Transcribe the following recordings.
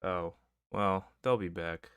Oh, well, they'll be back.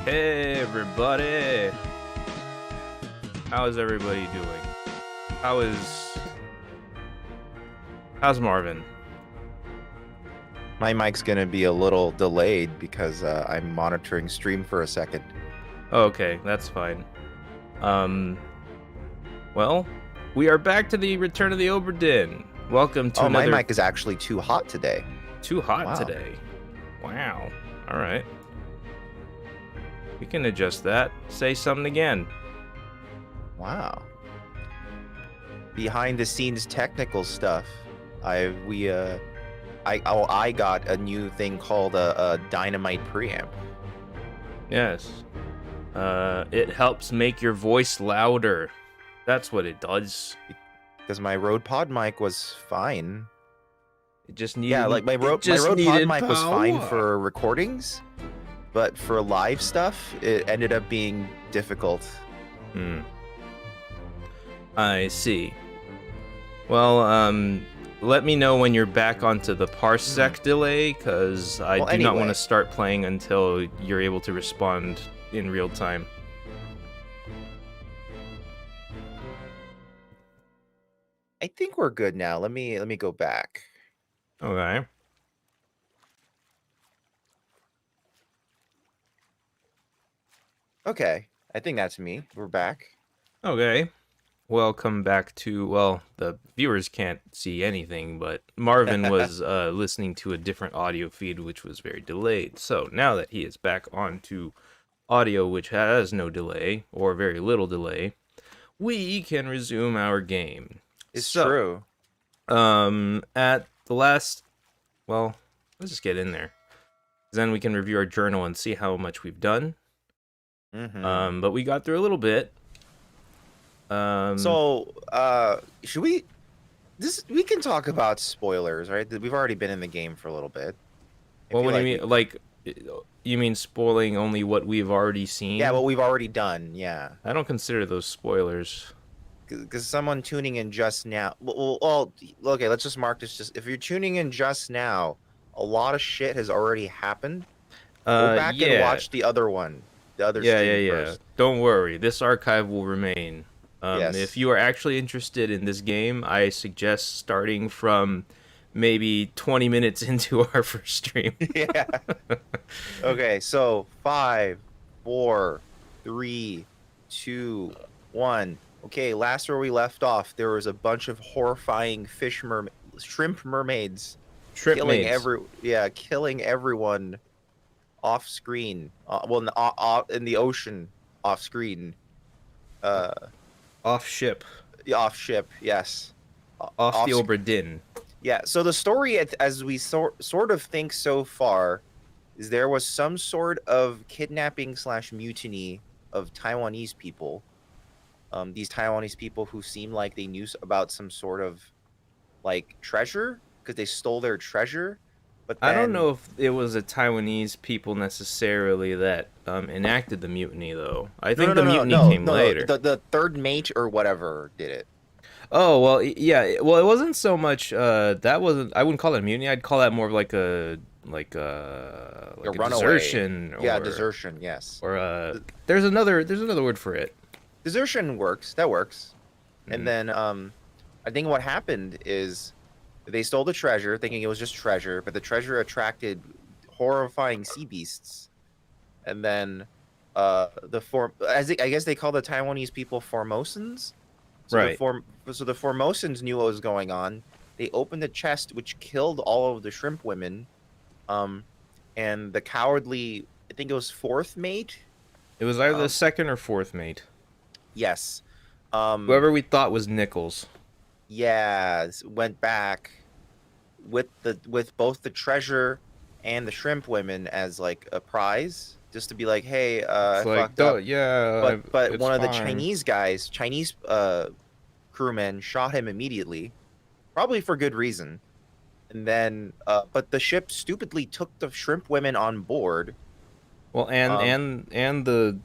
Hey everybody! How's everybody doing? How's Marvin? My mic's gonna be a little delayed because I'm monitoring stream for a second. Oh, okay, that's fine. Well, we are back to the return of the Obra Dinn. Welcome to another... my mic is actually too hot today. Too hot Wow. today. Wow. Alright. We can adjust that. Say something again. Wow. Behind the scenes technical stuff. I got a new thing called a dynamite preamp. Yes. It helps make your voice louder. That's what it does. Because my Rode Pod mic was fine. It just needed... Yeah, like my Rode Pod mic was fine for recordings, but for live stuff, it ended up being difficult. I see. Well, let me know when you're back onto the parsec delay, because I do not want to start playing until you're able to respond in real time. I think we're good now. Let me go back. Okay. Okay, I think that's me. We're back. Okay. Welcome back to, well, the viewers can't see anything, but Marvin was listening to a different audio feed, which was very delayed. So now that he is back onto audio, which has no delay, or very little delay, we can resume our game. It's true. At the last, well, let's just get in there. Then we can review our journal and see how much we've done. But we got through a little bit. So, should we? We can talk about spoilers, right? We've already been in the game for a little bit. Well, what do you mean? Like, you mean spoiling only what we've already seen? Yeah, what we've already done. Yeah. I don't consider those spoilers. Because someone tuning in just now. Well, okay. Let's just mark this. Just if you're tuning in just now, a lot of shit has already happened. Go back and watch the other one. The other stream first. Don't worry. This archive will remain. Yes. If you are actually interested in this game, I suggest starting from maybe 20 minutes into our first stream. Yeah. Okay, so 5, 4, 3, 2, 1. Okay, last where we left off, there was a bunch of horrifying shrimp mermaids killing everyone off screen. In the ocean off screen. Off ship. Off ship, yes. Off the Obra Dinn. Yeah, so the story, as we sort of think so far, is there was some sort of kidnapping / mutiny of Taiwanese people. These Taiwanese people who seem like they knew about some sort of, like, treasure, because they stole their treasure. But then, I don't know if it was a Taiwanese people necessarily that enacted the mutiny, though. I think the mutiny came later. The third mate or whatever did it. Oh, well, yeah. Well, it wasn't so much. That wasn't. I wouldn't call it a mutiny. I'd call that more of like a runaway. Desertion. Yeah, desertion. Yes. Or there's another word for it. desertion works. That works. And Mm. then I think what happened is they stole the treasure, thinking it was just treasure, but the treasure attracted horrifying sea beasts. And then I guess they call the Taiwanese people Formosans. So Right. the Formosans knew what was going on. They opened the chest, which killed all of the shrimp women. And the cowardly, I think it was fourth mate. It was either the Um, second or fourth mate. yes. Whoever we thought was Nichols. Yeah, went back with both the treasure and the shrimp women as like a prize, just to be like, hey, I It's like, fucked up. yeah, But it's one of the fine. Chinese crewmen shot him immediately, probably for good reason. And then, but the ship stupidly took the shrimp women on board. Well, and the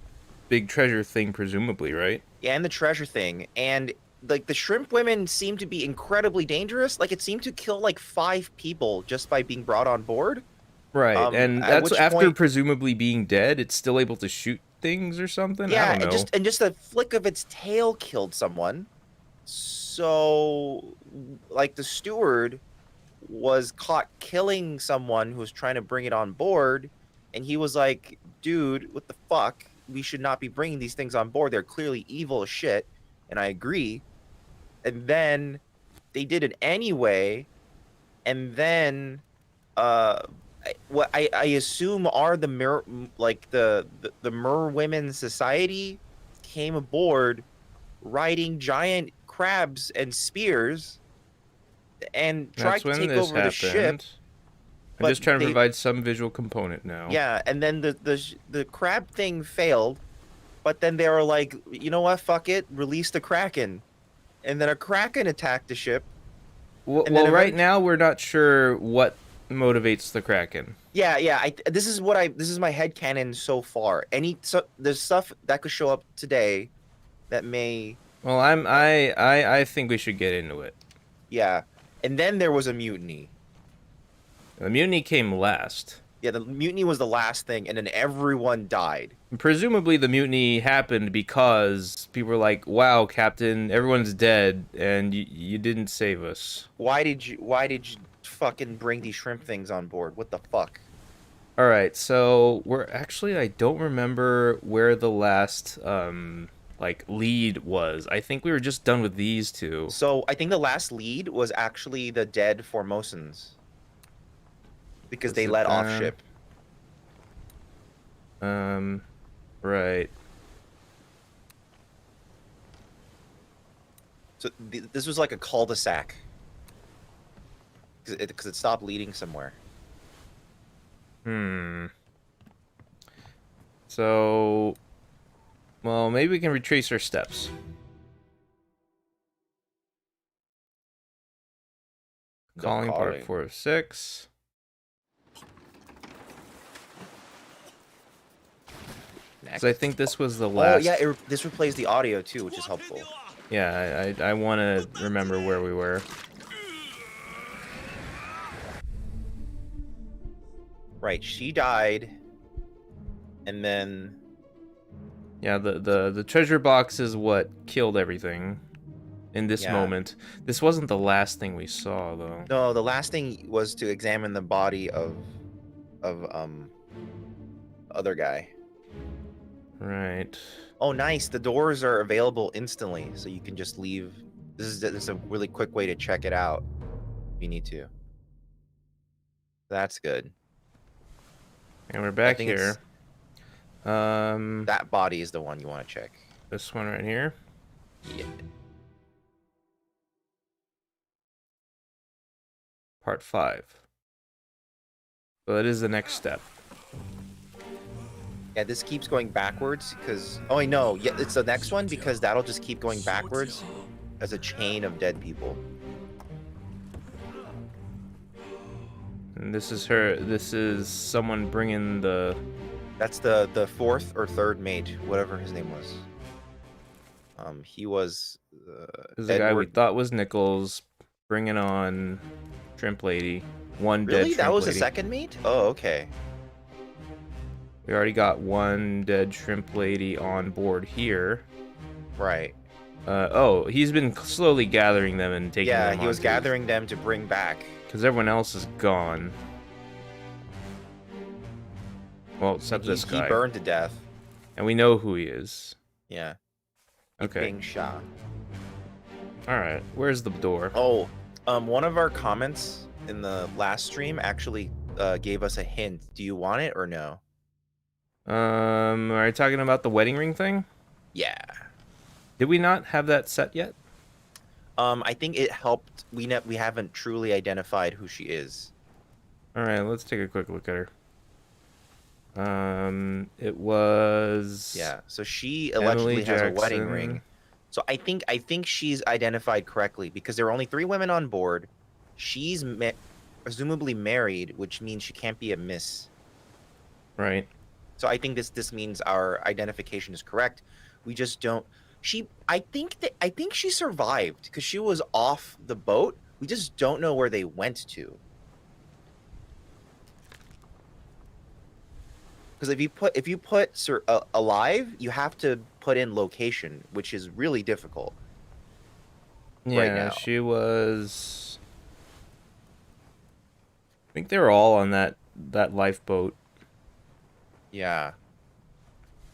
big treasure thing, presumably, right? And the treasure thing, and like the shrimp women seem to be incredibly dangerous. Like it seemed to kill like 5 people just by being brought on board. Right, and At that's which after point, presumably being dead. It's still able to shoot things or something. I yeah, don't know. and just a flick of its tail killed someone. So, like the steward was caught killing someone who was trying to bring it on board, and he was like, "Dude, what the fuck? We should not be bringing these things on board. They're clearly evil as shit." And I agree. And then they did it anyway, and then what I assume are the Mer Women Society came aboard riding giant crabs and spears and tried That's to when take this over the ship. happened. I'm But just trying to they, provide some visual component now. yeah, and then the crab thing failed, but then they were like, you know what, fuck it, release the Kraken, and then a Kraken attacked the ship. Well, And then right now we're not sure what motivates the Kraken. Yeah. This is my headcanon so far. There's stuff that could show up today that may. Well, I think we should get into it. Yeah, and then there was a mutiny. The mutiny came last. Yeah, the mutiny was the last thing, and then everyone died. Presumably, the mutiny happened because people were like, "Wow, Captain, everyone's dead, and you didn't save us." Why did you fucking bring these shrimp things on board? What the fuck? All right, so I don't remember where the last like lead was. I think we were just done with these two. So I think the last lead was actually the dead Formosans. Because they let off ship. Right. So this was like a cul-de-sac. Because it stopped leading somewhere. So, well, maybe we can retrace our steps. Calling part 4 of 6. Because I think this was the last. Oh yeah, this replays the audio too, which is helpful. Yeah, I want to remember where we were. Right, she died, and then. Yeah, the treasure box is what killed everything. In this moment, this wasn't the last thing we saw, though. No, the last thing was to examine the body of other guy. Right. Oh, nice. The doors are available instantly, so you can just leave. This is a really quick way to check it out if you need to. That's good. And we're back here. That body is the one you want to check. This one right here? Yeah. Part 5. So that is the next step. Yeah, this keeps going backwards because... Oh, I know. Yeah, it's the next one because that'll just keep going backwards as a chain of dead people. And this is her... This is someone bringing the... That's the fourth or third mate, whatever his name was. He was... This is the guy we thought was Nichols, bringing on Shrimp Lady. One dead Shrimp Lady. Really? That was the second mate? Oh, okay. We already got one dead Shrimp Lady on board here. Right. Oh, he's been slowly gathering them and taking Yeah, them he was onto gathering them to bring back. because everyone else is gone. Well, except this He guy. burned to death. And we know who he is. Yeah. Okay. Bing Sha. Alright, where's the door? Oh, one of our comments in the last stream actually gave us a hint. Do you want it or no? Are you talking about the wedding ring thing? Yeah. Did we not have that set yet? I think it helped. We haven't truly identified who she is. Alright, let's take a quick look at her. It was... Yeah, so she allegedly has a wedding ring. So I think she's identified correctly because there are only 3 women on board. She's presumably married, which means she can't be a miss. Right. So I think this means our identification is correct. We just don't. I think she survived because she was off the boat. We just don't know where they went to. Because if you put alive, you have to put in location, which is really difficult. Yeah, right now. she was... I think they were all on that lifeboat. Yeah.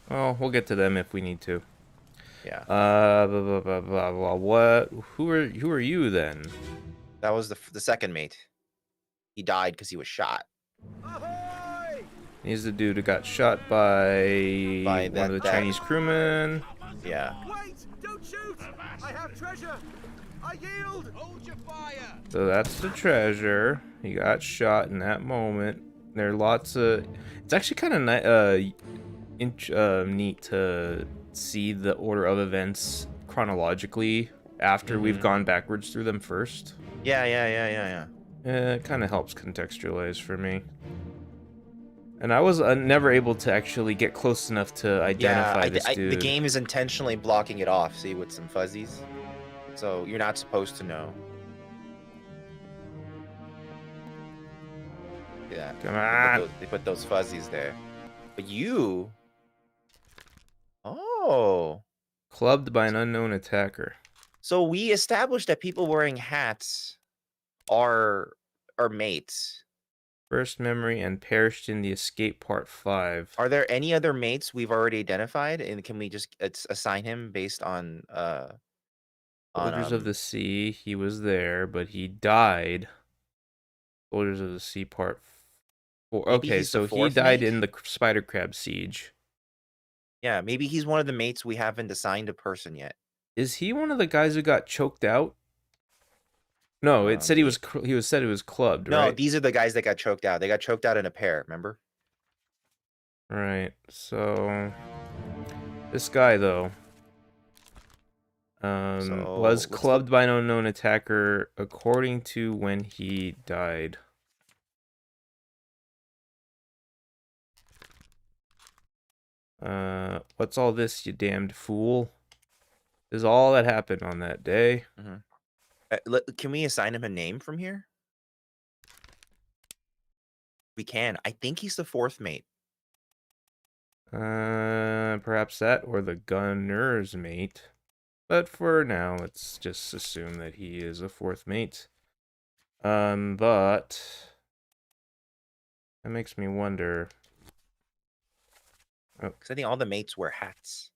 Well, we'll get to them if we need to. Yeah. Blah, blah, blah, blah, blah. What? Who are you then? That was the second mate. He died because he was shot. He's the dude who got shot by one of the Chinese crewmen. Yeah. Wait! Don't shoot! I have treasure! I yield! Hold your fire! So that's the treasure. He got shot in that moment. There are lots of... It's actually kind of neat to see the order of events chronologically after we've gone backwards through them first. Yeah. It kind of helps contextualize for me. And I was never able to actually get close enough to identify this dude. The game is intentionally blocking it off, see, with some fuzzies. So you're not supposed to know. Yeah. Come on. They put those fuzzies there. But you... Oh. Clubbed by an unknown attacker. So we established that people wearing hats are mates. First memory and perished in the escape part 5. Are there any other mates we've already identified? And can we just assign him based on... Soldiers of the Sea, he was there, but he died. Soldiers of the Sea part 4. Okay, so he died in the spider crab siege. Yeah, maybe he's one of the mates we haven't assigned a person yet. Is he one of the guys who got choked out? No, it said he was clubbed, no, right? These are the guys that got choked out. They got choked out in a pair, remember? Right. So this guy though was clubbed by an unknown attacker according to when he died. What's all this, you damned fool? This is all that happened on that day. Can we assign him a name from here? We can. I think he's the 4th mate. Perhaps that or the gunner's mate. But for now, let's just assume that he is a 4th mate. But that makes me wonder. Oh, because I think all the mates wear hats.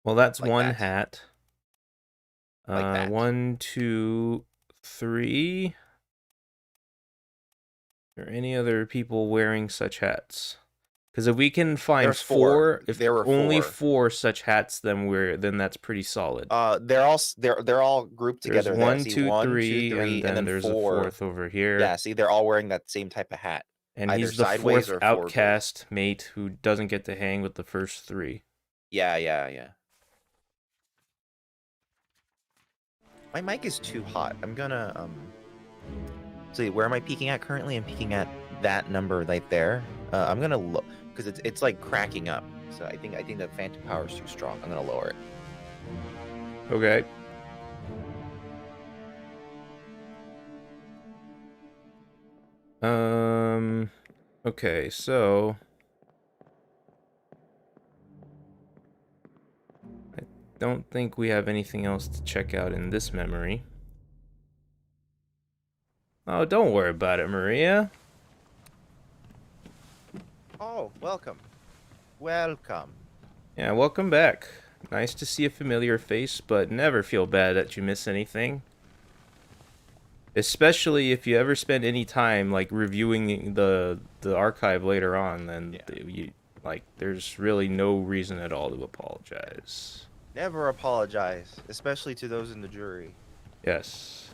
Well, that's like one hat. Like that. 1, 2, 3. Are there any other people wearing such hats? Because if we can find There's 4, if there were only 4 such hats, then that's pretty solid. They're all grouped together. There's 1, 2, 3, and then there's 4. a 4th over here. Yeah, see, they're all wearing that same type of hat. And he's the 4th outcast mate who doesn't get to hang with the first 3. Yeah. My mic is too hot. I'm gonna see, where am I peaking at currently? I'm peaking at that number right there. I'm gonna look because it's like cracking up. So I think the phantom power is too strong. I'm gonna lower it. Okay. Okay, so don't think we have anything else to check out in this memory. Oh, don't worry about it, Maria. Oh, welcome. Welcome. Yeah, welcome back. Nice to see a familiar face, but never feel bad that you miss anything. Especially if you ever spend any time like reviewing the archive later on, then there's really no reason at all to apologize. Never apologize, especially to those in the jury. Yes.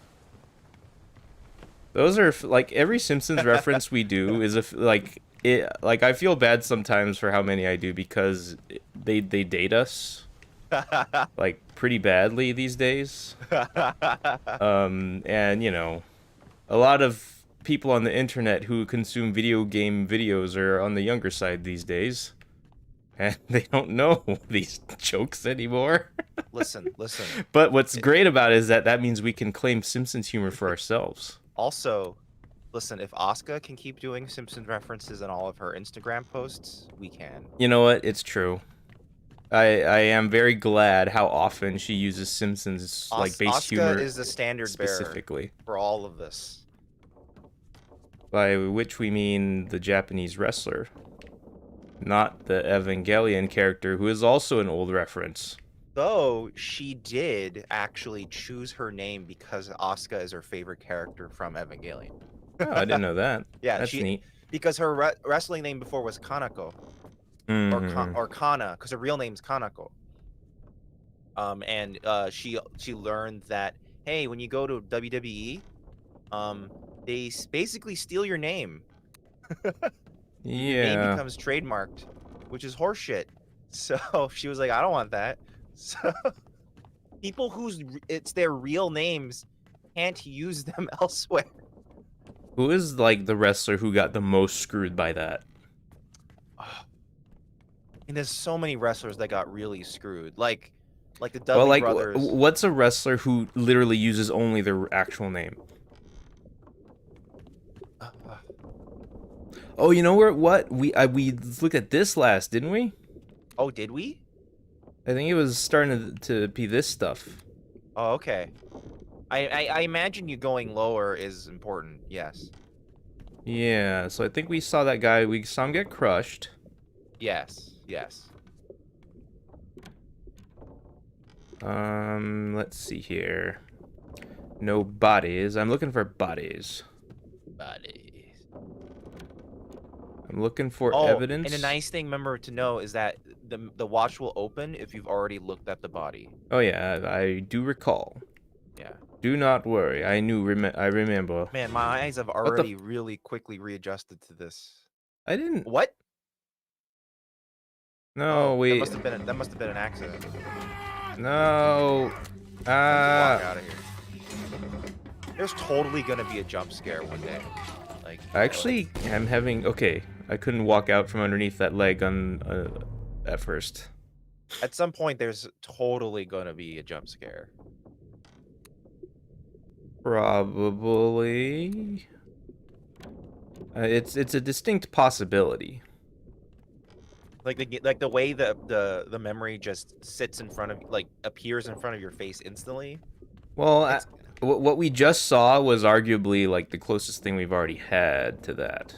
Those are like every Simpsons reference we do is I feel bad sometimes for how many I do because they date us like pretty badly these days. And you know, a lot of people on the internet who consume video game videos are on the younger side these days. And they don't know these jokes anymore. Listen. But what's great about it is that means we can claim Simpsons humor for ourselves. Also, listen, if Asuka can keep doing Simpsons references in all of her Instagram posts, we can. You know what? It's true. I am very glad how often she uses Simpsons like base Asuka humor is the standard specifically bearer for all of this. By which we mean the Japanese wrestler, not the Evangelion character, who is also an old reference. Though she did actually choose her name because Asuka is her favorite character from Evangelion. Oh, I didn't know that. Yeah, That's neat. Because her wrestling name before was Kanako. Or Kana, because her real name's Kanako. And she learned that, hey, when you go to WWE, they basically steal your name. Your name becomes trademarked, which is horseshit. So she was like, I don't want that. So people whose it's their real names can't use them elsewhere. Who is like the wrestler who got the most screwed by that? And there's so many wrestlers that got really screwed, like the Dudley brothers. What's a wrestler who literally uses only their actual name? Oh, you know what? We looked at this last, didn't we? Oh, did we? I think it was starting to be this stuff. Oh, okay. I imagine you going lower is important. Yes. Yeah. So I think we saw that guy. We saw him get crushed. Yes. Yes. Let's see here. No bodies. I'm looking for bodies. I'm looking for evidence. And a nice thing, remember to know, is that the watch will open if you've already looked at the body. Oh yeah, I do recall. Yeah. Do not worry. I remember. Man, my eyes have already really quickly readjusted to this. I didn't. What? No, wait. That must have been an accident. No. Walk out of here. There's totally gonna be a jump scare one day. Like. I actually am having. Okay, I couldn't walk out from underneath that leg at first. At some point, there's totally gonna be a jump scare. Probably. It's a distinct possibility. Like the way the memory just sits in front of, like, appears in front of your face instantly. Well, what we just saw was arguably like the closest thing we've already had to that.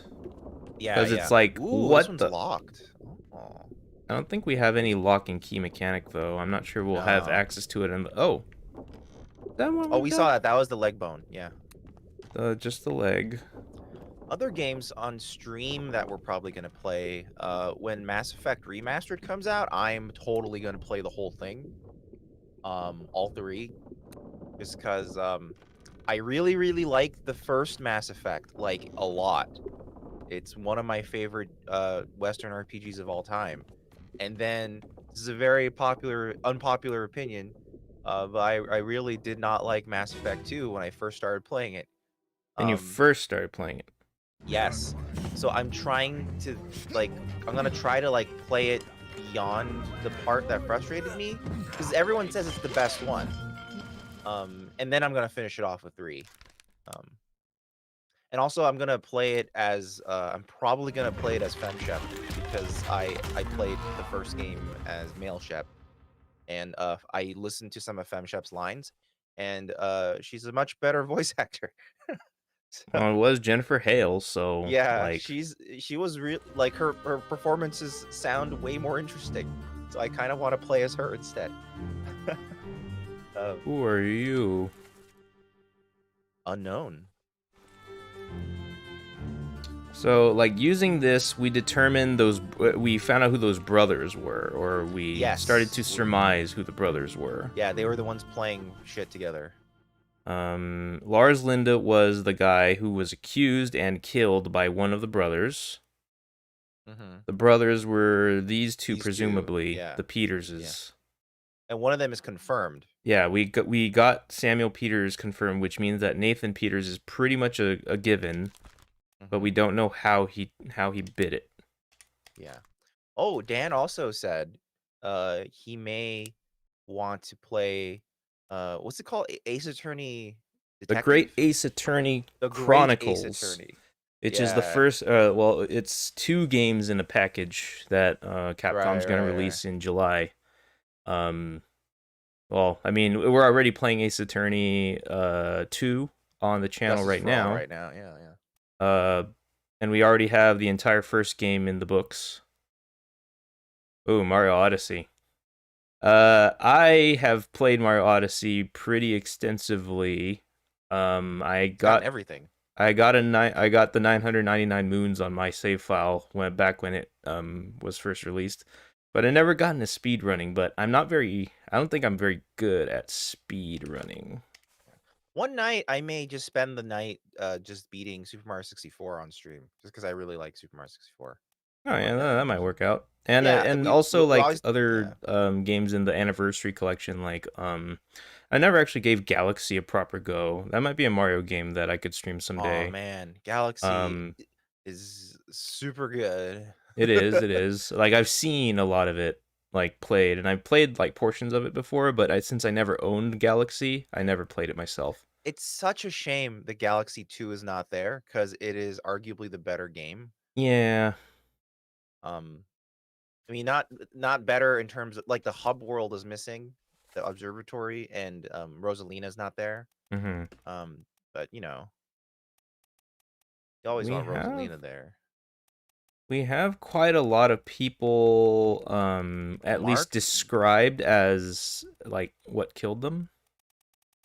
Yeah, because it's like, ooh, what this one's the? locked. Oh. I don't think we have any lock and key mechanic though. I'm not sure we'll have access to it. Oh, that one. Oh, we saw that. That was the leg bone. Yeah. Just the leg. Other games on stream that we're probably gonna play. When Mass Effect Remastered comes out, I'm totally gonna play the whole thing. All three. Just because I really like the first Mass Effect, like, a lot. It's one of my favorite Western RPGs of all time. And then this is a very unpopular opinion, but I really did not like Mass Effect 2 when I first started playing it. And you first started playing it. Yes. So I'm trying to, like, I'm gonna try to, like, play it beyond the part that frustrated me, because everyone says it's the best one. And then I'm gonna finish it off with 3. And also I'm gonna play it as I'm probably gonna play it as Fem Shep, because I played the first game as Male Shep. and I listened to some of Femshep's lines, and she's a much better voice actor. Well, it was Jennifer Hale, so Yeah, like, she was real. Like her performances sound way more interesting, so I kind of want to play as her instead. who are you? Unknown. So, like, using this, we determined we found out who those brothers were, or we started to Yes. surmise who the brothers were. Yeah, they were the ones playing shit together. Lars Linde was the guy who was accused and killed by one of the brothers. The brothers were these two, presumably, yeah. the Peterses. And one of them is confirmed. Yeah, we got Samuel Peters confirmed, which means that Nathan Peters is pretty much a given, but we don't know how he bit it. Yeah. Oh, Dan also said he may want to play what's it called? Ace Attorney Detective? The Great Ace Attorney The Great Chronicles. Ace Attorney. Which is the first, well, it's 2 games in a package that Capcom's going to release in July. Well, I mean, we're already playing Ace Attorney 2 on the channel right now. Yeah. And we already have the entire first game in the books. Ooh, Mario Odyssey. I have played Mario Odyssey pretty extensively. I got everything. I got the 999 moons on my save file back when it was first released, but I never got into speed running. But I don't think I'm very good at speed running. One night I may just spend the night just beating Super Mario 64 on stream, just because I really like Super Mario 64. Oh yeah, that might work out. And other games in the anniversary collection, like I never actually gave Galaxy a proper go. That might be a Mario game that I could stream someday. Oh man, Galaxy is super good. It is. Like, I've seen a lot of it like played, and I've played like portions of it before, but since I never owned Galaxy, I never played it myself. It's such a shame the Galaxy 2 is not there, because it is arguably the better game. Yeah. I mean, not better in terms of, like, the hub world is missing, the observatory, and Rosalina's not there. But you know, you always want Rosalina there. We have quite a lot of people at least described as like what killed them.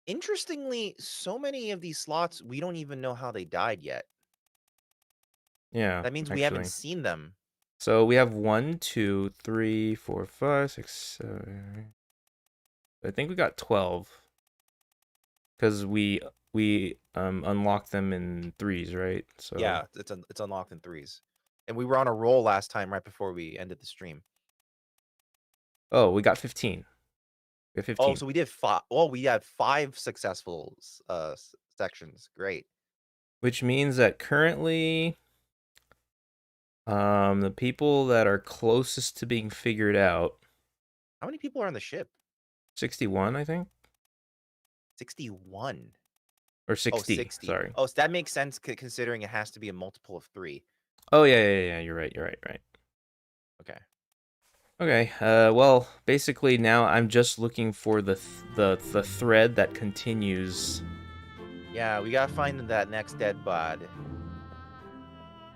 Interestingly, so many of these slots we don't even know how they died yet. Yeah. That means we haven't seen them. So we have 1, 2, 3, 4, 5, 6, 7. I think we got 12. Because we unlocked them in 3s, right? So yeah, it's unlocked in 3s. And we were on a roll last time right before we ended the stream. Oh, we got 15. We have 15. Oh, so we did 5. Well, we had 5 successful sections. Great. Which means that currently the people that are closest to being figured out. How many people are on the ship? 61, I think. 61. Or 60. Oh, 60. Sorry. Oh, so that makes sense considering it has to be a multiple of 3. Oh yeah. You're right. Okay. Okay. Well, basically now I'm just looking for the thread that continues. Yeah, we gotta find that next dead bod.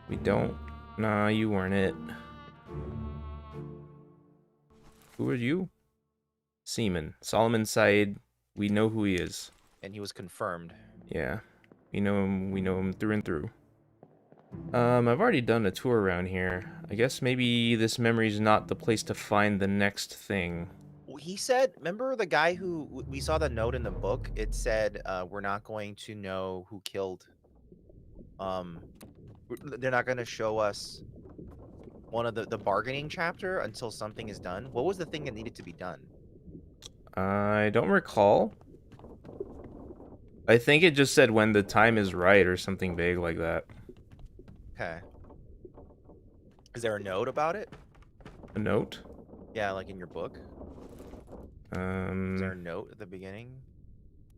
We don't. Nah, you weren't it. Who are you? Seaman. Solomon Said. We know who he is. And he was confirmed. Yeah. We know him through and through. I've already done a tour around here. I guess maybe this memory's not the place to find the next thing. He said, remember the guy who we saw the note in the book? It said, we're not going to know who killed. They're not going to show us one of the bargaining chapter until something is done. What was the thing that needed to be done? I don't recall. I think it just said when the time is right or something vague like that. Okay. Is there a note about it? A note? Yeah, like in your book. Is there a note at the beginning?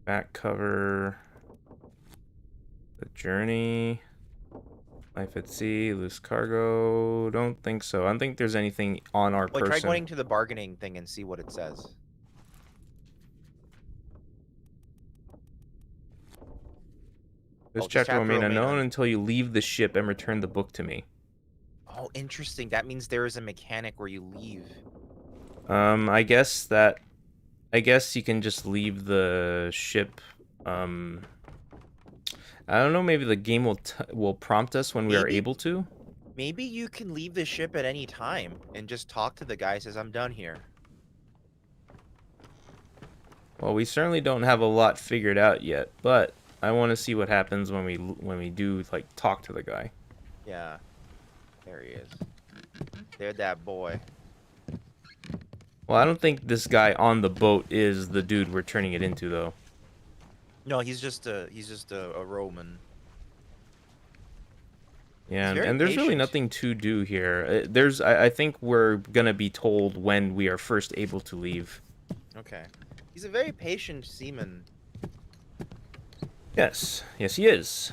Back cover. The journey. Life at sea. Loose cargo. Don't think so. I don't think there's anything on our person. Try going to the bargaining thing and see what it says. This Oh, chapter will remain unknown until you leave the ship and return the book to me. Oh, interesting. That means there is a mechanic where you leave. I guess you can just leave the ship. I don't know. Maybe the game will prompt us when we are able to. Maybe you can leave the ship at any time and just talk to the guy. Says, "I'm done here." Well, we certainly don't have a lot figured out yet, but I want to see what happens when we do like talk to the guy. Yeah, there he is. There's that boy. Well, I don't think this guy on the boat is the dude we're turning it into, though. No, he's just a Roman. Yeah, and there's really nothing to do here. I think we're gonna be told when we are first able to leave. Okay. He's a very patient seaman. Yes, he is.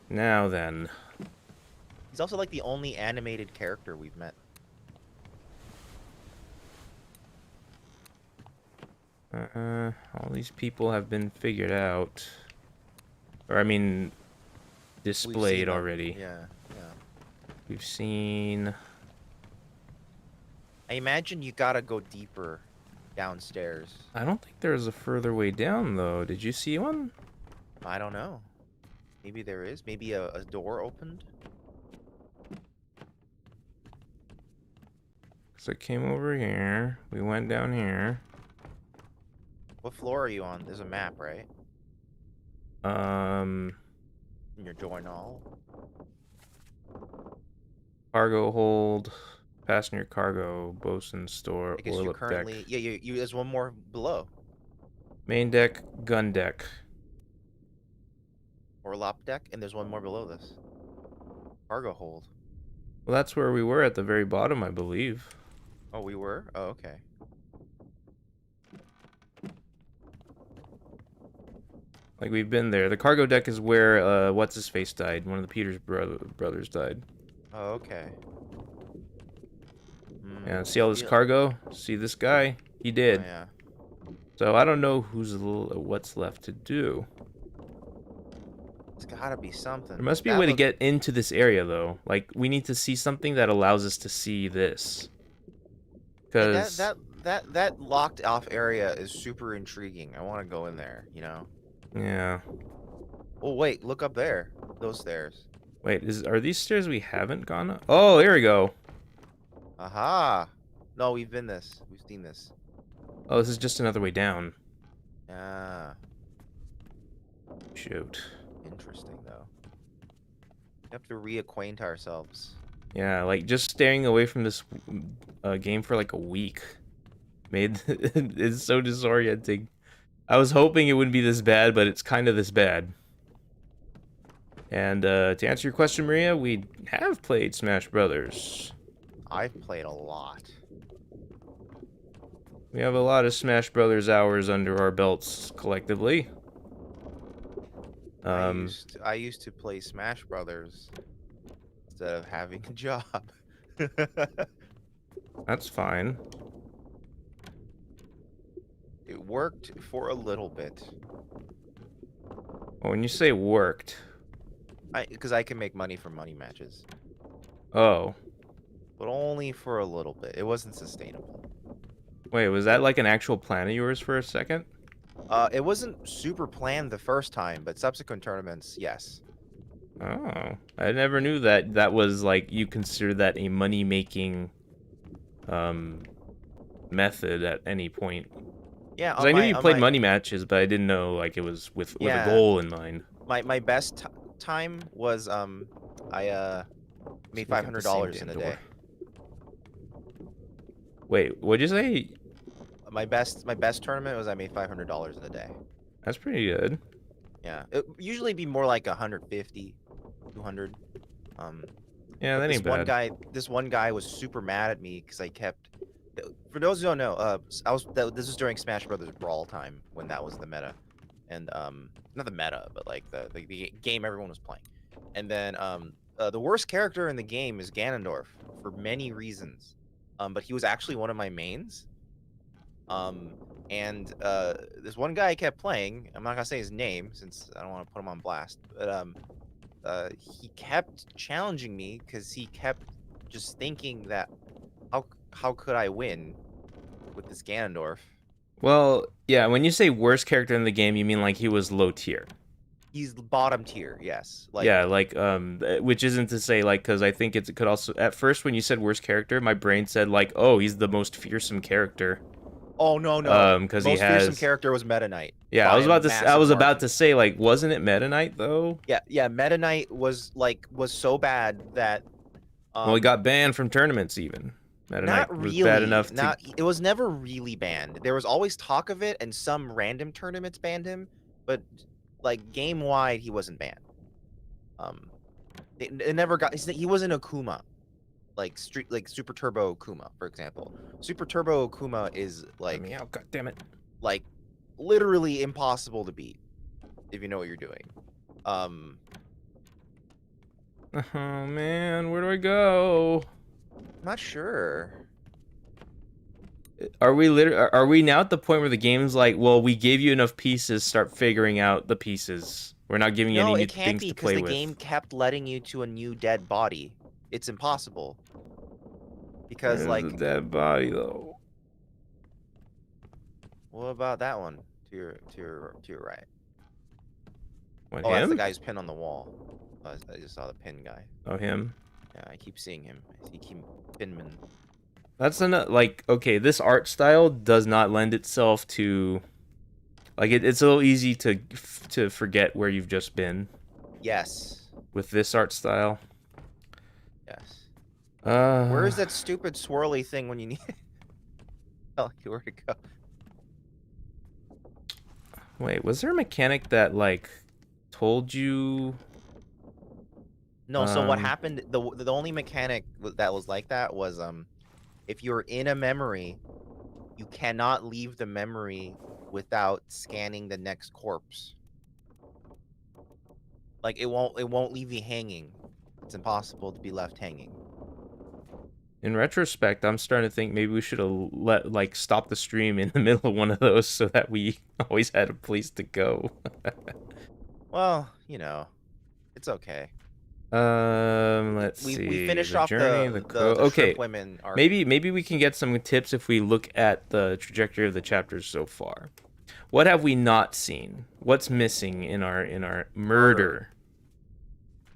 Now then. He's also like the only animated character we've met. All these people have been figured out. Or, I mean, displayed already. Yeah. We've seen... I imagine you gotta go deeper downstairs. I don't think there's a further way down, though. Did you see one? I don't know. Maybe there is. Maybe a door opened. So it came over here. We went down here. What floor are you on? There's a map, right? In your journal. Cargo hold, passenger cargo, bosun store, I guess oil you up currently. deck. Yeah, you. There's one more below. Main deck, gun deck. Orlop deck, and there's one more below this. Cargo hold. Well, that's where we were at the very bottom, I believe. Oh, we were? Oh, okay. Like, we've been there. The cargo deck is where, what's-his-face died. One of the Peters brothers died. Oh, okay. Yeah, see all this cargo? See this guy? He did. Oh, yeah. So, I don't know what's left to do. It's gotta be something. There must be a way to get into this area, though. Like, we need to see something that allows us to see this. Because... That locked off area is super intriguing. I want to go in there, you know? Yeah. Oh, wait, look up there. Those stairs. Wait, are these stairs we haven't gone up? Oh, here we go. Aha! No, we've been this. We've seen this. Oh, this is just another way down. Ah. Shoot. Interesting, though. We have to reacquaint ourselves. Yeah, like, just staring away from this game for like a week made it's so disorienting. I was hoping it wouldn't be this bad, but it's kind of this bad. And to answer your question, Maria, we have played Smash Brothers. I've played a lot. We have a lot of Smash Brothers hours under our belts collectively. I used to play Smash Brothers instead of having a job. That's fine. It worked for a little bit. Well, when you say worked... Because I can make money from money matches. Oh. But only for a little bit. It wasn't sustainable. Wait, was that like an actual plan of yours for a second? It wasn't super planned the first time, but subsequent tournaments, yes. Oh. I never knew that was like, you consider that a money-making method at any point. Yeah, because I knew you played money matches, but I didn't know like it was with a goal in mind. My best time was I made $500 in a day. Wait, what'd you say? My best tournament was I made $500 in a day. That's pretty good. Yeah, it usually be more like 150, 200. Yeah, that ain't bad. This one guy was super mad at me because I kept. For those who don't know, this was during Smash Brothers Brawl time when that was the meta, and not the meta, but like the game everyone was playing. And then the worst character in the game is Ganondorf for many reasons, but he was actually one of my mains. and this one guy kept playing. I'm not gonna say his name since I don't want to put him on blast, but he kept challenging me because he kept just thinking that how could I win with this Ganondorf? Well, yeah, when you say worst character in the game, you mean like he was low tier. He's bottom tier, yes. Like, yeah, like which isn't to say like, because I think it could also, at first when you said worst character, my brain said like, oh, he's the most fearsome character. oh no, because he most fearsome has. character was Meta Knight. Yeah, by I was a about to. I was massive about margin. to say like, wasn't it Meta Knight though? Yeah, Meta Knight was so bad that. Well, he got banned from tournaments even. Meta Knight Not was really. bad enough to. Not. It was never really banned. There was always talk of it, and some random tournaments banned him, but like game wide, he wasn't banned. It never got. He wasn't a Kuma, like Super Turbo Kuma, for example. Super Turbo Kuma is like. Let me out, God damn it. Like, literally impossible to beat, if you know what you're doing. Oh man, where do I go? I'm not sure. Are we now at the point where the game's like, well, we gave you enough pieces, start figuring out the pieces. We're not giving you No, any new it can't things be to because play the with. game kept letting you to a new dead body. It's impossible. Because There's like, a dead body though. what about that one to your right? What, Oh, that's the him? guy who's pinned on the wall. I just saw the pin guy. Oh, him. Yeah, I keep seeing him. He keep pinman. That's like, okay, this art style does not lend itself to, like, it's a little easy to forget where you've just been Yes. with this art style. Yes. Uh, Where is that stupid swirly thing when you need? Tell you where to go. Wait, was there a mechanic that like told you? No, so what happened? The only mechanic that was like that was if you're in a memory, you cannot leave the memory without scanning the next corpse. Like it won't leave you hanging. It's impossible to be left hanging. In retrospect, I'm starting to think maybe we should have stop the stream in the middle of one of those so that we always had a place to go. Well, you know, it's okay. Let's see. We finished the off journey, the okay. Shrimp Women arc. Maybe we can get some tips if we look at the trajectory of the chapters so far. What have we not seen? What's missing in our murder?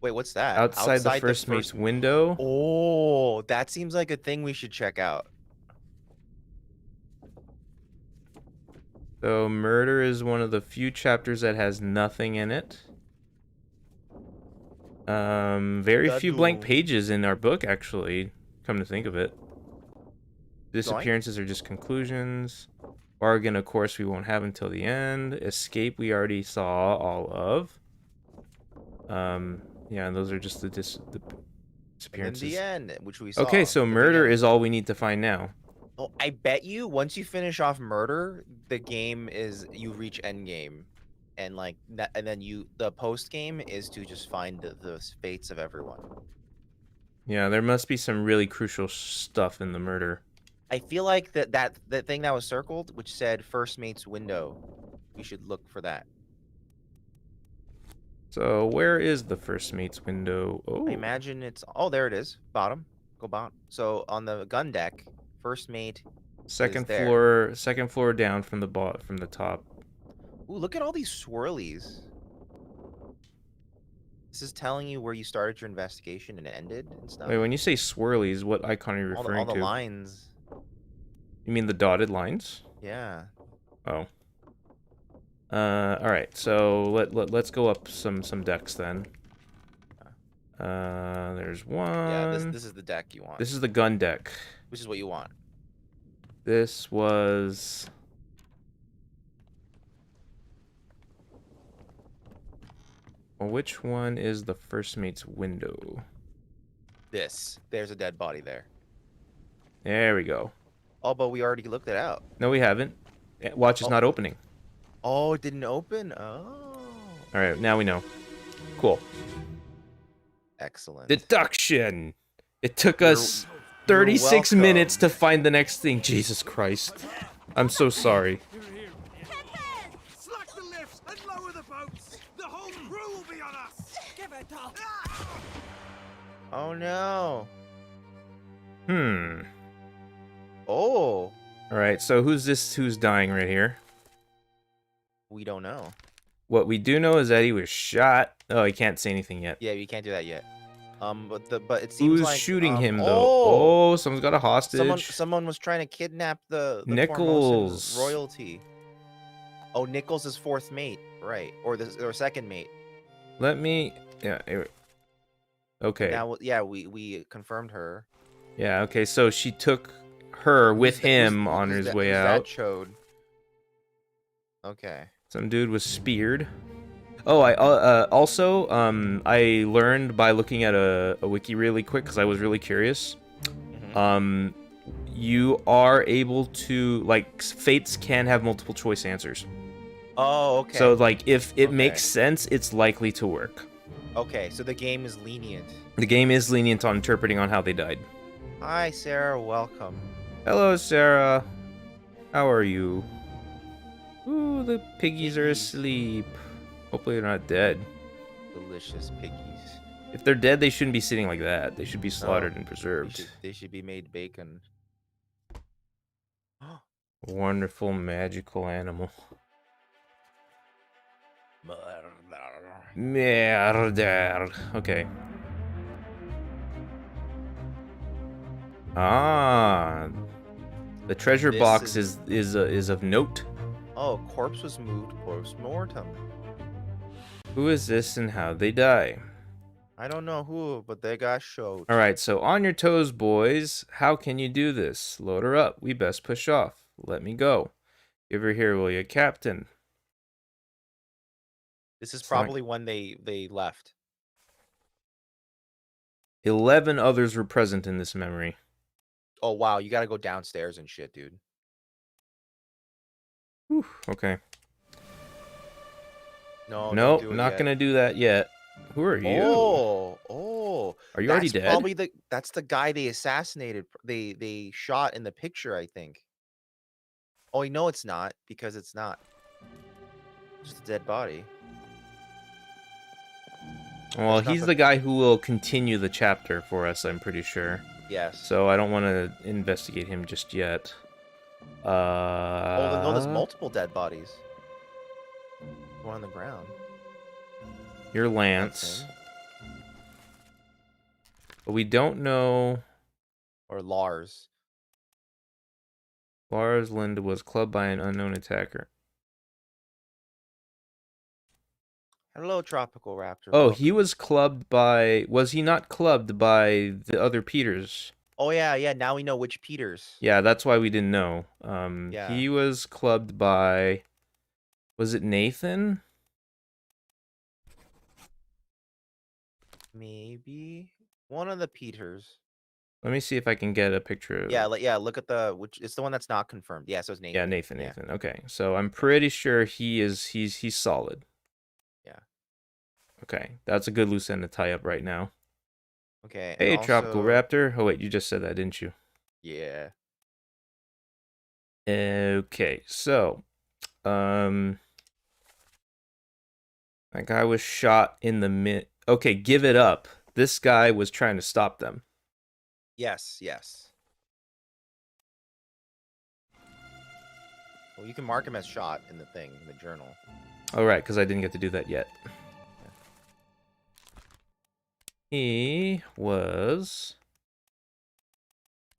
Wait, what's that? Outside the first mate's window? Oh, that seems like a thing we should check out. So murder is one of the few chapters that has nothing in it. Very few blank pages in our book, actually, come to think of it. Disappearances are just conclusions. Bargain, of course, we won't have until the end. Escape, we already saw all of. Yeah, and those are just the disappearances. And then the end, which we saw. Okay, so murder is all we need to find now. Oh, I bet you once you finish off murder, the game is you reach end game, and like that, and then the post game is to just find the fates of everyone. Yeah, there must be some really crucial stuff in the murder. I feel like that thing that was circled, which said first mate's window, we should look for that. So where is the first mate's window? Oh, I imagine it's there it is, bottom. Go bottom. So on the gun deck, first mate. second there. floor down from the top. Ooh, look at all these swirlies. This is telling you where you started your investigation and ended and stuff. Wait, when you say swirlies, what icon are you referring all the to? lines. You mean the dotted lines? Yeah. Oh. All right. So let's go up some decks then. There's one. Yeah, this is the deck you want. This is the gun deck. Which is what you want. This was. Well, which one is the first mate's window? There's a dead body there. There we go. Oh, but we already looked it out. No, we haven't. Watch is not opening. Oh, it didn't open? Oh. All right, now we know. Cool. Excellent. Deduction. It took us 36 minutes to find the next thing. Jesus Christ. I'm so sorry. lifts and lower the boats. The whole crew will be on us. Give it up. Oh no. Hmm. Oh, All right, so who's dying right here? we don't know. What we do know is that he was shot. Oh, he can't say anything yet. Yeah, we can't do that yet. But it seems Who's like shooting him though? Oh, Oh, someone's got a hostage. someone was trying to kidnap the Nichols. Formosan royalty. Oh, Nichols is fourth mate, right? Or second mate. Let me. Yeah. Okay. Now, yeah, we confirmed her. Yeah. Okay. So she took her with him on his way out. That chode? Okay. Some dude was speared. Oh, I also I learned by looking at a wiki really quick because I was really curious. Mhm. You are able to, like, fates can have multiple choice answers. Oh, okay. So like if it Okay. makes sense, it's likely to work. Okay, so the game is lenient. The game is lenient on interpreting on how they died. Hi, Sarah. Welcome. Hello, Sarah. How are you? Ooh, the piggies are asleep. Hopefully they're not dead. Delicious piggies. If they're dead, they shouldn't be sitting like that. They should be slaughtered and They preserved. should be made bacon. Wonderful, magical animal. Murder. Okay. Ah, the treasure This box is- is of note. Oh, corpse was moved post-mortem. Who is this and how they die? I don't know who, but they got showed. All right, so on your toes, boys. How can you do this? Load her up. We best push off. Let me go. Give her here, will you, Captain? This is It's not- probably when they left. 11 others were present in this memory. Oh wow, you gotta go downstairs and shit, dude. Whew, okay. No, Nope, don't do it not yet. gonna do that yet. Who are you? Oh. Are you already That's dead? Probably that's the guy they assassinated. They shot in the picture, I think. Oh, no, it's not, because it's not. Just a dead body. Well, There's he's nothing- the guy who will continue the chapter for us, I'm pretty sure. Yes. So I don't want to investigate him just yet. Oh, no, there's multiple dead bodies. One on the ground. You're That's Lance. him. But we don't know. Or Lars. Lars Linda was clubbed by an unknown attacker. Hello, Tropical Raptor. Oh, welcome. he was clubbed by... Was he not clubbed by the other Peters? Oh, yeah. Now we know which Peters. Yeah, that's why we didn't know. Yeah. He was clubbed by... Was it Nathan? Maybe one of the Peters. Let me see if I can get a picture of... Yeah, look at which it's the one that's not confirmed. Yeah, so it's Nathan. Yeah, Nathan. Okay, so I'm pretty sure he's solid. Yeah. Okay, that's a good loose end to tie up right now. Okay. Hey, and Tropical also- Raptor. Oh wait, you just said that, didn't you? Yeah. Okay, so, that guy was shot in the mid. Okay, give it up. This guy was trying to stop them. Yes. Well, you can mark him as shot in the thing, in the journal. All right, because I didn't get to do that yet. He was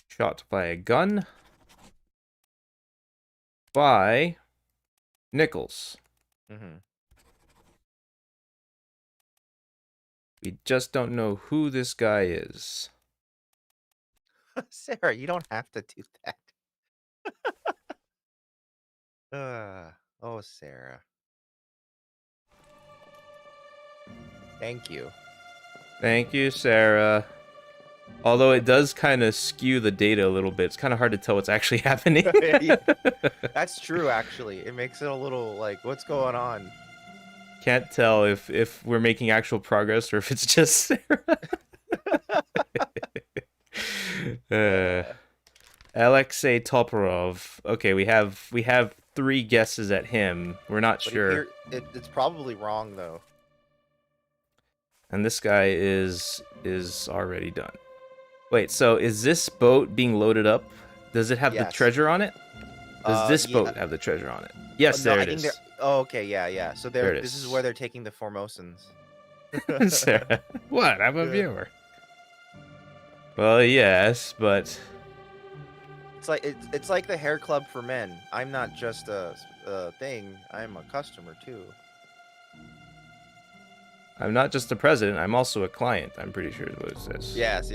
shot by a gun by Nichols. Mm-hmm. We just don't know who this guy is. Sarah, you don't have to do that. Oh, Sarah. Thank you. Thank you, Sarah. Although it does kind of skew the data a little bit. It's kind of hard to tell what's actually happening. Yeah. That's true, actually. It makes it a little like, what's going on? Can't tell if we're making actual progress or if it's just Sarah. Alexei Toporov. Okay, we have 3 guesses at him. We're not But sure. it's probably wrong though. And this guy is already done. Wait, so is this boat being loaded up? Does it have the Yes. treasure on it? Does this Yeah. boat have the treasure on it? Yes, No, there I it think is. they're. Oh, okay, yeah. So There it this is is. where they're taking the Formosans. Sarah, what? I'm a Yeah. viewer. Well, yes, but It's like the hair club for men. I'm not just a thing. I'm a customer too. I'm not just the president. I'm also a client. I'm pretty sure is what it says. Yes.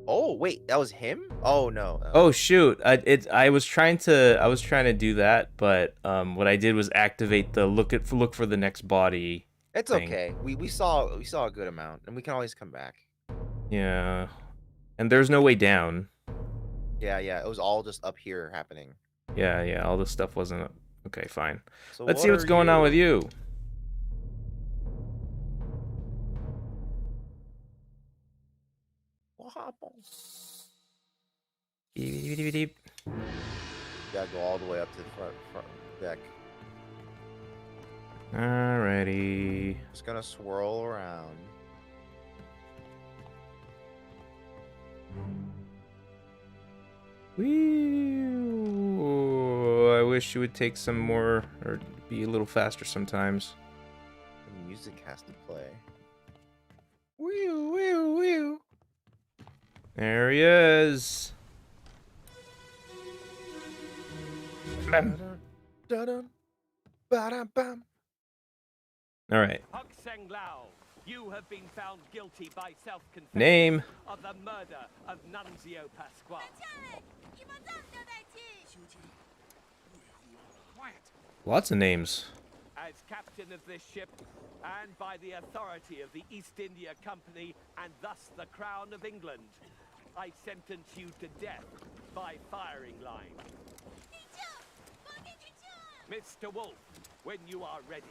Oh wait, that was him? Oh no. Oh shoot! I was trying to do that, but what I did was activate the look for the next body. It's thing. okay. We saw a good amount, and we can always come back. Yeah, and there's no way down. Yeah. It was all just up here happening. Yeah. All this stuff wasn't okay. Fine. So Let's see what's going on with you. What happened? Beep. Gotta go all the way up to the front deck. Alrighty. Just gonna swirl around. Wee. I wish you would take some more, or be a little faster sometimes. The music has to play. Wee. There he is. Bam. Dun-dun, ba-dum-bum. All right. Huxeng Lao, you have been found guilty by self-confession Name. of the murder of Nunzio Pasquale. Lots of names. As captain of this ship, and by the authority of the East India Company, and thus the Crown of England, I sentence you to death by firing line. Mr. Wolf, when you are ready.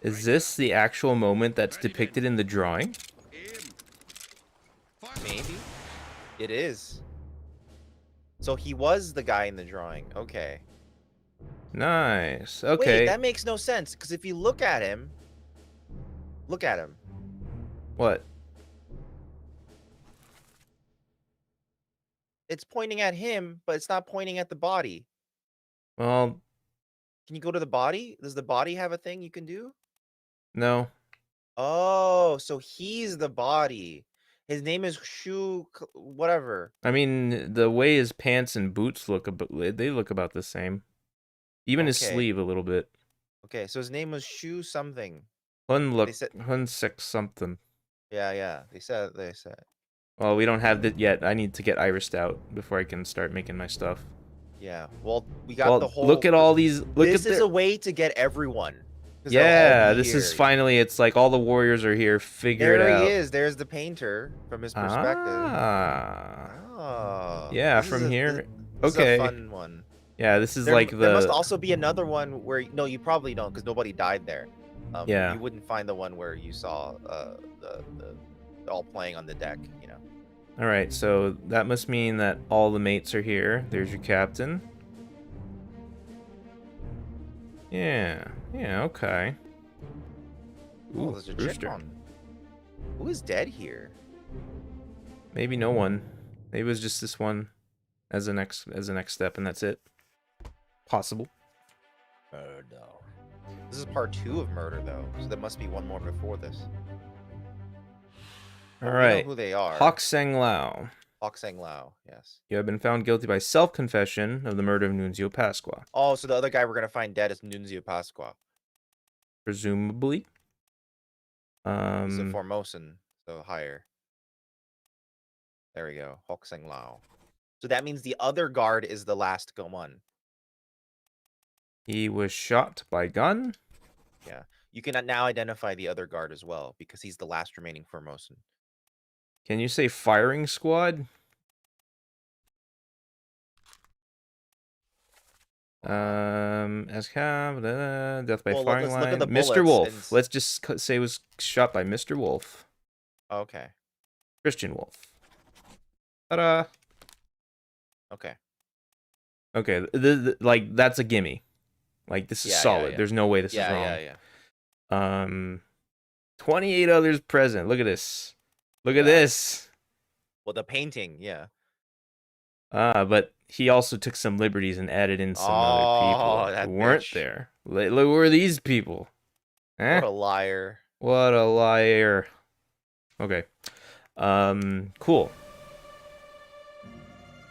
Is this the actual moment that's depicted in the drawing? Maybe. It is. So he was the guy in the drawing. Okay. Nice. Okay. Wait, that makes no sense. Because if you look at him. Look at him. What? It's pointing at him, but it's not pointing at the body. Well, Can you go to the body? Does the body have a thing you can do? no. Oh, so he's the body. His name is whatever. I mean, the way his pants and boots look, they look about the same. Even his Okay. sleeve a little bit. Okay, so his name was Shu something. Hun said- six something. Yeah. They said. Well, we don't have that yet. I need to get irised out before I can start making my stuff. Yeah. Well, we got the whole. Look at all these. This is a way to get everyone. 'Cause they'll all Yeah, be this is here. finally. It's like all the warriors are here. Figure There it out. he is. There's the painter from his perspective. Ah. Oh. Yeah, This is from here. This Okay. is a fun one. Yeah, this is There, like there must the. also be another one where no, you probably don't because nobody died there. Yeah. You wouldn't find the one where you saw the all playing on the deck. You know. All right, so that must mean that all the mates are here. There's your captain. Yeah. Okay. Oh, Ooh, there's a chick rooster. on. Who is dead here? Maybe no one. Maybe it was just this one as a next step, and that's it. Possible. Murder. This is part 2 of murder, though, so there must be one more before this. All We know right. who they are? Hokseng Lao. Hokseng Lao. Yes. You have been found guilty by self-confession of the murder of Nunzio Pasqua. Oh, so the other guy we're gonna find dead is Nunzio Pasqua. Presumably. He's a Formosan, so higher. There we go. Hokseng Lao. So that means the other guard is the last one. He was shot by gun. Yeah. You can now identify the other guard as well because he's the last remaining Formosan. Can you say firing squad? Death by Well, firing let's look at line. the Mr. bullets Wolf. and Let's just say was shot by Mr. Wolf. Okay. Christian Wolf. Ta-da. Okay. Okay, like that's a gimme. Like, this is Yeah, solid. yeah. There's no way this is Yeah, wrong. yeah, yeah. 28 others present. Look at this. Look at Yeah. this. Well, the painting, yeah. But he also took some liberties and added in some other people Oh, that who weren't bitch. there. Look, who are these people? Eh? What a liar. What a liar. Okay. Cool.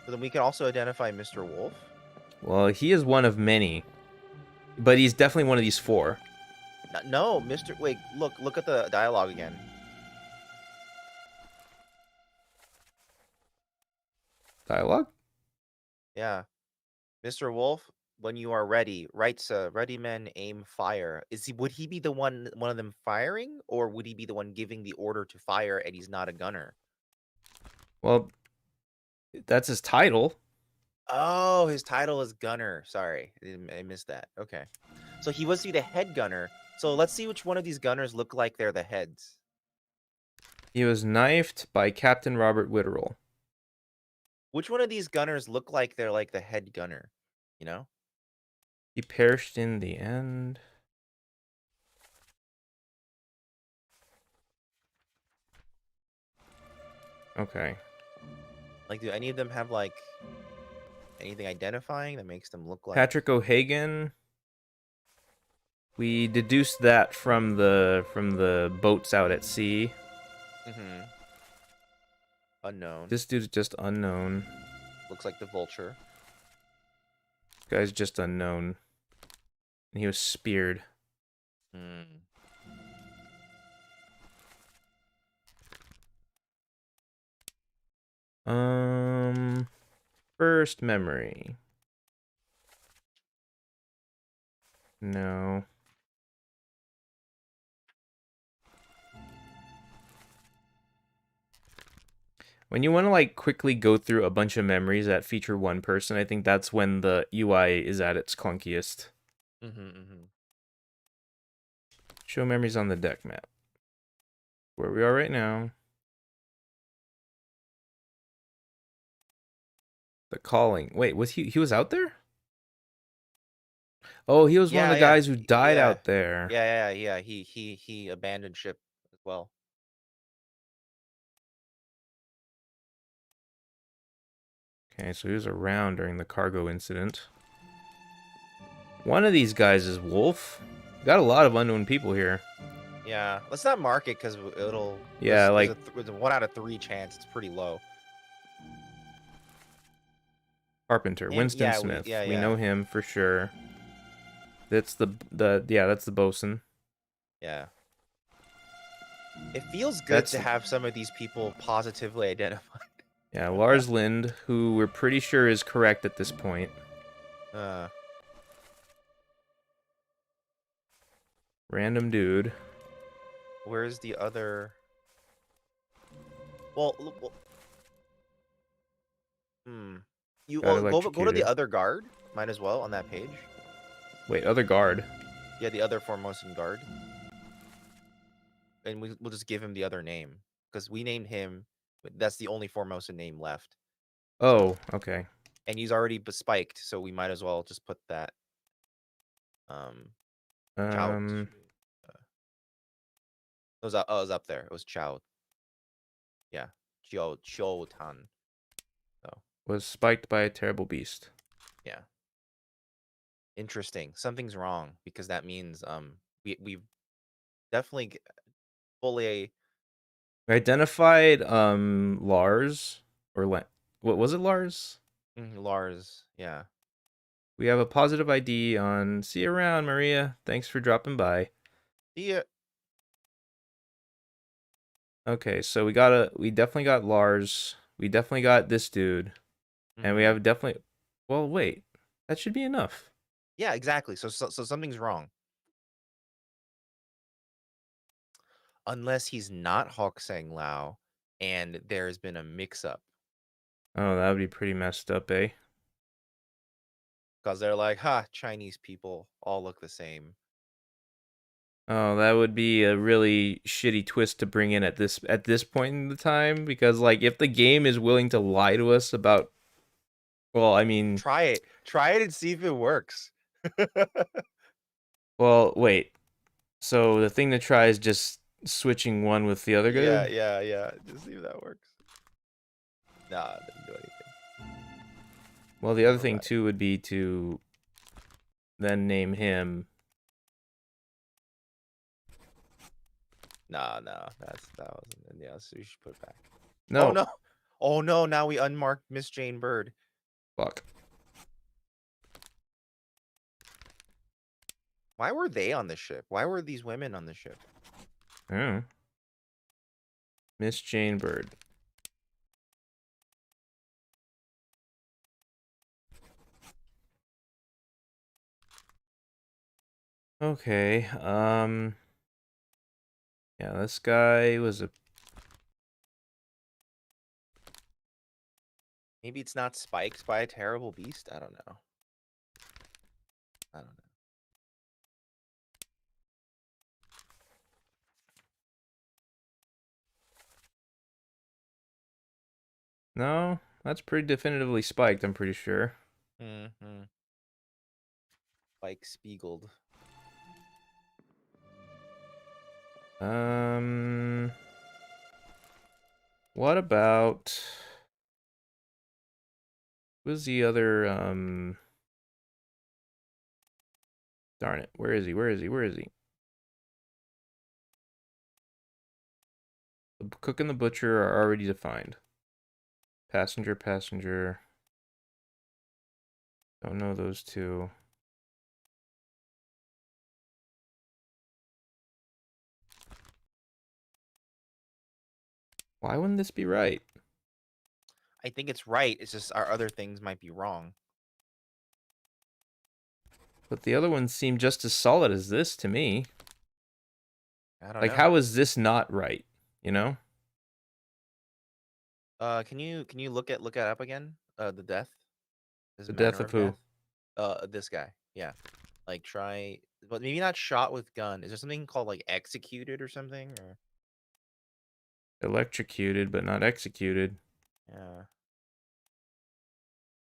So then we can also identify Mr. Wolf. Well, he is one of many, but he's definitely one of these 4. No, Mr. Wait, look at the dialogue again. Dialogue? Yeah. Mr. Wolf, when you are ready, writes ready men aim fire. Would he be the one of them firing, or would he be the one giving the order to fire and he's not a gunner? Well, that's his title. Oh, his title is gunner. Sorry, I missed that. Okay. So he was the head gunner. So let's see which one of these gunners look like they're the heads. He was knifed by Captain Robert Witterell. Which one of these gunners look like they're like the head gunner? You know? He perished in the end. Okay. Like, do any of them have like anything identifying that makes them look like Patrick O'Hagan. We deduced that from the boats out at sea. Mm-hmm. Unknown? This dude's just unknown. Looks like the vulture. This guy's just unknown. And he was speared. Hmm. First memory. No. When you want to like quickly go through a bunch of memories that feature one person, I think that's when the UI is at its clunkiest. Mm-hmm. Show memories on the deck map. Where we are right now. The calling. Wait, was he was out there? Oh, he was one of the guys who died out there. Yeah. He abandoned ship as well. Okay, so he was around during the cargo incident. One of these guys is Wolf. Got a lot of unknown people here. Yeah, let's not mark it because it'll. Yeah, there's a 1 out of 3 chance. It's pretty low. Carpenter, And, Winston yeah, Smith. we We know him for sure. That's that's the bosun. Yeah. It feels good to have some of these people positively identified. Yeah, Lars Lind, who we're pretty sure is correct at this point. Random dude. Where's the other? Well, You go to the other guard. Might as well on that page. Wait, other guard. Yeah, the other foremost in guard. And we'll just give him the other name because we named him. But that's the only foremost in name left. Oh, okay. And he's already bespiked, so we might as well just put that. Chow. It was up there. It was Chow. Yeah, Chiao Tan. So was spiked by a terrible beast. Yeah. Interesting. Something's wrong because that means we've definitely fully identified Lars or what was it, Lars? Lars, yeah. We have a positive ID on. See you around, Maria. Thanks for dropping by. Yeah. Okay, so we definitely got Lars. We definitely got this dude. And we have definitely. Well, wait. That should be enough. Yeah, exactly. So something's wrong. Unless he's not Hawk Sang Lao and there's been a mix-up. Oh, that would be pretty messed up, eh? Because they're like, Chinese people all look the same. Oh, that would be a really shitty twist to bring in at this point in the time, because like if the game is willing to lie to us about, well, I mean, try it and see if it works. Well, wait. So the thing to try is just switching one with the other Yeah, good? yeah, yeah. Just see if that works. Nah, it didn't do anything. Well, the other thing Alright. too would be to then name him. Nah, that wasn't. Yeah, so you should put it back. No. Oh no! Oh no! Now we unmarked Miss Jane Bird. Fuck. Why were they on the ship? Why were these women on the ship? Oh. Miss Jane Bird. Okay. Yeah, this guy was a. Maybe it's not spiked by a terrible beast. I don't know. I don't know. No, that's pretty definitively spiked, I'm pretty sure. Mm-hmm. Spike Spiegeled. What about... Who's the other, Darn it, where is he, where is he, where is he? The cook and the butcher are already defined. Passenger, passenger. Don't know those two. Why wouldn't this be right? I think it's right. It's just our other things might be wrong. But the other ones seem just as solid as this to me. I don't Like, know. how is this not right? You know? Can you look it up again? The death. His The manner death of of who? death. This guy. Yeah. Like try, but maybe not shot with gun. Is there something called like executed or something? Or Electrocuted, but not executed. yeah.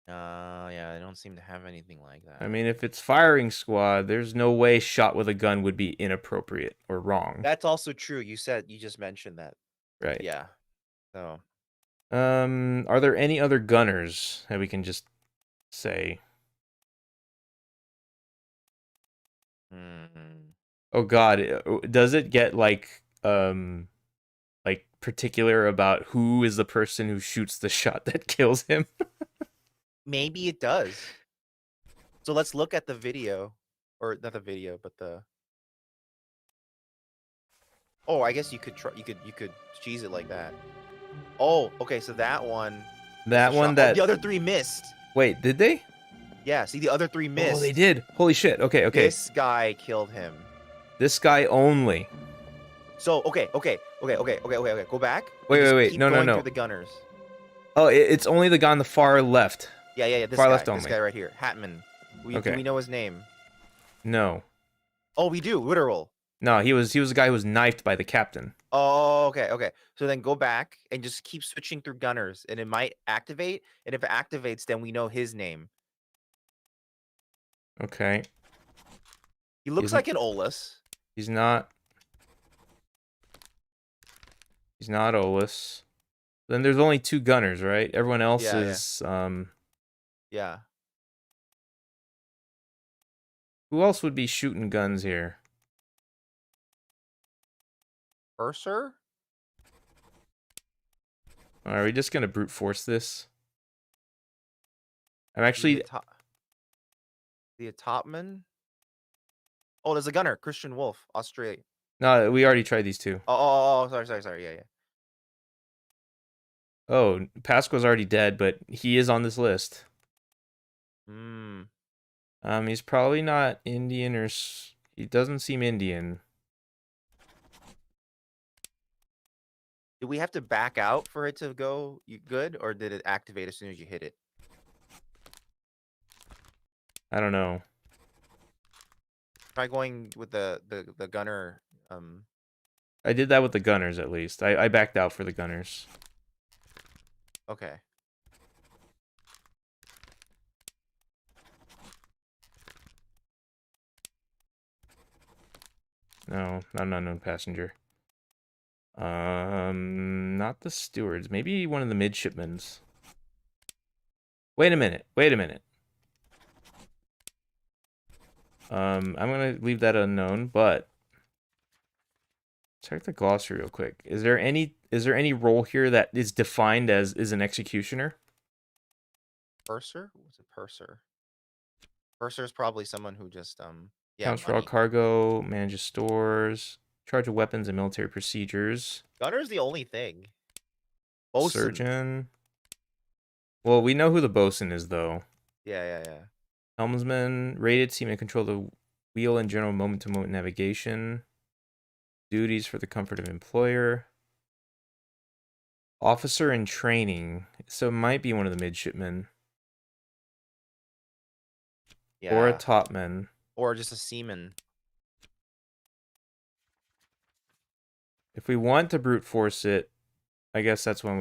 Yeah, I don't seem to have anything like that. I mean, if it's firing squad, there's no way shot with a gun would be inappropriate or wrong. That's also true. You just mentioned that. Right. Yeah. So Are there any other gunners that we can just say? mm, Oh God, does it get like particular about who is the person who shoots the shot that kills him? maybe it does. So let's look at the video, or not the video, but the. Oh, I guess you could try. You could cheese it like that. Oh, okay. So that one. That one Oh, that... the other three missed. Wait, did they? Yeah. See, the other three missed. Oh, they did. Holy shit. Okay, okay. This guy killed him. This guy only. So okay. Go back. Wait. Keep No. going through the gunners. Oh, it's only the guy on the far left. Yeah. This Far guy. left This only. guy right here, Hatman. Do Okay. we know his name? No. Oh, we do. Literal. No, he was the guy who was knifed by the captain. Oh, okay. So then go back and just keep switching through gunners, and it might activate. And if it activates, then we know his name. Okay. He looks like an Olus. He's not. He's not Olus. Then there's only two gunners, right? Everyone else is Yeah. Who else would be shooting guns here? Purser? Are we just gonna brute force this? I'm actually... The Topman? Oh, there's a gunner. Christian Wolf, Australia. No, we already tried these two. Oh, sorry. Yeah. Oh, Pasqua's already dead, but he is on this list. He's probably not Indian or... He doesn't seem Indian. Did we have to back out for it to go good, or did it activate as soon as you hit it? I don't know. Try going with the gunner. I did that with the gunners, at least. I backed out for the gunners. Okay. No, not an unknown passenger. Not the stewards. Maybe one of the midshipmen's. Wait a minute. Wait a minute. I'm gonna leave that unknown, but check the glossary real quick. Is there any role here that is defined as is an executioner? Purser? What's a purser? Purser is probably someone who just yeah, Counts for all money. cargo, manages stores, charge of weapons and military procedures. Gunner's the only thing. Bosun. Surgeon. Well, we know who the bosun is, though. Yeah. Helmsman, rated seaman, control the wheel and general moment-to-moment navigation. Duties for the comfort of employer. Officer in training. So it might be one of the midshipmen. Yeah. Or a topman. Or just a seaman. If we want to brute force it, I guess that's one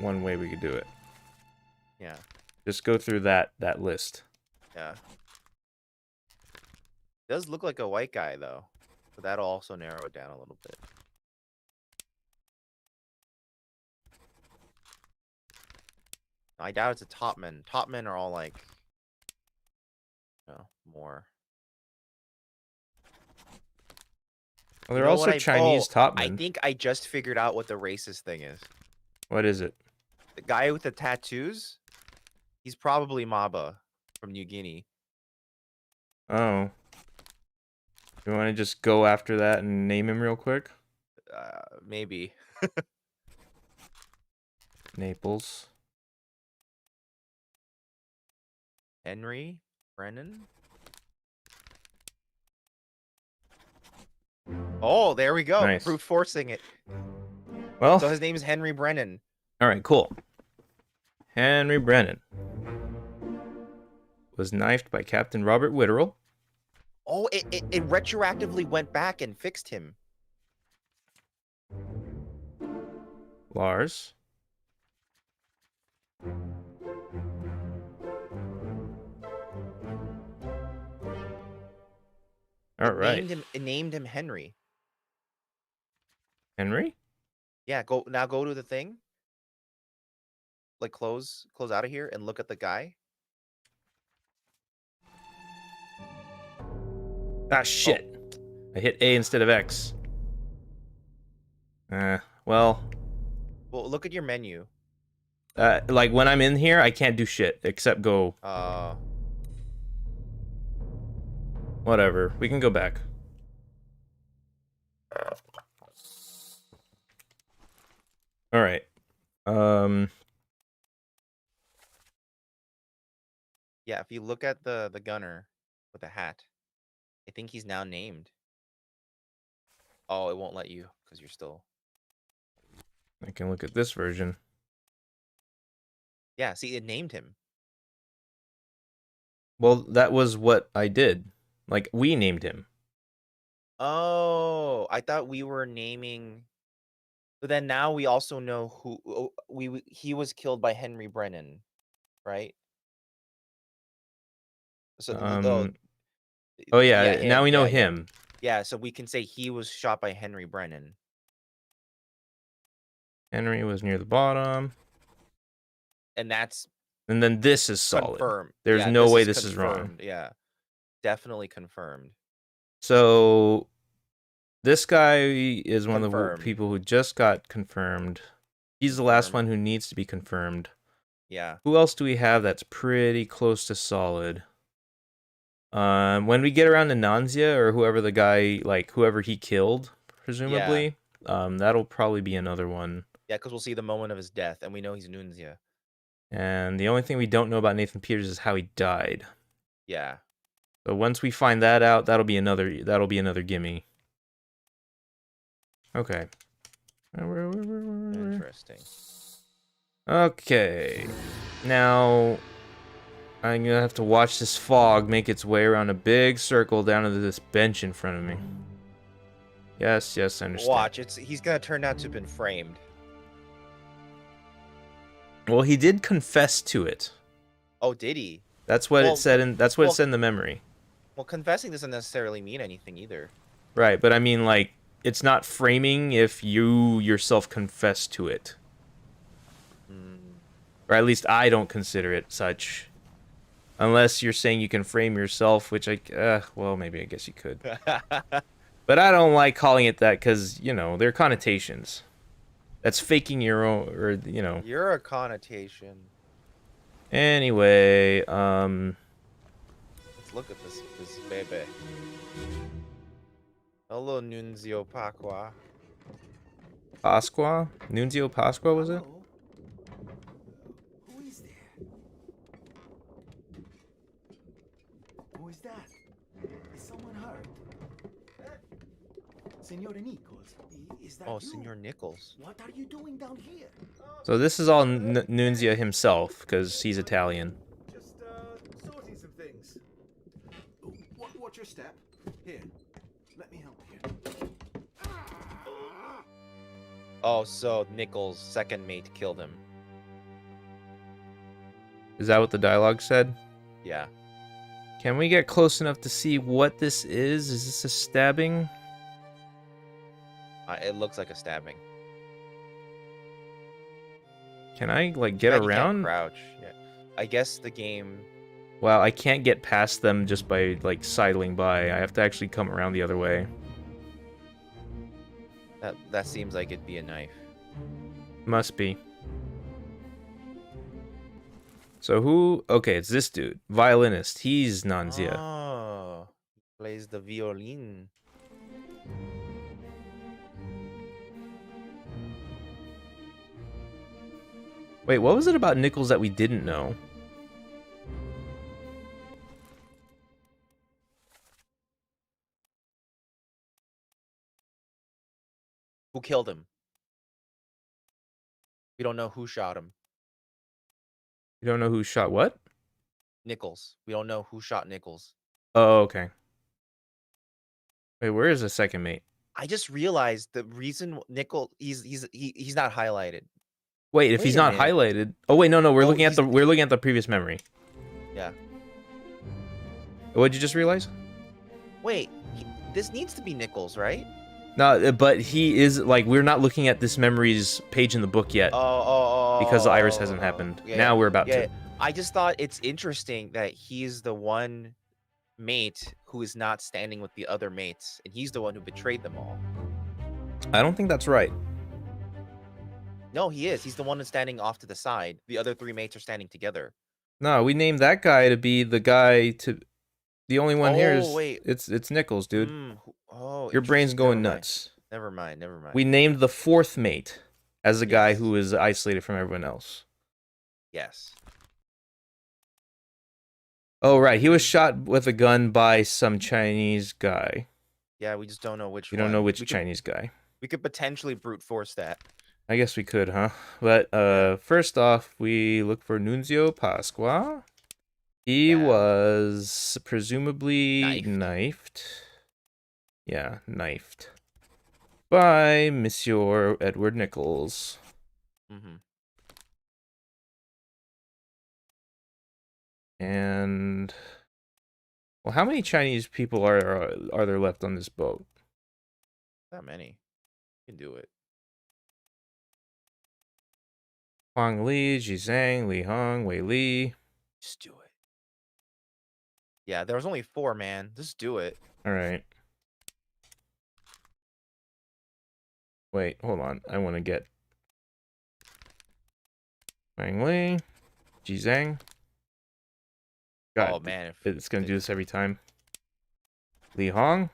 one way we could do it. Yeah. Just go through that list. Yeah. Does look like a white guy though. So that'll also narrow it down a little bit. I doubt it's a topman. Topmen are all like, more. Well, they're You know also what Chinese topmen. I think I just figured out what the racist thing is. What is it? The guy with the tattoos, he's probably Maba from New Guinea. Oh. You want to just go after that and name him real quick? Maybe. Naples. Henry Brennan. Oh, there we go. Nice. Brute forcing it. Well, So his name is Henry Brennan. all right, cool. Henry Brennan was knifed by Captain Robert Witterell. Oh, it retroactively went back and fixed him. Lars. All right. It named him Henry. Henry? Yeah, go to the thing. Like close out of here and look at the guy. Ah, shit. I hit A instead of X. Well, Well, look at your menu. like when I'm in here, I can't do shit except go. Whatever. We can go back. All right. Yeah, if you look at the gunner with the hat, I think he's now named. Oh, it won't let you because you're still. I can look at this version. Yeah, see, it named him. Well, that was what I did. Like, we named him. Oh, I thought we were naming. But then now we also know who he was killed by Henry Brennan, right? So Oh yeah, him, now we know yeah. him. Yeah, so we can say he was shot by Henry Brennan. Henry was near the bottom. And that's And then this is solid. confirmed. There's Yeah, no way this is wrong. confirmed. Yeah. Definitely confirmed. So this guy is one of the Confirmed. people who just got confirmed. He's the last Confirmed. one who needs to be confirmed. Yeah. Who else do we have that's pretty close to solid? When we get around to Nanzia or whoever the guy, like whoever he killed, presumably, that'll probably be another one. Yeah, because we'll see the moment of his death, and we know he's Nunzia. And the only thing we don't know about Nathan Peters is how he died. Yeah. So once we find that out, that'll be another gimme. Okay. Interesting. Okay. Now I'm gonna have to watch this fog make its way around a big circle down to this bench in front of me. Yes, I understand. Watch, he's gonna turn out to have been framed. Well, he did confess to it. Oh, did he? That's what it said in. That's what it said in the memory. Well, confessing doesn't necessarily mean anything either. Right, but I mean, like, it's not framing if you yourself confess to it. Or at least I don't consider it such. Unless you're saying you can frame yourself, which well, maybe I guess you could. But I don't like calling it that because, you know, there are connotations. That's faking your own, or, you know. You're a connotation. Anyway, Let's look at this baby. Hello, Nunzio Paqua. Pasqua? Nunzio Pasqua, was it? Hello? Who is there? Who is that? Is someone hurt? Senor Nichols, is that Oh, you? Senor Nichols. What are you doing down here? So this is all Nunzia himself, because he's Italian. Just sorting some things. Watch your step. Here, let me help you. Oh, so Nichols' second mate killed him. Is that what the dialogue said? Yeah. Can we get close enough to see what this is? Is this a stabbing? It looks like a stabbing. Can I, like, get Bet you can't around? crouch. Yeah. I guess the game. Wow, I can't get past them just by, like, sidling by. I have to actually come around the other way. That seems like it'd be a knife. Must be. So who... Okay, it's this dude. Violinist. He's Nanzia. Oh, plays the violin. Wait, what was it about Nichols that we didn't know? Who killed him? We don't know who shot him. You don't know who shot what? Nichols. We don't know who shot Nichols. Oh, okay. Wait, where is the second mate? I just realized the reason Nichols he's not highlighted. Wait, if Wait he's a not minute. highlighted... Oh, wait, no, we're Oh, looking at the previous memory. Yeah. What'd you just realize? Wait, this needs to be Nichols, right? No, but he is, like, we're not looking at this memory's page in the book yet. Because the iris hasn't happened. Yeah, Now we're about yeah. to. I just thought it's interesting that he's the one mate who is not standing with the other mates, and he's the one who betrayed them all. I don't think that's right. No, he is. He's the one that's standing off to the side. The other three mates are standing together. No, we named that guy to be the guy to... The only one here is... Oh, wait. It's Nichols, dude. Oh, Your brain's interesting. going Never mind. nuts. Never mind. Never mind. We named the fourth mate as the guy Yes. who is isolated from everyone else. Yes. Oh, right. He was shot with a gun by some Chinese guy. Yeah, we just don't know which We one. don't know which we Chinese guy. We could potentially brute force that. I guess we could, huh? But first off, we look for Nunzio Pasqua. He Yeah. was presumably Knifed. knifed. Yeah, knifed. By Monsieur Edward Nichols. Mm-hmm. And... Well, how many Chinese people are there left on this boat? Not many. You can do it. Huang Li, Zhizang, Li Hong, Wei Li. Just do it. Yeah, there was only 4, man. Just do it. Alright. Wait, hold on. I want to get... Wang Li, Zhizang. God, Oh man, it's going to do this every time. Li Hong.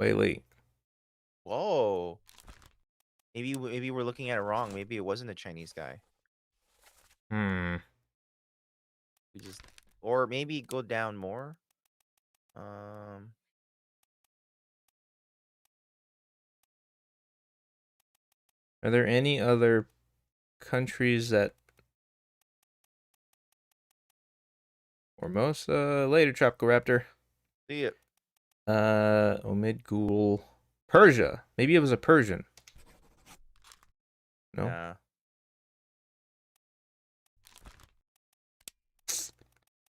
Wei Li. Whoa. Maybe we're looking at it wrong. Maybe it wasn't a Chinese guy. Hmm. Or maybe go down more. Are there any other countries that... Formosa, later Tropical Raptor. See it. Omid Ghul. Persia. Maybe it was a Persian. No? Nah.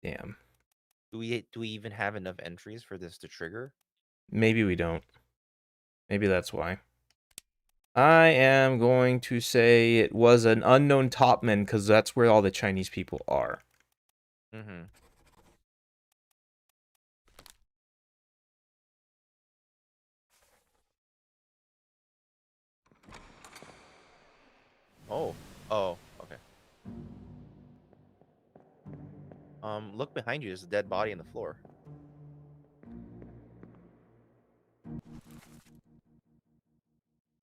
Damn. Do we even have enough entries for this to trigger? Maybe we don't. Maybe that's why. I am going to say it was an unknown topman because that's where all the Chinese people are. Mm-hmm. Oh. Oh, okay. Look behind you. There's a dead body on the floor.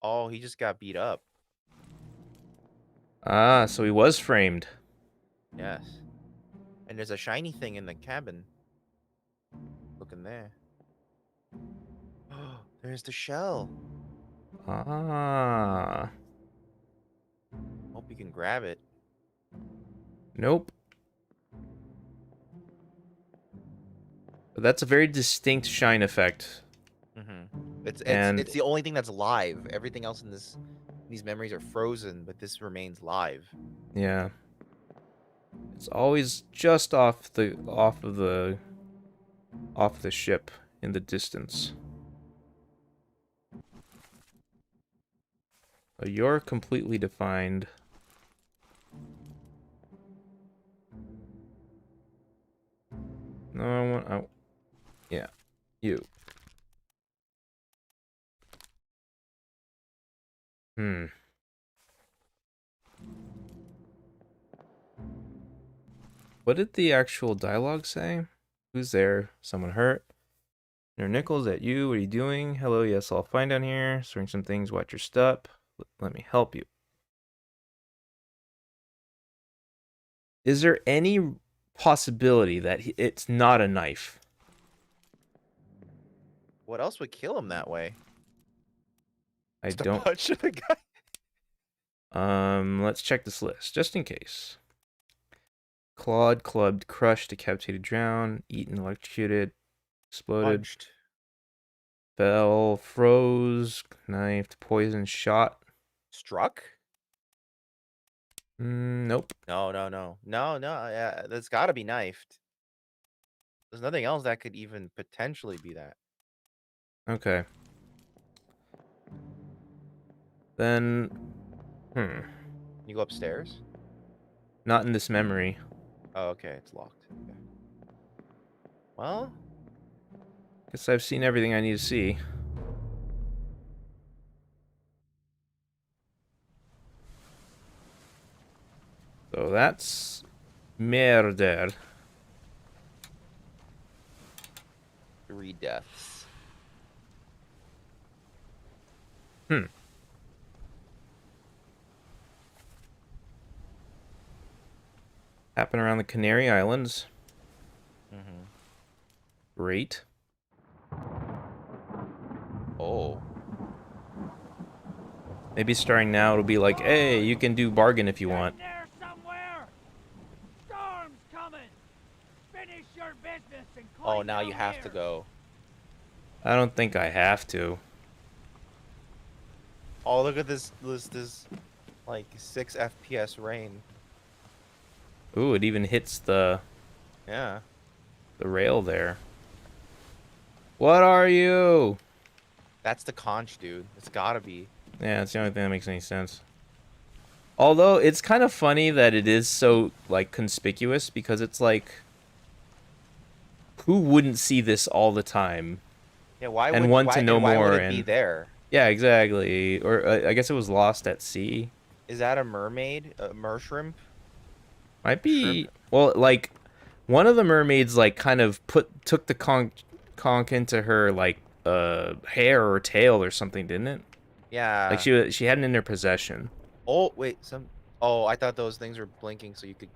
Oh, he just got beat up. Ah, so he was framed. Yes. And there's a shiny thing in the cabin. Look in there. Oh, there's the shell. Ah. Hope you can grab it. Nope. But that's a very distinct shine effect. Mm-hmm. It's And the only thing that's live. Everything else in these memories are frozen, but this remains live. yeah. It's always just off the ship in the distance. So you're completely defined. No, yeah, you. Hmm. What did the actual dialogue say? Who's there? Someone hurt? Your Nichols, at you? What are you doing? Hello, yes, all fine down here. Storing some things, watch your step. Let me help you. Is there any possibility that it's not a knife? What else would kill him that way? I Just a don't. punch of the guy. Let's check this list, just in case. Clawed, clubbed, crushed, decapitated, drowned, eaten, electrocuted, exploded, Punched. fell, froze, knifed, poisoned, shot. Struck? Nope. No. Yeah, that's got to be knifed. There's nothing else that could even potentially be that. Okay. Then, Can you go upstairs? not in this memory. Oh, okay, it's locked. Okay. Well, Guess I've seen everything I need to see. So that's murder. 3 deaths. Happened around the Canary Islands. Mm-hmm. Great. Oh. Maybe starting now it'll be like, hey, you can do bargain if you want. There somewhere. Storm's coming. Finish your business and Oh, now you have to go. I don't think I have to. Oh, look at this like 6 FPS rain. Ooh, it even hits the Yeah. rail there. What are you? That's the conch, dude. It's gotta be. Yeah, it's the only thing that makes any sense. Although it's kind of funny that it is so like conspicuous because it's like, who wouldn't see this all the time? Yeah, why And would want why, to know and why more would it be and- there? Yeah, exactly. Or I guess it was lost at sea. Is that a mermaid? A mershrimp? Might be. Shrimp? Well, like one of the mermaids like kind of took the conch into her like hair or tail or something, didn't it? Yeah. Like she had it in her possession. Oh, wait, Oh, I thought those things were blinking so you could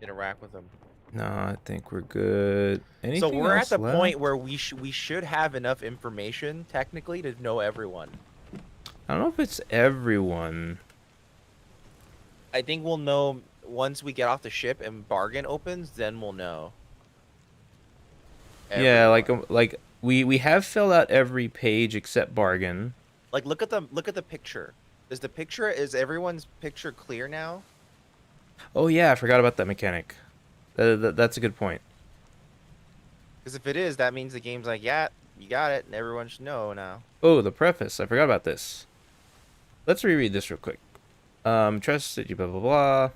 interact with them. No, I think we're good. Anything So we're at else the left? point where we should have enough information technically to know everyone. I don't know if it's everyone. I think we'll know once we get off the ship and bargain opens, then we'll know. Yeah, Everyone. like we have filled out every page except bargain. Like look at the picture. Is everyone's picture clear now? Oh yeah, I forgot about that mechanic. That's a good point. Because if it is, that means the game's like, yeah, you got it, and everyone should know now. Oh, the preface. I forgot about this. Let's reread this real quick. Trust blah blah blah.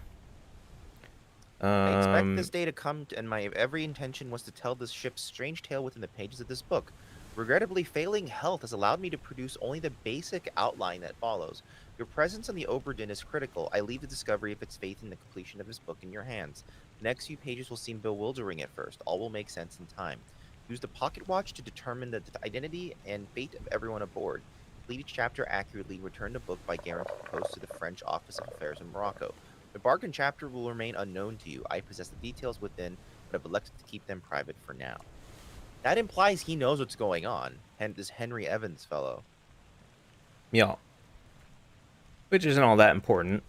I expect this day to come, and my every intention was to tell this ship's strange tale within the pages of this book. Regrettably, failing health has allowed me to produce only the basic outline that follows. Your presence on the Obra Dinn is critical. I leave the discovery of its faith in the completion of this book in your hands. The next few pages will seem bewildering at first. All will make sense in time. Use the pocket watch to determine the identity and fate of everyone aboard. Complete each chapter accurately. Return the book by guarantee post to the French Office of Affairs in Morocco. The bargain chapter will remain unknown to you. I possess the details within, but I've elected to keep them private for now. That implies he knows what's going on. And this Henry Evans fellow. Yeah. Which isn't all that important.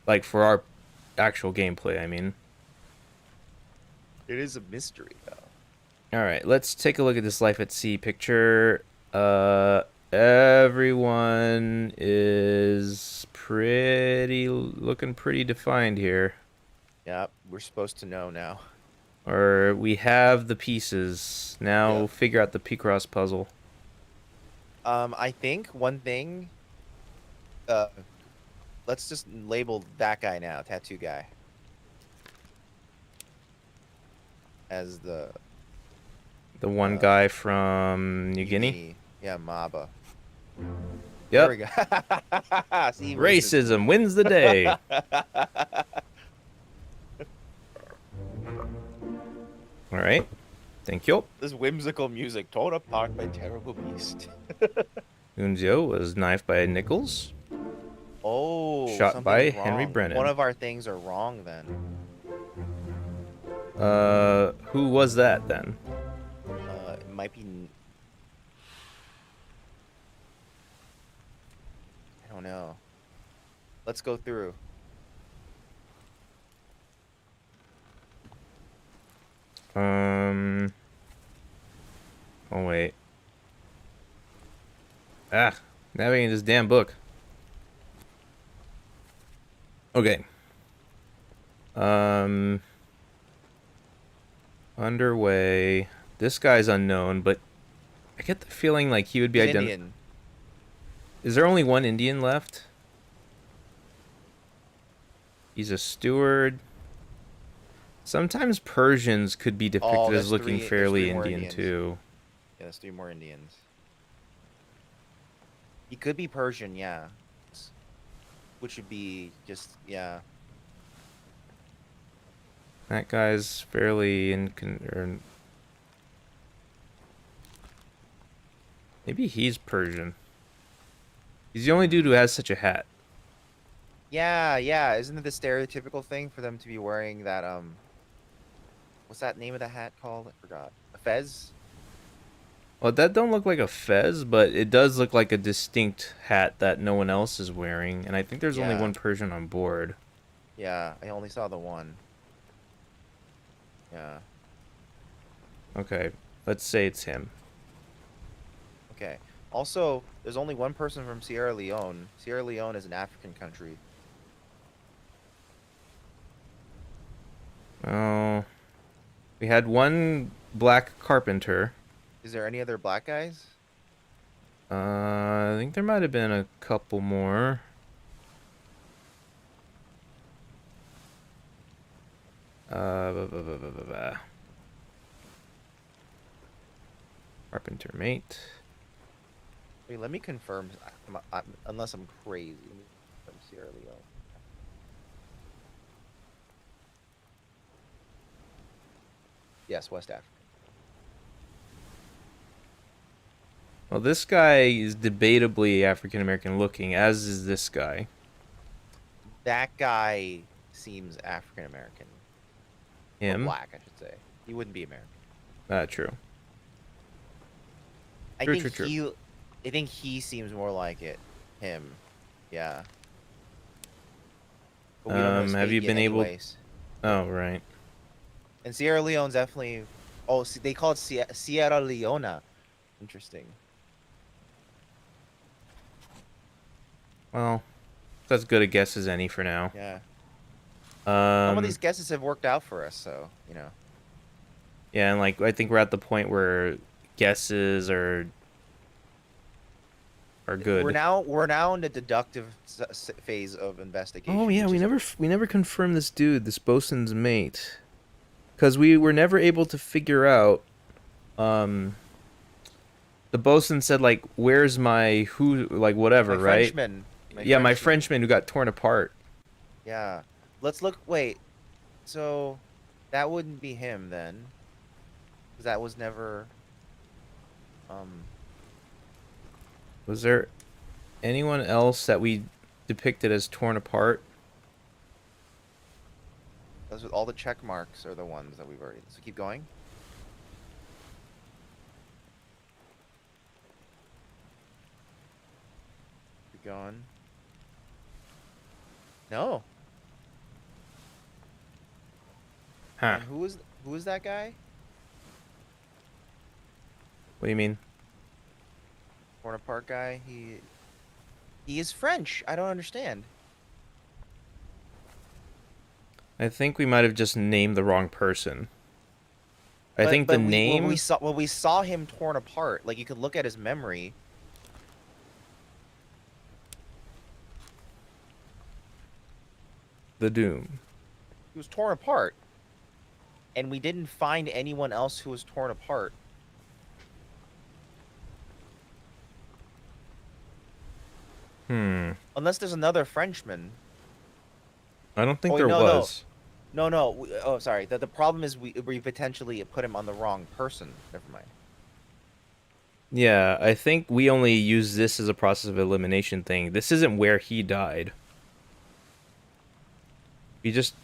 Like, for our actual gameplay, I mean. It is a mystery, though. Alright, let's take a look at this life at sea picture. Everyone is looking pretty defined here. Yeah, we're supposed to know now. Or we have the pieces. Now Yeah. figure out the P-Cross puzzle. I think one thing, let's just label that guy now, tattoo guy, as the one guy from New Guinea? Yeah, Maba. Yep. There we go. See, Racism wins the day. Alright. Thank you. This whimsical music torn apart by terrible beast. Unzio was knifed by Nichols. Oh, Shot by something's Henry wrong. Brennan. One of our things are wrong then. Who was that then? It might be. I don't know. Let's go through. Oh wait. Navigating this damn book. Okay. Underway. This guy's unknown, but I get the feeling like he would be identified. Indian. Is there only one Indian left? He's a steward. Sometimes Persians could be depicted as looking fairly Indian too. Yeah, there's 3 more Indians. He could be Persian, yeah. Which would be just, yeah. That guy's fairly maybe he's Persian. He's the only dude who has such a hat. Yeah, yeah. Isn't it the stereotypical thing for them to be wearing that, what's that name of the hat called? I forgot. A fez? Well, that don't look like a fez, but it does look like a distinct hat that no one else is wearing. And I think there's only one Persian on board. Yeah, I only saw the one. Yeah. Okay, let's say it's him. Okay. Also, there's only one person from Sierra Leone. Sierra Leone is an African country. Oh, we had one black carpenter. Is there any other black guys? I think there might have been a couple more. Carpenter mate. Wait, let me confirm. Unless I'm crazy. From Sierra Leone. Yes, West Africa. Well, this guy is debatably African American looking, as is this guy. That guy seems African American. Him? Or black, I should say. He wouldn't be American. True. I True, think true, true. I think he seems more like it. Him. Yeah. But we don't know his Have fate you yet been able? anyways. Oh, right. And Sierra Leone's definitely. Oh, they call it Sierra Leona. Interesting. Well, that's as good a guess as any for now. Yeah. Some of Um, these guesses have worked out for us, so you know. Yeah, and like I think we're at the point where guesses are good. We're now in the deductive phase of investigation. Oh yeah, which is- we never confirmed this dude, this bosun's mate, because we were never able to figure out. The bosun said like, "Where's my who?" Like whatever, my right? Frenchman. My Frenchman who got torn apart. Yeah. Let's look. Wait. So, that wouldn't be him then. 'Cause that was never. Was there anyone else that we depicted as torn apart? Those with all the check marks are the ones that we've already. So keep going. Keep going. No. Huh? And who is that guy? What do you mean? Torn apart guy. He is French. I don't understand. I think we might have just named the wrong person. I think the name. When we saw him torn apart, like you could look at his memory. The Doom. He was torn apart, and we didn't find anyone else who was torn apart. Unless there's another Frenchman. I don't think Oh, there no, was. No. Oh, sorry. The problem is we potentially put him on the wrong person. Never mind. Yeah, I think we only use this as a process of elimination thing. This isn't where he died. We just...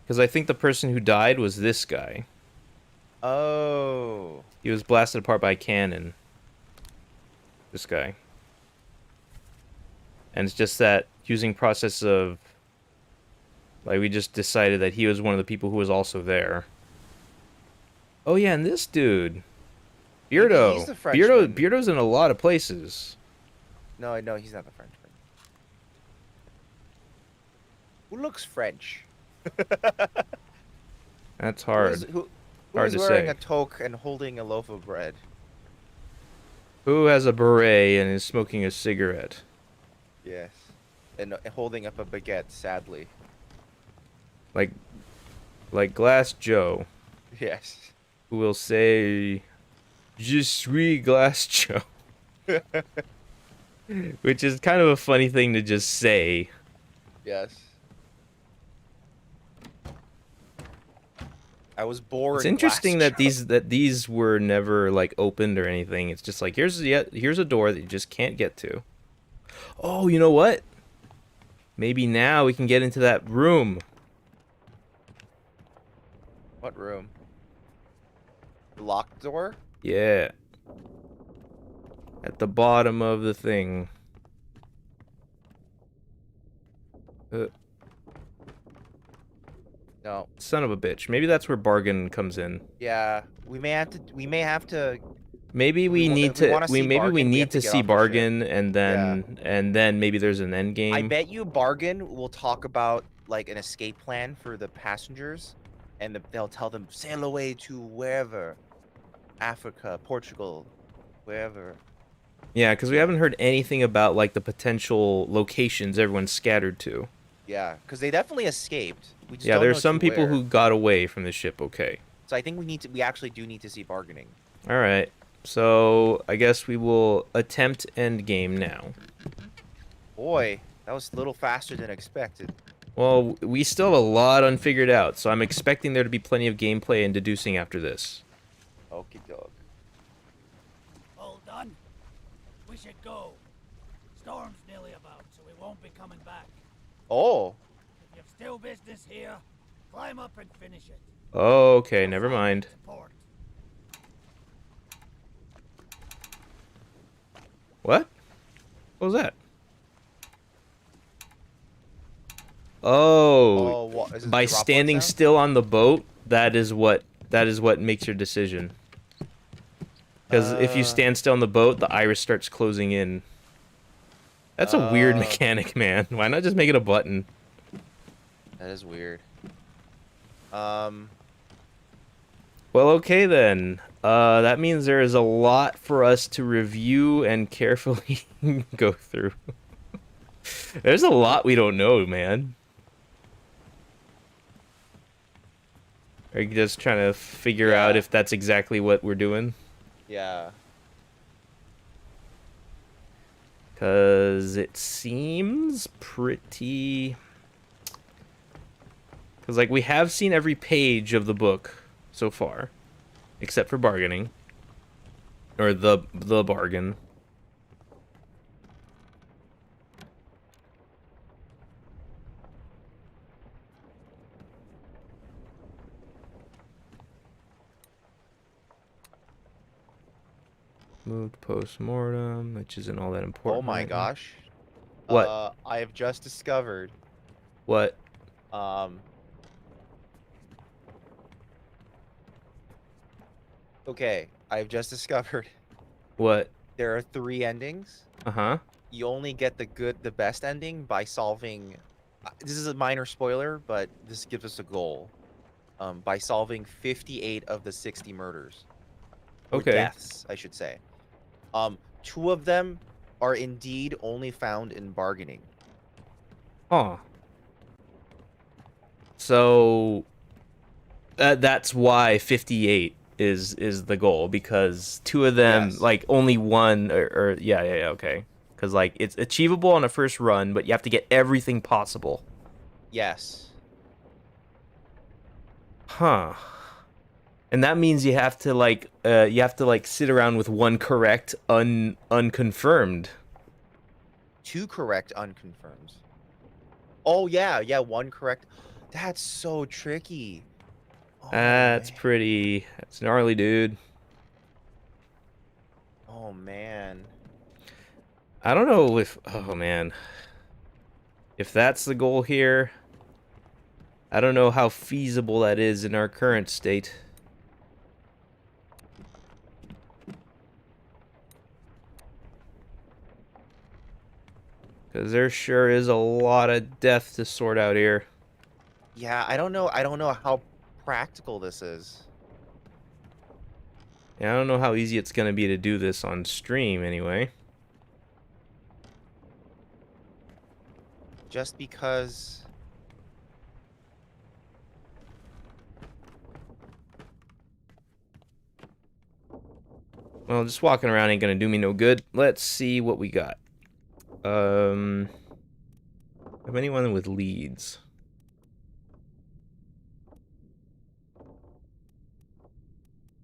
Because I think the person who died was this guy. Oh. He was blasted apart by a cannon. This guy. And it's just that using process of... Like, we just decided that he was one of the people who was also there. Oh yeah, and this dude. Beardo. He's the Frenchman. Beardo's in a lot of places. No, he's not the Frenchman. Who looks French? That's hard. Who Hard is to wearing say. a toque and holding a loaf of bread? Who has a beret and is smoking a cigarette? Yes. And holding up a baguette, sadly. Like Glass Joe, Yes. who will say, "Je suis Glass Joe," which is kind of a funny thing to just say. Yes. I was born. It's interesting that these were never like opened or anything. It's just like here's a door that you just can't get to. Oh, you know what? Maybe now we can get into that room. What room? The locked door? Yeah. At the bottom of the thing. No. Son of a bitch. Maybe that's where bargain comes in. Yeah. We may have to. Maybe we wa- need if we to wanna see maybe we bargain, we need have to to get see off the ship. bargain and then maybe there's an end game. I bet you bargain will talk about like an escape plan for the passengers, and they'll tell them sail away to wherever, Africa, Portugal, wherever. Yeah, because we haven't heard anything about like the potential locations everyone's scattered to. Yeah, because they definitely escaped. We just Yeah, don't there's know some to people where. who got away from the ship. Okay. So I think we actually do need to see bargaining. All right. So I guess we will attempt end game now. Boy, that was a little faster than expected. Well, we still have a lot unfigured out, so I'm expecting there to be plenty of gameplay and deducing after this. Okie doke. All done? We should go. Storm's nearly about, so we won't be coming back. Oh, If you've still business here, climb up and finish it. Okay, never mind. To port. What? What was that? Oh, is this by the droplet standing sound? still on the boat, that is what makes your decision. Because if you stand still on the boat, the iris starts closing in. That's a weird mechanic, man. Why not just make it a button? That is weird. Um, Well, okay then. That means there is a lot for us to review and carefully go through. There's a lot we don't know, man. Are you just trying to figure out Yeah. if that's exactly what we're doing? yeah. Because it seems pretty... Because, like, we have seen every page of the book so far. Except for bargaining. Or the bargain. Moved post-mortem, which isn't all that important. Oh my right now. gosh. What? I have just discovered. What? Um. Okay, I've just discovered What? there are 3 endings. Uh-huh. You only get the best ending by solving. This is a minor spoiler, but this gives us a goal. By solving 58 of the 60 murders, or Okay. deaths, I should say. 2 of them are indeed only found in bargaining. Huh. So that's why 58 is the goal, because 2 of them, Yes. like only one, or yeah, okay. Because like it's achievable on a first run, but you have to get everything possible. Yes. Huh. And that means you have to like sit around with one correct unconfirmed. 2 correct unconfirmed. Oh yeah, 1 correct. That's so tricky. Oh, That's man. that's gnarly, dude. Oh man. I don't know if, oh man, if that's the goal here, I don't know how feasible that is in our current state. Because there sure is a lot of death to sort out here. Yeah, I don't know how practical this is. Yeah, I don't know how easy it's going to be to do this on stream anyway. Just because. Well, just walking around ain't going to do me no good. Let's see what we got. Have anyone with leads?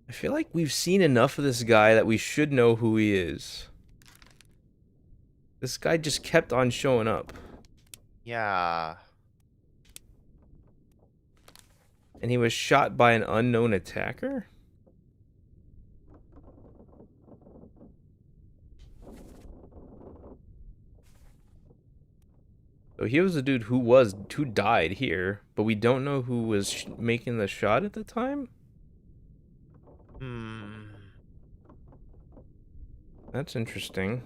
I feel like we've seen enough of this guy that we should know who he is. This guy just kept on showing up. Yeah. And he was shot by an unknown attacker? So he was the dude who died here, but we don't know who was making the shot at the time? Hmm. That's interesting.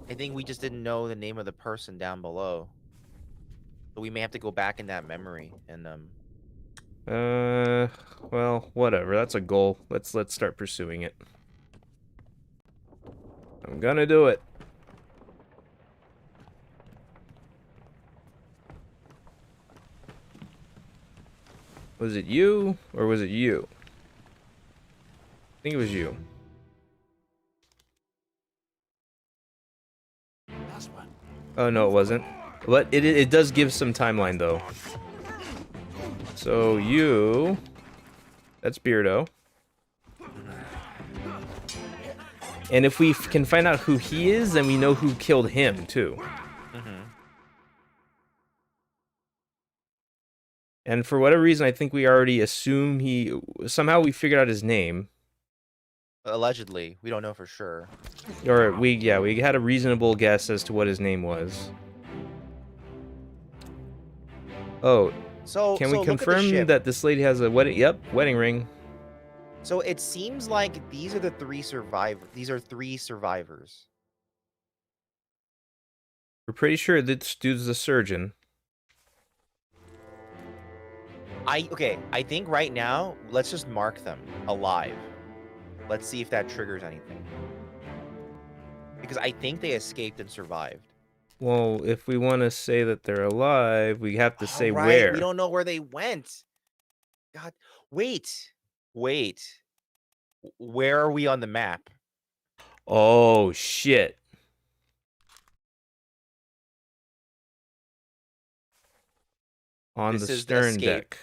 I think we just didn't know the name of the person down below. So we may have to go back in that memory and Well, whatever. That's a goal. Let's start pursuing it. I'm gonna do it. Was it you, or was it you? I think it was you. Last one. Oh, no, it wasn't. But it does give some timeline, though. So, you... That's Beardo. And if we can find out who he is, then we know who killed him, too. And for whatever reason, I think we already assume he... Somehow we figured out his name. allegedly, we don't know for sure. Or, we had a reasonable guess as to what his name was. Oh, So can so we look at the confirm ship. that this lady has a wedding... Yep, wedding ring. So it seems like these are the 3 survivors. These are 3 survivors. We're pretty sure this dude's a surgeon. I think right now, let's just mark them alive. Let's see if that triggers anything. Because I think they escaped and survived. Well, if we want to say that they're alive, we have to say Right, we where. don't know where they went. God, wait. Where are we on the map? Oh, shit. On the This is the stern escape. deck.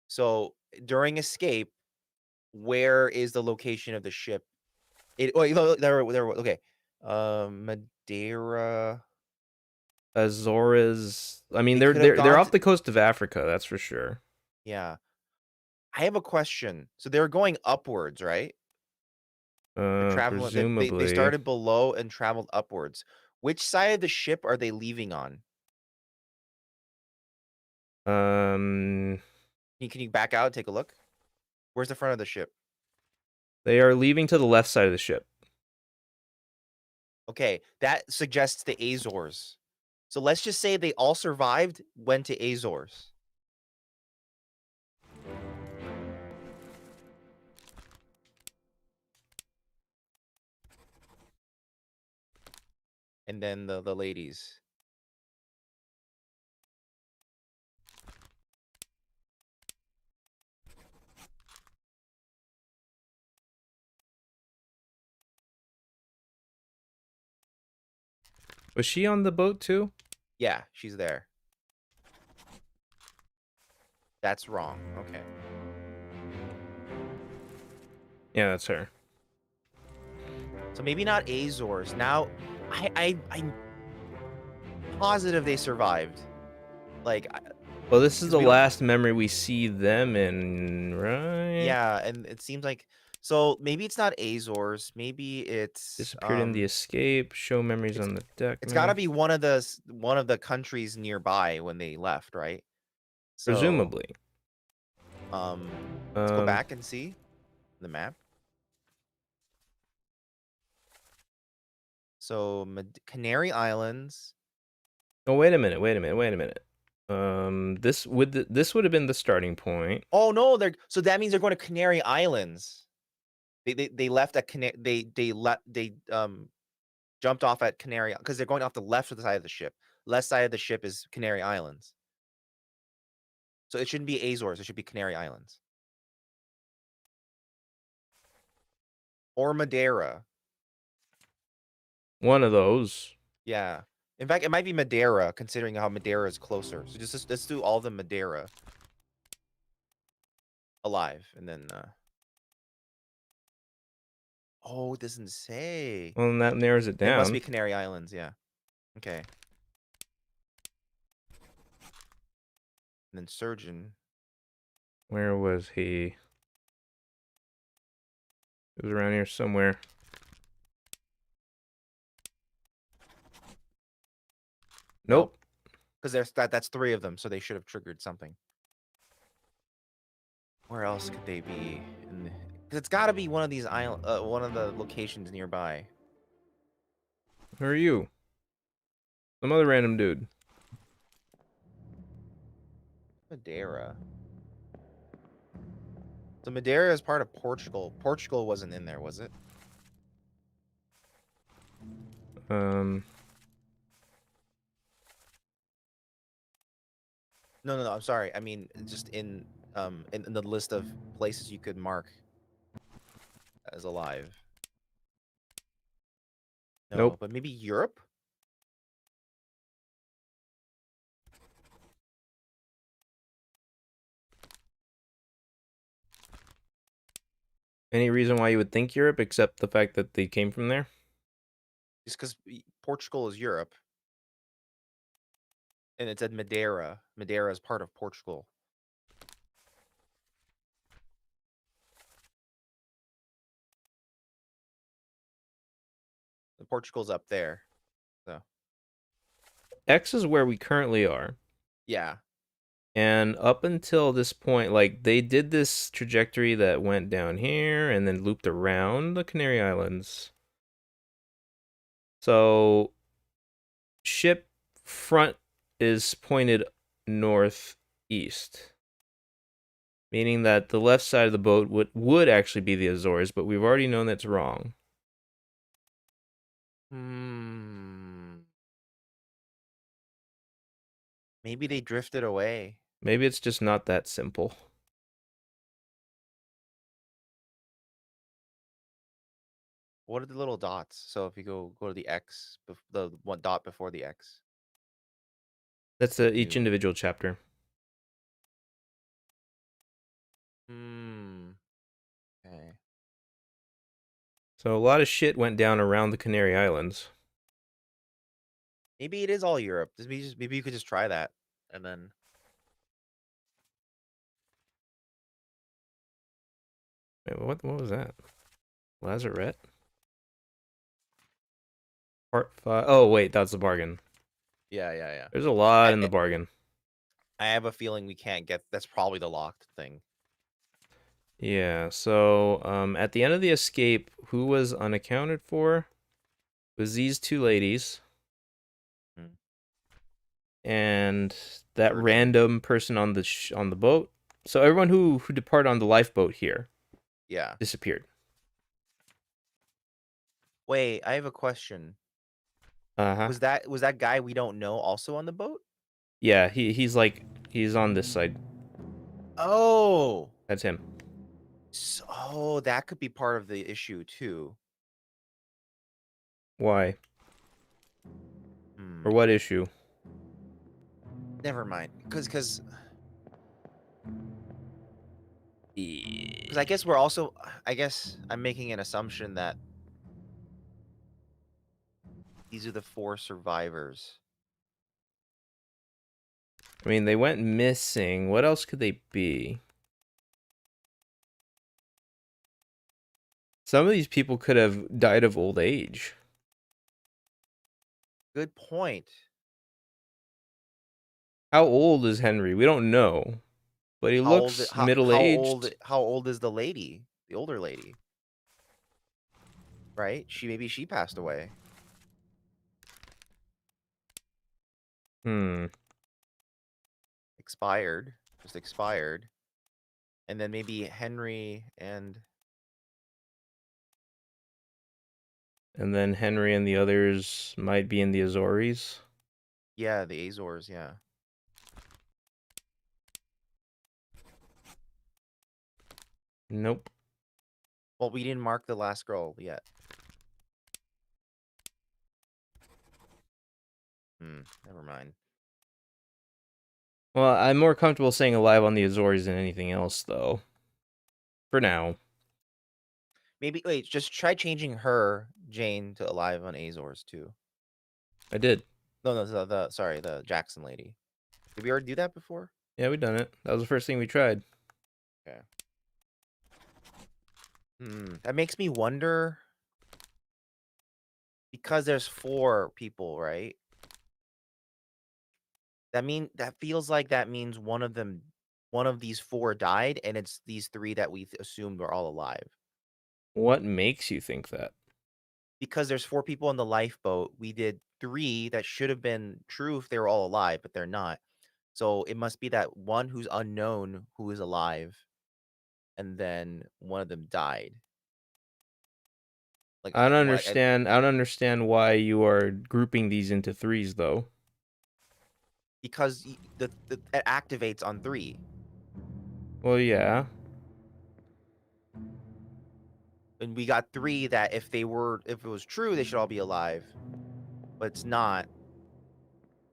So during escape, where is the location of the ship? Okay. Madeira. Azores. I mean, They they're could have they're they're gone off to, the coast of Africa, that's for sure. yeah. I have a question. So they're going upwards, right? They're traveling. They Presumably. started below and traveled upwards. Which side of the ship are they leaving on? Um, Can you back out and take a look? Where's the front of the ship? they are leaving to the left side of the ship. Okay, that suggests the Azores. So let's just say they all survived, went to Azores. And then the ladies. Was she on the boat too? Yeah, she's there. That's wrong. Okay. Yeah, that's her. So maybe not Azores. Now, I'm positive they survived. Like, Well, this is 'cause the we don't. last memory we see them in, right? Yeah, and it seems like, so maybe it's not Azores. Maybe it's Disappeared in the escape. Show memories it's on the deck. it's got to No. be one of the countries nearby when they left, right? So, Presumably. let's go Um, back and see the map. So, Canary Islands. oh, wait a minute. This would have been the starting point. Oh no, so that means they're going to Canary Islands. They left at they jumped off at Canary because they're going off the left side of the ship. Left side of the ship is Canary Islands. So it shouldn't be Azores, it should be Canary Islands. Or Madeira. One of those. Yeah. In fact, it might be Madeira, considering how Madeira is closer. So just let's do all the Madeira alive, and then oh, it doesn't say. Well, that narrows it It must down. be Canary Islands, yeah. Okay. And then Surgeon. Where was he? It was around here somewhere. Nope. Because that's three of them, so they should have triggered something. Where else could they be? Because it's got to be one of these one of the locations nearby. Who are you? Some other random dude. Madeira. So Madeira is part of Portugal. Portugal wasn't in there, was it? No. I'm sorry. I mean, just in the list of places you could mark as alive. No, Nope. but maybe Europe. Any reason why you would think Europe, except the fact that they came from there? Just because Portugal is Europe, and it said Madeira. Madeira is part of Portugal. Portugal's up there. So X is where we currently are. yeah. And up until this point, like, they did this trajectory that went down here and then looped around the Canary Islands. So, ship front is pointed northeast. Meaning that the left side of the boat would actually be the Azores, but we've already known that's wrong. Maybe they drifted away. Maybe it's just not that simple. What are the little dots? So if you go to the X, the one dot before the X. That's each New. individual chapter. Okay. So a lot of shit went down around the Canary Islands. Maybe it is all Europe. Maybe you could just try that, and then Wait, what was that? Lazarette? Part 5. Oh, wait, that's the bargain. yeah. There's a lot in the bargain. I have a feeling we can't get. That's probably the locked thing. Yeah, so at the end of the escape, who was unaccounted for was these two ladies. Hmm. And that Surgeon. random person on the on the boat. So everyone who departed on the lifeboat here Yeah. disappeared. Wait, I have a question. Uh-huh. Was that guy we don't know also on the boat? Yeah, he's on this side. Oh. That's him. So that could be part of the issue too. Why? Hmm. Or what issue? Never mind. Because I guess we're also. I guess I'm making an assumption that these are the 4 survivors. I mean, they went missing. What else could they be? Some of these people could have died of old age. Good point. How old is Henry? We don't know. But he looks middle-aged. How old is the lady? The older lady. Right? Maybe she passed away. Expired. Just expired. And then maybe Henry and then Henry and the others might be in the Azores. yeah, the Azores, yeah. Nope. Well, we didn't mark the last girl yet. Never mind. Well, I'm more comfortable saying alive on the Azores than anything else, though. For now. Maybe wait, just try changing her, Jane, to alive on Azores too. I did. No, sorry, the Jackson lady. Did we already do that before? Yeah, we done it. That was the first thing we tried. Okay. That makes me wonder, because there's 4 people, right? That feels like that means one of these 4 died, and it's these 3 that we assumed were all alive. What makes you think that? Because there's 4 people on the lifeboat. We did 3 that should have been true if they were all alive, but they're not. So it must be that one who's unknown who is alive, and then one of them died. Like I don't I understand why you are grouping these into threes, though. because it activates on 3. Well, yeah. And we got 3 that if it was true, they should all be alive. But it's not.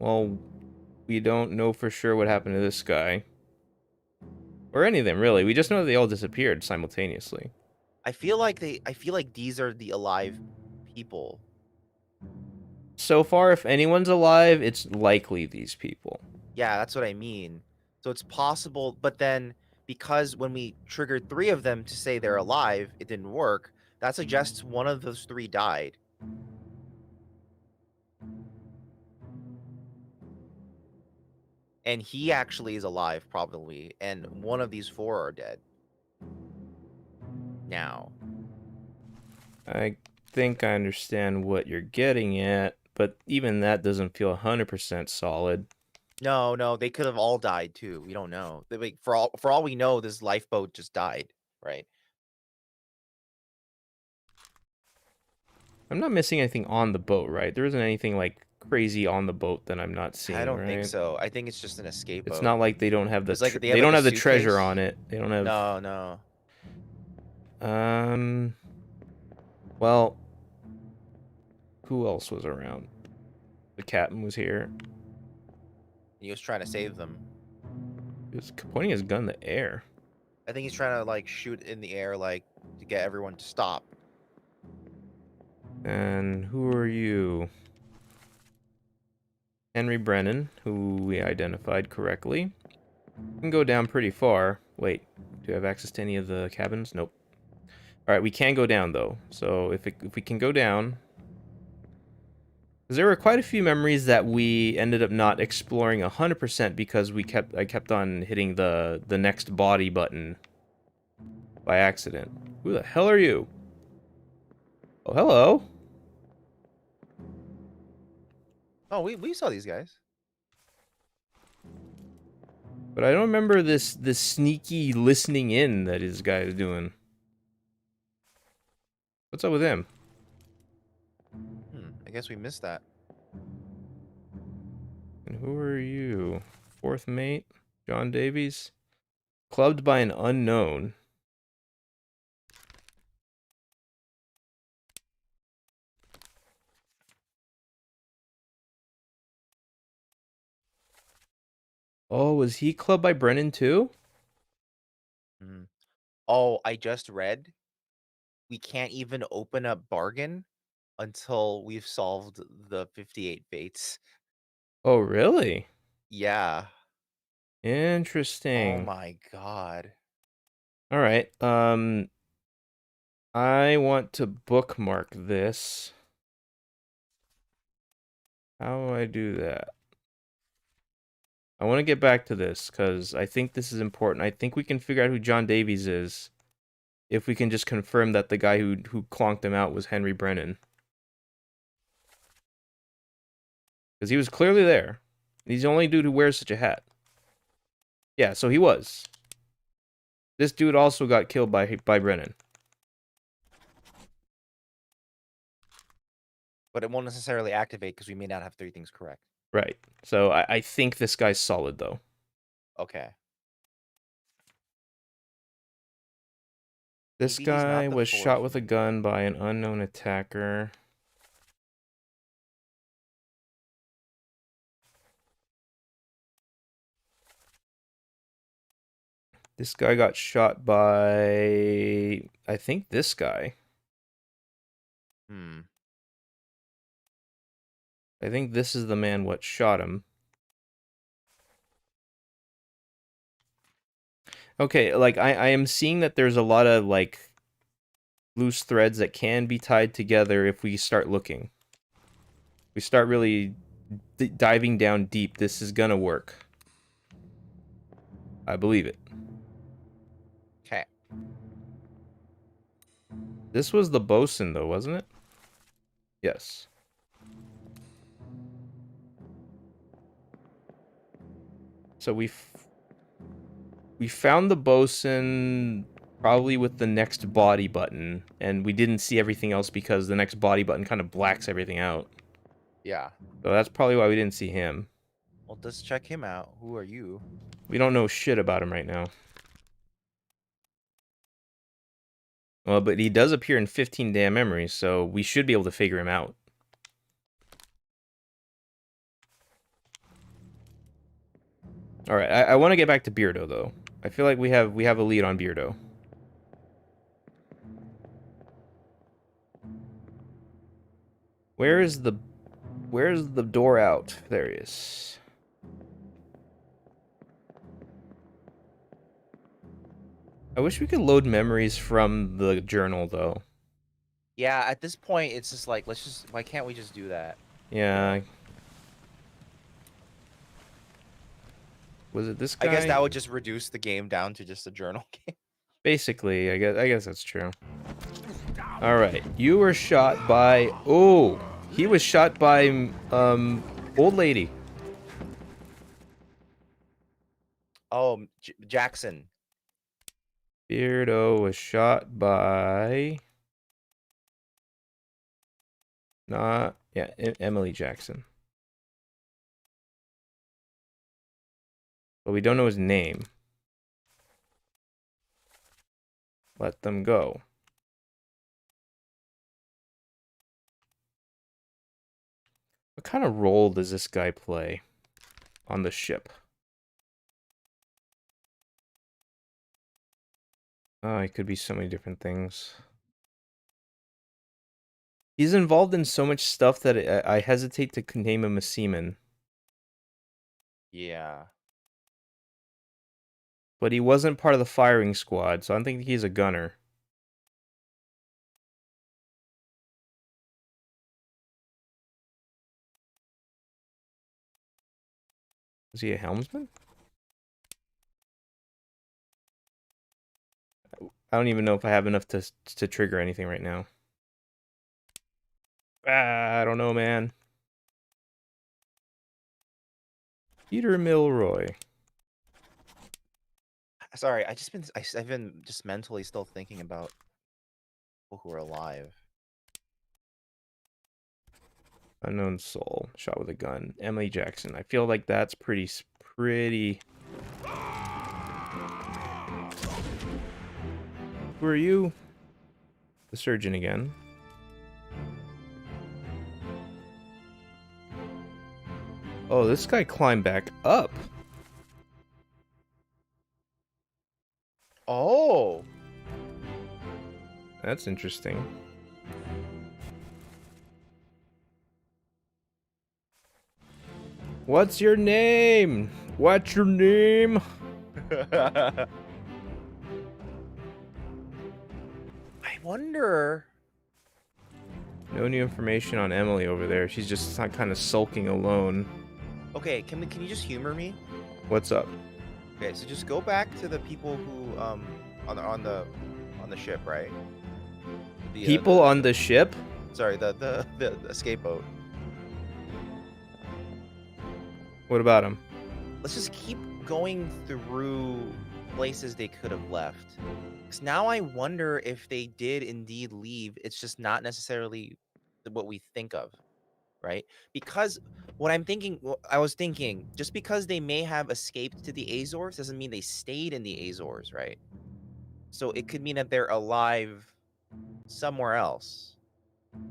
Well, we don't know for sure what happened to this guy. Or any of them, really. We just know that they all disappeared simultaneously. I feel like these are the alive people. So far, if anyone's alive, it's likely these people. Yeah, that's what I mean. So it's possible, but then because when we triggered 3 of them to say they're alive, it didn't work. That suggests one of those 3 died. And he actually is alive, probably, and one of these 4 are dead. Now. I think I understand what you're getting at, but even that doesn't feel 100% solid. No, no, they could have all died too. We don't know. Like, for all we know, this lifeboat just died, right? I'm not missing anything on the boat, right? There isn't anything like crazy on the boat that I'm not seeing, I don't think right? so. I think it's just an escape It's boat. not like they don't have the It's like they they have like don't a have the treasure suitcase. on it. They don't have No, no. well, who else was around? The captain was here. He was trying to save them. He was pointing his gun in the air. I think he's trying to like shoot in the air, like to get everyone to stop. And who are you? Henry Brennan, who we identified correctly. We can go down pretty far. Wait, do I have access to any of the cabins? Nope. Alright, we can go down, though. So if we can go down... Because there were quite a few memories that we ended up not exploring 100% because I kept on hitting the next body button by accident. Who the hell are you? Oh, hello. Oh, we saw these guys. But I don't remember this sneaky listening in that this guy is doing. What's up with him? I guess we missed that. And who are you? Fourth mate? John Davies? Clubbed by an unknown. Oh, was he clubbed by Brennan too? Oh, I just read. We can't even open up bargain until we've solved the 58 fates. Oh, really? Yeah. Oh Interesting. my god. All right. I want to bookmark this. How do I do that? I want to get back to this because I think this is important. I think we can figure out who John Davies is if we can just confirm that the guy who clonked him out was Henry Brennan. Because he was clearly there. He's the only dude who wears such a hat. Yeah, so he was. This dude also got killed by Brennan. But it won't necessarily activate because we may not have 3 things correct. Right. So I think this guy's solid, though. Okay. This Maybe he's not guy the was shot fourth with a gun by an unknown attacker. This guy got shot by, I think, this guy. I think this is the man what shot him. Okay, like, I am seeing that there's a lot of, like, loose threads that can be tied together if we start looking. We start really diving down deep. This is gonna work. I believe it. Okay. This was the bosun, though, wasn't it? Yes. So we found the bosun probably with the next body button, and we didn't see everything else because the next body button kind of blacks everything out. Yeah. So that's probably why we didn't see him. Well, let's check him out. Who are you? We don't know shit about him right now. Well, but he does appear in 15 damn memories, so we should be able to figure him out. Alright, I want to get back to Beardo, though. I feel like we have a lead on Beardo. Where's the door out? There he is. I wish we could load memories from the journal, though. Yeah, at this point, it's just like, why can't we just do that? Yeah. Was it this guy? I guess that would just reduce the game down to just a journal game. Basically, I guess that's true. All right, you were shot by. Oh, he was shot by old lady. Jackson. Beardo was shot by... Emily Jackson. But we don't know his name. Let them go. What kind of role does this guy play on the ship? Oh, it could be so many different things. He's involved in so much stuff that I hesitate to name him a seaman. Yeah. But he wasn't part of the firing squad, so I don't think he's a gunner. Is he a helmsman? I don't even know if I have enough to trigger anything right now. I don't know, man. Peter Milroy. Sorry, I've been just mentally still thinking about people who are alive. Unknown soul. Shot with a gun. Emily Jackson. I feel like that's pretty... Who are you? The surgeon again. Oh, this guy climbed back up. Oh. That's interesting. What's your name? What's your name? I wonder. No new information on Emily over there. She's just kind of sulking alone. Okay, can you just humor me? What's up? Okay, so just go back to the people who on the ship, right? People on the ship? Sorry, the escape boat. What about them? Let's just keep going through places they could have left. Because now I wonder if they did indeed leave. It's just not necessarily what we think of, right? Because I was thinking, just because they may have escaped to the Azores doesn't mean they stayed in the Azores, right? So it could mean that they're alive somewhere else.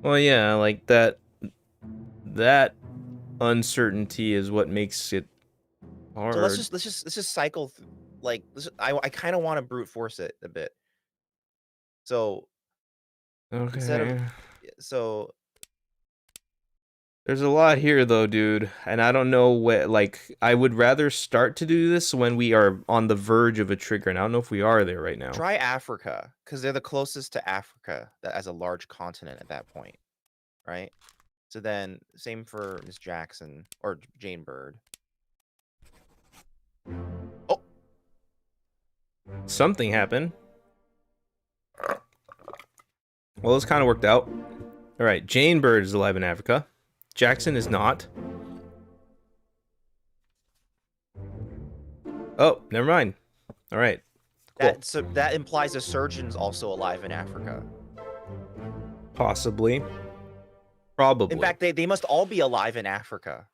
Well, yeah, like that uncertainty is what makes it hard. So let's just cycle like I kind of want to brute force it a bit. So instead of Okay. There's a lot here though, dude, and I don't know what, like, I would rather start to do this when we are on the verge of a trigger, and I don't know if we are there right now. try Africa, because they're the closest to Africa as a large continent at that point, right? So then same for Miss Jackson or Jane Bird. Oh, Something happened. Well, this kind of worked out. All right, Jane Bird is alive in Africa. Jackson is not. Oh, never mind. All right. Cool. that implies a surgeon's also alive in Africa. Possibly. Probably. In fact, they must all be alive in Africa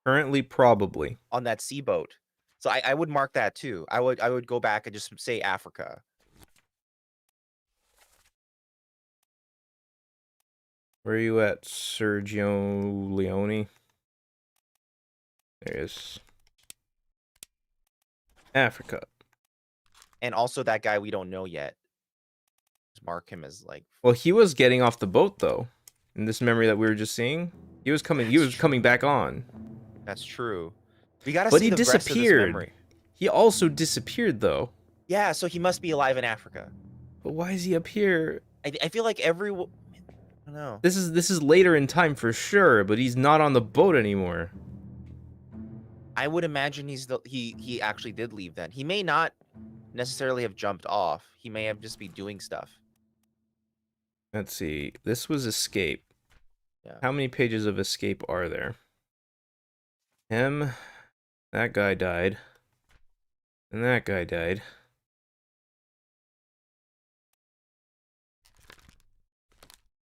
Currently, probably. on that sea boat. So I would mark that too. I would go back and just say Africa. Where are you at, Sergio Leone? There he is. Africa. And also that guy we don't know yet. Just mark him as like. Well, he was getting off the boat though. In this memory that we were just seeing, he was coming back on. That's true. We gotta But see he the rest of this disappeared. memory. He also disappeared though. Yeah, so he must be alive in Africa. But why is he up here? I feel like I don't know. This is later in time for sure, but he's not on the boat anymore. I would imagine he actually did leave then. He may not necessarily have jumped off. He may have just be doing stuff. Let's see. This was Escape. Yeah. How many pages of Escape are there? Him. That guy died. And that guy died.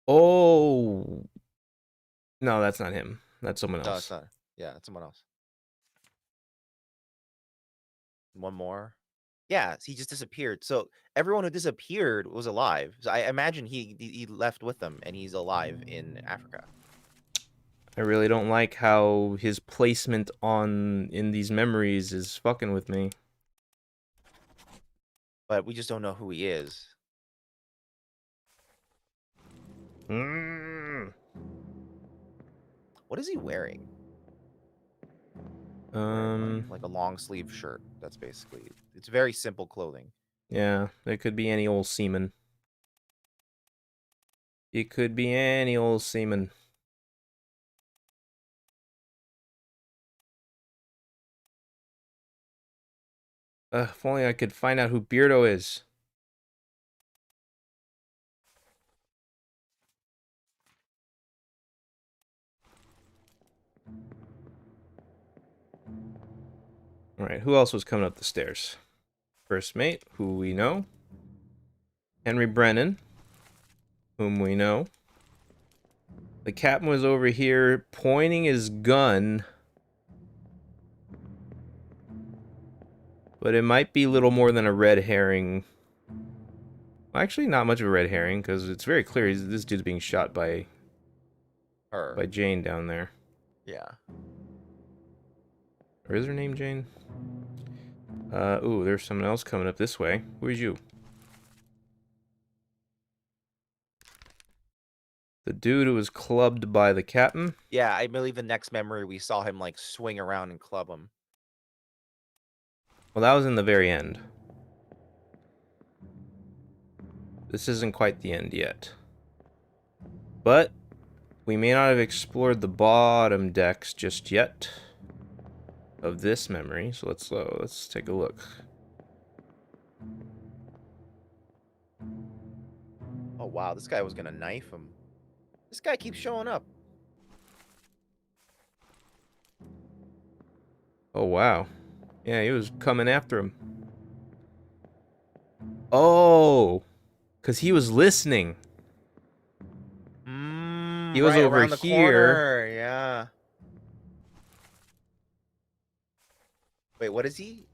Oh. No, that's not him. That's someone No, it's else. not. Yeah, it's someone else. One more. Yeah, he just disappeared. So everyone who disappeared was alive. So I imagine he left with them and he's alive in Africa. I really don't like how his placement in these memories is fucking with me. But we just don't know who he is. Mm. What is he wearing? Like a long sleeve shirt. That's basically. It's very simple clothing. Yeah, it could be any old seaman. It could be any old seaman. If only I could find out who Beardo is. Alright, who else was coming up the stairs? First mate, who we know. Henry Brennan, whom we know. The captain was over here pointing his gun. But it might be little more than a red herring. Well, actually, not much of a red herring, because it's very clear this dude's being shot by Her. Jane down there. Yeah. Or is her name Jane? Ooh, there's someone else coming up this way. Who is you? The dude who was clubbed by the captain? Yeah, I believe the next memory we saw him like swing around and club him. Well, that was in the very end. This isn't quite the end yet. But we may not have explored the bottom decks just yet of this memory, so let's take a look. Oh wow, this guy was gonna knife him. This guy keeps showing up. Oh wow. Yeah, he was coming after him. Oh, because he was listening. He was Right over around the here. corner. Yeah. Wait, what is he?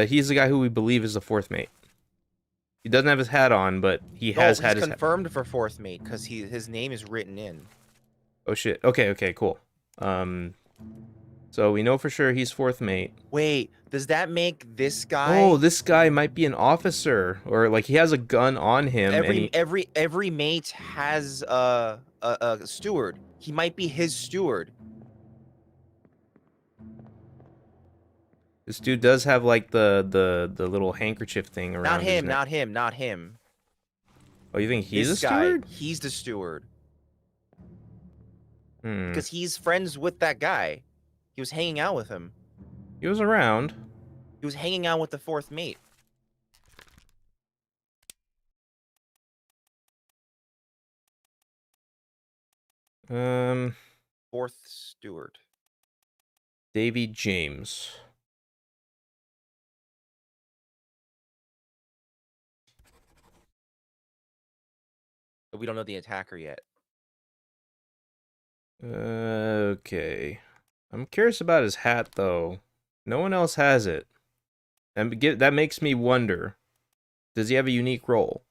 He's the guy who we believe is the fourth mate. He doesn't have his hat on, but he has No, had he's his hat. confirmed for fourth mate because his name is written in. Oh shit. Okay, cool. So we know for sure he's fourth mate. Wait, does that make this guy? Oh, this guy might be an officer, or like he has a gun on him. Every mate has a steward. He might be his steward. This dude does have like the little handkerchief thing around Not his him. neck. Not him. Not him. Oh, you think he's This a steward? guy. He's the steward Hmm. because he's friends with that guy. He was hanging out with him. He was around. He was hanging out with the fourth mate. Fourth steward. Davy James. But we don't know the attacker yet. Okay. I'm curious about his hat, though. No one else has it. And that makes me wonder. Does he have a unique role?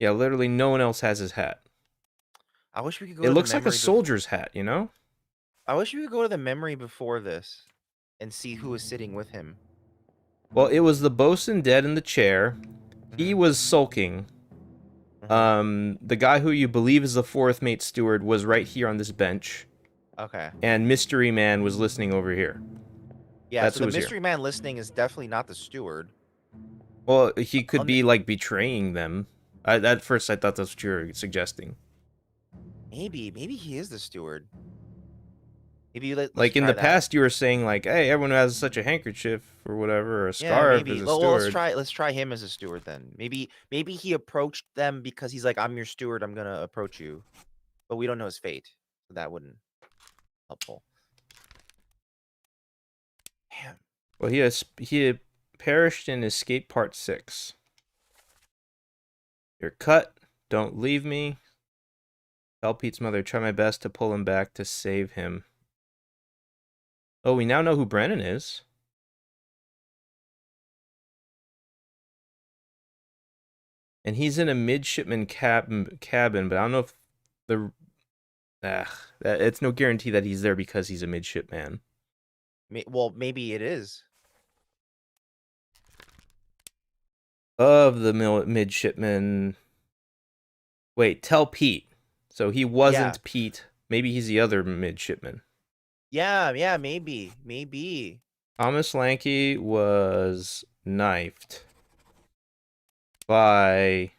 Yeah, literally no one else has his hat. I wish we could go. It to looks the like a memory soldier's hat, you know? I wish we could go to the memory before this and see who was sitting with him. Well, it was the bosun dead in the chair. He was sulking. The guy who you believe is the fourth mate steward was right here on this bench. Okay. And Mystery Man was listening over here. Yeah, That's so who the was here. mystery man listening is definitely not the steward. Well, he could be, like, betraying them. At first, I thought that's what you were suggesting. Maybe he is the steward. Maybe let's Like, in try the that. past, you were saying, like, hey, everyone who has such a handkerchief or whatever, or a Yeah, scarf maybe. is a Well, steward. let's try him as a steward then. Maybe he approached them because he's like, I'm your steward, I'm gonna approach you. But we don't know his fate. So that wouldn't helpful. Damn. Well, he had perished in Escape Part 6. You're cut. Don't leave me. Tell Pete's mother, try my best to pull him back to save him. Oh, we now know who Brennan is. And he's in a midshipman cabin, but I don't know if the... it's no guarantee that he's there because he's a midshipman. Well, maybe it is. Of the midshipman... Wait, tell Pete. So he wasn't Pete. Maybe he's the other midshipman. Yeah, maybe. Thomas Lanky was knifed by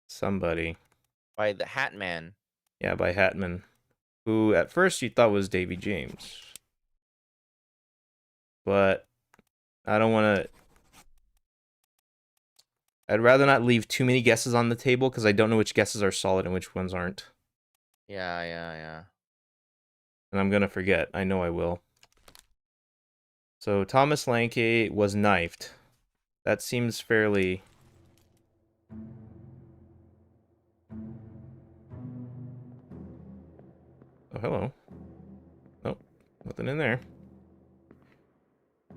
somebody. By the Hat Man. Yeah, by Hatman, who at first you thought was Davy James. But I don't want to... I'd rather not leave too many guesses on the table because I don't know which guesses are solid and which ones aren't. Yeah. And I'm going to forget. I know I will. So Thomas Lanky was knifed. That seems fairly... Oh, hello. Nope. Nothing in there.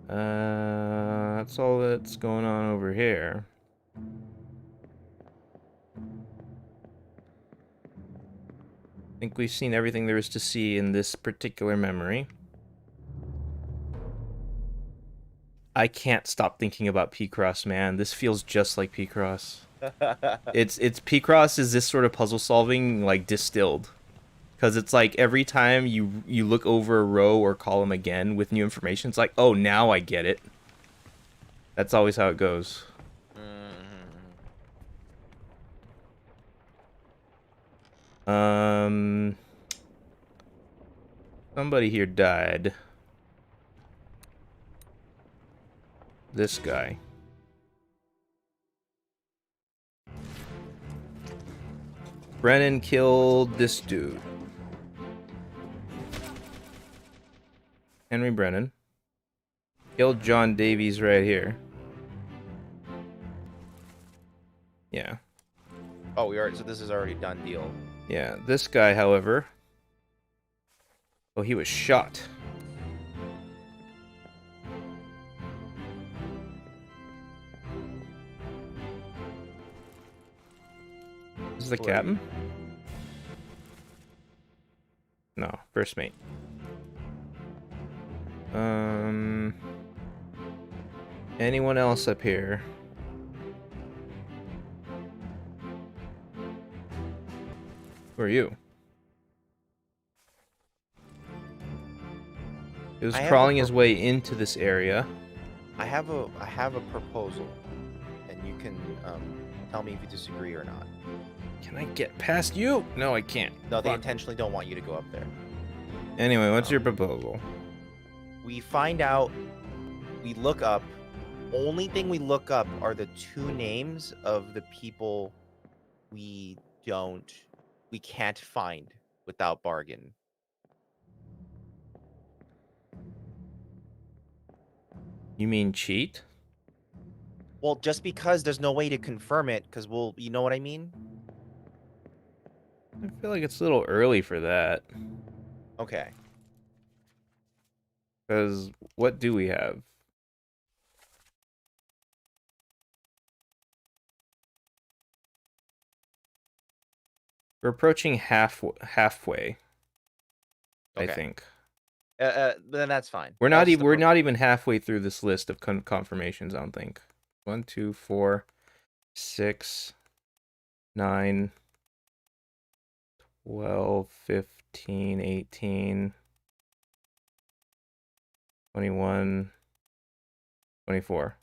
That's all that's going on over here. I think we've seen everything there is to see in this particular memory. I can't stop thinking about P-Cross, man. This feels just like P-Cross. It's P-Cross is this sort of puzzle solving like distilled. Because it's like every time you look over a row or column again with new information, it's like, oh, now I get it. That's always how it goes. Somebody here died. This guy. Brennan killed this dude. Henry Brennan. Killed John Davies right here. Yeah. Oh, so this is already done deal. Yeah, this guy, however... Oh, he was shot. This is the captain? No, first mate. Anyone else up here? Who are you? He was crawling his way into this area. I have a proposal, and you can tell me if you disagree or not. Can I get past you? No, I can't. No, they intentionally don't want you to go up there. Anyway, what's your proposal? We find out, we look up, only thing we look up are the two names of the people we can't find without bargain. You mean cheat? Well, just because there's no way to confirm it, because you know what I mean? I feel like it's a little early for that. Okay. Because what do we have? We're approaching halfway. I Okay. think. Then that's fine. We're not even halfway through this list of confirmations, I don't think. 1, 2, 4, 6, 9, 12, 15, 18, 21, 24.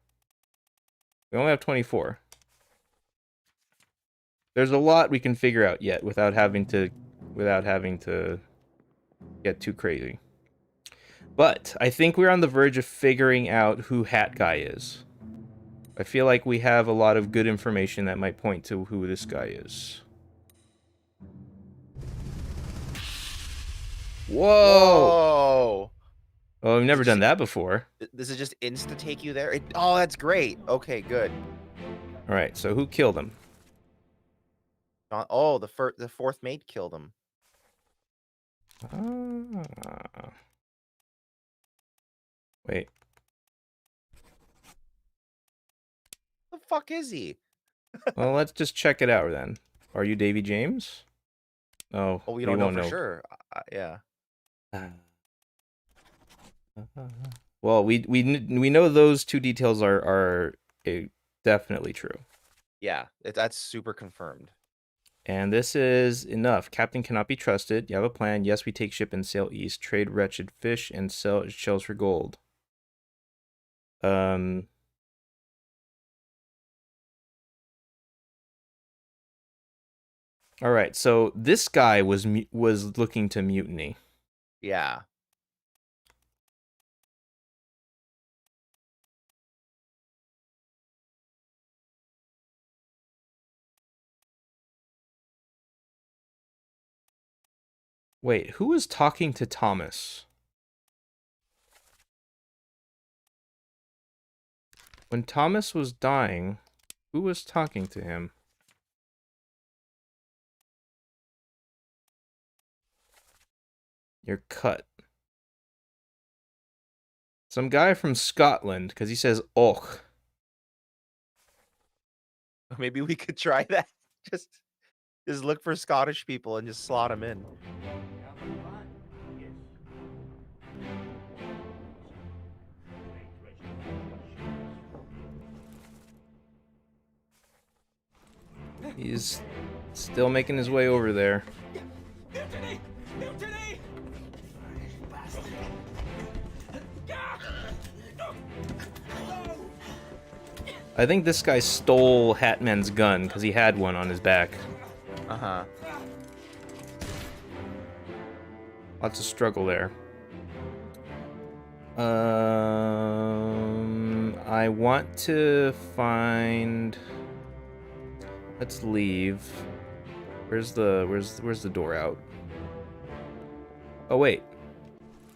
We only have 24. There's a lot we can figure out yet without having to get too crazy. But I think we're on the verge of figuring out who Hat Guy is. I feel like we have a lot of good information that might point to who this guy is. Whoa! Whoa! Oh, we've never Did you done that before. This is just insta take you there. Oh, that's great. Okay, good. All right, so who killed him? Oh, the fourth mate killed him. Ah. Wait. The fuck is he? Well, let's just check it out then. Are you Davy James? Oh, Oh, we we don't know won't for know. sure. Yeah. Well, we know those two details are definitely true. Yeah, that's super confirmed. And this is enough. Captain cannot be trusted. You have a plan. Yes, we take ship and sail east. Trade wretched fish and sell shells for gold. All right. So this guy was looking to mutiny. Yeah. Wait, who was talking to Thomas? When Thomas was dying, who was talking to him? You're cut. Some guy from Scotland, because he says "och." Maybe we could try that. Just look for Scottish people and just slot them in. He's still making his way over there. Mutiny! Mutiny! I think this guy stole Hatman's gun because he had one on his back. Uh-huh. Lots of struggle there. I want to find. Let's leave. Where's the door out? Oh wait,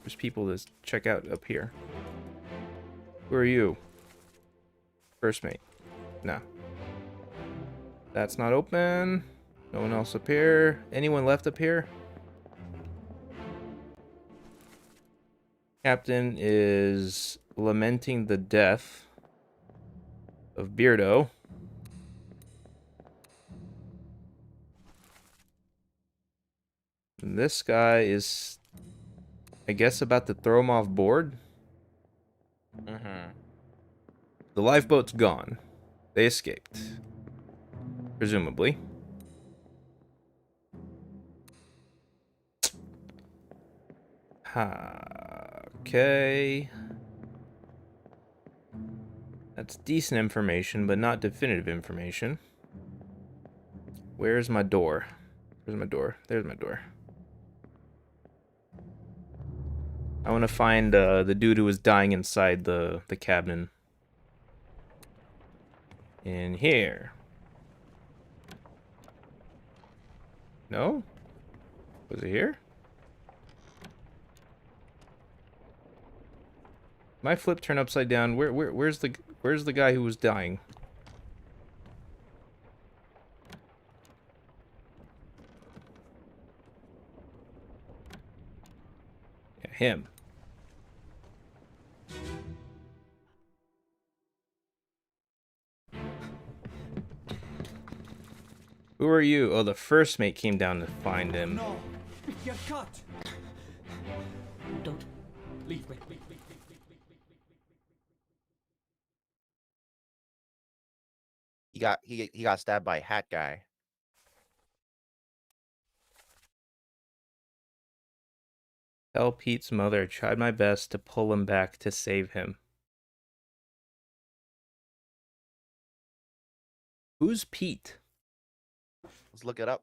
there's people to check out up here. Who are you? First mate. No. That's not open. No one else up here. Anyone left up here? Captain is lamenting the death of Beardo. And this guy is, I guess, about to throw him off board. Mm-hmm. The lifeboat's gone. They escaped. Presumably. Okay. That's decent information, but not definitive information. Where's my door? Where's my door? There's my door. I want to find the dude who was dying inside the cabin. In here. No? Was it here? My flip turned upside down. Where's the guy who was dying? Yeah, him. Who are you? Oh, the first mate came down to find him. No, you're cut. Don't leave me. He got stabbed by a hat guy. Tell Pete's mother I tried my best to pull him back to save him. Who's Pete? Let's look it up.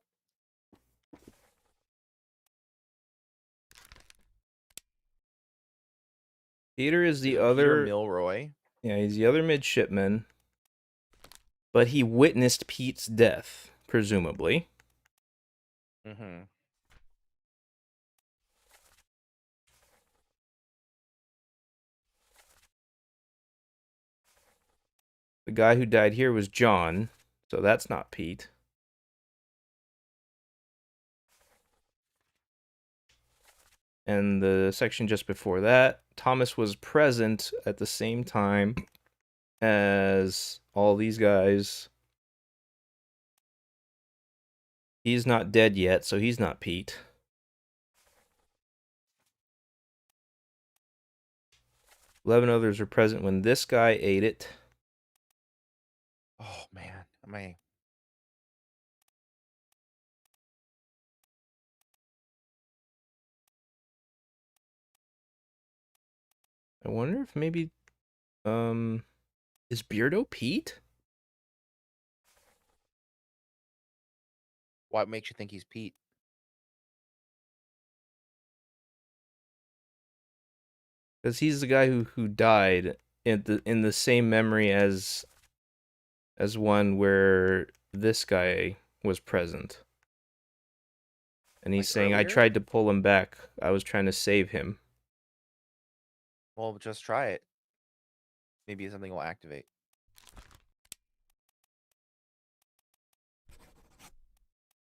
Peter is the Peter other. Milroy. Yeah, he's the other midshipman. But he witnessed Pete's death, presumably. Mm-hmm. The guy who died here was John, so that's not Pete. And the section just before that, Thomas was present at the same time as all these guys. He's not dead yet, so he's not Pete. 11 others were present when this guy ate it. Oh man, am I? I wonder if maybe, is Beardo Pete? What makes you think he's Pete? Because he's the guy who died in the same memory as one where this guy was present. And he's Like saying, I earlier? tried to pull him back. I was trying to save him. Well, just try it. Maybe something will activate.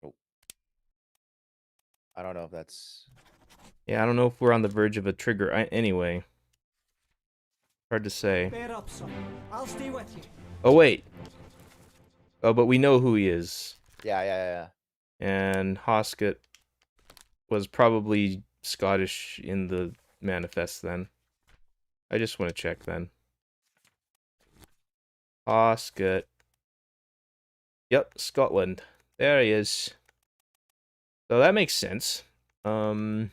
Oh. I don't know if that's... Yeah, I don't know if we're on the verge of a trigger anyway. Hard to say. Bear up, son. I'll stay with you. Oh, wait. Oh, but we know who he is. Yeah. And Hoskett was probably Scottish in the manifest then. I just want to check then. Hoskett. Yep, Scotland. There he is. So that makes sense. You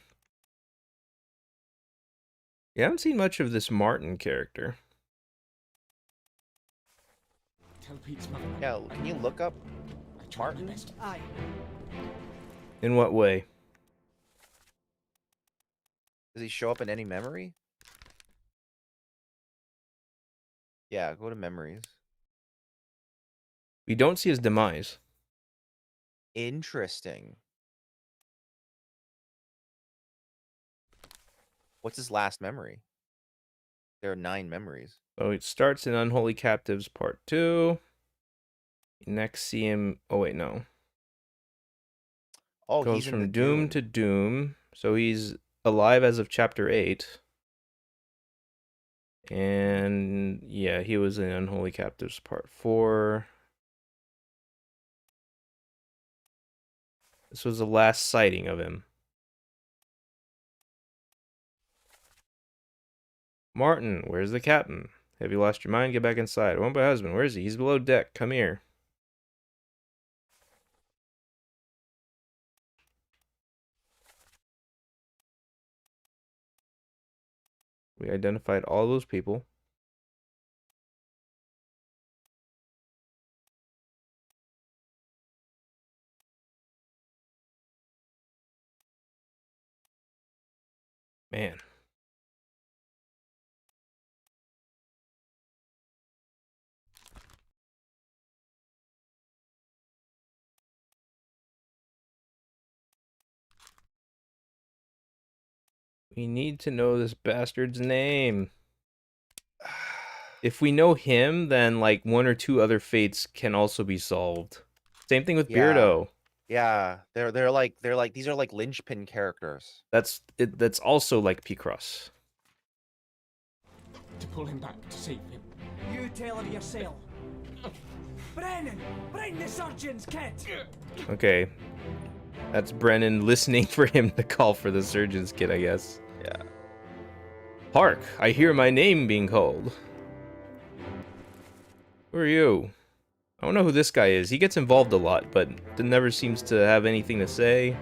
haven't seen much of this Martin character. Tell Pete's mother. Yeah, can you look up I tried my Martin? best. Aye. In what way? Does he show up in any memory? Yeah, go to memories. We don't see his demise. Interesting. What's his last memory? There are 9 memories. So it starts in Unholy Captives Part 2. You next see him... Oh, wait, no. Oh, Goes he's in from the Doom Dune. to Doom. So he's alive as of Chapter 8. And, yeah, he was in Unholy Captives Part 4. This was the last sighting of him. Martin, where's the captain? Have you lost your mind? Get back inside. I want my husband. Where is he? He's below deck. Come here. We identified all those people. Man. We need to know this bastard's name. If we know him, then like 1 or 2 other fates can also be solved. Same thing with Yeah. Beardo. Yeah, they're like these are like linchpin characters. That's also like Picross. To pull him back, to save him. You tell her yourself. Brennan! Bring the surgeon's kit! Okay. That's Brennan listening for him to call for the surgeon's kit, I guess. Yeah. Hark, I hear my name being called. Who are you? I don't know who this guy is. He gets involved a lot, but never seems to have anything to say.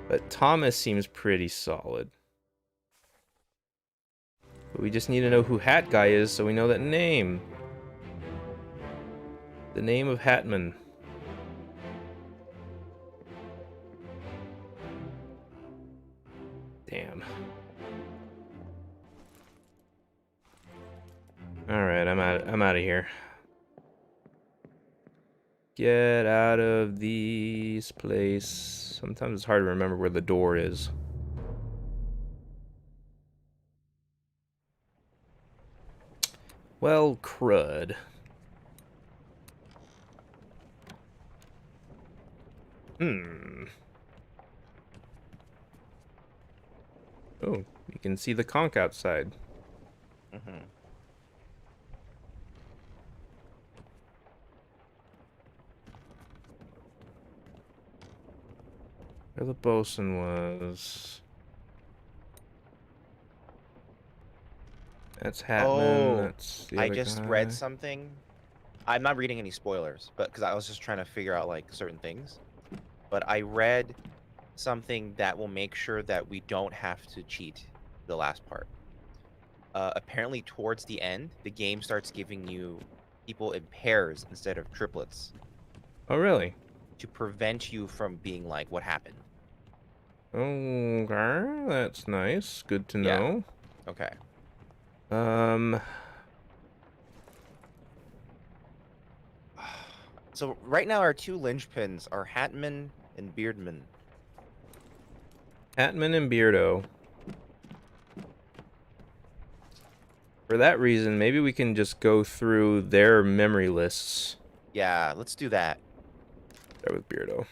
But Thomas seems pretty solid. But we just need to know who Hat Guy is so we know that name. The name of Hatman. Damn. Alright, I'm out of here. Get out of this place. Sometimes it's hard to remember where the door is. Well, crud. Hmm. Oh, you can see the conch outside. Mm-hmm. Where the bosun was. That's Hatman. Oh, That's the I other just read guy. something. I'm not reading any spoilers, but because I was just trying to figure out like certain things. But I read something that will make sure that we don't have to cheat the last part. Apparently, towards the end, the game starts giving you people in pairs instead of triplets Oh, really? to prevent you from being like, what happened? Okay, that's nice. Good to Yeah. know. Okay. Um, So right now, our two linchpins are Hatman and Beardman. Hatman and Beardo. For that reason, maybe we can just go through their memory lists. Yeah, let's do that. Start with Beardo.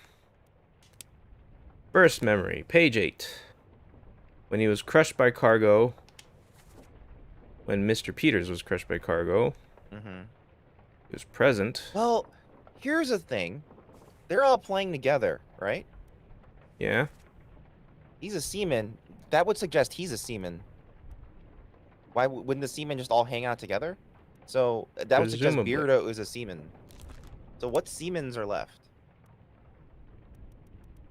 First memory, page 8. When he was crushed by cargo. When Mr. Peters was crushed by cargo. Mm-hmm. He was present. Well, here's the thing. They're all playing together, right? Yeah. He's a seaman. That would suggest he's a seaman. Why wouldn't the seamen just all hang out together? So that would suggest Presumably. Beardo is a seaman. So what seamans are left?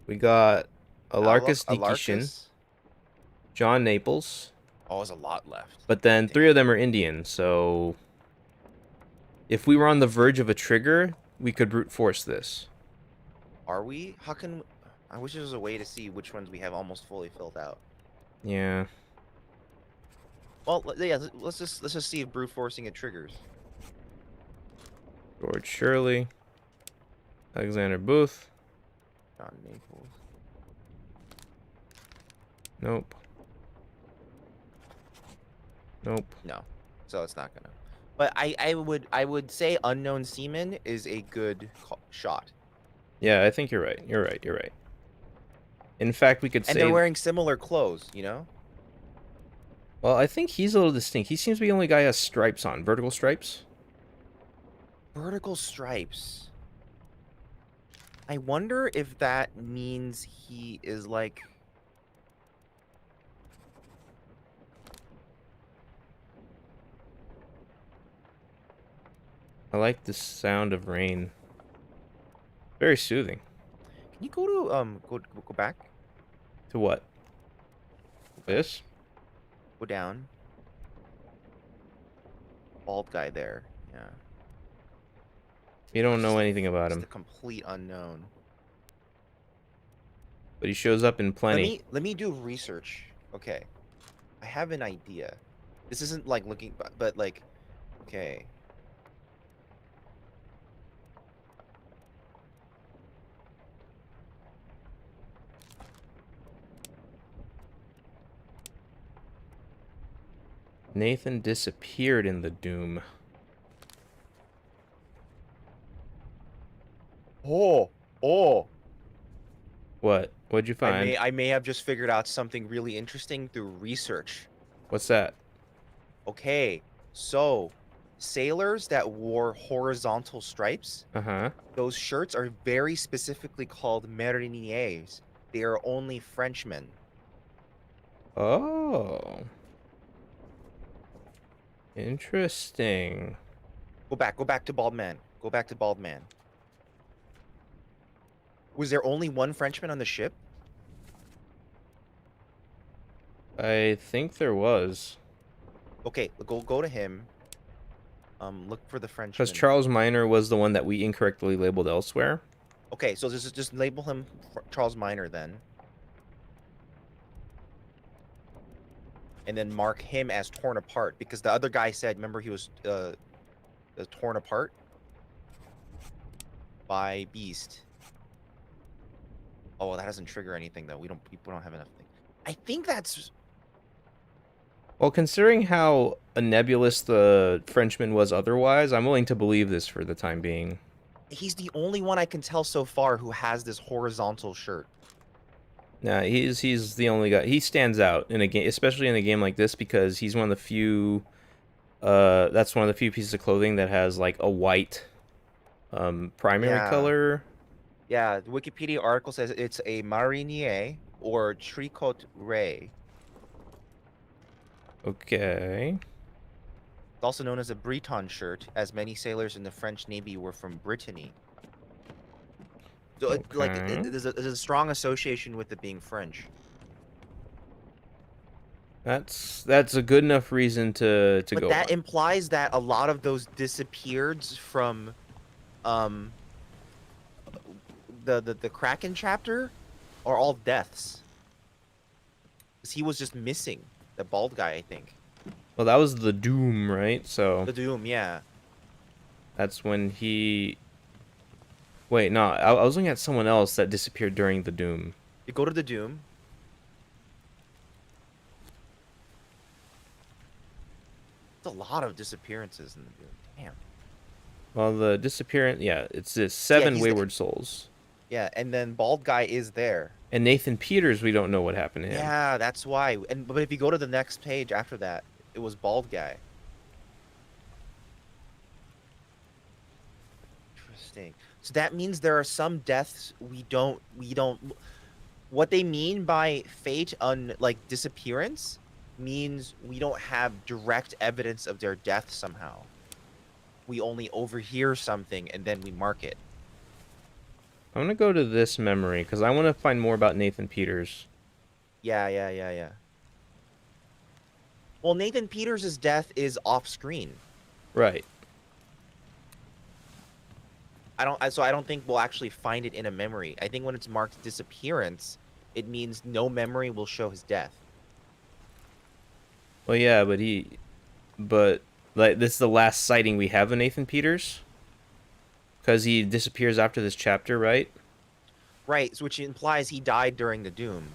We got Alarcus Nikishin, Alarcus? John Naples, Oh, there's a lot left. but then 3 of them are Indian, so if we were on the verge of a trigger, we could brute force this. Are we? How can? I wish there was a way to see which ones we have almost fully filled out. Yeah. Well, yeah. Let's just see if brute forcing it triggers. George Shirley, Alexander Booth. John Naples. Nope. Nope. No, so it's not gonna. But I would say unknown seaman is a good shot. Yeah, I think you're right. You're right. You're right. In fact, we could And say. they're wearing similar clothes, you know? Well, I think he's a little distinct. He seems to be the only guy who has stripes on. Vertical stripes? Vertical stripes. I wonder if that means he is like. I like the sound of rain. Very soothing. Can you go to go back? To what? This? Go down. Bald guy there. Yeah. You don't know anything about Just him, a complete unknown. but he shows up in plenty. Let me do research. Okay. I have an idea. This isn't like looking but like okay. Nathan disappeared in the Doom. Oh. What? What'd you find? I may have just figured out something really interesting through research. What's that? Okay. So, sailors that wore horizontal stripes, Uh-huh. those shirts are very specifically called mariniers. They are only Frenchmen. Oh. Interesting. Go back to Bald Man. Go back to Bald Man. Was there only one Frenchman on the ship? I think there was. Okay, go to him. Look for the Frenchman. Because Charles Minor was the one that we incorrectly labeled elsewhere. Okay, so just label him Charles Minor then. And then mark him as torn apart because the other guy said, remember he was torn apart by Beast. Oh, well, that doesn't trigger anything though. We don't have enough thing. I think that's Well, considering how nebulous the Frenchman was otherwise, I'm willing to believe this for the time being. He's the only one I can tell so far who has this horizontal shirt. Nah, he's the only guy. He stands out in a game, especially in a game like this, because he's one of the few. That's one of the few pieces of clothing that has like a white, primary Yeah. color. Yeah, the Wikipedia article says it's a marinier or tricot ray. Okay. It's also known as a Breton shirt, as many sailors in the French Navy were from Brittany. So, Okay. there's a strong association with it being French. That's a good enough reason to But go that on. implies that a lot of those disappeareds from um the Kraken chapter are all deaths. 'Cause he was just missing. The bald guy, I think. Well, that was the Doom, right? So The Doom, yeah. that's when he. Wait, no, I was looking at someone else that disappeared during the Doom. You go to the Doom. There's a lot of disappearances in the Doom. Damn. Well, the disappearance, yeah, it's this 7 he's the- Wayward Souls. Yeah, and then bald guy is there. And Nathan Peters, we don't know what happened to him. Yeah, that's why. But if you go to the next page after that, it was bald guy. Interesting. So that means there are some deaths we don't. What they mean by fate like disappearance means we don't have direct evidence of their death somehow. We only overhear something and then we mark it. I'm gonna go to this memory because I want to find more about Nathan Peters. Yeah. Well, Nathan Peters' death is off screen. Right. I don't think we'll actually find it in a memory. I think when it's marked disappearance, it means no memory will show his death. Well, yeah, but like this is the last sighting we have of Nathan Peters, because he disappears after this chapter, right? Right, which implies he died during the Doom.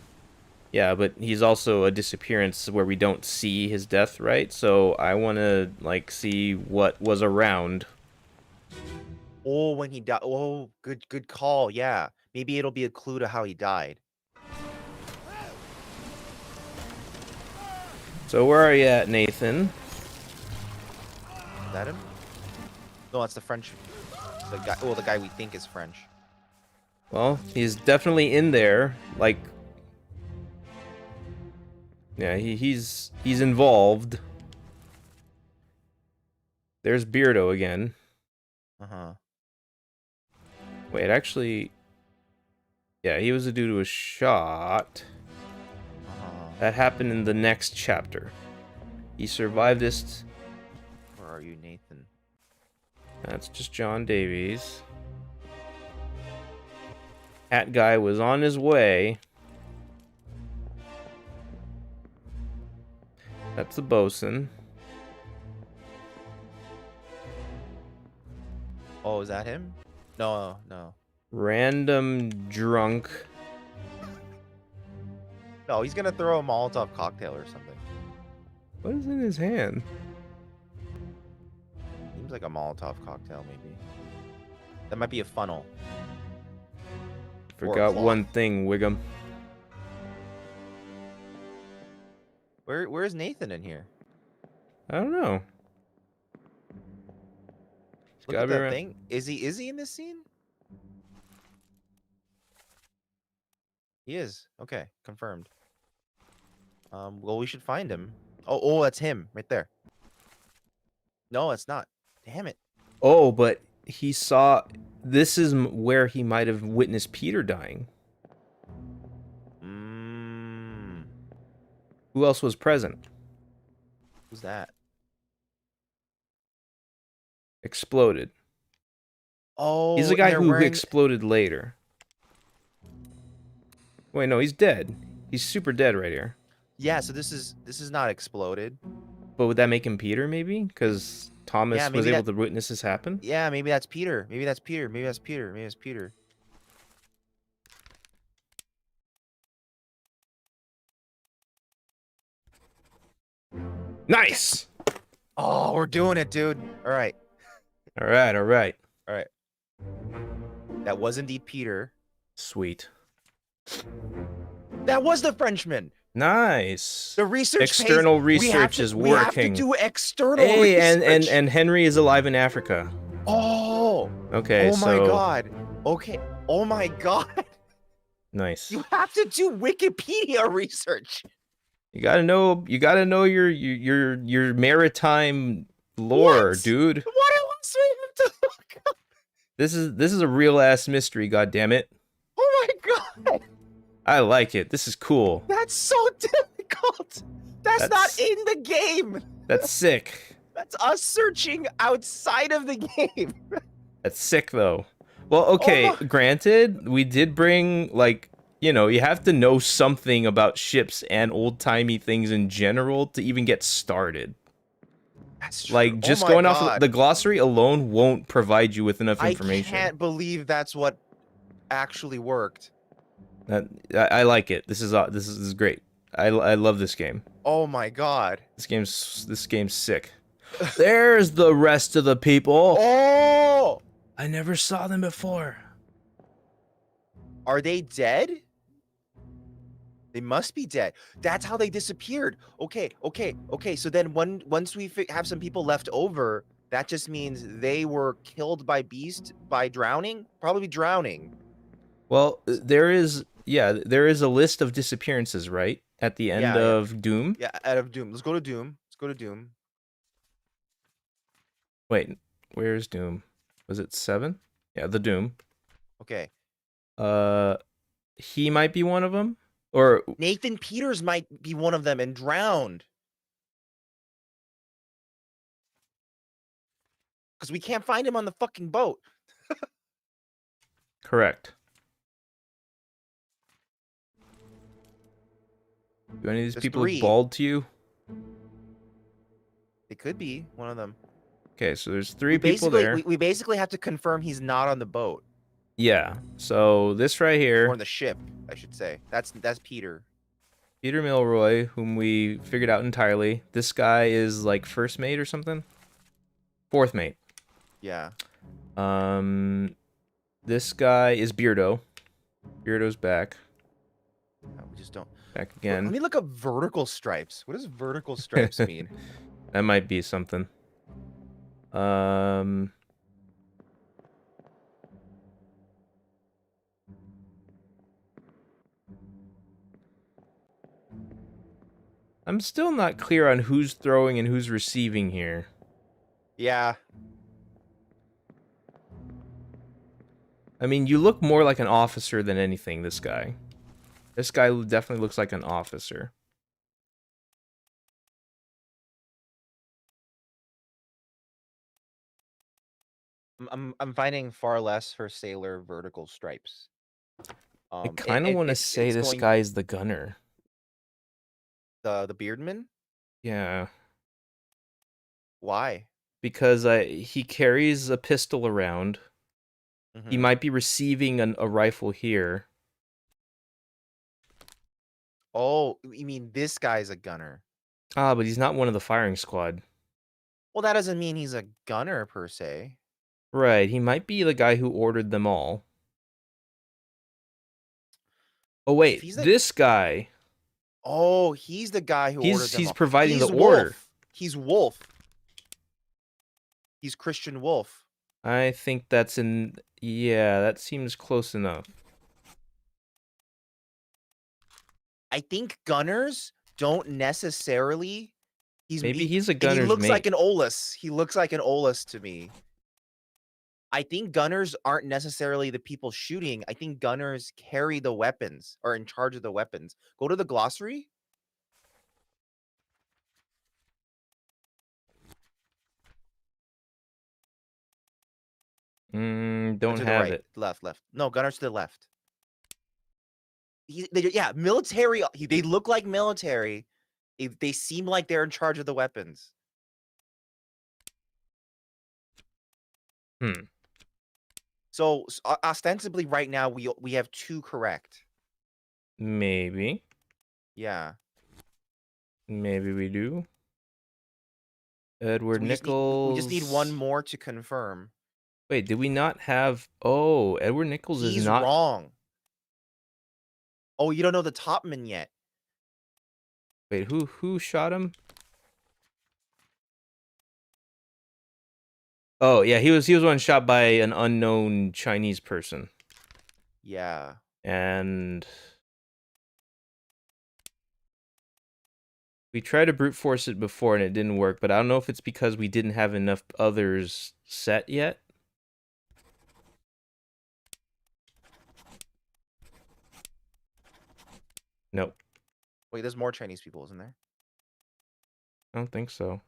Yeah, but he's also a disappearance where we don't see his death, right? So I want to like see what was around. Oh, when he died. Oh, good call. Yeah, maybe it'll be a clue to how he died. So where are you at, Nathan? Is that him? No, that's the French. The guy. Well, the guy we think is French. Well, he's definitely in there. Like, yeah, he's involved. There's Beardo again. Uh-huh. Wait, actually, yeah, he was due to a shot. Uh-huh. That happened in the next chapter. He survived this. Where are you, Nathan? That's just John Davies. Hat guy was on his way. That's the bosun. Oh, is that him? No. Random drunk. No, he's gonna throw a Molotov cocktail or something. What is in his hand? Seems like a Molotov cocktail, maybe. That might be a funnel. Forgot cloth. one thing, Wiggum. Where's Nathan in here? I don't know. Look gotta at be that around- thing. Is he in this scene? He is. Okay, confirmed. Well, we should find him. Oh, that's him right there. No, it's not. Damn it. Oh, but he saw. This is where he might have witnessed Peter dying. Who else was present? Who's that? Exploded. Oh, He's the guy they're who wearing... exploded later. Wait, no, he's dead. He's super dead right here. Yeah, so this is not exploded. But would that make him Peter, maybe? Because Thomas Yeah, was maybe able to witness this happen? Yeah, maybe that's Peter. Maybe that's Peter. Maybe that's Peter. Maybe that's Peter. Nice. Oh, we're doing it, dude. All right. All right, all right. All right. That was indeed Peter. Sweet. That was the Frenchman. Nice. The research External pays. research is We have to working. do external Hey, research. and Henry is alive in Africa. Oh. Okay, Oh my so god. Okay. Oh my god. nice. You have to do Wikipedia research. You gotta know your maritime lore, What? dude. What else do we have to look up? This is a real ass mystery, goddammit. Oh my god. I like it. This is cool. That's so difficult. That's not in the game. That's sick. That's us searching outside of the game. That's sick though. Well, okay, granted, we did bring like, you know, you have to know something about ships and old-timey things in general to even get started. That's true. Like, Oh just my going off God. the glossary alone won't provide you with enough information. I can't believe that's what actually worked. I like it. This is great. I love this game. Oh my god. This game's sick. There's the rest of the people. Oh! I never saw them before. Are they dead? They must be dead. That's how they disappeared. Okay. So then once we have some people left over, that just means they were killed by beast by drowning? Probably drowning. Well, there is a list of disappearances, right? At the end of Doom. Yeah, out of Doom. Let's go to Doom. Wait, where's Doom? Was it 7? Yeah, the Doom. Okay. He might be one of them, or Nathan Peters might be one of them and drowned. Because we can't find him on the fucking boat. correct. Do any of these There's people 3. look bald to you? It could be one of them. Okay, so there's 3 people there. We basically have to confirm he's not on the boat. Yeah. So this right here, Or on the ship, I should say. That's Peter. Peter Milroy, whom we figured out entirely. This guy is like first mate or something. 4th mate. Yeah. This guy is Beardo. Beardo's back. No, we just don't. Back Let again. me look up vertical stripes. What does vertical stripes mean? That might be something. I'm still not clear on who's throwing and who's receiving here. Yeah. I mean, you look more like an officer than anything, this guy. This guy definitely looks like an officer. I'm finding far less for sailor vertical stripes. I kind of want to say this guy is the gunner. The beardman? Yeah. Why? Because he carries a pistol around. He Mhm. might be receiving a rifle here. Oh, you mean this guy's a gunner? Ah, but he's not one of the firing squad. Well, that doesn't mean he's a gunner per se. Right, he might be the guy who ordered them all. Oh wait, he's the- this guy. Oh, he's the guy who ordered them He's all. providing He's the order. Wolf. He's Wolf. He's Christian Wolf. I think that's in. Yeah, that seems close enough. I think gunners don't necessarily. Maybe he's a he gunner's looks mate. like an Olus. He looks like an Olus to me. I think gunners aren't necessarily the people shooting. I think gunners carry the weapons, are in charge of the weapons. Go to the glossary. Don't To the have right. it. Left. No, gunners to the left. Yeah, military. They look like military. They seem like they're in charge of the weapons. So ostensibly, right now we have 2 correct. Maybe. Yeah. Maybe we do. Edward we just need one Nichols. more to confirm. Wait, did we not have? Oh, Edward Nichols is He's not. wrong. Oh, you don't know the topman yet. Wait, who shot him? Oh yeah, he was one shot by an unknown Chinese person. Yeah. And we tried to brute force it before and it didn't work, but I don't know if it's because we didn't have enough others set yet. Nope. Wait, there's more Chinese people, isn't there? I don't think so.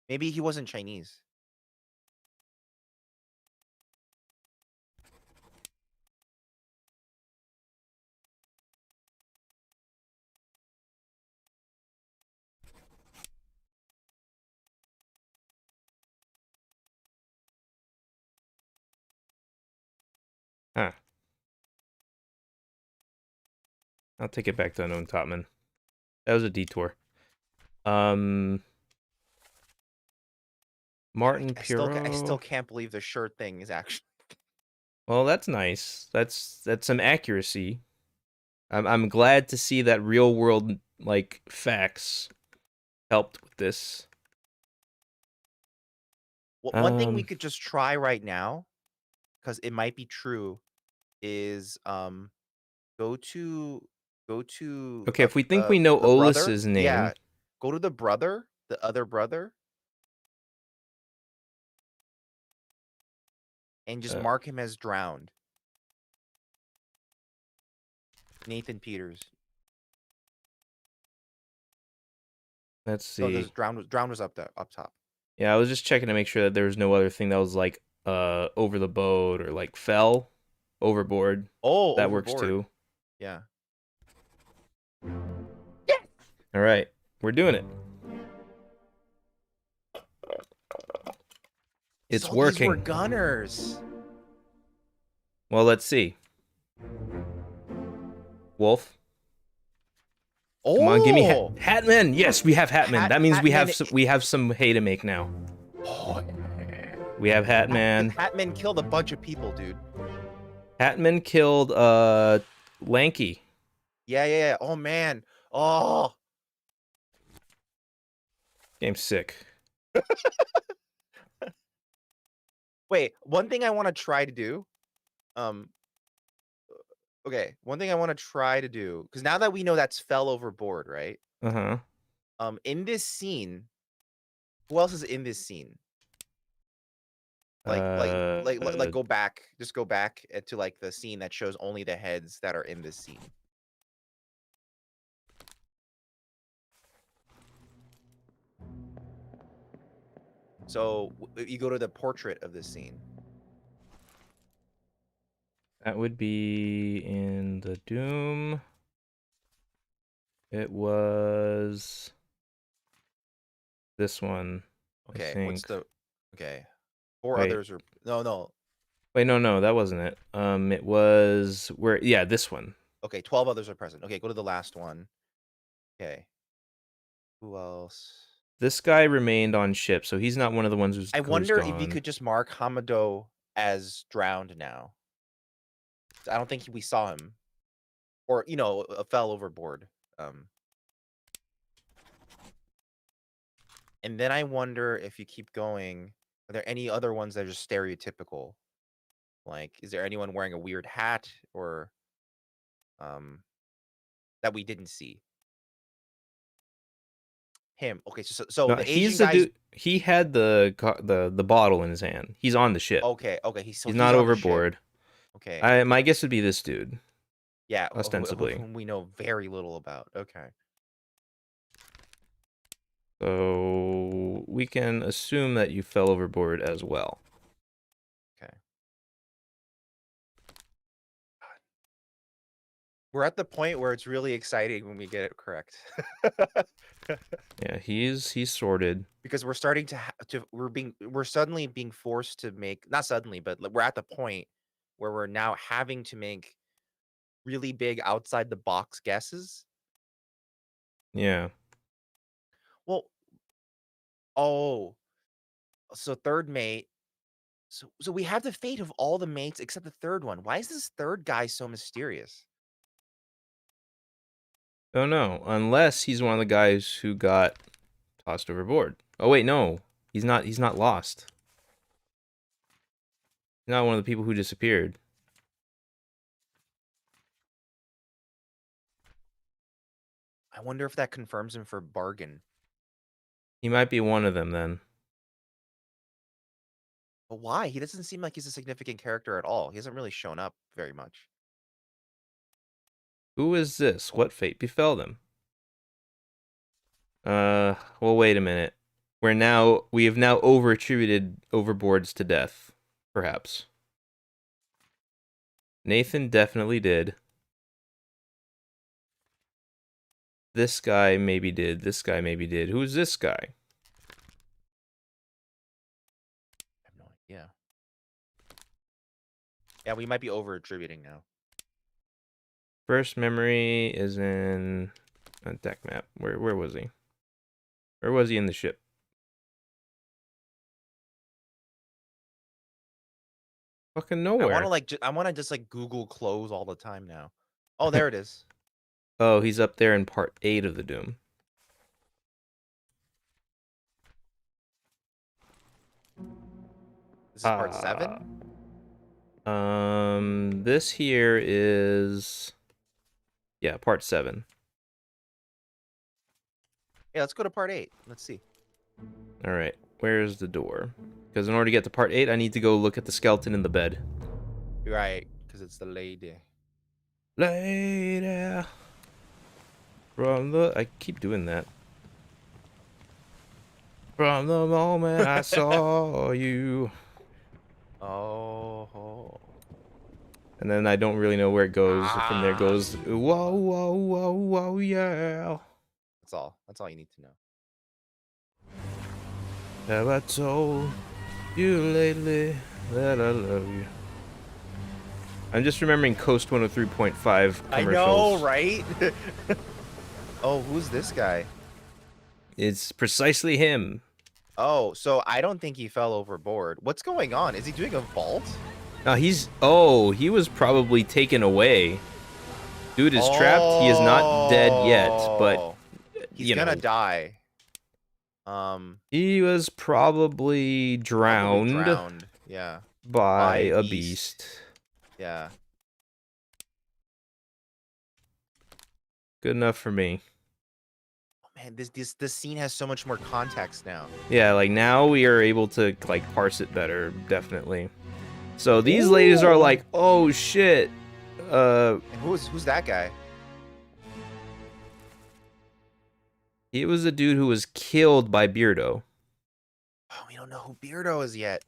Maybe he wasn't Chinese. Huh. I'll take it back to unknown topman. That was a detour. Martin I still Pirro. can't believe the shirt thing is actually. Well, that's nice. That's some accuracy. I'm glad to see that real world like facts helped with this. One thing we could just try right now, because it might be true, is go to Okay, if we think we know the brother. Olus's name. Yeah, go to the brother, the other brother, and just mark him as drowned. Nathan Peters. Let's So see. there's drowned was up top. Yeah, I was just checking to make sure that there was no other thing that was like over the boat or like fell overboard. Oh, that overboard. works too. Yeah. All right, we're doing it. It's so working. These were gunners. Well, let's see. Wolf. Oh, Come on, give me Hatman. Yes, we have Hatman. That means Hatman. we have some hay to make now. We have Hatman. Hatman killed a bunch of people, dude. Hatman killed Lanky. Yeah. Oh man. Oh. Game's sick. Wait, one thing I want to try to do. Okay, one thing I want to try to do, because now that we know that's fell overboard, right? Uh-huh. In this scene, who else is in this scene? Like go back, just go back to like the scene that shows only the heads that are in this scene. So you go to the portrait of this scene. That would be in the Doom. It was this one. Okay, what's the four Wait. others are no. Wait, no, that wasn't it. It was this one. Okay, 12 others are present. Okay, go to the last one. Okay. Who else? This guy remained on ship, so he's not one of the ones who's I wonder if you gone. could just mark Hamado as drowned now. I don't think we saw him. Or, fell overboard. And then I wonder if you keep going, are there any other ones that are just stereotypical? Like, is there anyone wearing a weird hat or that we didn't see? Him. Okay, so No, the he's Asian the guy. dude. He had the bottle in his hand. He's on the ship. Okay, he's not on the ship. overboard. Okay. My guess would be this dude. Yeah, ostensibly. whom we know very little about. Okay. So we can assume that you fell overboard as well. Okay. We're at the point where it's really exciting when we get it correct. Yeah, he's sorted. Because we're starting we're suddenly being forced to make, not suddenly, but we're at the point where we're now having to make really big outside the box guesses. Yeah. Well, Oh, so third mate. So we have the fate of all the mates except the third one. Why is this third guy so mysterious? Oh no, unless he's one of the guys who got tossed overboard. Oh wait, no. He's not lost. He's not one of the people who disappeared. I wonder if that confirms him for bargain. He might be one of them then. But why? He doesn't seem like he's a significant character at all. He hasn't really shown up very much. Who is this? What fate befell them? Well, wait a minute. We have now over-attributed overboards to death, perhaps. Nathan definitely did. This guy maybe did. This guy maybe did. Who's this guy? I have no idea. Yeah, we might be over attributing now. First memory is in a deck map. Where was he? Where was he in the ship? Fucking nowhere. I want to just like Google clothes all the time now. Oh, there it is. Oh, he's up there in part 8 of the Doom. This is part 7. This here is, yeah, part 7. Yeah, let's go to part 8. Let's see. All right, where's the door? Because in order to get to part 8, I need to go look at the skeleton in the bed. Right, because it's the lady. Lady from the... I keep doing that. From the moment I saw you. Oh. And then I don't really know where it goes. From there it goes, whoa, whoa, whoa, whoa, yeah. That's all you need to know. Have I told you lately that I love you? I'm just remembering Coast 103.5 commercials. I know, right? Oh, who's this guy? It's precisely him. Oh, so I don't think he fell overboard. What's going on? Is he doing a vault? He was probably taken away. Dude is trapped. He is not dead yet, but he's gonna die. He was probably drowned, yeah, by a beast. Yeah. Good enough for me. Oh, man, this scene has so much more context now. Yeah, like now we are able to like parse it better, definitely. So these ladies are like, oh shit. And who's that guy? He was a dude who was killed by Beardo. Oh, we don't know who Beardo is yet.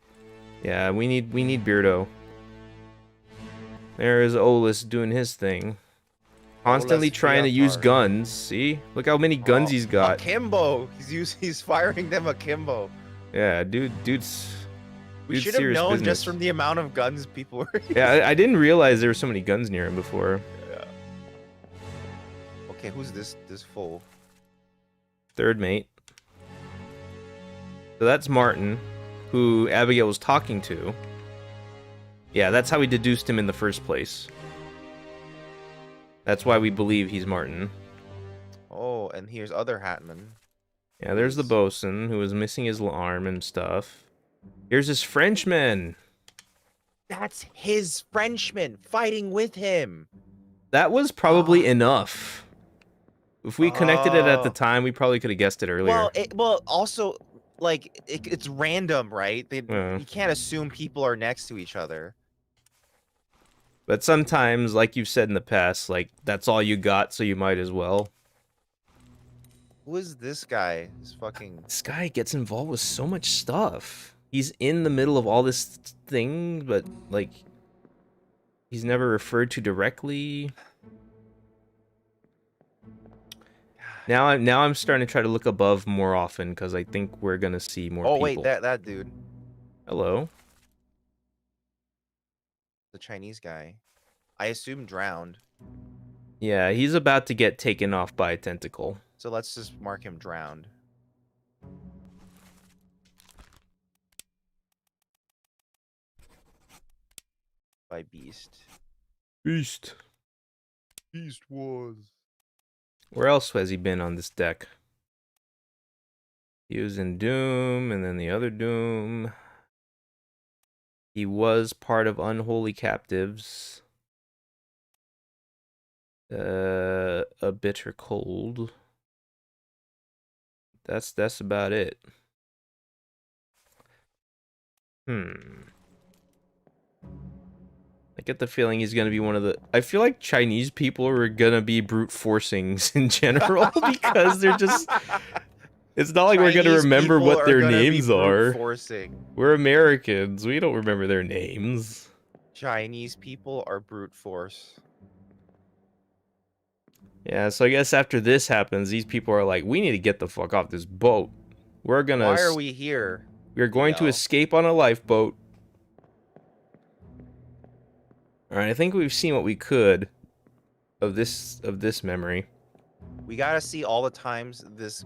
Yeah, we need Beardo. There is Olus doing his thing. Constantly trying to use guns. See? Look how many guns he's got. Akimbo. He's firing them akimbo. Yeah, dude's We should have known just from the amount of guns people were using. Yeah, I didn't realize there were so many guns near him before. Yeah. Okay, who's this fool? Third mate. So that's Martin, who Abigail was talking to. Yeah, that's how we deduced him in the first place. That's why we believe he's Martin. Oh, and here's other Hatman. Yeah, there's the bosun, who was missing his arm and stuff. Here's his Frenchman. That's his Frenchman fighting with him. That was probably enough. If we connected it at the time, we probably could have guessed it earlier. Well, also, like, it's random, right? You can't assume people are next to each other. But sometimes, like you've said in the past, like, that's all you got, so you might as well. Who is this guy? This guy gets involved with so much stuff. He's in the middle of all this thing, but, like, he's never referred to directly. Now I'm starting to try to look above more often, because I think we're going to see more people. Oh, wait, that dude. Hello. The Chinese guy. I assume drowned. Yeah, he's about to get taken off by a tentacle. So let's just mark him drowned. by Beast. Beast. Beast was. Where else has he been on this deck? He was in Doom, and then the other Doom. He was part of Unholy Captives. A Bitter Cold. That's about it. I get the feeling he's gonna be one of the. I feel like Chinese people are gonna be brute forcings in general because they're just. It's not like we're gonna Chinese remember people what are their gonna be names brute are. Forcing. We're Americans. We don't remember their names. Chinese people are brute force. Yeah, so I guess after this happens, these people are like, we need to get the fuck off this boat. We're gonna. Why are we here? We're going to Yo. escape on a lifeboat. All right, I think we've seen what we could of this memory. We gotta see all the times this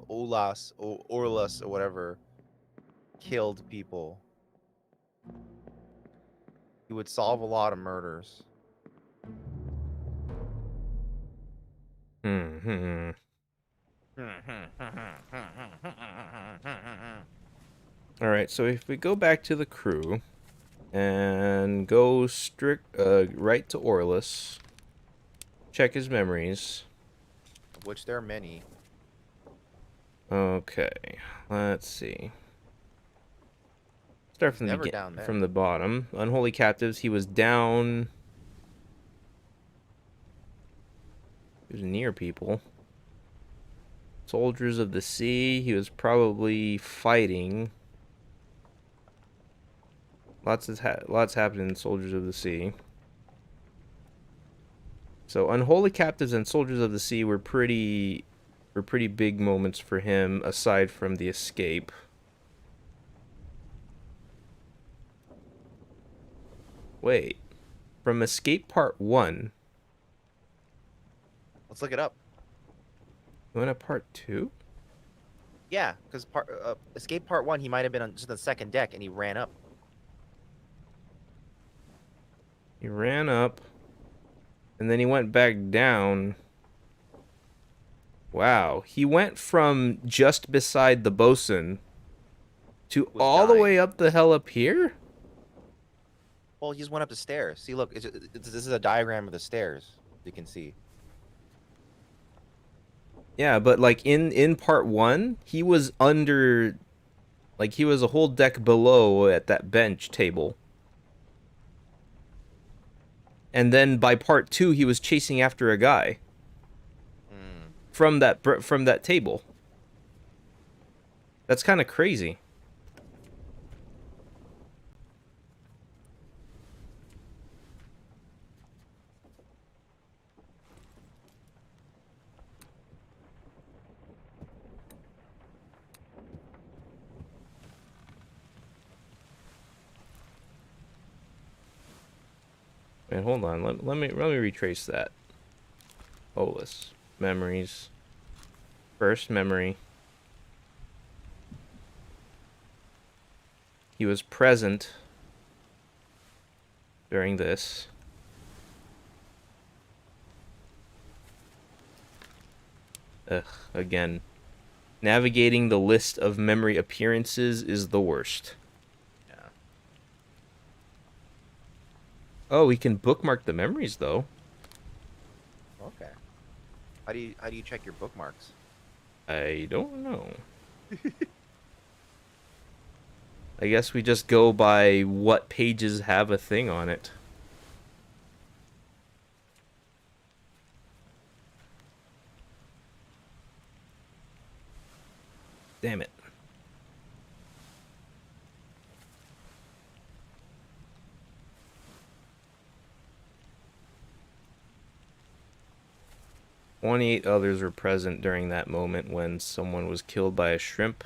Orlas or whatever killed people. He would solve a lot of murders. Hmm. All right, so if we go back to the crew and go right to Orlus, check his memories. Of which there are many. Okay, let's see. Start from the Never down there. from the bottom. Unholy Captives, he was down. He was near people. Soldiers of the Sea, he was probably fighting. Lots happened in Soldiers of the Sea. So Unholy Captives and Soldiers of the Sea were pretty big moments for him, aside from the escape. Wait, from Escape Part 1. Let's look it up. You want a Part 2? Yeah, because Escape Part 1, he might have been on just the second deck and he ran up. He ran up, and then he went back down. Wow, he went from just beside the bosun to Was all the dying. way up the hell up here? Well, he just went up the stairs. See, look, this is a diagram of the stairs. You can see. Yeah, but like in part 1, he was under, like he was a whole deck below at that bench table. And then by part 2, he was chasing after a guy from that table. That's kind of crazy. Wait, hold on. Let me retrace that. Olus. Memories. First memory. He was present during this. Ugh, again. Navigating the list of memory appearances is the worst. Oh, we can bookmark the memories though. Okay. How do you check your bookmarks? I don't know. I guess we just go by what pages have a thing on it. Damn it. "28 others were present during that moment when someone was killed by a shrimp."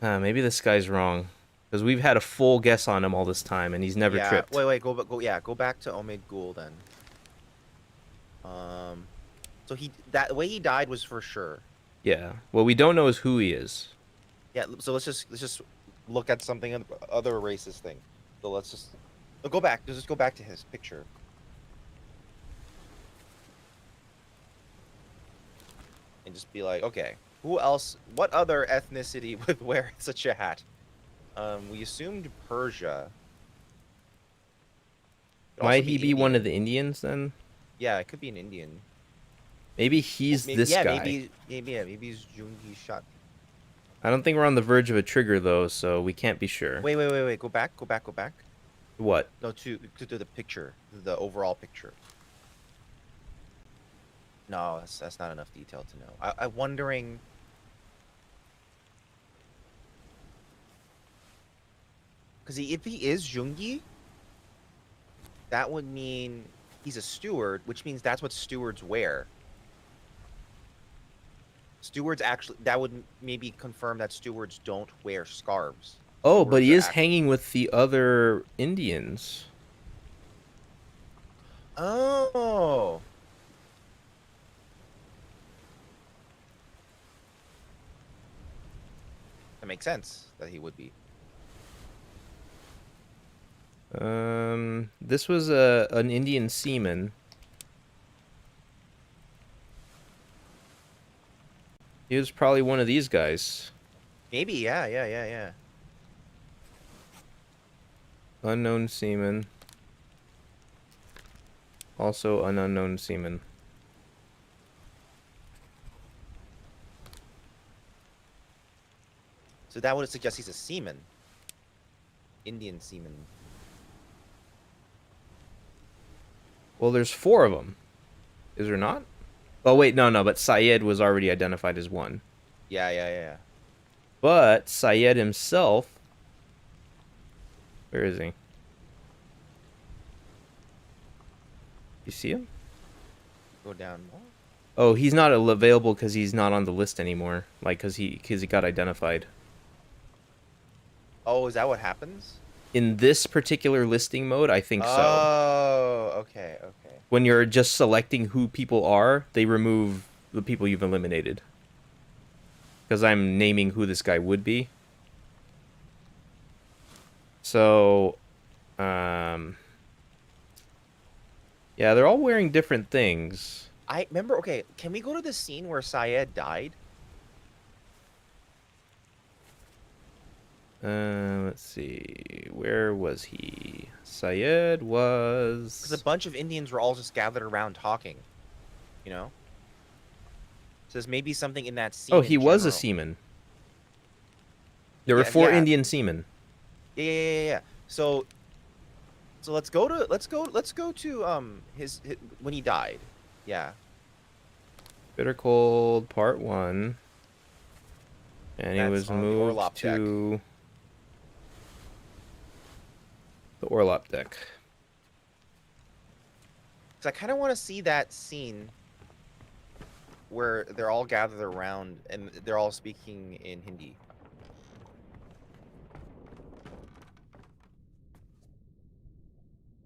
Maybe this guy's wrong. Because we've had a full guess on him all this time, and he's never tripped. Wait, go back to Omid Ghoul then. So the way he died was for sure. Yeah. What we don't know is who he is. Yeah, so let's just look at something other racist thing. So let's just go back. Let's just go back to his picture. And just be like, okay, who else? What other ethnicity would wear such a hat? We assumed Persia. Could also Might he be one Indian. of the Indians then? Yeah, it could be an Indian. Maybe he's Maybe, this yeah, guy. maybe he's Jungi Shot. I don't think we're on the verge of a trigger though, so we can't be sure. Wait. Go back. What? No, to the picture, the overall picture. No, that's not enough detail to know. I'm wondering. Because if he is Jungi, that would mean he's a steward, which means that's what stewards wear. Stewards actually, that would maybe confirm that stewards don't wear scarves. Oh, but Stewards he are is hanging with the other Indians. Oh. That makes sense that he would be. This was an Indian seaman. He was probably one of these guys. Maybe, yeah. Unknown seaman. Also an unknown seaman. So that would suggest he's a seaman. Indian seaman. Well, there's 4 of them. Is there not? Oh, wait, no, but Syed was already identified as one. Yeah. But Syed himself... Where is he? You see him? Go down more. Oh, he's not available because he's not on the list anymore. Like, because he got identified. Oh, is that what happens? In this particular listing mode, I think so. Oh, okay. When you're just selecting who people are, they remove the people you've eliminated. Because I'm naming who this guy would be. So, yeah, they're all wearing different things. I remember, okay, can we go to the scene where Syed died? Let's see. Where was he? Syed was... Because a bunch of Indians were all just gathered around talking. You know? So there's maybe something in that scene. Oh, he was a general. seaman. There were Yeah, 4 yeah. Indian seamen. Yeah. So let's go to his when he died. Yeah. Bitter Cold Part 1. And he That's was on the moved Orlop deck. to the Orlop deck. Because I kind of want to see that scene where they're all gathered around and they're all speaking in Hindi.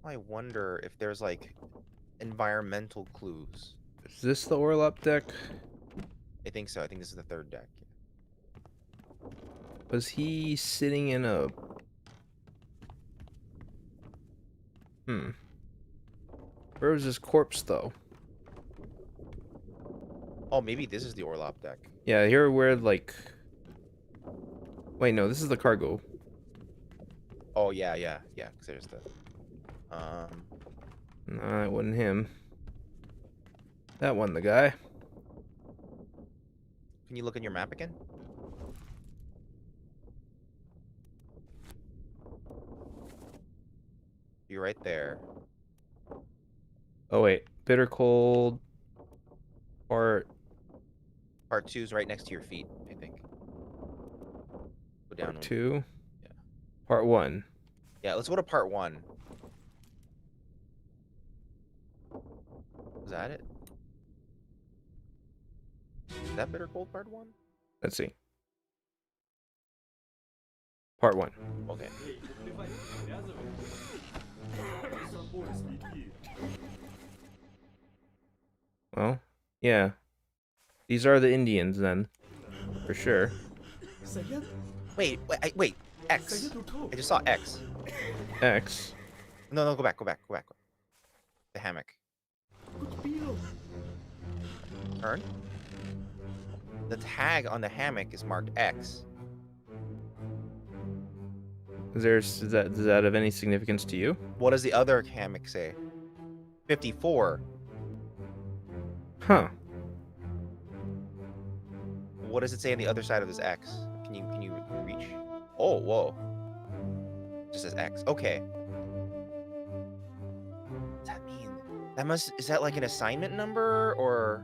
I wonder if there's like environmental clues. Is this the Orlop deck? I think so. I think this is the 3rd deck. Was he sitting in a... Where was his corpse, though? Oh, maybe this is the Orlop deck. Yeah, here where, like... Wait, no, this is the cargo. Oh, yeah. Because there's the... No, it wasn't him. That wasn't the guy. Can you look in your map again? You're right there. Oh, wait. Bitter Cold... Part... Part 2 is right next to your feet, I think. Go down Part one. 2? Yeah. Part 1. Yeah, let's go to part 1. Is that it? Is that Bitter Cold part 1? Let's see. Part 1. Okay. Well, yeah. These are the Indians, then. For sure. Say again? Wait. X. I just saw X. X. No, go back. The hammock. Turn. The tag on the hammock is marked X. Does that have any significance to you? What does the other hammock say? 54. Huh. What does it say on the other side of this X? Can you reach? Oh, whoa. It just says X. Okay. What does that mean? Is that like an assignment number or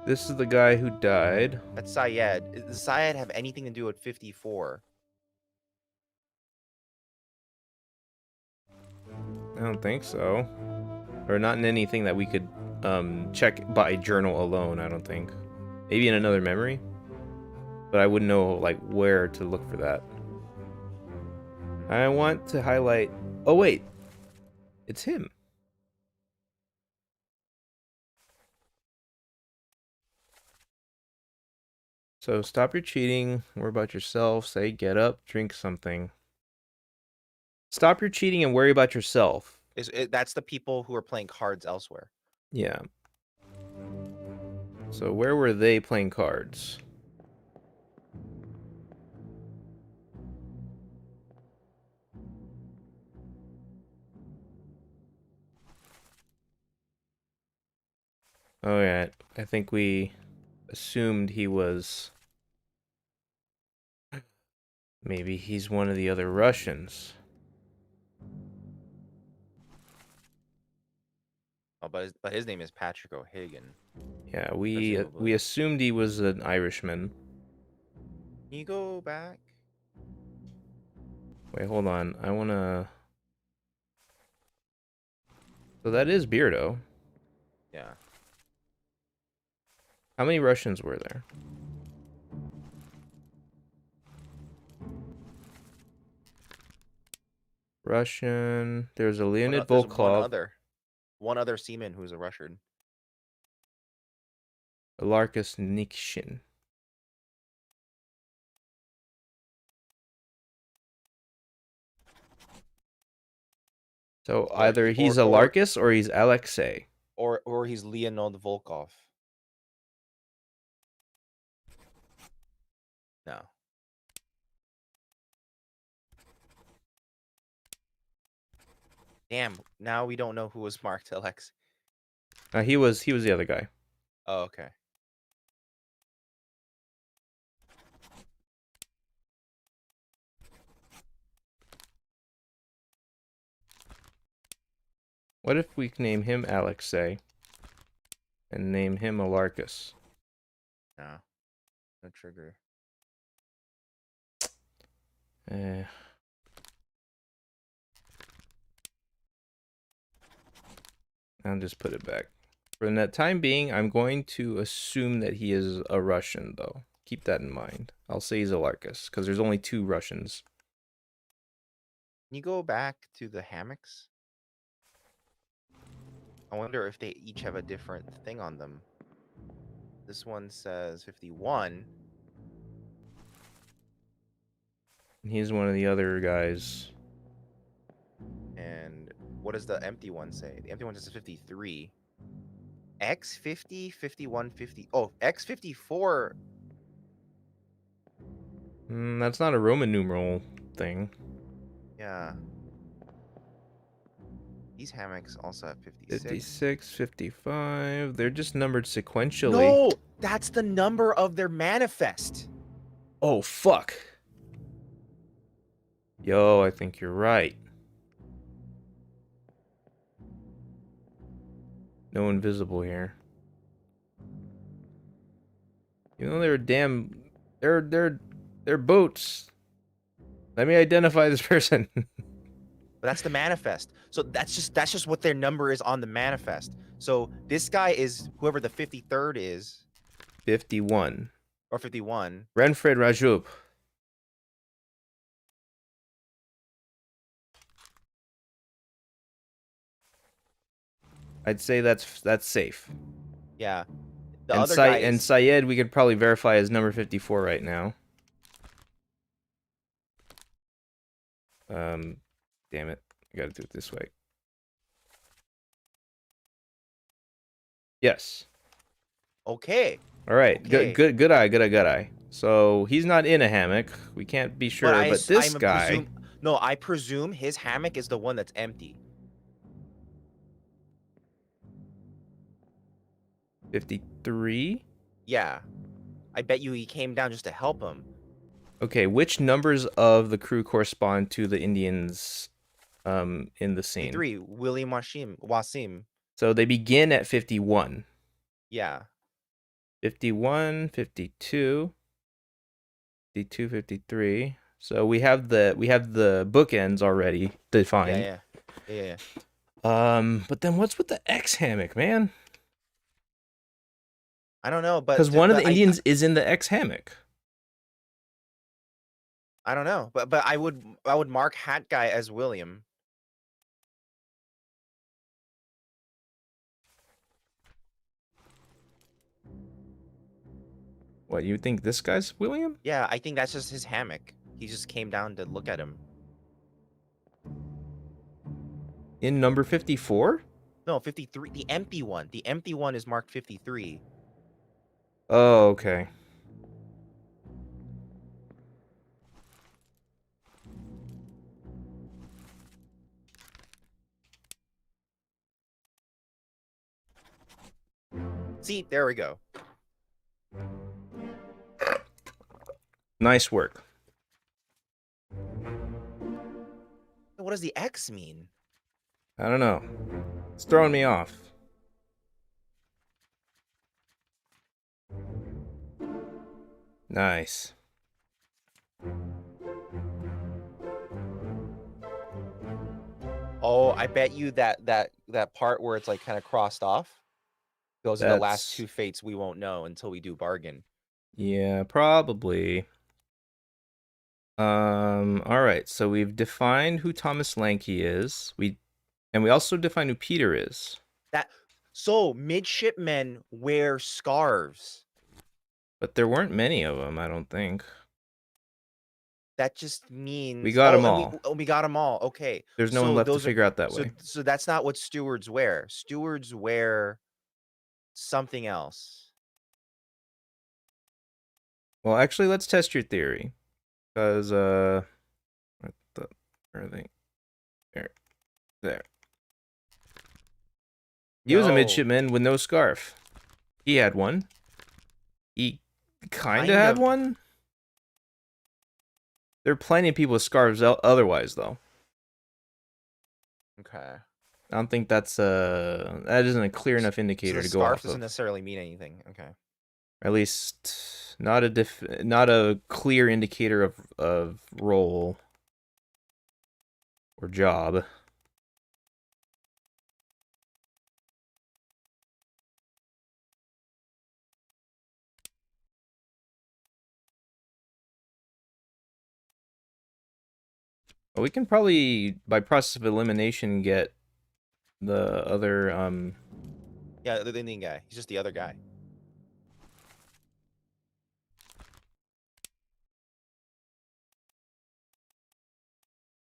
This is the guy who died. that's Syed? Does Syed have anything to do with 54? I don't think so. Or not in anything that we could check by journal alone, I don't think. Maybe in another memory? But I wouldn't know like where to look for that. I want to highlight... Oh wait! It's him. So stop your cheating, worry about yourself, say get up, drink something. Stop your cheating and worry about yourself. That's the people who are playing cards elsewhere. Yeah. So where were they playing cards? Oh yeah, I think we assumed he was... Maybe he's one of the other Russians. Oh, but his name is Patrick O'Hagan. Yeah, we Presumably. assumed he was an Irishman. Can you go back? Wait, hold on. I wanna... So that is Beardo. Yeah. How many Russians were there? Russian. There's a Leonid There's Volkov, one other seaman who's a Russian. Larkus Nikshin. So either he's a Larkus or he's Alexei. Or he's Leonid Volkov. No. Damn, now we don't know who was marked Alex. He was the other guy. Oh, okay. What if we name him Alexei and name him Alarkus? No. No trigger. I'll just put it back. For the time being, I'm going to assume that he is a Russian, though. Keep that in mind. I'll say he's Alarkus, because there's only 2 Russians. Can you go back to the hammocks? I wonder if they each have a different thing on them. This one says 51. He's one of the other guys. And what does the empty one say? The empty one says 53. X50, 51, 50. Oh, X54. That's not a Roman numeral thing. Yeah. These hammocks also have 56. 56, 55. They're just numbered sequentially. No, that's the number of their manifest. Oh, fuck. Yo, I think you're right. No invisible here. You know they're damn... They're boats. Let me identify this person. But that's the manifest. So that's just what their number is on the manifest. So this guy is whoever the 53rd is. 51. Or 51. Renfred Rajub. I'd say that's safe. Yeah. The And, other guy is... Syed, we could probably verify as number 54 right now. Damn it. I gotta do it this way. Yes. Okay. All right. Okay. Good eye. So he's not in a hammock. We can't be sure, but this guy. No, I presume his hammock is the one that's empty. 53. Yeah. I bet you he came down just to help him. Okay, which numbers of the crew correspond to the Indians in the scene? 53, William Wasim. So they begin at 51. Yeah. 51, 52, 52, 53. So we have the bookends already defined. Yeah. But then what's with the X hammock, man? I don't know, but Because one of the Indians is in the X hammock. I don't know, but I would mark Hat Guy as William. What, you think this guy's William? Yeah, I think that's just his hammock. He just came down to look at him. In number 54? No, 53. The empty one. The empty one is marked 53. Oh, okay. See, there we go. Nice work. What does the X mean? I don't know. It's throwing me off. Nice. Oh, I bet you that part where it's like kind of crossed off. Those are the last two fates we won't know until we do bargain. Yeah, probably. All right. So we've defined who Thomas Lanky is. We also defined who Peter is. So midshipmen wear scarves. But there weren't many of them, I don't think. That just means we got them all. We got them all. Okay. There's no one left to figure out that way. So that's not what stewards wear. Stewards wear something else. Well, actually, let's test your theory. Because, where are they? There. He was a midshipman with no scarf. He had one. He kind of had one. There are plenty of people with scarves otherwise, though. Okay. I don't think that isn't a clear enough indicator to go off of. Scarf doesn't necessarily mean anything. Okay. At least not a clear indicator of role or job. Well, we can probably, by process of elimination, get the other Yeah, the Indian guy. He's just the other guy.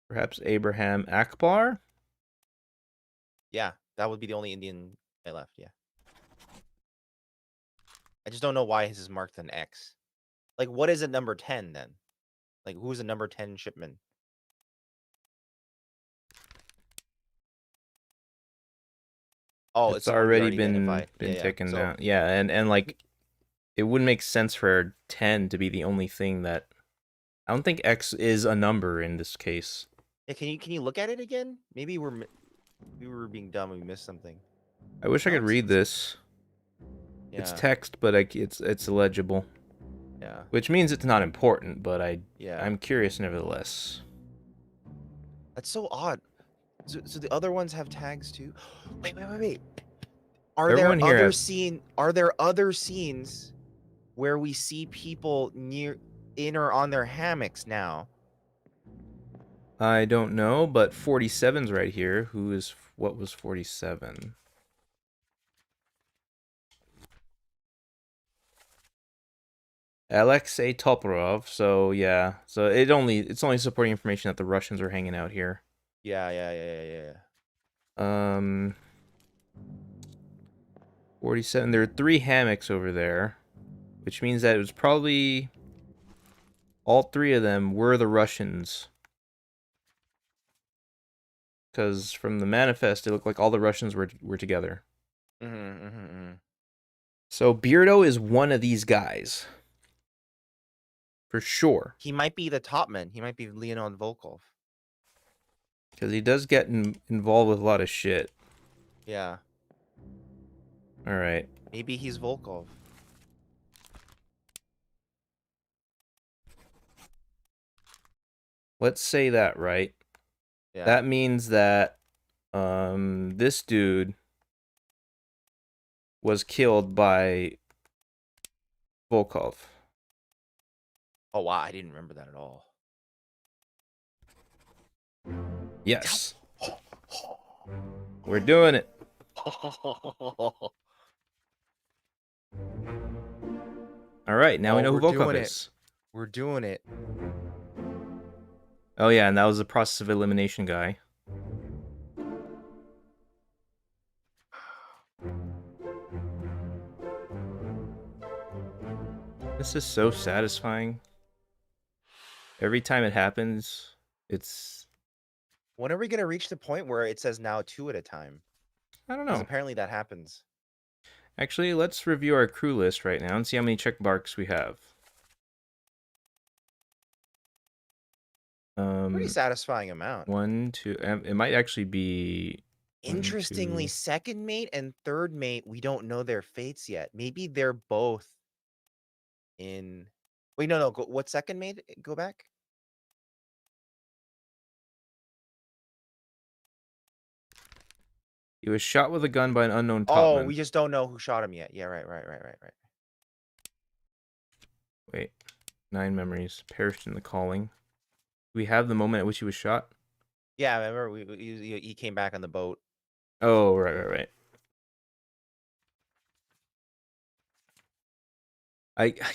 Perhaps Abraham Akbar? Yeah, that would be the only Indian I left, yeah. I just don't know why his is marked an X. Like, what is a number 10 then? Like, who's a number 10 shipman? Oh, it's already been taken down. Yeah, and like, it wouldn't make sense for 10 to be the only thing that... I don't think X is a number in this case. Yeah, can you look at it again? Maybe we were being dumb and we missed something. I wish I could read this. Yeah. It's text, but it's illegible. Yeah. Which means it's not important, but I'm curious nevertheless. That's so odd. So the other ones have tags too? Wait. Are there other scenes where we see people in or on their hammocks now? I don't know, but 47's right here. What was 47? Alexei Toporov. So yeah, so it's only supporting information that the Russians are hanging out here. Yeah. 47. There are 3 hammocks over there, which means that it was probably all 3 of them were the Russians. Because from the manifest, it looked like all the Russians were together. So Beardo is one of these guys. For sure. He might be the top man. He might be Leonid Volkov. Because he does get involved with a lot of shit. Yeah. Alright. Maybe he's Volkov. Let's say that, right? Yeah. That means that this dude was killed by Volkov. Oh wow, I didn't remember that at all. Yes. We're doing it. Alright, now we know who we're Volkov doing it. is. We're doing it. Oh yeah, and that was the process of elimination guy. This is so satisfying. Every time it happens, it's... When are we gonna reach the point where it says now 2 at a time? I don't Because know. apparently that happens. Actually, let's review our crew list right now and see how many check marks we have. Pretty satisfying amount. 1, 2... It might actually be... Interestingly, 1, 2... second mate and third mate, we don't know their fates yet. Maybe they're both in... Wait, no. What second mate? Go back. He was shot with a gun by an unknown Oh, topman. we just don't know who shot him yet. Yeah, right. Wait. 9 memories. Perished in the calling. We have the moment at which he was shot? Yeah, I remember he came back on the boat. Oh, right.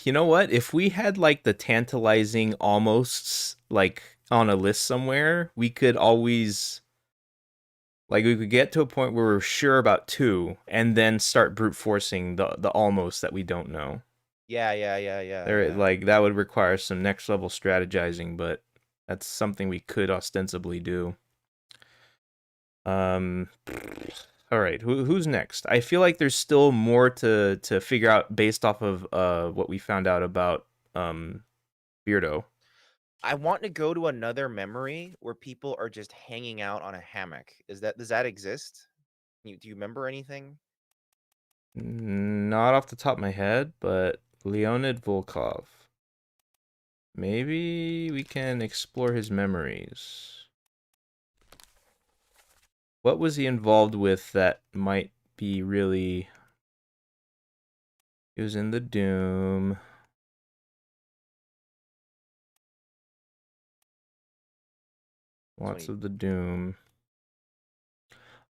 You know what? If we had like the tantalizing almosts like on a list somewhere, we could always like we could get to a point where we're sure about 2 and then start brute forcing the almost that we don't know. Yeah. Like that would require some next level strategizing, but that's something we could ostensibly do. All right, who's next? I feel like there's still more to figure out based off of what we found out about Beardo. I want to go to another memory where people are just hanging out on a hammock. Does that exist? Do you remember anything? Not off the top of my head, but Leonid Volkov. Maybe we can explore his memories. What was he involved with that might be really... He was in the Doom. Lots of the Doom.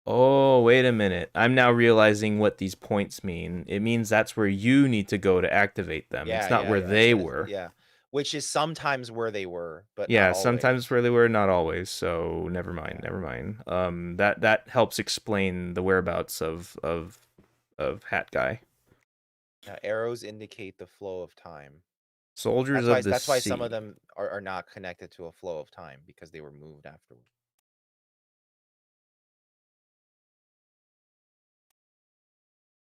Oh, wait a minute. I'm now realizing what these points mean. It means that's where you need to go to activate them. It's not where they were. Yeah. Which is sometimes where they were, but yeah, not sometimes where they were, not always. So never mind. That helps explain the whereabouts of Hat Guy. Arrows indicate the flow of time. Soldiers of the Sea. That's why some of them are not connected to a flow of time, because they were moved afterward.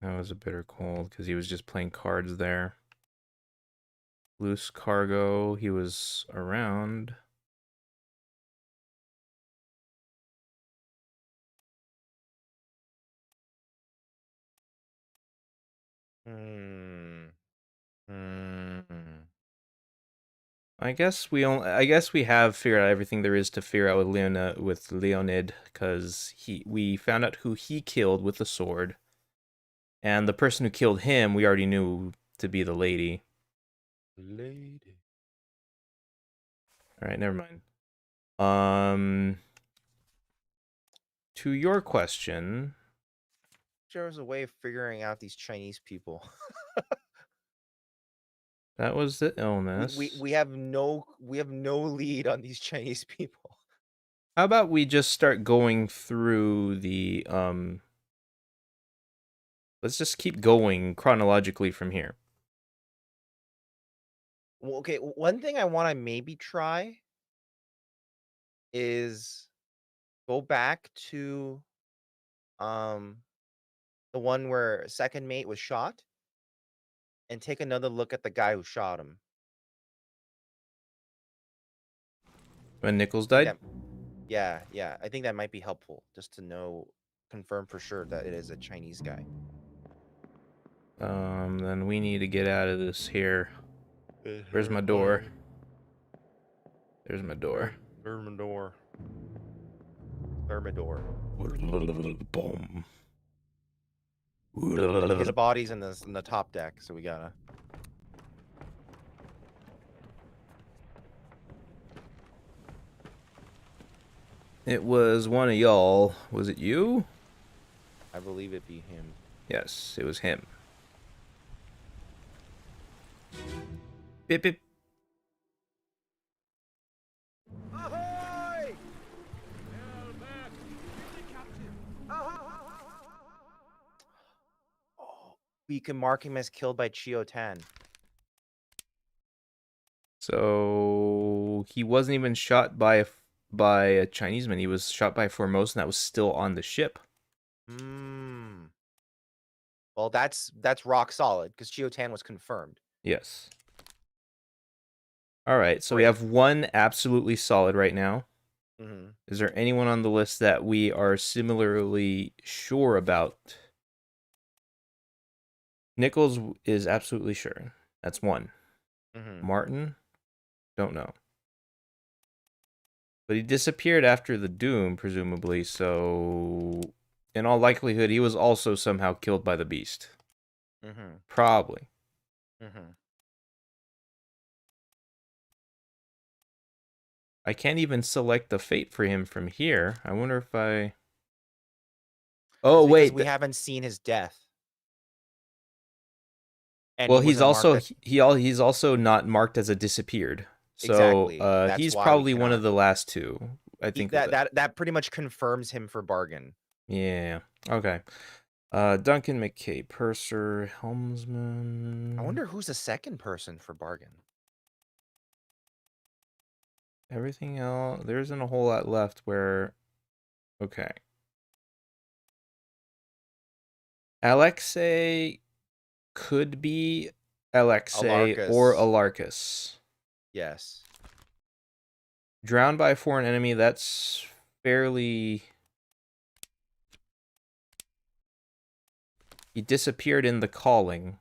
That was a bitter cold because he was just playing cards there. Loose cargo, he was around. I guess we have figured out everything there is to figure out with Leonid, because we found out who he killed with the sword. And the person who killed him, we already knew to be the lady. Alright, never mind. To your question... There was a way of figuring out these Chinese people. That was the illness. We have no lead on these Chinese people. How about we just start going through the let's just keep going chronologically from here. Well, okay, one thing I want to maybe try is go back to the one where second mate was shot and take another look at the guy who shot him. When Nichols I think died? yeah, I think that might be helpful just to know, confirm for sure that it is a Chinese guy. Then we need to get out of this here. Where's my door? There's my door. Thermidor. Thermidor. Boom. His body's in the top deck, so we gotta. It was one of y'all. Was it you? I believe it be him. Yes, it was him. Bip bip. Ahoy! Oh, we can mark him as killed by Chio Tan. So he wasn't even shot by a Chinese man. He was shot by Formosan that was still on the ship. Hmm. Well, that's rock solid because Chio Tan was confirmed. Yes. All right, so we Great. have one absolutely solid right now. Mm-hmm. Is there anyone on the list that we are similarly sure about? Nichols is absolutely sure. That's one. Mm-hmm. Martin? Don't know. But he disappeared after the Doom, presumably, so in all likelihood, he was also somehow killed by the Beast. Mm-hmm. Probably. Mm-hmm. I can't even select the fate for him from here. I wonder if I... Oh, wait. We haven't seen his death. And Well, he he's wasn't marked also he's also not marked as a disappeared. So Exactly. That's he's why we probably one cannot- of the last two. I think that pretty much confirms him for bargain. Yeah. Okay. Duncan McKay, purser, helmsman. I wonder who's the second person for bargain. Everything else, there isn't a whole lot left where... Okay. Alexei could be Alexei or Alarcus. Yes. Drowned by a foreign enemy, that's fairly... He disappeared in the calling.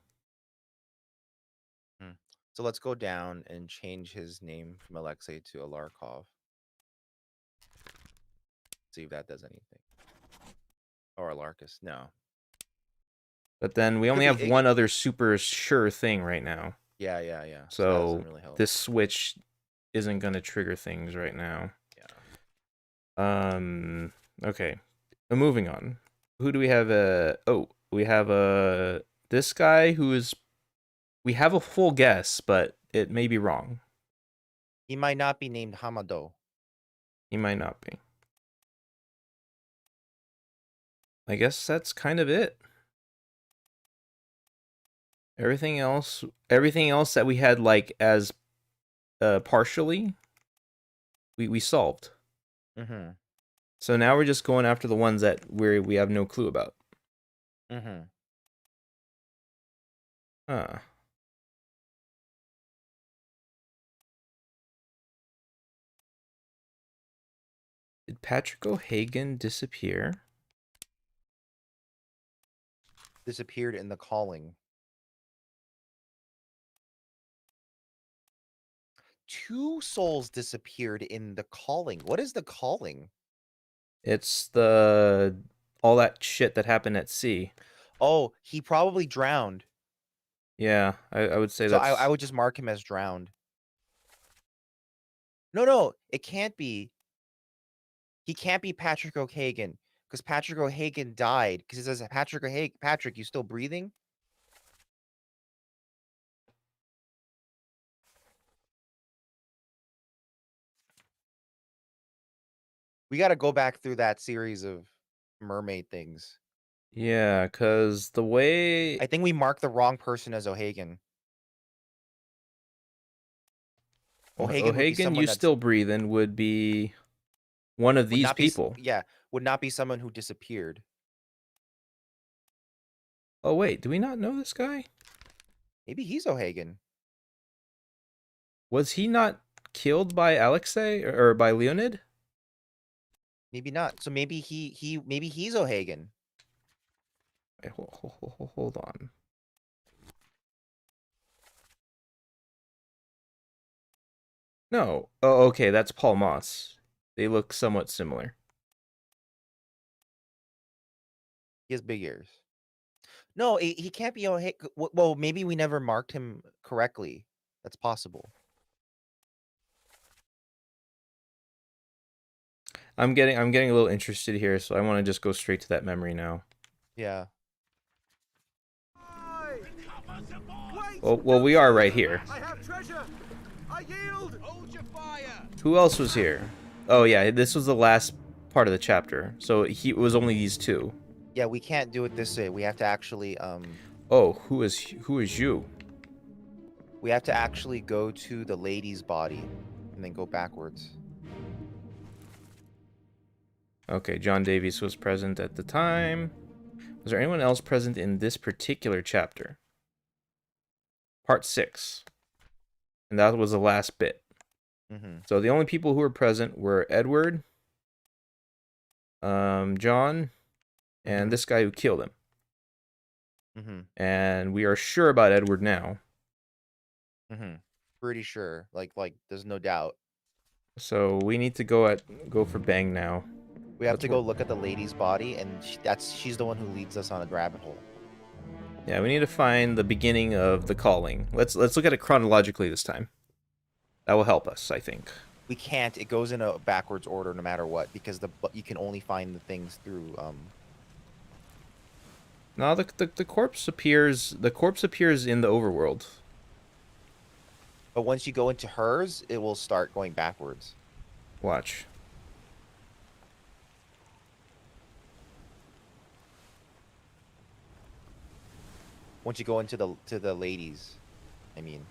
So let's go down and change his name from Alexei to Alarkov. See if that does anything. Or Alarcus. No. But then we only have one other super sure thing right now. Yeah. So that So doesn't really help. this switch isn't going to trigger things right now. Yeah. Okay. Moving on. Who do we have? We have this guy who is... We have a full guess, but it may be wrong. He might not be named Hamado. He might not be. I guess that's kind of it. Everything else that we had like as partially, we solved. Mm-hmm. So now we're just going after the ones that we have no clue about. Mm-hmm. Huh. Did Patrick O'Hagan disappear? Disappeared in the calling. 2 souls disappeared in the calling. What is the calling? It's all that shit that happened at sea. Oh, he probably drowned. Yeah, I would say So that's... I would just mark him as drowned. No, it can't be. He can't be Patrick O'Hagan because Patrick O'Hagan died. Because it says Patrick, you still breathing? We got to go back through that series of mermaid things. Yeah, because the way... I think we marked the wrong person as O'Hagan. O'Hagan would be O'Hagan, someone you that's still breathing, would be one of would these not be people. yeah, would not be someone who disappeared. Oh, wait, do we not know this guy? Maybe he's O'Hagan. Was he not killed by Alexei or by Leonid? Maybe not. So maybe maybe he's O'Hagan. Wait, hold on. No. Oh, okay, that's Paul Moss. They look somewhat similar. He has big ears. No, he can't be O'Hagan. Well, maybe we never marked him correctly. That's possible. I'm getting a little interested here, so I want to just go straight to that memory now. Yeah. Wait! Well, we are right here. I have treasure! I yield! Hold your fire! Who else was here? Oh yeah, this was the last part of the chapter, so it was only these two. Yeah, we can't do it this way. We have to actually Oh, who is you? we have to actually go to the lady's body and then go backwards. Okay, John Davies was present at the time. Was there anyone else present in this particular chapter? Part 6. And that was the last bit. Mm-hmm. So the only people who were present were Edward, John, and this guy who killed him. Mm-hmm. And we are sure about Edward now. Mm-hmm. Pretty sure. Like there's no doubt. So we need to go for Bang now. We have Let's to go work. look at the lady's body, and she's the one who leads us on a rabbit hole. Yeah, we need to find the beginning of the calling. Let's look at it chronologically this time. That will help us, I think. We can't. It goes in a backwards order no matter what, because you can only find the things through No, the corpse appears. The corpse appears in the overworld. But once you go into hers, it will start going backwards. Watch. Once you go into the ladies, I mean.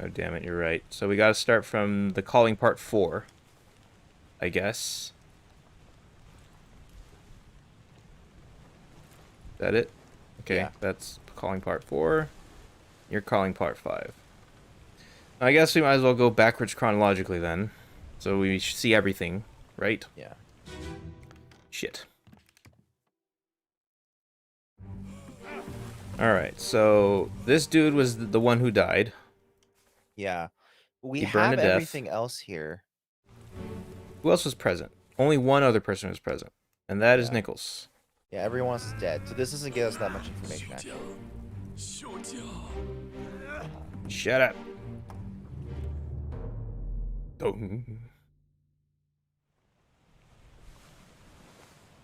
Oh damn it, you're right. So we got to start from the calling part 4, I guess. Is that it? Okay, Yeah. that's calling part 4. You're calling part 5. I guess we might as well go backwards chronologically then, so we see everything, right? Yeah. Shit. Alright, so this dude was the one who died. Yeah. We He burned have to death. everything else here. Who else was present? Only one other person was present, and that is Yeah. Nichols. Yeah, everyone else is dead. So this doesn't give us that much information, actually. Shut up. Oh.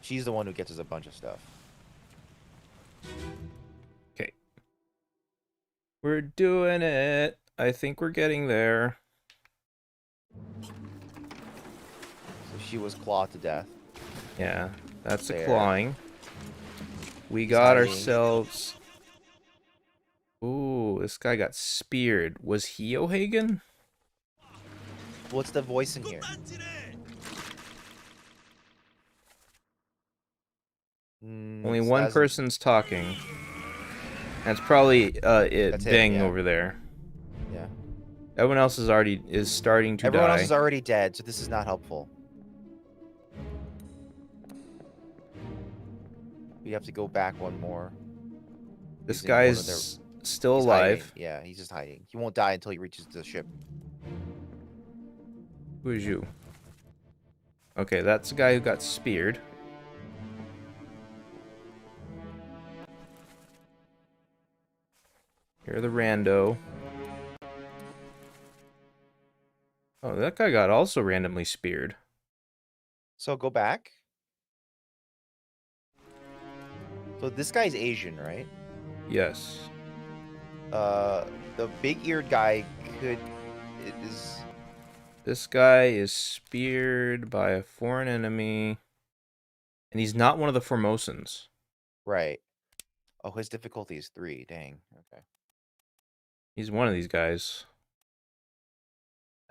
She's the one who gets us a bunch of stuff. Okay. We're doing it. I think we're getting there. So she was clawed to death. Yeah, that's the There. clawing. We He's got hiding. ourselves... Ooh, this guy got speared. Was he O'Hagan? What's the voice in here? Only one person's talking. That's probably That's him, Bang yeah. over there. Yeah. Everyone else is starting to Everyone die. else is already dead, so this is not helpful. We have to go back one more. This He's in one of guy's still He's alive. hiding. Yeah, he's just hiding. He won't die until he reaches the ship. Who is you? Okay, that's the guy who got speared. You're the rando. Oh, that guy got also randomly speared. So go back. So this guy's Asian, right? Yes. The big-eared guy is This guy is speared by a foreign enemy, and he's not one of the Formosans. Right. Oh, his difficulty is 3. Dang. Okay. He's one of these guys.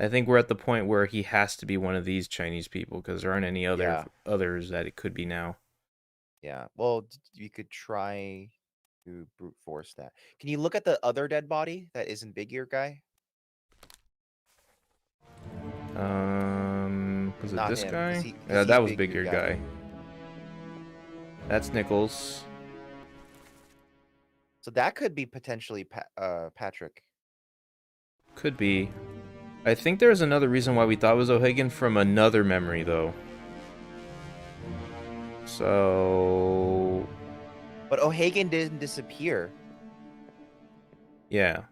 I think we're at the point where he has to be one of these Chinese people because there aren't any others that it could be now. Yeah. Well, you could try to brute force that. Can you look at the other dead body that isn't Big Ear guy? Was it Not this him, guy? 'cause Yeah, he's that was Big Big Ear Ear guy. That's Nichols. So that could be potentially Patrick. Could be. I think there's another reason why we thought it was O'Hagan from another memory, though. So... But O'Hagan didn't disappear. yeah.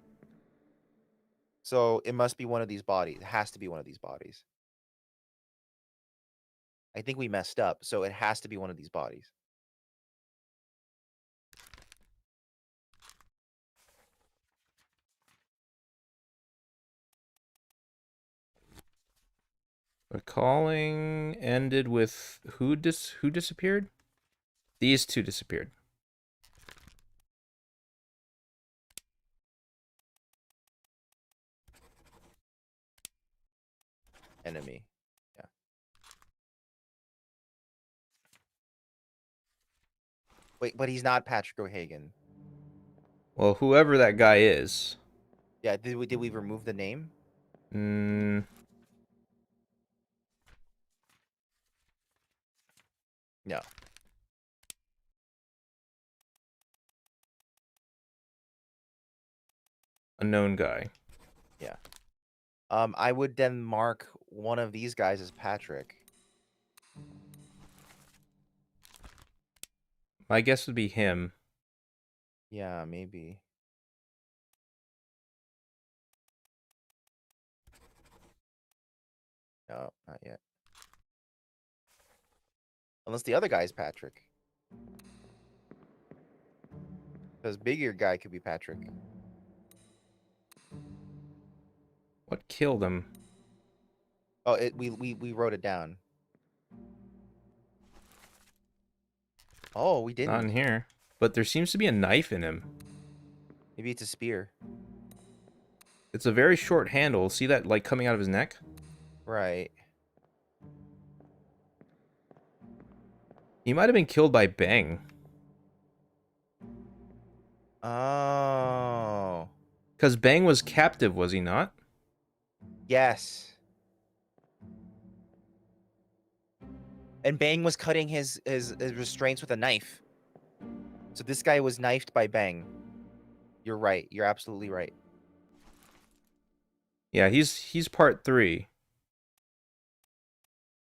So it must be one of these bodies. It has to be one of these bodies. I think we messed up, so it has to be one of these bodies. The calling ended with who disappeared? These two disappeared. Enemy. Yeah. Wait, but he's not Patrick O'Hagan. Well, whoever that guy is. Yeah, did we remove the name? No. Unknown guy. Yeah. I would then mark one of these guys as Patrick. My guess would be him. Yeah, maybe. No, not yet. Unless the other guy is Patrick. Because Big Ear guy could be Patrick. What killed him? Oh, we wrote it down. Oh, we didn't. Not in here. But there seems to be a knife in him. Maybe it's a spear. It's a very short handle. See that, like, coming out of his neck? Right. He might have been killed by Bang. Oh. Because Bang was captive, was he not? Yes. And Bang was cutting his restraints with a knife. So this guy was knifed by Bang. You're right. You're absolutely right. Yeah, he's part 3.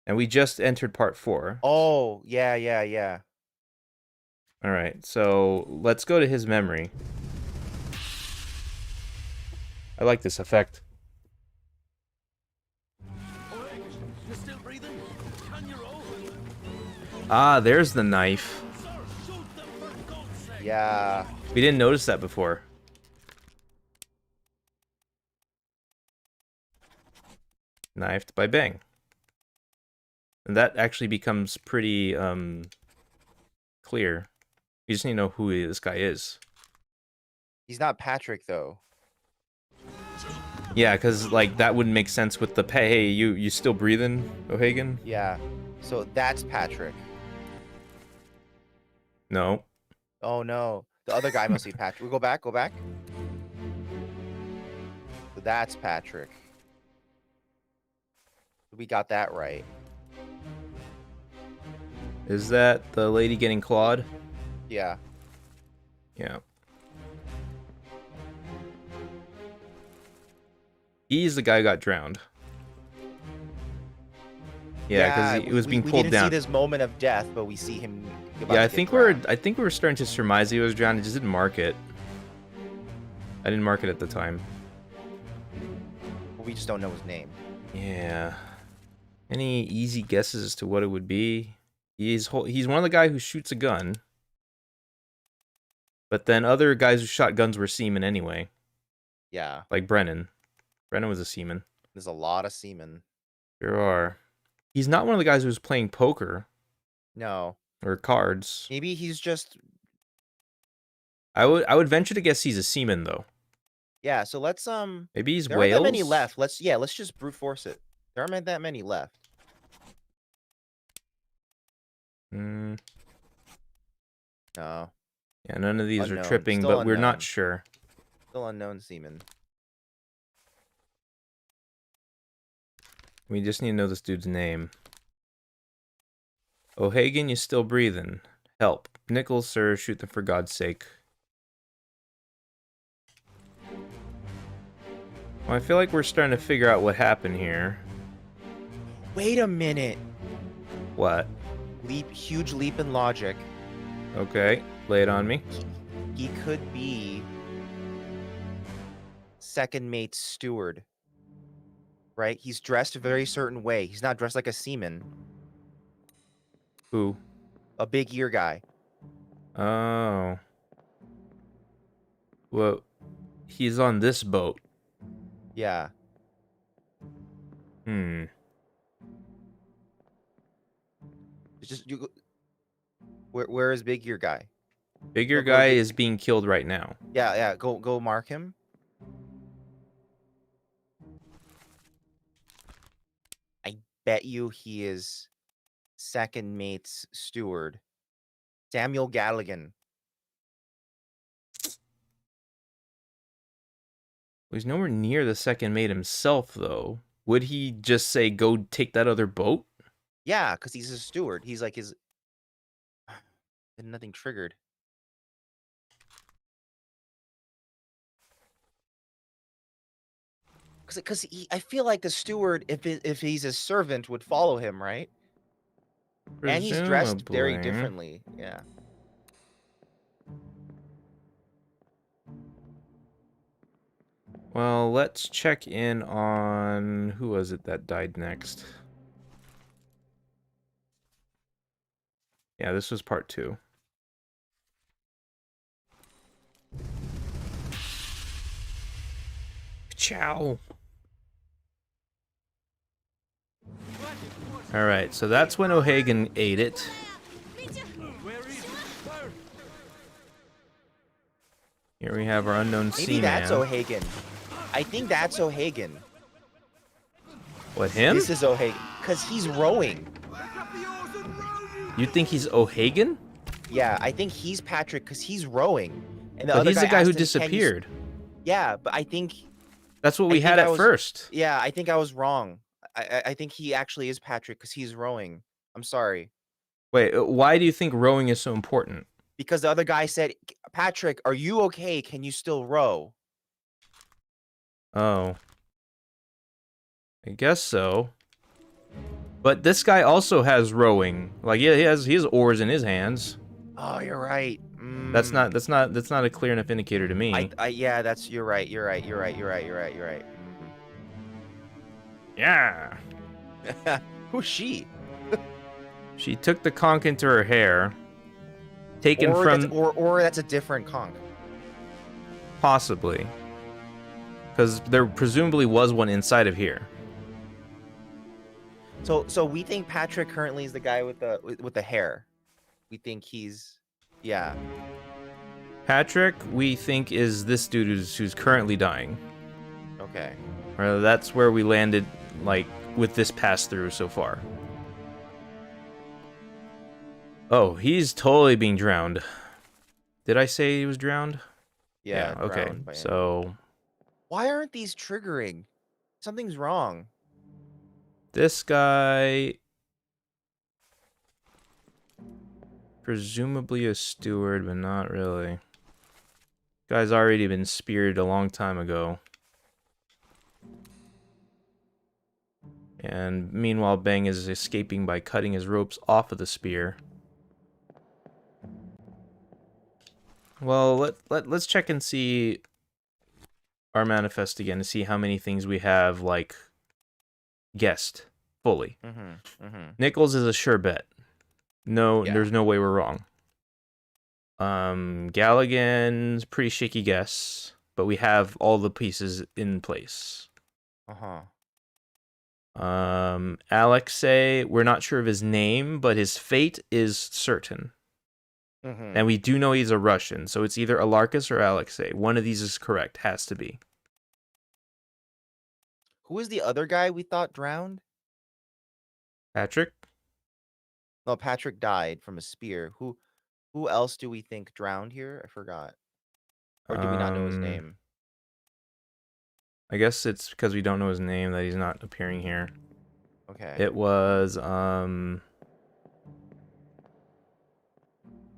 And we just entered part 4. Oh, yeah. Alright, so let's go to his memory. I like this effect. You're still breathing? Can you roll? Ah, there's the knife. Sir, shoot them for God's sake! Yeah. We didn't notice that before. Knifed by Bang. And that actually becomes pretty clear. You just need to know who this guy is. He's not Patrick though. Yeah, because like that wouldn't make sense with the hey, you still breathing, O'Hagan? Yeah. So that's Patrick. No. Oh no. The other guy must be Patrick. We go back. So that's Patrick. We got that right. Is that the lady getting clawed? Yeah. Yeah. He's the guy who got drowned. Yeah, because he was being we pulled didn't down. see this moment of death, but we see him. Yeah, I think we were starting to surmise he was drowned. I just didn't mark it. I didn't mark it at the time. We just don't know his name. Yeah. Any easy guesses as to what it would be? He's one of the guys who shoots a gun. But then other guys who shot guns were seamen anyway. Yeah. Like Brennan. Brennan was a seaman. There's a lot of seamen. There are. He's not one of the guys who's playing poker No. or cards. Maybe he's just... I would venture to guess he's a seaman though. Yeah, so let's Maybe he's there aren't that many whales. left. Let's just brute force it. There aren't that many left. Mm, No. yeah, none of these are Unknown. tripping, Still but we're unknown. not sure. Still unknown seaman. We just need to know this dude's name. O'Hagan, you still breathing? Help. Nichols, sir, shoot them for God's sake. Well, I feel like we're starting to figure out what happened here. Wait a minute. What? Huge leap in logic. Okay, lay it on me. He could be second mate's steward. Right? He's dressed a very certain way. He's not dressed like a seaman. Who? A big ear guy. Oh. Well, he's on this boat. Yeah. Hmm. It's just you. Where is big ear guy? Bigger Go guy get- is being killed right now. Yeah. Go mark him. I bet you he is second mate's steward. Samuel Galligan. Well, he's nowhere near the second mate himself, though. Would he just say, go take that other boat? Yeah, because he's a steward. He's like his. And nothing triggered. Because I feel like the steward, if he's a servant, would follow him, right? And he's dressed very Presumably. differently. Yeah. Well, let's check in on... Who was it that died next? Yeah, this was part 2. Ciao. Alright, so that's when O'Hagan ate it. Here we have our unknown Maybe seaman. that's O'Hagan. I think that's O'Hagan. What, him? This is O'Hagan. Because he's rowing. You think he's O'Hagan? Yeah, I think he's Patrick because he's rowing. And But he's the guy asked who him, "Can you disappeared. Yeah, but I think... That's what we think had I at was- first. Yeah, I think I was wrong. I think he actually is Patrick because he's rowing. I'm sorry. Wait, why do you think rowing is so important? Because the other guy said, Patrick, are you okay? Can you still row? Oh. I guess so. But this guy also has rowing. Like, yeah, he has oars in his hands. Oh, you're right. That's not a clear enough indicator to me. Yeah, you're right. You're right. Yeah. Who's she? She took the conch into her hair. Taken Or from... that's a different conch. Possibly. Because there presumably was one inside of here. So we think Patrick currently is the guy with the hair. We think he's... Yeah. Patrick, we think, is this dude who's currently dying. Okay. Or that's where we landed, like, with this pass-through so far. Oh, he's totally being drowned. Did I say he was drowned? Yeah. Okay. drowned by him. So Why aren't these triggering? Something's wrong. this guy, presumably a steward, but not really. Guy's already been speared a long time ago. And meanwhile, Bang is escaping by cutting his ropes off of the spear. Well, let's check and see our manifest again to see how many things we have, like, guessed fully. Nichols is a sure bet. No, Yeah. there's no way we're wrong. Galligan's pretty shaky guess, but we have all the pieces in place. Alexei, we're not sure of his name, but his fate is certain. Mm-hmm. And we do know he's a Russian, so it's either Alarcus or Alexei. One of these is correct, has to be. Who is the other guy we thought drowned? Patrick? No, Patrick died from a spear. Who else do we think drowned here? I forgot. Or do we not know his name? I guess it's because we don't know his name that he's not appearing here. Okay. It was,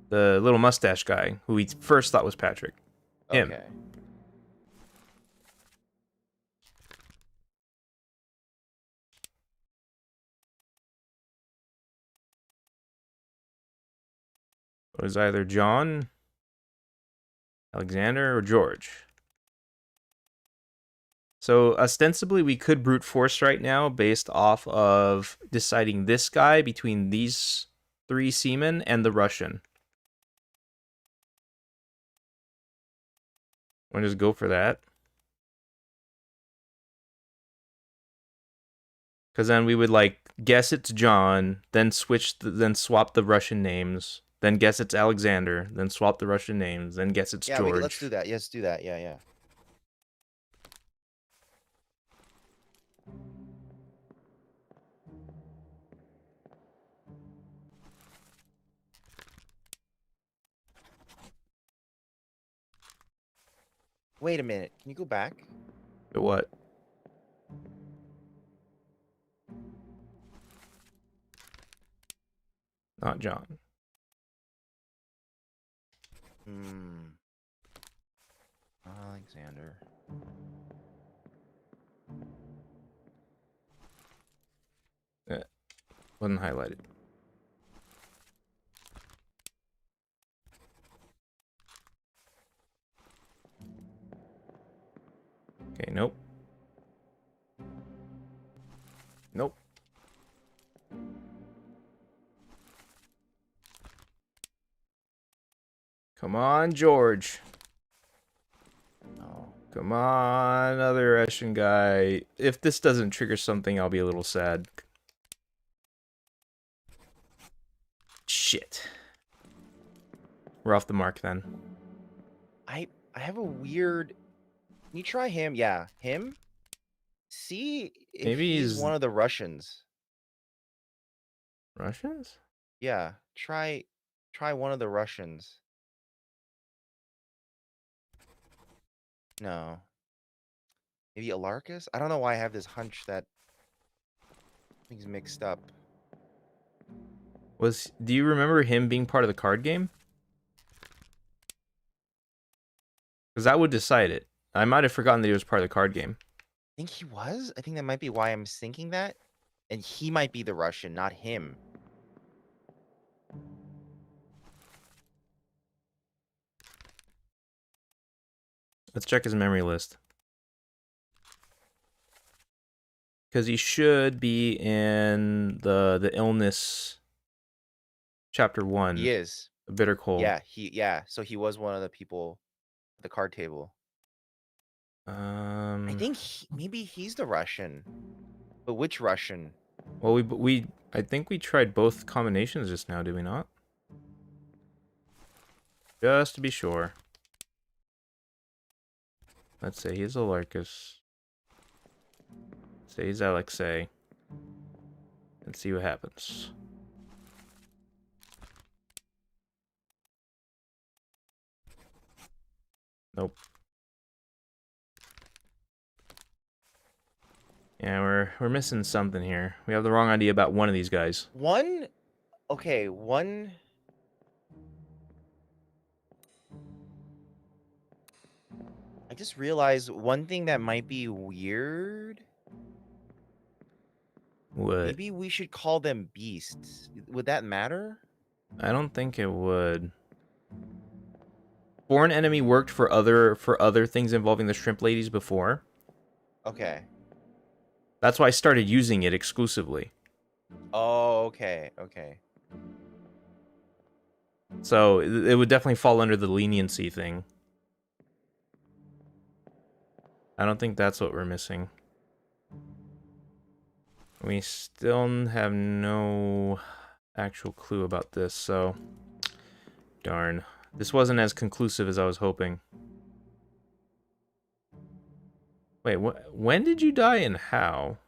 the little mustache guy, who we first thought was Patrick. Him. Okay. It was either John, Alexander, or George. So ostensibly we could brute force right now based off of deciding this guy between these 3 seamen and the Russian. Want to just go for that? Because then we would like guess it's John, then then swap the Russian names, then guess it's Alexander, then swap the Russian names, then guess it's George. Let's do that. Yes, do that. Yeah. Wait a minute. Can you go back? But what? Not John. Alexander. Wasn't highlighted. Okay, nope. Nope. Come on, George. Oh. Come on, other Russian guy. If this doesn't trigger something, I'll be a little sad. Shit. We're off the mark then. I have a weird. Can you try him? Yeah, him. See if Maybe he's he's one of the Russians. Russians? Yeah, try one of the Russians. No. Maybe Alarcus? I don't know why I have this hunch that things mixed up. Do you remember him being part of the card game? Because that would decide it. I might have forgotten that he was part of the card game. I think he was. I think that might be why I'm thinking that. And he might be the Russian, not him. Let's check his memory list. Because he should be in the illness chapter 1. He is. The bitter cold. Yeah, so he was one of the people at the card table. I think maybe he's the Russian. But which Russian? Well, I think we tried both combinations just now, did we not? Just to be sure. Let's say he's Alarcus. Say he's Alexei. Let's see what happens. Nope. Yeah, we're missing something here. We have the wrong idea about one of these guys. One. Okay, one. I just realized one thing that might be weird. Would. Maybe we should call them beasts. Would that matter? I don't think it would. Foreign enemy worked for other things involving the shrimp ladies before. Okay. That's why I started using it exclusively. Oh, okay. So it would definitely fall under the leniency thing. I don't think that's what we're missing. We still have no actual clue about this, so darn. This wasn't as conclusive as I was hoping. Wait, when did you die and how?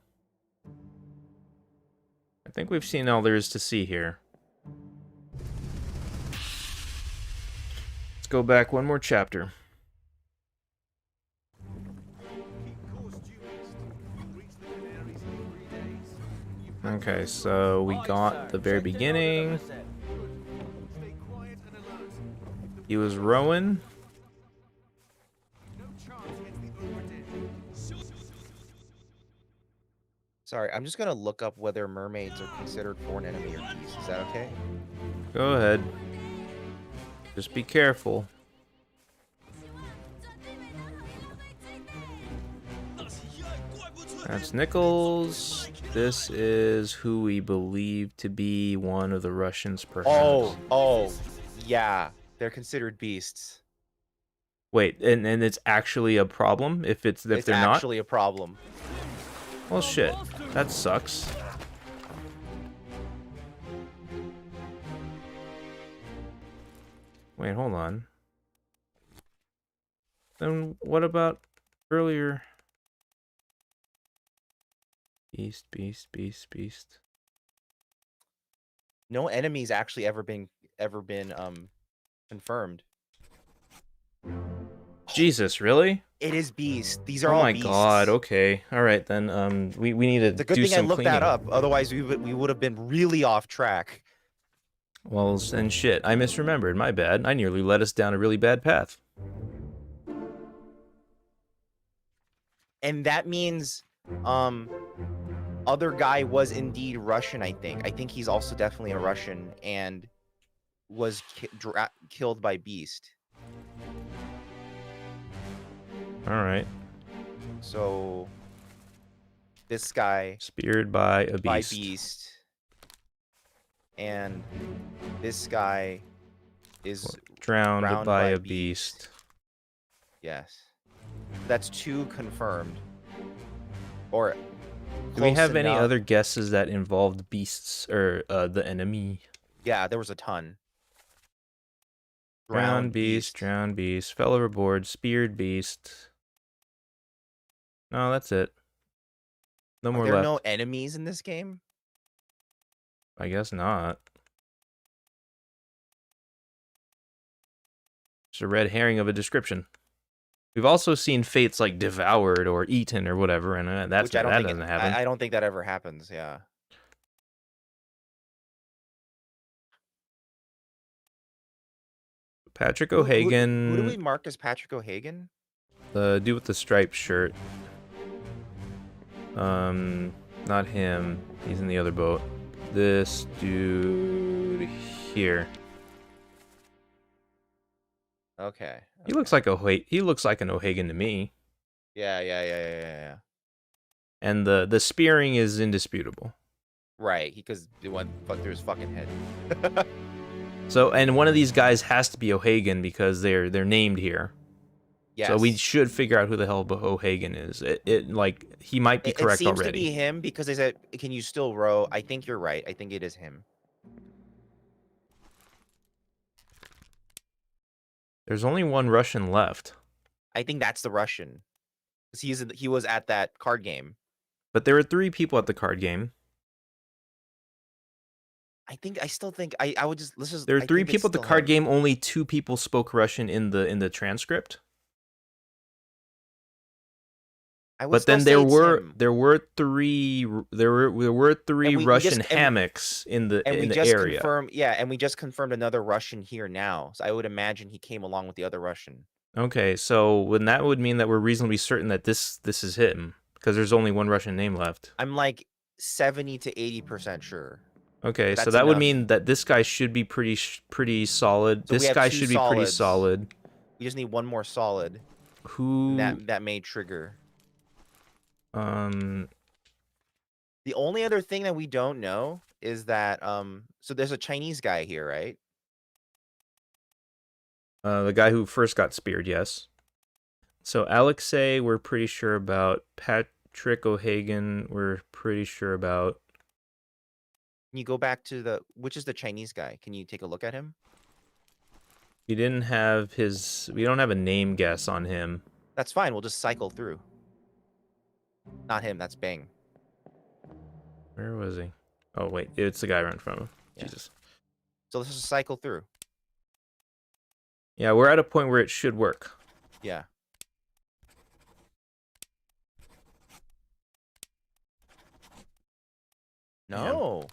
I think we've seen all there is to see here. Let's go back one more chapter. Okay, so we got the very beginning. He was rowing. Sorry, I'm just gonna look up whether mermaids are considered foreign enemy or peace. Is that okay? Go ahead. Just be careful. That's Nichols. This is who we believe to be one of the Russians, perhaps. Oh, yeah. They're considered beasts. Wait, and it's actually a problem if they're not? It's actually a problem. Well, shit. That sucks. Wait, hold on. Then what about earlier? Beast, beast, beast, beast. No enemies actually ever been confirmed. Jesus, really? It is beast. These are Oh all my beasts. god, okay. Alright then, we need to It's a good do thing I some looked cleaning. that up. Otherwise, we would have been really off track. Well, then shit, I misremembered, my bad. I nearly led us down a really bad path. And that means, other guy was indeed Russian, I think. I think he's also definitely a Russian and was killed by Beast. Alright. So, this guy Speared by a beast. by Beast. And this guy is Drowned by a beast. Yes. That's 2 confirmed. Or Do we close have any enough. other guesses that involved beasts or the enemy? Yeah, there was a ton. Drowned beast, drowned beast, fell overboard, speared beast. No, that's it. No Are more there left. no enemies in this game? I guess not. It's a red herring of a description. We've also seen fates like devoured or eaten or whatever, and that doesn't happen. I don't think that ever happens. Yeah. Patrick Who O'Hagan, do we mark as Patrick O'Hagan? the dude with the striped shirt. Not him. He's in the other boat. This dude here. Okay. He looks like an O'Hagan to me. Yeah. And the spearing is indisputable. Right, because it went through his fucking head. So, and one of these guys has to be O'Hagan because they're named here. Yes. So we should figure out who the hell O'Hagan is. He might be correct it seems already. to be him because they said, "Can you still row?" I think you're right. I think it is him. There's only one Russian left. I think that's the Russian. Because he was at that card game. But there were 3 people at the card game. I still think I would just There are I 3 think it's people at the still card him. game. Only 2 people spoke Russian in the transcript. I would But then still say it's him. there were 3 we Russian just- hammocks in the And we in the just area. and we just confirmed another Russian here now. So I would imagine he came along with the other Russian. Okay, so when that would mean that we're reasonably certain that this is him because there's only one Russian name left. I'm like 70 to 80% sure. Okay, so That's that would enough. mean that this guy should be pretty solid. So we This have guy 2 should be pretty solids. solid. We just need one more solid. Who That may trigger. um The only other thing that we don't know is that so there's a Chinese guy here, right? the guy who first got speared, yes. So Alexei, we're pretty sure about. Trick O'Hagan, we're pretty sure about. Can you go back to which is the Chinese guy? Can you take a look at him? We didn't have his. We don't have a name guess on him. That's fine. We'll just cycle through. Not him. That's Bang. Where was he? Oh wait, it's the guy right in front of him. Yeah. Jesus. So let's just cycle through. Yeah, we're at a point where it should work. Yeah. No.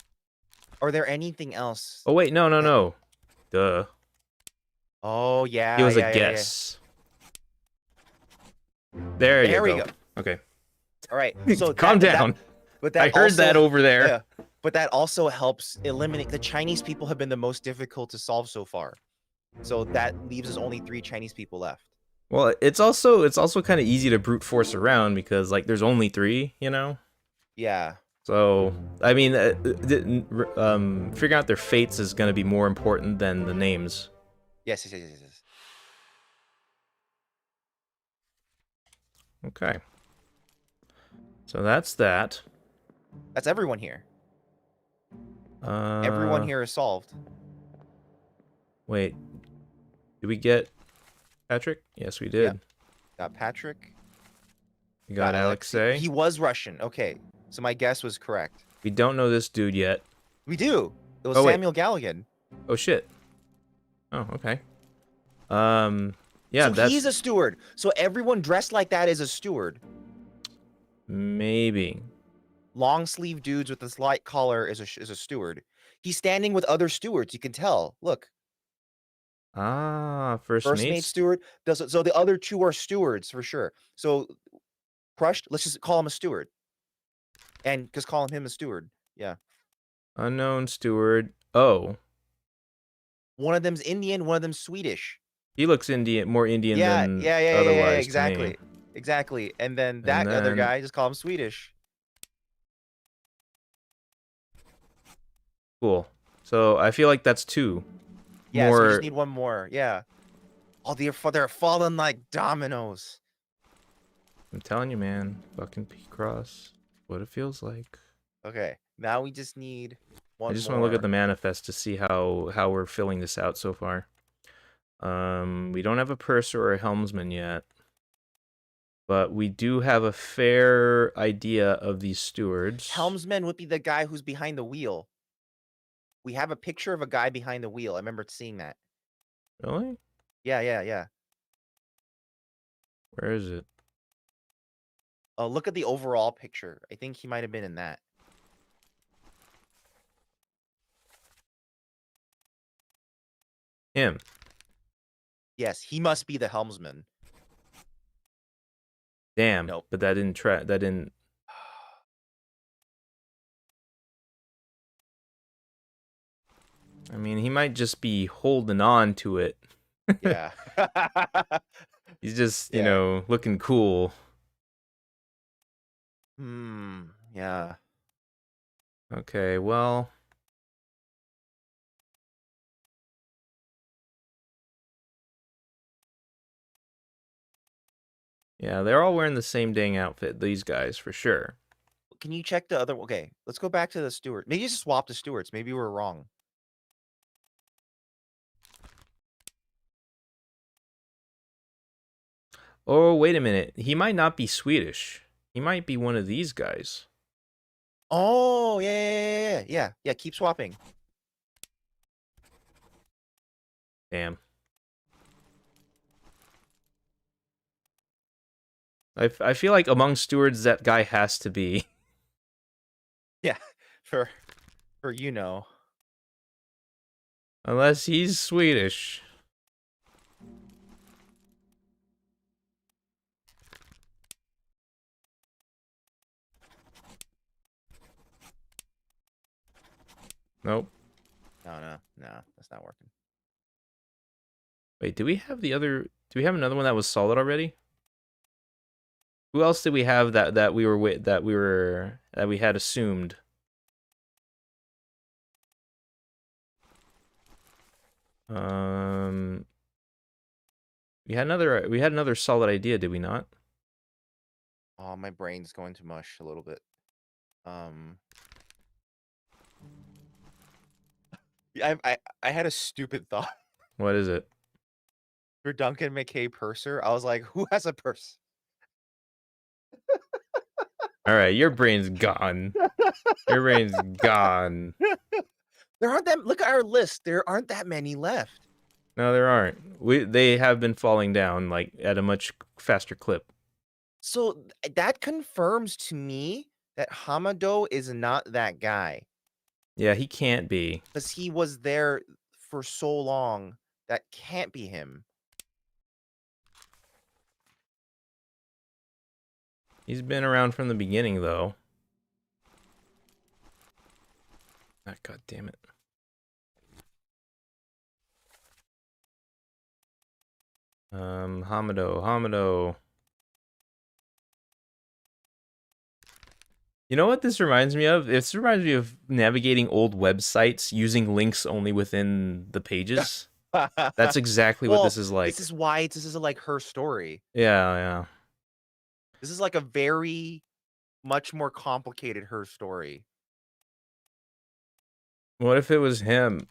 Are there anything else? Oh wait, no. Duh. Oh yeah. It was yeah, a yeah, yeah. guess. There you There we go. go. Okay. All right. So Calm down. But that I heard also, that over there. Yeah, but that also helps eliminate the Chinese people have been the most difficult to solve so far. So that leaves us only 3 Chinese people left. Well, it's also kind of easy to brute force around because like there's only 3, you know. Yeah. So I mean, figuring out their fates is going to be more important than the names. Yes. Okay. So that's that. That's everyone here. Everyone here is solved. Wait. Did we get Patrick? Yes, we did. Yep. Got Patrick. We got Alexei. He was Russian. Okay. So my guess was correct. We don't know this dude yet. We do. It was Oh, wait. Samuel Galligan. Oh shit. Oh, okay. Yeah, so that's he's a steward. So everyone dressed like that is a steward. maybe. Long sleeve dudes with this light collar is a steward. He's standing with other stewards. You can tell. Look. Ah, First mate steward. So the other 2 are stewards for sure. So Crushed, let's just call him a steward. And just call him a steward. Yeah. Unknown steward. Oh, One of them's Indian, one of them's Swedish. he looks Indian, more Indian than Yeah, otherwise. exactly. To me. Exactly. And then that other then- guy, just call him Swedish. Cool. So I feel like that's 2. Yeah, so we More- just need one more. Yeah. Oh, they're falling like dominoes. I'm telling you, man. Fucking P-Cross. What it feels like. Okay. Now we just need one more. I just want to look at the manifest to see how we're filling this out so far. We don't have a purser or a helmsman yet, but we do have a fair idea of these stewards. Helmsman would be the guy who's behind the wheel. We have a picture of a guy behind the wheel. I remember seeing that. Really? Yeah. Where is it? Look at the overall picture. I think he might have been in that. Him. Yes, he must be the helmsman. Damn. Nope. But that didn't. I mean, he might just be holding on to it. Yeah. He's just, you Yeah. know, looking cool. Yeah. Okay, well. Yeah, they're all wearing the same dang outfit, these guys, for sure. Can you check the other? Okay, let's go back to the steward. Maybe just swap the stewards. Maybe we're wrong. Oh, wait a minute. He might not be Swedish. He might be one of these guys. Oh, yeah. Keep swapping. Damn. I feel like among stewards, that guy has to be. Yeah, for you know. Unless he's Swedish. Nope. No, that's not working. Wait, do we have another one that was solid already? Who else did we have that we had assumed? We had another solid idea, did we not? Oh, my brain's going to mush a little bit. Yeah, I had a stupid thought What is it? for Duncan McKay Purser. I was like, who has a purse? All right, your brain's gone. Your brain's gone. There aren't that. Look at our list. There aren't that many left. No, there aren't. They have been falling down like at a much faster clip. So that confirms to me that Hamado is not that guy Yeah, he can't be. because he was there for so long. That can't be him. He's been around from the beginning, though. Ah, God damn it. Hamado. You know what this reminds me of? This reminds me of navigating old websites using links only within the pages. That's exactly what this is like. This is why this is like her story. Yeah. This is like a very much more complicated her story. What if it was him?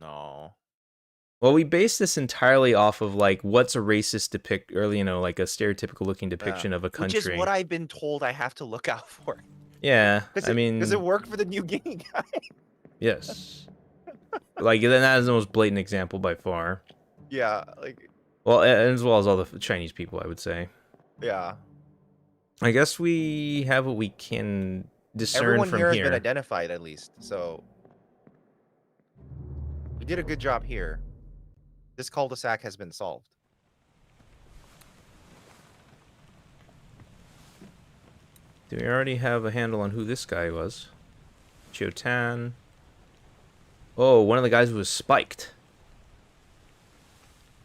No. Well, we base this entirely off of like what's a racist or like a stereotypical looking depiction of a country. Which is what I've been told I have to look out for. Yeah, I mean, does it work for the new gaming guy? Yes. Like that is the most blatant example by far. Yeah, like Well, as well as all the Chinese people, I would say. yeah. I guess we have what we can discern Everyone from here here. has been identified at least, so we did a good job here. This cul-de-sac has been solved. Do we already have a handle on who this guy was? Chotan. Oh, one of the guys who was spiked.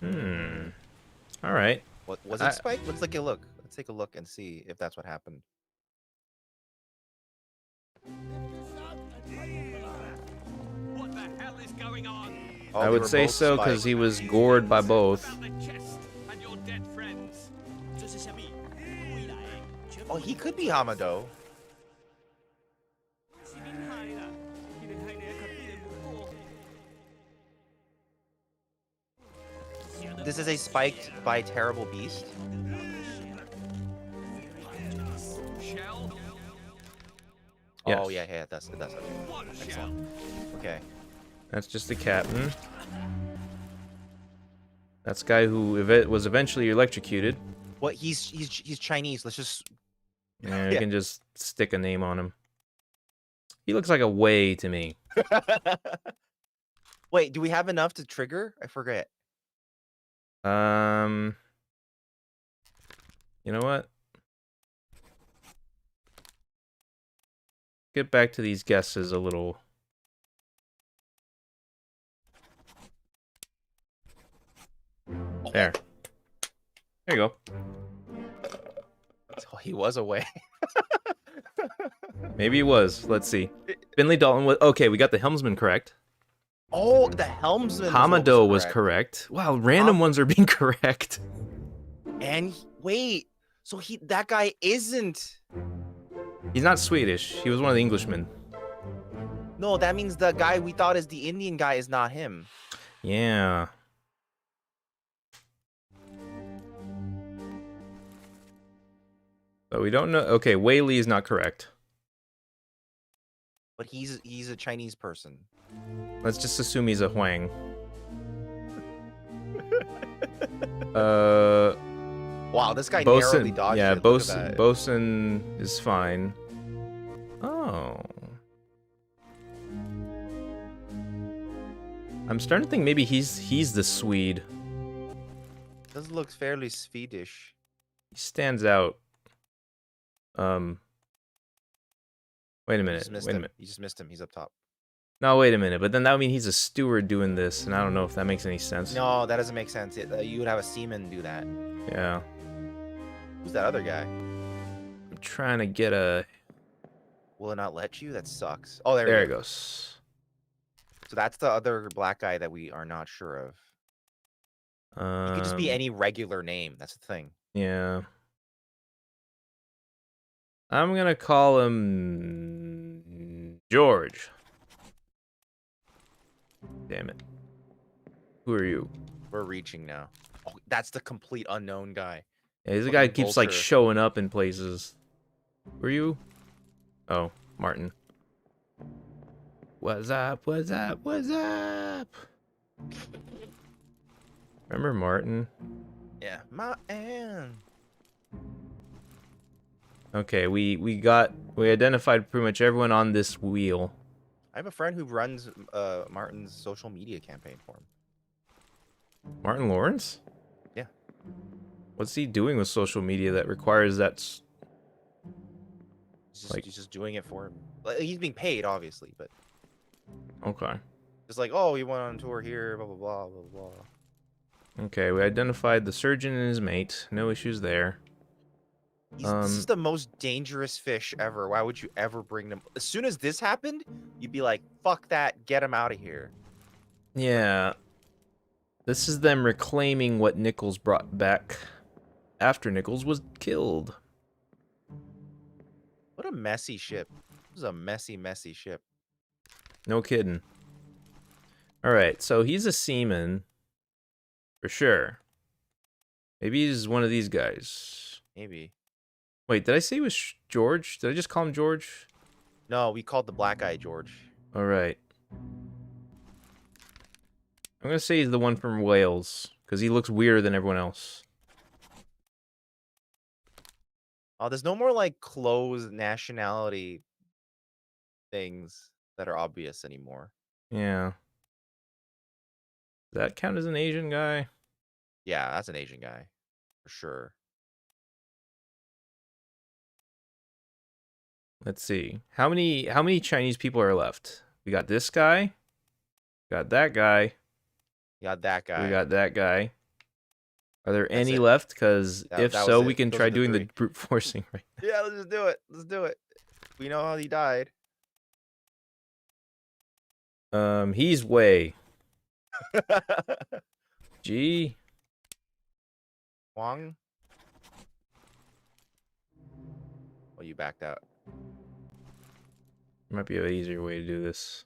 All right. What was it, Spike? Let's take a look. Let's take a look and see if that's what happened. What the hell is going on? Oh, I they would were say both so because spiked. he was gored by both. About the chest and your dead friends. Oh, he could be Hamado. This is a spiked by terrible beast. Shell? Yes. Oh yeah, that's okay. What shell? Excellent. Okay. That's just the captain. That's the guy who was eventually electrocuted. What? He's Chinese. Let's just. Yeah, you can just stick a name on him. He looks like a Wei to me. Wait, do we have enough to trigger? I forget. You know what? Get back to these guesses a little. There. There you go. So he was away. Maybe he was. Let's see. Finley Dalton was okay. We got the helmsman correct. Oh, the helmsman. Hamado was correct. Wow, random ones are being correct. And wait, so that guy isn't. He's not Swedish. He was one of the Englishmen. No, that means the guy we thought is the Indian guy is not him. Yeah. But we don't know. Okay, Wei Li is not correct. But he's a Chinese person. Let's just assume he's a Huang. Wow, this guy narrowly Bosun. dodged Yeah, it. Look at that. Bosun is fine. Oh. I'm starting to think maybe he's the Swede. This looks fairly Swedish. He stands out. Wait a minute. Wait a minute. You just missed him. He's up top. No, wait a minute. But then that would mean he's a steward doing this, and I don't know if that makes any sense. No, that doesn't make sense. You would have a seaman do that. Yeah. Who's that other guy? I'm trying to get a... Will it not let you? That sucks. Oh, There we it go. goes. So that's the other black guy that we are not sure of. It could just be any regular name. That's the thing. Yeah. I'm gonna call him George. Damn it. Who are you? We're reaching now. Oh, that's the complete unknown guy. Yeah, he's the guy who Fucking keeps like vulture. showing up in places. Who are you? Oh, Martin. What's up? What's up? What's up? Remember Martin? Yeah, Martin. Okay, we identified pretty much everyone on this wheel. I have a friend who runs Martin's social media campaign for him. Martin Lawrence? Yeah. What's he doing with social media that requires that? He's just doing it for him. Like, he's being paid, obviously, but Okay. just like, oh, he went on tour here, blah blah blah blah blah. Okay, we identified the surgeon and his mate. No issues there. This is the most dangerous fish ever. Why would you ever bring them? As soon as this happened, you'd be like, fuck that, get him out of here. Yeah. This is them reclaiming what Nichols brought back after Nichols was killed. What a messy ship. This is a messy, messy ship. No kidding. Alright, so he's a seaman. For sure. Maybe he's one of these guys. Maybe. Wait, did I say it was George? Did I just call him George? No, we called the black guy George. Alright. I'm gonna say he's the one from Wales, because he looks weirder than everyone else. Oh, there's no more like closed nationality things that are obvious anymore. Yeah. Does that count as an Asian guy? Yeah, that's an Asian guy. For sure. Let's see. How many Chinese people are left? We got this guy. Got that guy. You got that guy. We got that guy. Are there That's any it. left? Because if that so, was we it. can Those try are the doing the three. brute forcing right now. Yeah, let's just do it. Let's do it. We know how he died. He's Wei. G. Wang? Oh, you backed out. Might be an easier way to do this.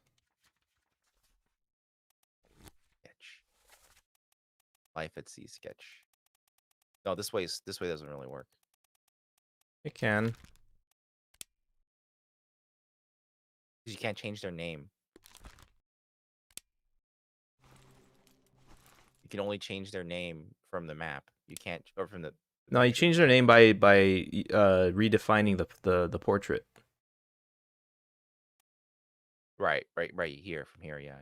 Sketch. Life at sea sketch. No, this way doesn't really work. It can. Because you can't change their name. You can only change their name from the map. You can't, or from the. No, you changed their name by redefining the portrait. Right here, from here, yeah.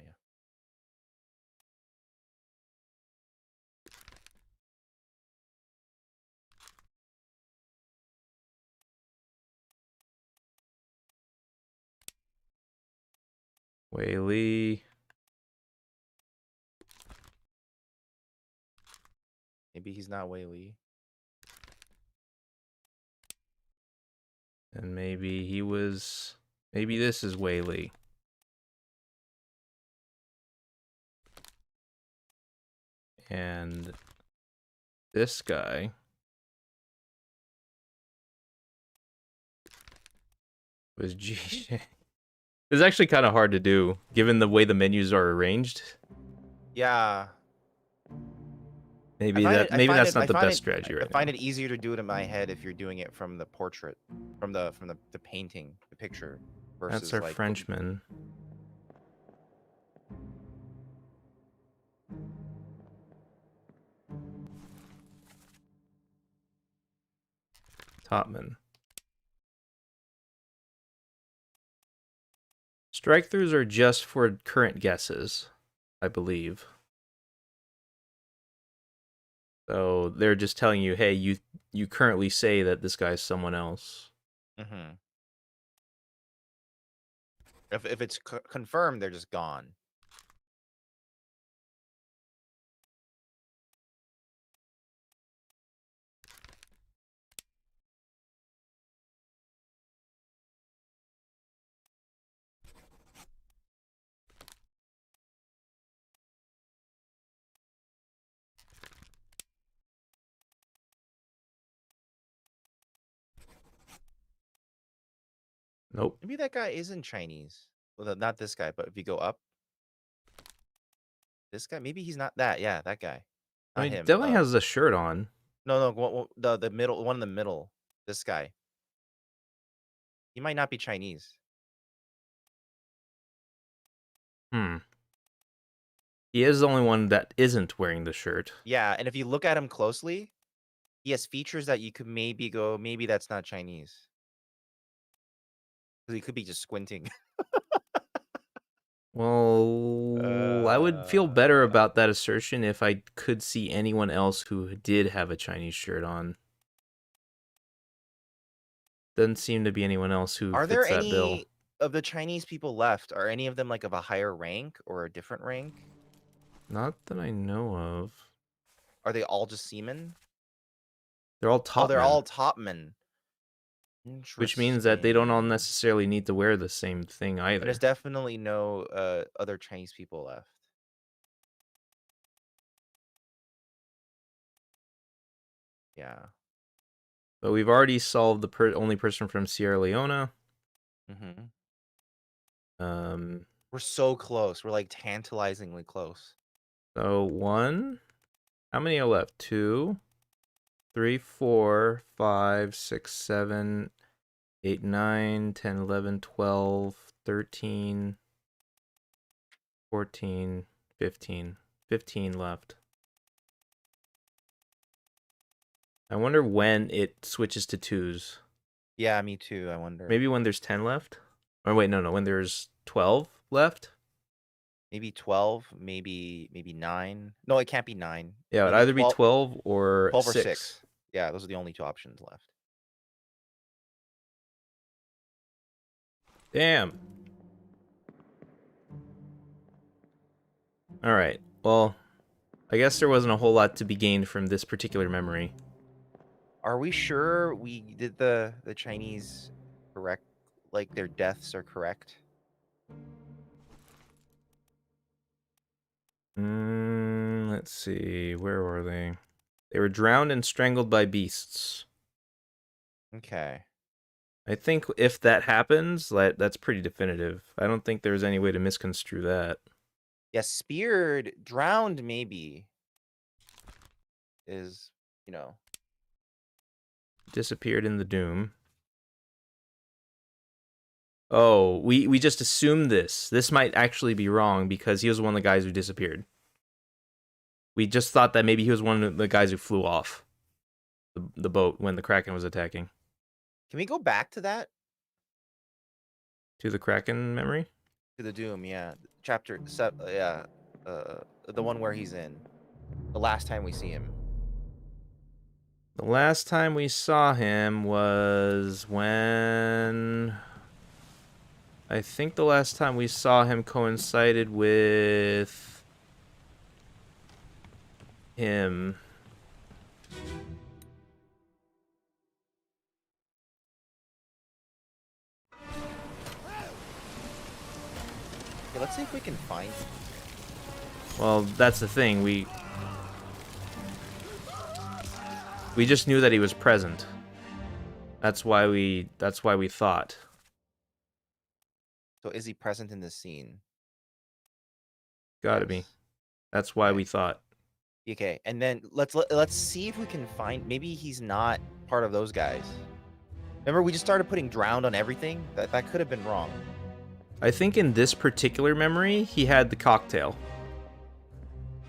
Wei Li. Maybe he's not Wei Li. And maybe he was. Maybe this is Wei Li. And this guy was G. It's actually kind of hard to do, given the way the menus are arranged. Yeah. Maybe that's not the best strategy right I find it easier to do it in my head if you're doing it from the portrait, from the painting, the picture, now. versus That's our like Frenchman. Topman. Strike-throughs are just for current guesses, I believe. So they're just telling you, hey, you currently say that this guy's someone else. Mm-hmm. If it's confirmed, they're just gone. Nope. Maybe that guy isn't Chinese. Well, not this guy, but if you go up, this guy. Maybe he's not that. Yeah, that guy. I Not mean, him. definitely has a shirt on. No, the middle one in the middle. This guy. He might not be Chinese. Hmm. He is the only one that isn't wearing the shirt. Yeah, and if you look at him closely, he has features that you could maybe go, maybe that's not Chinese. 'Cause he could be just squinting. Well, I would feel better Uh, about that assertion if I could see anyone else who did have a Chinese shirt on. Doesn't seem to be anyone else who Are there fits that bill. any of the Chinese people left? Are any of them like of a higher rank or a different rank? Not that I know of. Are they all just seamen? They're all Oh, top they're men, all topmen. which means that they don't all Interesting. necessarily need to wear the same thing And either. there's definitely no other Chinese people left. Yeah. But we've already solved the only person from Sierra Leone. Mm-hmm. Um, We're so close. We're like tantalizingly close. so one. How many are left? 2, 3, 4, 5, 6, 7, 8, 9, 10, 11, 12, 13, 14, 15. 15 left. I wonder when it switches to 2s. Yeah, me too. I wonder. Maybe when there's 10 left? Or wait, no, when there's 12 left? Maybe 12, maybe 9. No, it can't be 9. Yeah, it would Maybe either be 12 or 12 or 6. 6. Yeah, those are the only two options left. Damn. All right. Well, I guess there wasn't a whole lot to be gained from this particular memory. Are we sure we did the Chinese correct? Like their deaths are correct? Let's see. Where were they? They were drowned and strangled by beasts. Okay. I think if that happens, that's pretty definitive. I don't think there's any way to misconstrue that. Yeah, speared, drowned maybe is, Disappeared in the doom. Oh, we just assumed this. This might actually be wrong because he was one of the guys who disappeared. We just thought that maybe he was one of the guys who flew off the boat when the Kraken was attacking. Can we go back to that? To the Kraken memory? To the Doom, yeah. Chapter 7, yeah. The one where he's in. The last time we see him. The last time we saw him was when... I think the last time we saw him coincided with... him. Okay, let's see if we can find him. Well, that's the thing. We just knew that he was present. That's why we thought. So is he present in this scene? Gotta be. Yes. That's why Okay. we thought. Okay, and then let's see if we can find. Maybe he's not part of those guys. Remember, we just started putting drowned on everything. That could have been wrong. I think in this particular memory, he had the cocktail.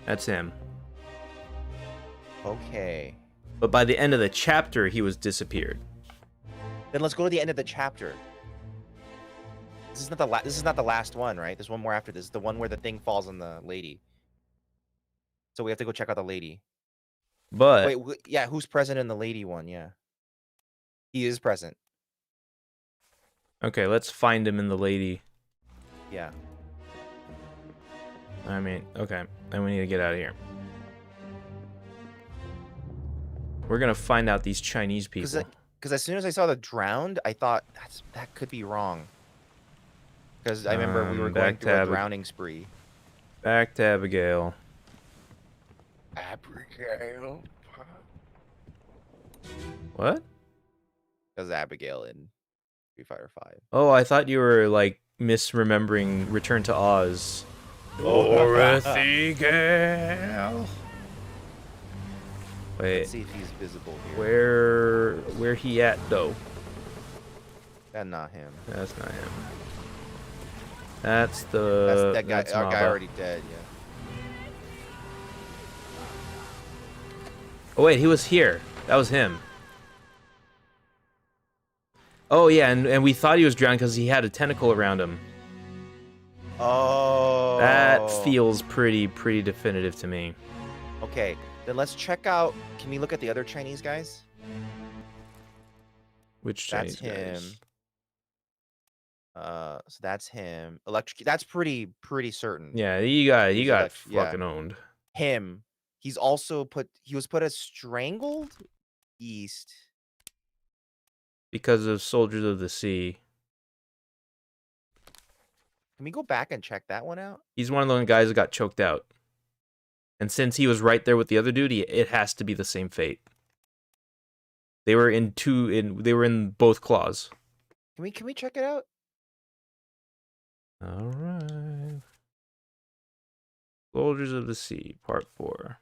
That's him. Okay. But by the end of the chapter, he was disappeared. Then let's go to the end of the chapter. This is not the this is not the last one, right? There's one more after this. The one where the thing falls on the lady. So we have to go check out the lady. But Wait, yeah, who's present in the lady one? Yeah. He is present. okay, let's find him in the lady. Yeah. I mean, okay. Then we need to get out of here. We're gonna find out these Chinese people. Because as soon as I saw the drowned, I thought that could be wrong. Because I remember we were going back through to a drowning spree. Back to Abigail. Abigail. What? Because Abigail in Street Fighter 5. Oh, I thought you were like misremembering Return to Oz. Dorothy Gale. Wait, Let's see if he's visible here. where he at though? That's not him. That's not him. That's That's that guy. that's Our guy Maba. already dead. Yeah. Oh wait, he was here. That was him. Oh yeah, and we thought he was drowned because he had a tentacle around him. Oh. That feels pretty definitive to me. Okay, then let's check out. Can we look at the other Chinese guys? Which That's Chinese him. guys? So that's him. Electric. That's pretty certain. Yeah, he got yeah. fucking owned. Him. He's also he was put as strangled east. Because of Soldiers of the Sea. Can we go back and check that one out? He's one of those guys that got choked out. And since he was right there with the other dude, it has to be the same fate. They were in both claws. Can we check it out? All right. Soldiers of the Sea, Part 4.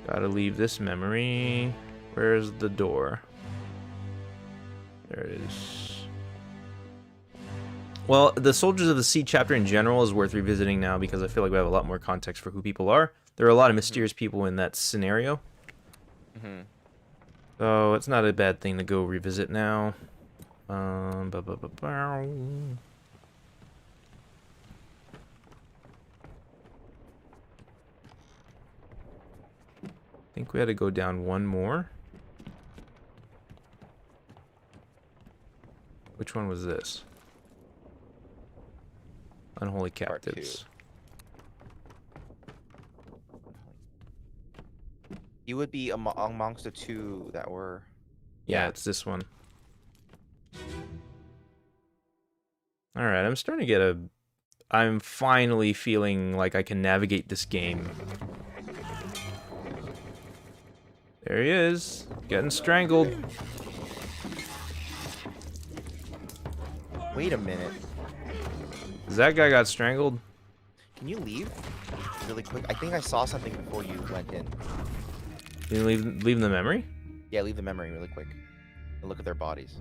Gotta leave this memory. Where's the door? There it is. Well, the Soldiers of the Sea chapter in general is worth revisiting now because I feel like we have a lot more context for who people are. There are a lot of mysterious people in that scenario. Mm-hmm. So it's not a bad thing to go revisit now. I think we had to go down one more. Which one was this? Unholy Part two. Captives. He would be amongst the two that were. Yeah, it's this one. Alright, I'm starting to get I'm finally feeling like I can navigate this game. There he is, getting strangled. Wait a minute. That guy got strangled. Can you leave really quick? I think I saw something before you went in. Did you leave the memory? Yeah, leave the memory really quick. And look at their bodies.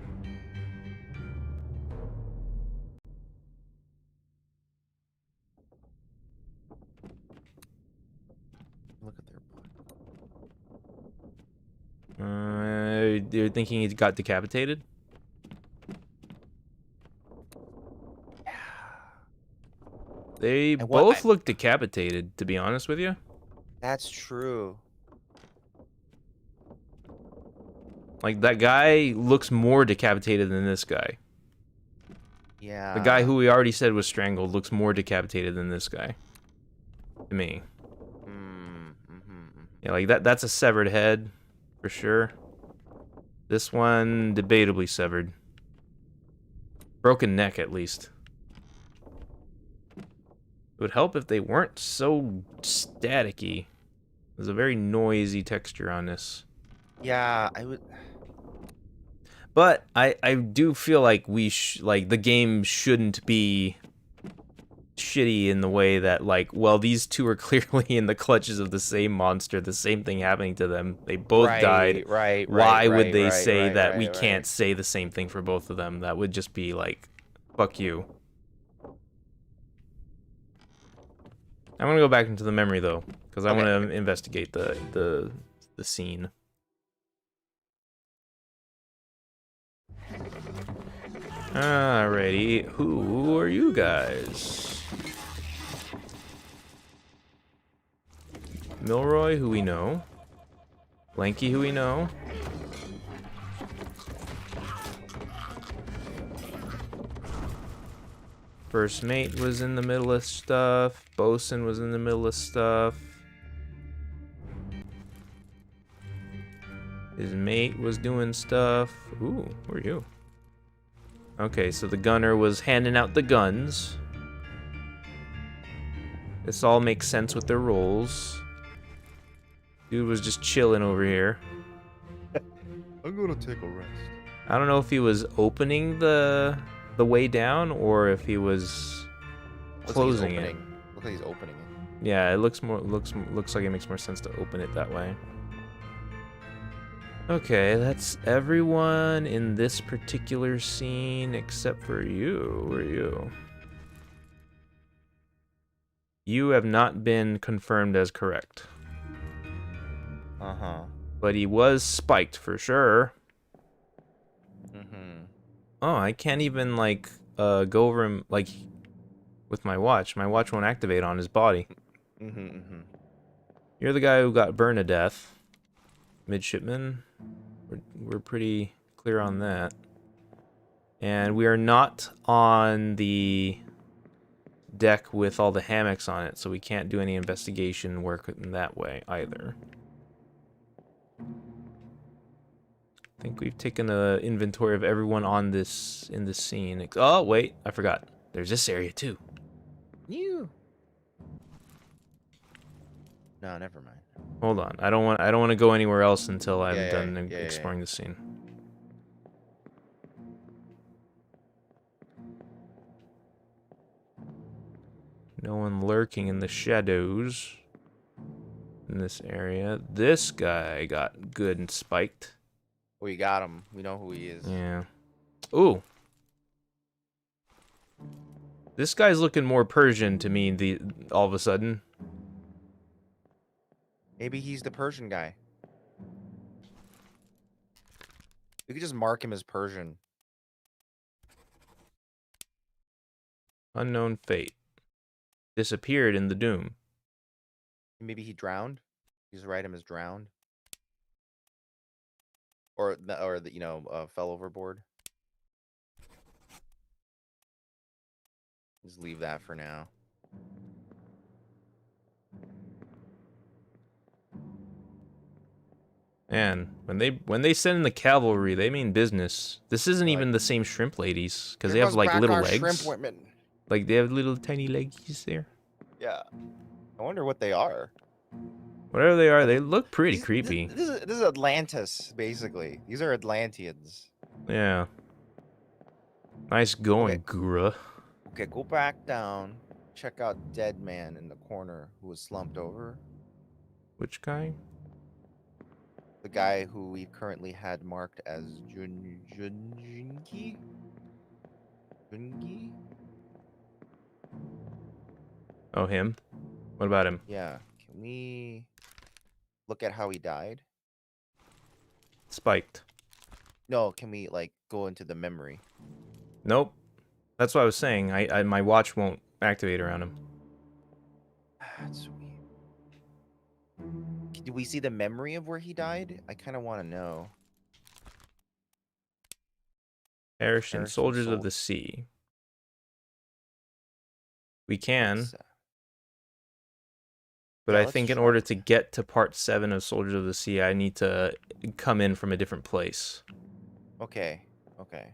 Look at their bodies. You're thinking he got decapitated? They both look decapitated, to be honest with you. That's true. Like, that guy looks more decapitated than this guy. Yeah. The guy who we already said was strangled looks more decapitated than this guy. To me. Yeah, like, that's a severed head, for sure. This one, debatably severed. Broken neck, at least. It would help if they weren't so staticky. There's a very noisy texture on this. Yeah, I would. But I do feel like like the game shouldn't be shitty in the way that, like, well, these two are clearly in the clutches of the same monster, the same thing happening to them. They both died. Right. Why would they say that we can't say the same thing for both of them? That would just be like, fuck you. I'm gonna go back into the memory though, because I want to investigate the scene. Alrighty, who are you guys? Milroy, who we know. Lanky, who we know. First mate was in the middle of stuff. Bosun was in the middle of stuff. His mate was doing stuff. Ooh, who are you? Okay, so the gunner was handing out the guns. This all makes sense with their roles. Dude was just chilling over here. I'm gonna take a rest. I don't know if he was opening the way down or if he was closing it. Looks like he's opening it. Yeah, it looks like it makes more sense to open it that way. Okay, that's everyone in this particular scene except for you. Who are you? You have not been confirmed as correct. Uh-huh. But he was spiked for sure. Mm-hmm. Oh, I can't even like go over him like with my watch. My watch won't activate on his body. Mm-hmm, mm-hmm. You're the guy who got burned to death. Midshipman. We're pretty clear on that. And we are not on the deck with all the hammocks on it, so we can't do any investigation work in that way either. I think we've taken an inventory of everyone on this in this scene. Oh wait, I forgot. There's this area too. You. No, never mind. Hold on. I don't want to go anywhere else until I'm Yeah, done yeah, exploring the scene. No one lurking in the shadows in this area. This guy got good and spiked. We got him. We know who he is. Yeah. Ooh. This guy's looking more Persian to me all of a sudden. Maybe he's the Persian guy. We could just mark him as Persian. Unknown fate. Disappeared in the doom. Maybe he drowned. You just write him as drowned. Or fell overboard. Just leave that for now. Man, when they send in the cavalry, they mean business. This isn't even the same shrimp ladies because they have like little legs. Shrimp women. Like they have little tiny leggies there. Yeah. I wonder what they are. Whatever they are, they look pretty creepy. This is Atlantis, basically. These are Atlanteans. Yeah. Nice going, Gura. Okay, go back down. Check out Dead Man in the corner who was slumped over. Which guy? The guy who we currently had marked as Jungi? Jungi? Oh, him? What about him? Yeah. Can we look at how he died? Spiked. No, can we like go into the memory? Nope. That's what I was saying. My watch won't activate around him. That's weird. Do we see the memory of where he died? I kind of want to know. Harrison, Soldiers of the Sea. We can. But Yeah, I let's think in try. order to get to part 7 of Soldiers of the Sea, I need to come in from a different place. Okay. Okay.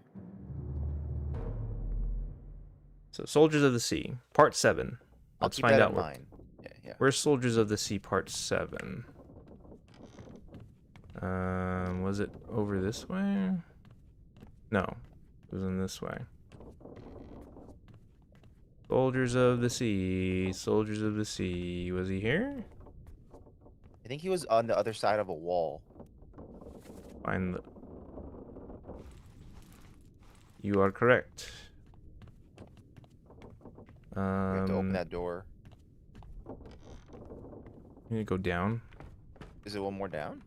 So Soldiers of the Sea, part 7. I'll Let's keep find that out in where. mind. Yeah. Where's Soldiers of the Sea, part 7? Was it over this way? No, it was in this way. Soldiers of the Sea, Soldiers of the Sea. Was he here? I think he was on the other side of a wall. Find the... You are correct. We have to open that door. You need to go down. Is it one more down?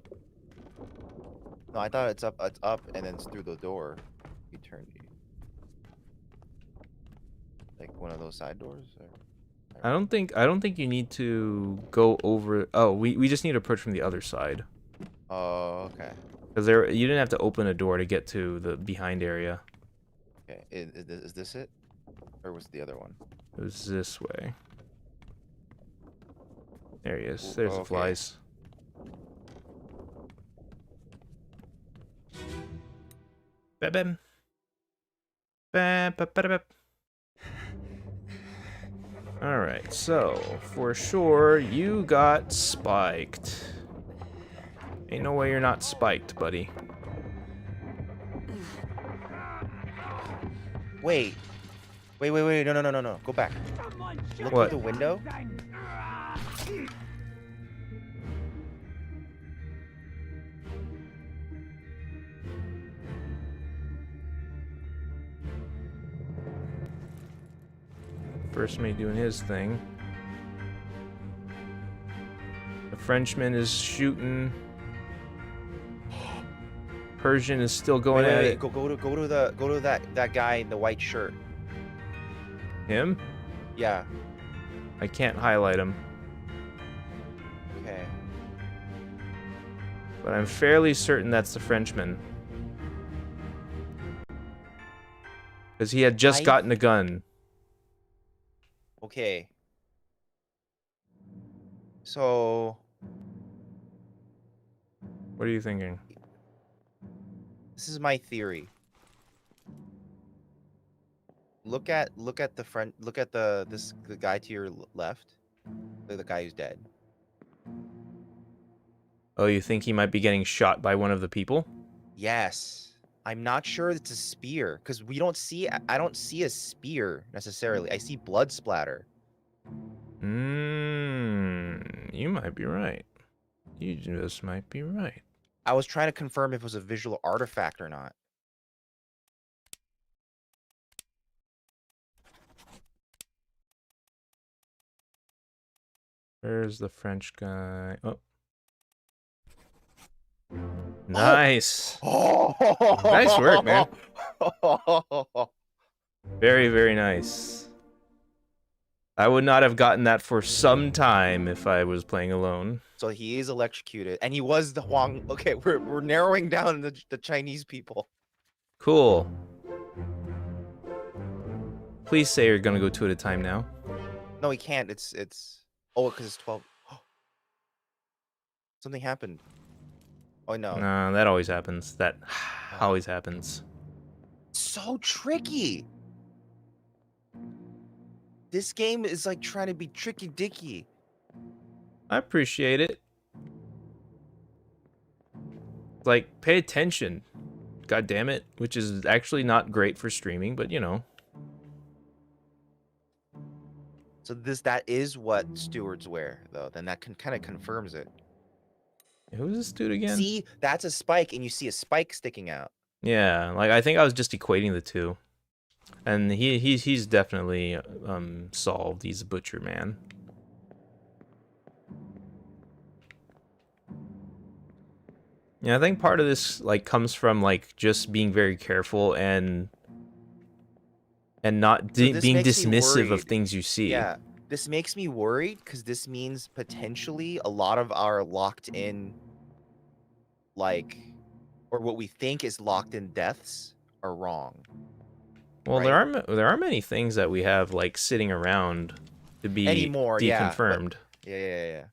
No, I thought it's up, and then it's through the door. You turn. Like one of those side doors? Or... I don't think you need to go over. Oh, we just need to approach from the other side. Oh, okay. Because you didn't have to open a door to get to the behind area. Okay, is this it? Or was it the other one? It was this way. There he is. There's the okay. flies. Bam. Bam. Alright, so for sure you got spiked. Ain't no way you're not spiked, buddy. Wait. Wait. No. Go back. Look What? through the window. First mate doing his thing. The Frenchman is shooting. Persian is still going at it. Go to that guy in the white shirt. Him? Yeah. I can't highlight him, Okay. but I'm fairly certain that's the Frenchman. Because he had just gotten a gun. Okay. So What are you thinking? this is my theory. Look at the front. Look at the guy to your left. The guy who's dead. Oh, you think he might be getting shot by one of the people? Yes. I'm not sure it's a spear because we don't see. I don't see a spear necessarily. I see blood splatter. You might be right. You just might be right. I was trying to confirm if it was a visual artifact or not. Where's the French guy? Oh. Nice. Oh. Nice work, man. Very, very nice. I would not have gotten that for some time if I was playing alone. So he is electrocuted, and he was the Huang. Okay, we're narrowing down the Chinese people. Cool. Please say you're gonna go two at a time now. No, he can't. It's oh, because it's 12. Something happened. Oh no. No, that always happens. That always happens. So tricky. This game is like trying to be tricky dicky. I appreciate it. Like, pay attention. God damn it. Which is actually not great for streaming, but you know. So that is what stewards wear, though. Then that kind of confirms it. Who's this dude again? See, that's a spike, and you see a spike sticking out. Yeah, like I think I was just equating the two. And he's definitely solved. He's a butcher man. Yeah, I think part of this like comes from like just being very careful and not being dismissive of things you see. Yeah, this makes me worried because this means potentially a lot of our locked in, like, or what we think is locked in deaths are wrong. Well, right? there are many things that we have like sitting around to be Anymore, deconfirmed. Yeah.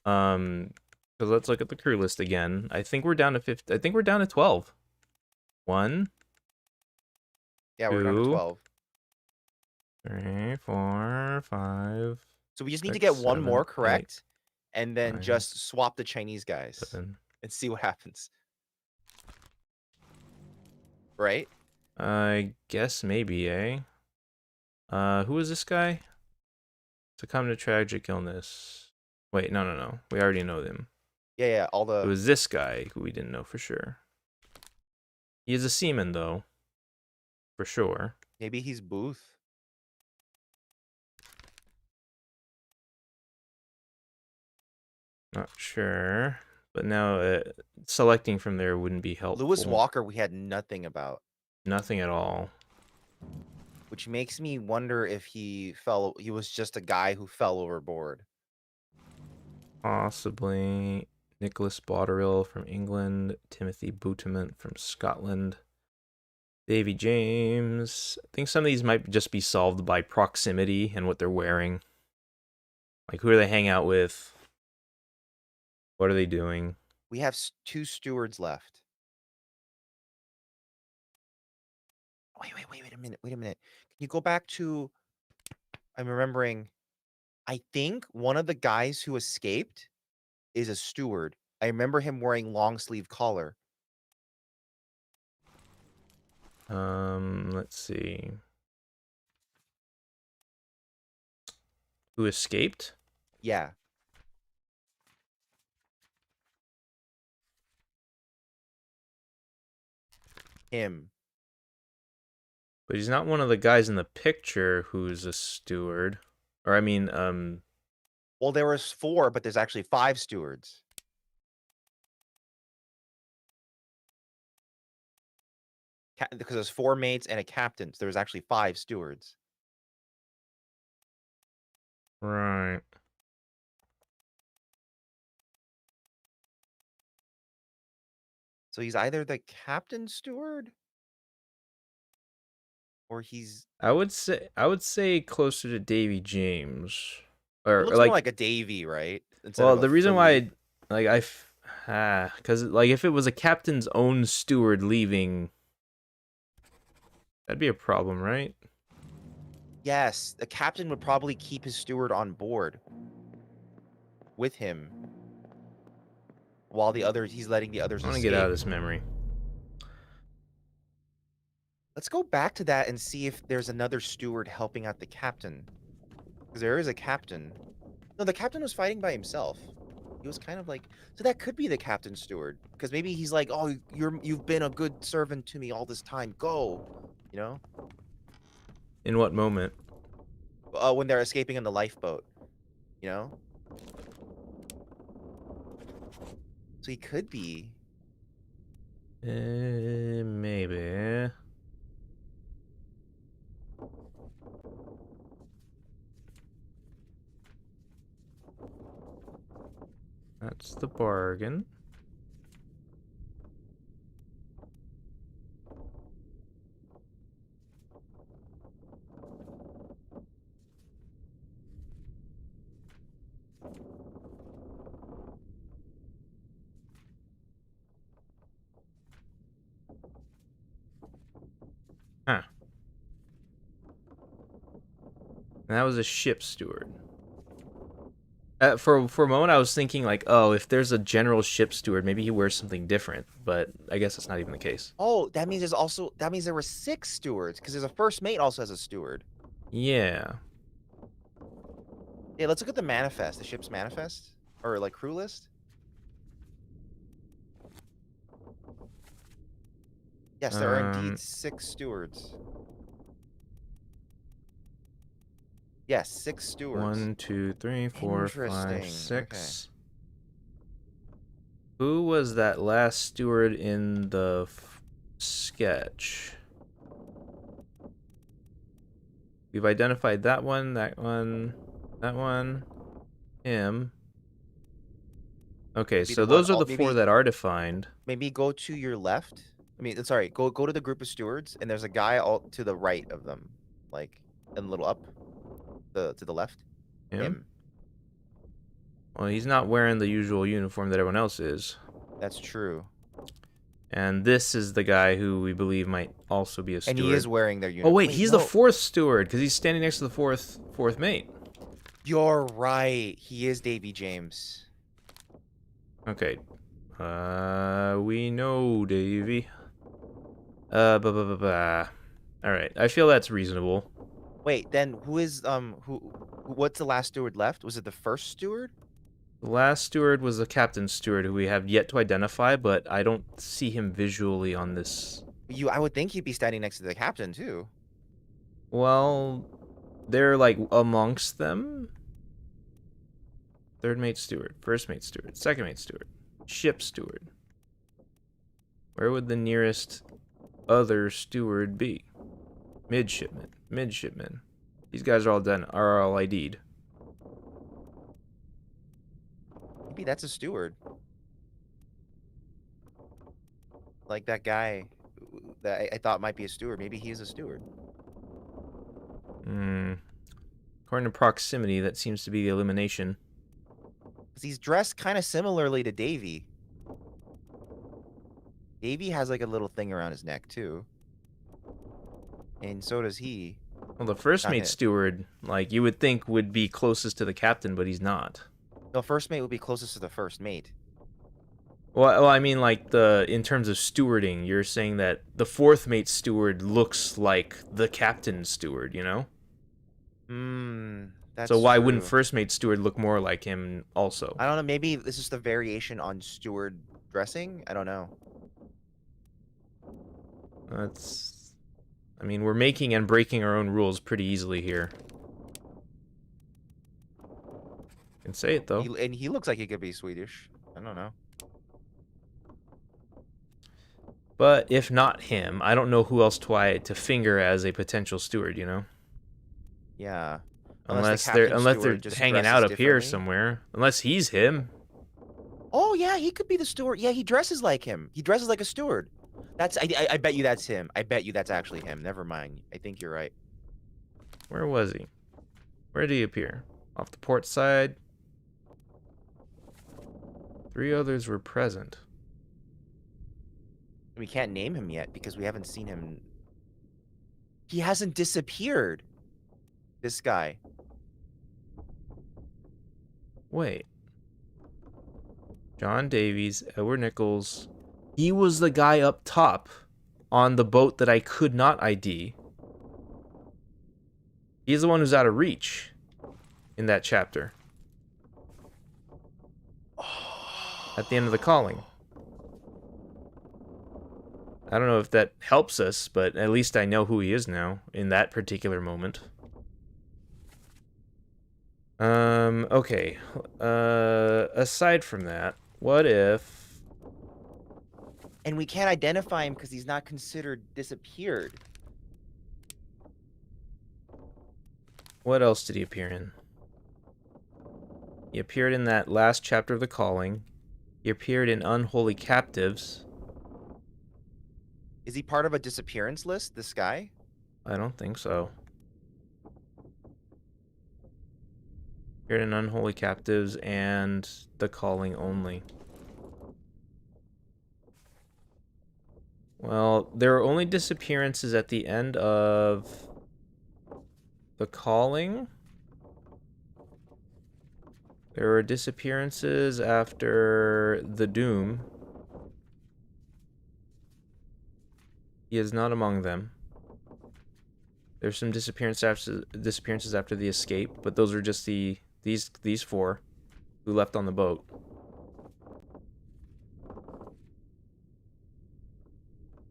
So let's look at the crew list again. I think we're down to 50. I think we're down to 12. 1. Yeah, we're down to 2, 12. 3, 4, 5. So we just need to 6, get one 7, more correct, 8, and then 9, just swap the Chinese guys 7. and see what happens. Right? I guess maybe, eh? Who is this guy? Succumb to tragic illness. Wait, no. We already know them. Yeah. All It the was this guy who we didn't know for sure. He is a seaman, though. For sure. maybe he's Booth. Not sure. But now selecting from there wouldn't be helpful. Lewis Walker, we had nothing about, Nothing at all. which makes me wonder if he was just a guy who fell overboard. Possibly Nicholas Botterill from England, Timothy Boutement from Scotland, Davy James. I think some of these might just be solved by proximity and what they're wearing. Like, who do they hang out with? What are they doing? We have 2 stewards left. Wait a minute. Can you go back to, I'm remembering, I think one of the guys who escaped is a steward. I remember him wearing long sleeve collar. Let's see. Who escaped? Yeah. Him. But he's not one of the guys in the picture who's a steward. Or I mean, Well, there was 4, but there's actually 5 stewards. Because there's 4 mates and a captain, so there was actually 5 stewards. right. So he's either the captain steward, or he's I would say closer to Davy James. it Or looks more like, like a Davy, right? Instead well, of a the reason Philippe. why, like, because like if it was a captain's own steward leaving, that'd be a problem, right? Yes, the captain would probably keep his steward on board with him while he's letting the others I want to escape. get out of this memory. Let's go back to that and see if there's another steward helping out the captain. Because there is a captain. No, the captain was fighting by himself. He was kind of like, so that could be the captain steward. Because maybe he's like, oh, you've been a good servant to me all this time. Go, you know? In what moment? When they're escaping in the lifeboat, you know? So he could be. Maybe. That's the bargain. Huh. And that was a ship steward. For a moment, I was thinking like, oh, if there's a general ship steward, maybe he wears something different. But I guess that's not even the case. Oh, that means there were 6 stewards because there's a first mate also has a steward. Yeah. Yeah, let's look at the manifest, the ship's manifest, or like crew list. Yes, there are indeed 6 stewards. Yes, 6 stewards. 1, 2, 3, 4, 5, Interesting, 6. Who was that last steward in the sketch? We've identified that one, that one, that one, him. Okay, Maybe so the one those are the maybe- 4 that are defined. Maybe go to your left. I mean, sorry, go to the group of stewards, and there's a guy all to the right of them, like a little up, to the left. Him? Well, he's not wearing the usual uniform that everyone else is. That's true. And this is the guy who we believe might also be a steward. And he is wearing their uniform. Oh wait, he's the 4th steward because he's standing next to the fourth mate. You're right. He is Davy James. Okay. We know Davy. Alright, I feel that's reasonable. Wait, then what's the last steward left? Was it the first steward? The last steward was the captain steward who we have yet to identify, but I don't see him visually on this. I would think he'd be standing next to the captain too. Well, they're like amongst them. 3rd mate steward, 1st mate steward, 2nd mate steward, ship steward. Where would the nearest other steward be? Midshipman. These guys are all ID'd. Maybe that's a steward. Like that guy that I thought might be a steward. Maybe he is a steward. According to proximity, that seems to be the elimination. 'Cause he's dressed kind of similarly to Davy. Davy has like a little thing around his neck too. And so does he. Well, the 1st Not mate him. steward, like you would think would be closest to the captain, but he's not. No, first mate would be closest to the first mate. Well, I mean, like in terms of stewarding, you're saying that the 4th mate steward looks like the captain steward, you know? That's So why wouldn't true. first mate steward look more like him also? I don't know. Maybe this is the variation on steward dressing. I don't know. That's... I mean, we're making and breaking our own rules pretty easily here. Can say it, though. And he looks like he could be Swedish. I don't know. But if not him, I don't know who else to finger as a potential steward, you know? Yeah. Unless the they're captain steward they're just hanging dresses out up here differently. somewhere. Unless he's him. Oh yeah, he could be the steward. Yeah, he dresses like him. He dresses like a steward. That's I bet you that's him. I bet you that's actually him. Never mind. I think you're right. Where was he? Where did he appear? Off the port side. 3 others were present. We can't name him yet because we haven't seen him. He hasn't disappeared. This guy. Wait. John Davies, Edward Nichols. He was the guy up top on the boat that I could not ID. He's the one who's out of reach in that chapter. At the end of the calling. I don't know if that helps us, but at least I know who he is now in that particular moment. Okay. Aside from that, what if... And we can't identify him because he's not considered disappeared. What else did he appear in? He appeared in that last chapter of The Calling. He appeared in Unholy Captives. Is he part of a disappearance list, this guy? I don't think so. Appeared in Unholy Captives and The Calling only. Well, there are only disappearances at the end of The Calling. There were disappearances after The Doom. He is not among them. There's some disappearances after the escape, but those are just these 4 who left on the boat.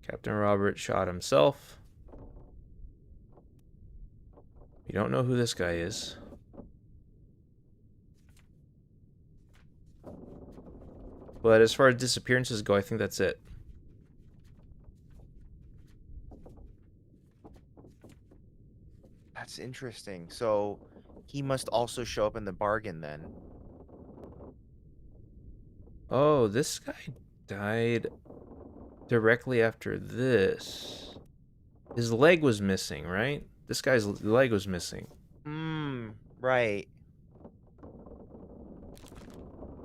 Captain Robert shot himself. We don't know who this guy is. But as far as disappearances go, I think that's it. That's interesting. So he must also show up in the bargain then. Oh, this guy died directly after this. His leg was missing, right? This guy's leg was missing. Right.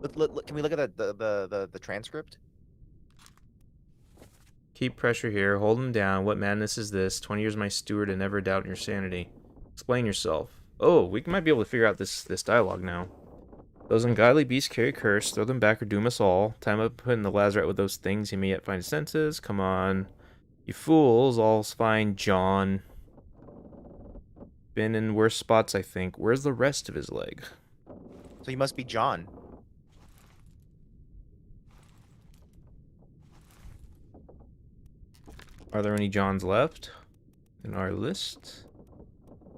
Can we look at the transcript? Keep pressure here. Hold him down. What madness is this? 20 years my steward and never doubt your sanity. Explain yourself. Oh, we might be able to figure out this dialogue now. Those ungodly beasts carry curse. Throw them back or doom us all. Time up putting the Lazarette with those things. He may yet find his senses. Come on. You fools. All's fine, John. Been in worse spots, I think. Where's the rest of his leg? So he must be John. Are there any Johns left in our list?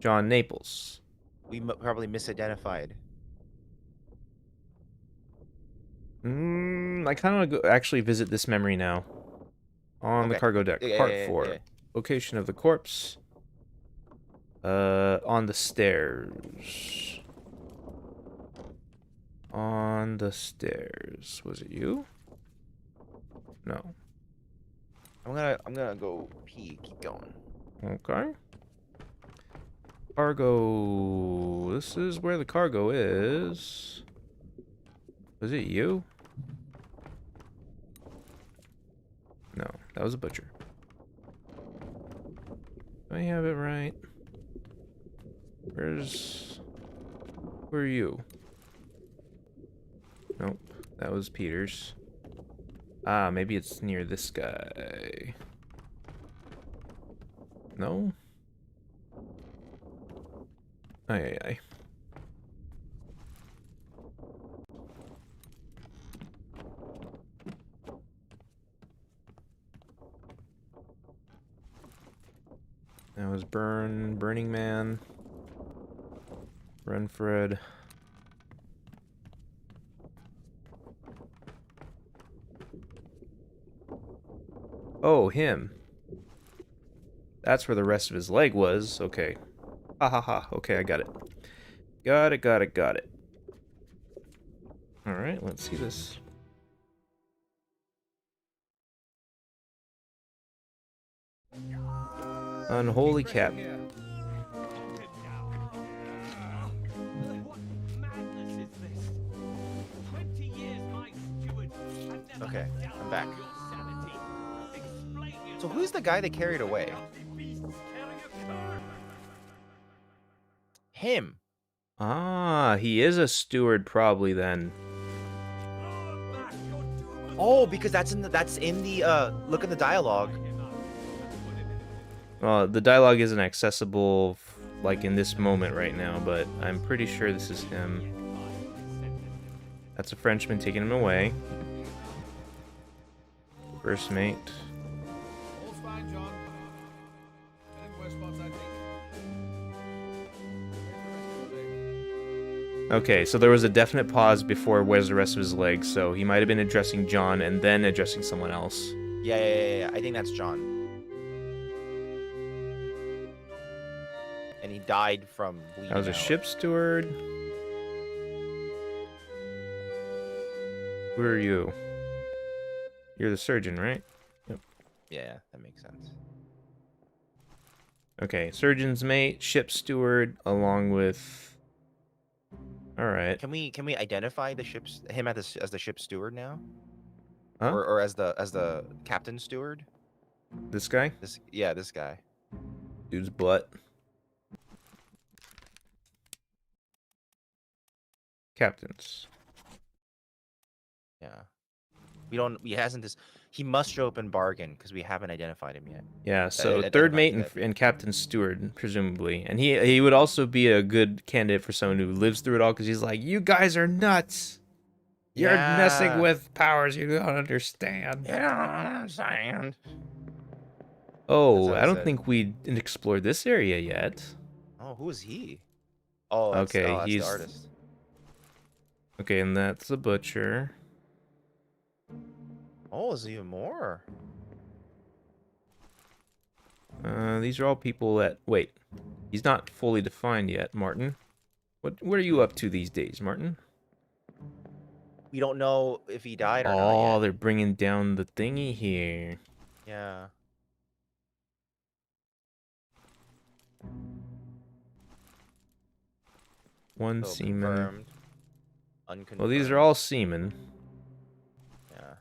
John Naples. We probably misidentified. I kind of want to go actually visit this memory now. On the Okay. cargo deck. Yeah, Part yeah, 4. yeah. Location of the corpse. On the stairs. On the stairs. Was it you? No. I'm gonna go pee. Keep going. Okay. Cargo. This is where the cargo is. Was it you? No, that was a butcher. Do I have it right? Where are you? Nope, that was Peter's. Ah, maybe it's near this guy. No? Ay. That was Burning Man. Renfred. Oh, him. That's where the rest of his leg was. Okay. Ha ha ha. Okay, I got it. Got it. Alright, let's see this. Unholy cap. What madness is this? 20 years my steward had never Okay, doubted I'm back. your sanity. Explain So yourself. who's the guy they carried away? Filthy beasts carrying a curse. Him. Ah, he is a steward probably then. Oh, because that's in the look in the dialogue. The dialogue isn't accessible like in this moment right now, but I'm pretty sure this is him. That's a Frenchman taking him away. First mate. All's fine, John. Been in worse spots, I think. Okay, so there was a definite pause before where's the rest of his leg, so he might have been addressing John and then addressing someone else. Yeah. I think that's John. And he died from bleeding That was a out. ship steward. Who are you? You're the surgeon, right? Yep. Yeah, that makes sense. Okay, surgeon's mate, ship steward, along with... Alright. Can we identify him as the ship steward now? Huh? Or as the captain steward? This guy? This guy. Dude's butt. Captains. Yeah. He must show up in bargain because we haven't identified him yet. Yeah, so Identified third mate that. and captain steward, presumably. And he would also be a good candidate for someone who lives through it all, because he's like, you guys are nuts. You're messing with powers you don't understand. You don't understand. Oh, That's what I I don't said. think we explored this area yet. Oh, who is he? Oh, that's, Okay, that's he's- the artist. Okay, and that's the butcher. Oh, is there even more? These are all people that... Wait, he's not fully defined yet, Martin. What are you up to these days, Martin? We don't know if he died or not Oh, yet. they're bringing down the thingy here. Yeah. One So seaman. confirmed. Unconfirmed. Well, these are all seamen. Yeah.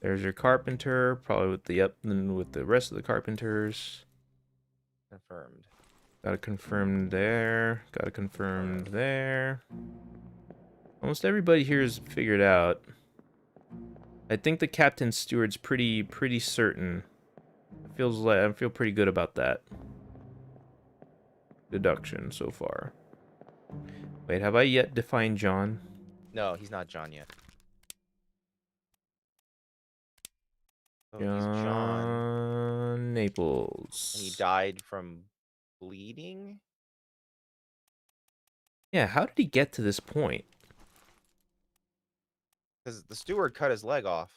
There's your carpenter, probably with the rest of the carpenters. Confirmed. Got it confirmed there. Got it confirmed there. Almost everybody here is figured out. I think the captain steward's pretty certain. I feel pretty good about that deduction so far. Wait, have I yet defined John? No, he's not John yet. Oh, he's John. John Naples. And he died from bleeding? Yeah, how did he get to this point? Because the steward cut his leg off.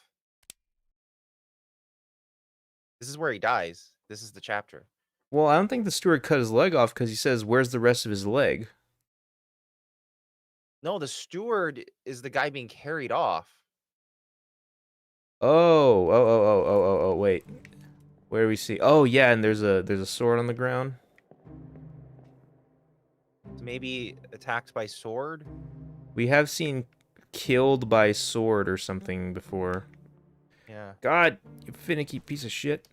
This is where he dies. This is the chapter. Well, I don't think the steward cut his leg off because he says, where's the rest of his leg? No, the steward is the guy being carried off. Oh, wait. Where do we see? Oh, yeah, and there's a sword on the ground. Maybe attacked by sword? We have seen killed by sword or something before. Yeah. God, you finicky piece of shit.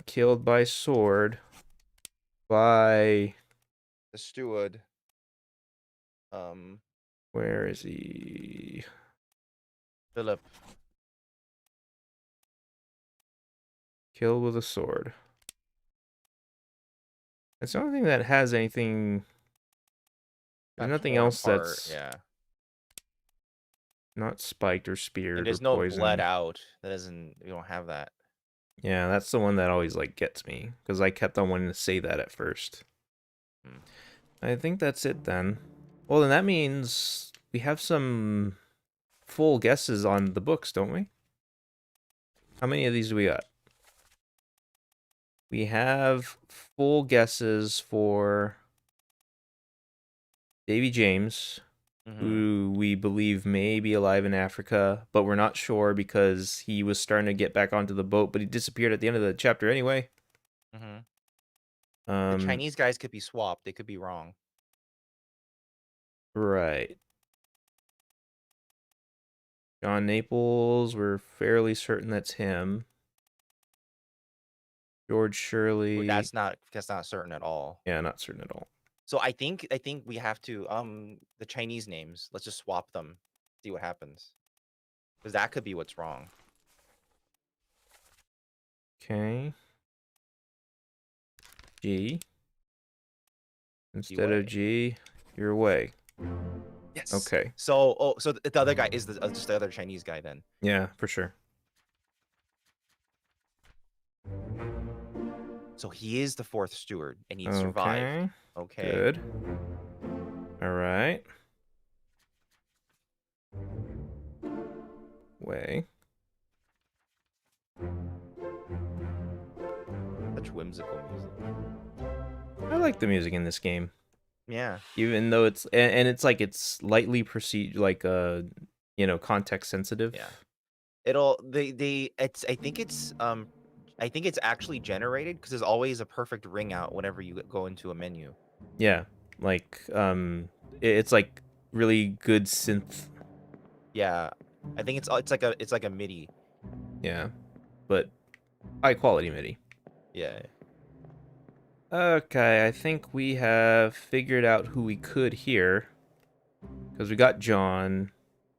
Killed by sword by... The steward. Where is he? Philip. Killed with a sword. It's the only thing that has anything... There's got nothing torn else apart, that's yeah. not spiked or speared And there's or no poisoned. blood out. That doesn't. We don't have that. Yeah, that's the one that always like gets me because I kept on wanting to say that at first. Hmm. I think that's it then. Well, then that means we have some full guesses on the books, don't we? How many of these do we got? We have full guesses for Davy James, Mhm. who we believe may be alive in Africa, but we're not sure because he was starting to get back onto the boat, but he disappeared at the end of the chapter anyway. Mhm. The Um, Chinese guys could be swapped. They could be wrong. right. John Naples, we're fairly certain that's him. George Shirley, That's not certain at all. yeah, not certain at all. So I think we have to the Chinese names. Let's just swap them. See what happens. Because that could be what's wrong. Okay. G. Instead of G, you're away. Yes. Okay. So so the other guy is just the other Chinese guy then. Yeah, for sure. So he is the fourth steward and he survived. Okay. Okay. Good. All right. Way. Such whimsical music. I like the music in this game, Yeah. even though it's and it's like it's lightly like context sensitive. Yeah. I think it's actually generated because there's always a perfect ring out whenever you go into a menu. Yeah, like it's like really good synth. Yeah. I think it's like a MIDI. Yeah, but high quality MIDI. Yeah. Okay, I think we have figured out who we could hear. Because we got John,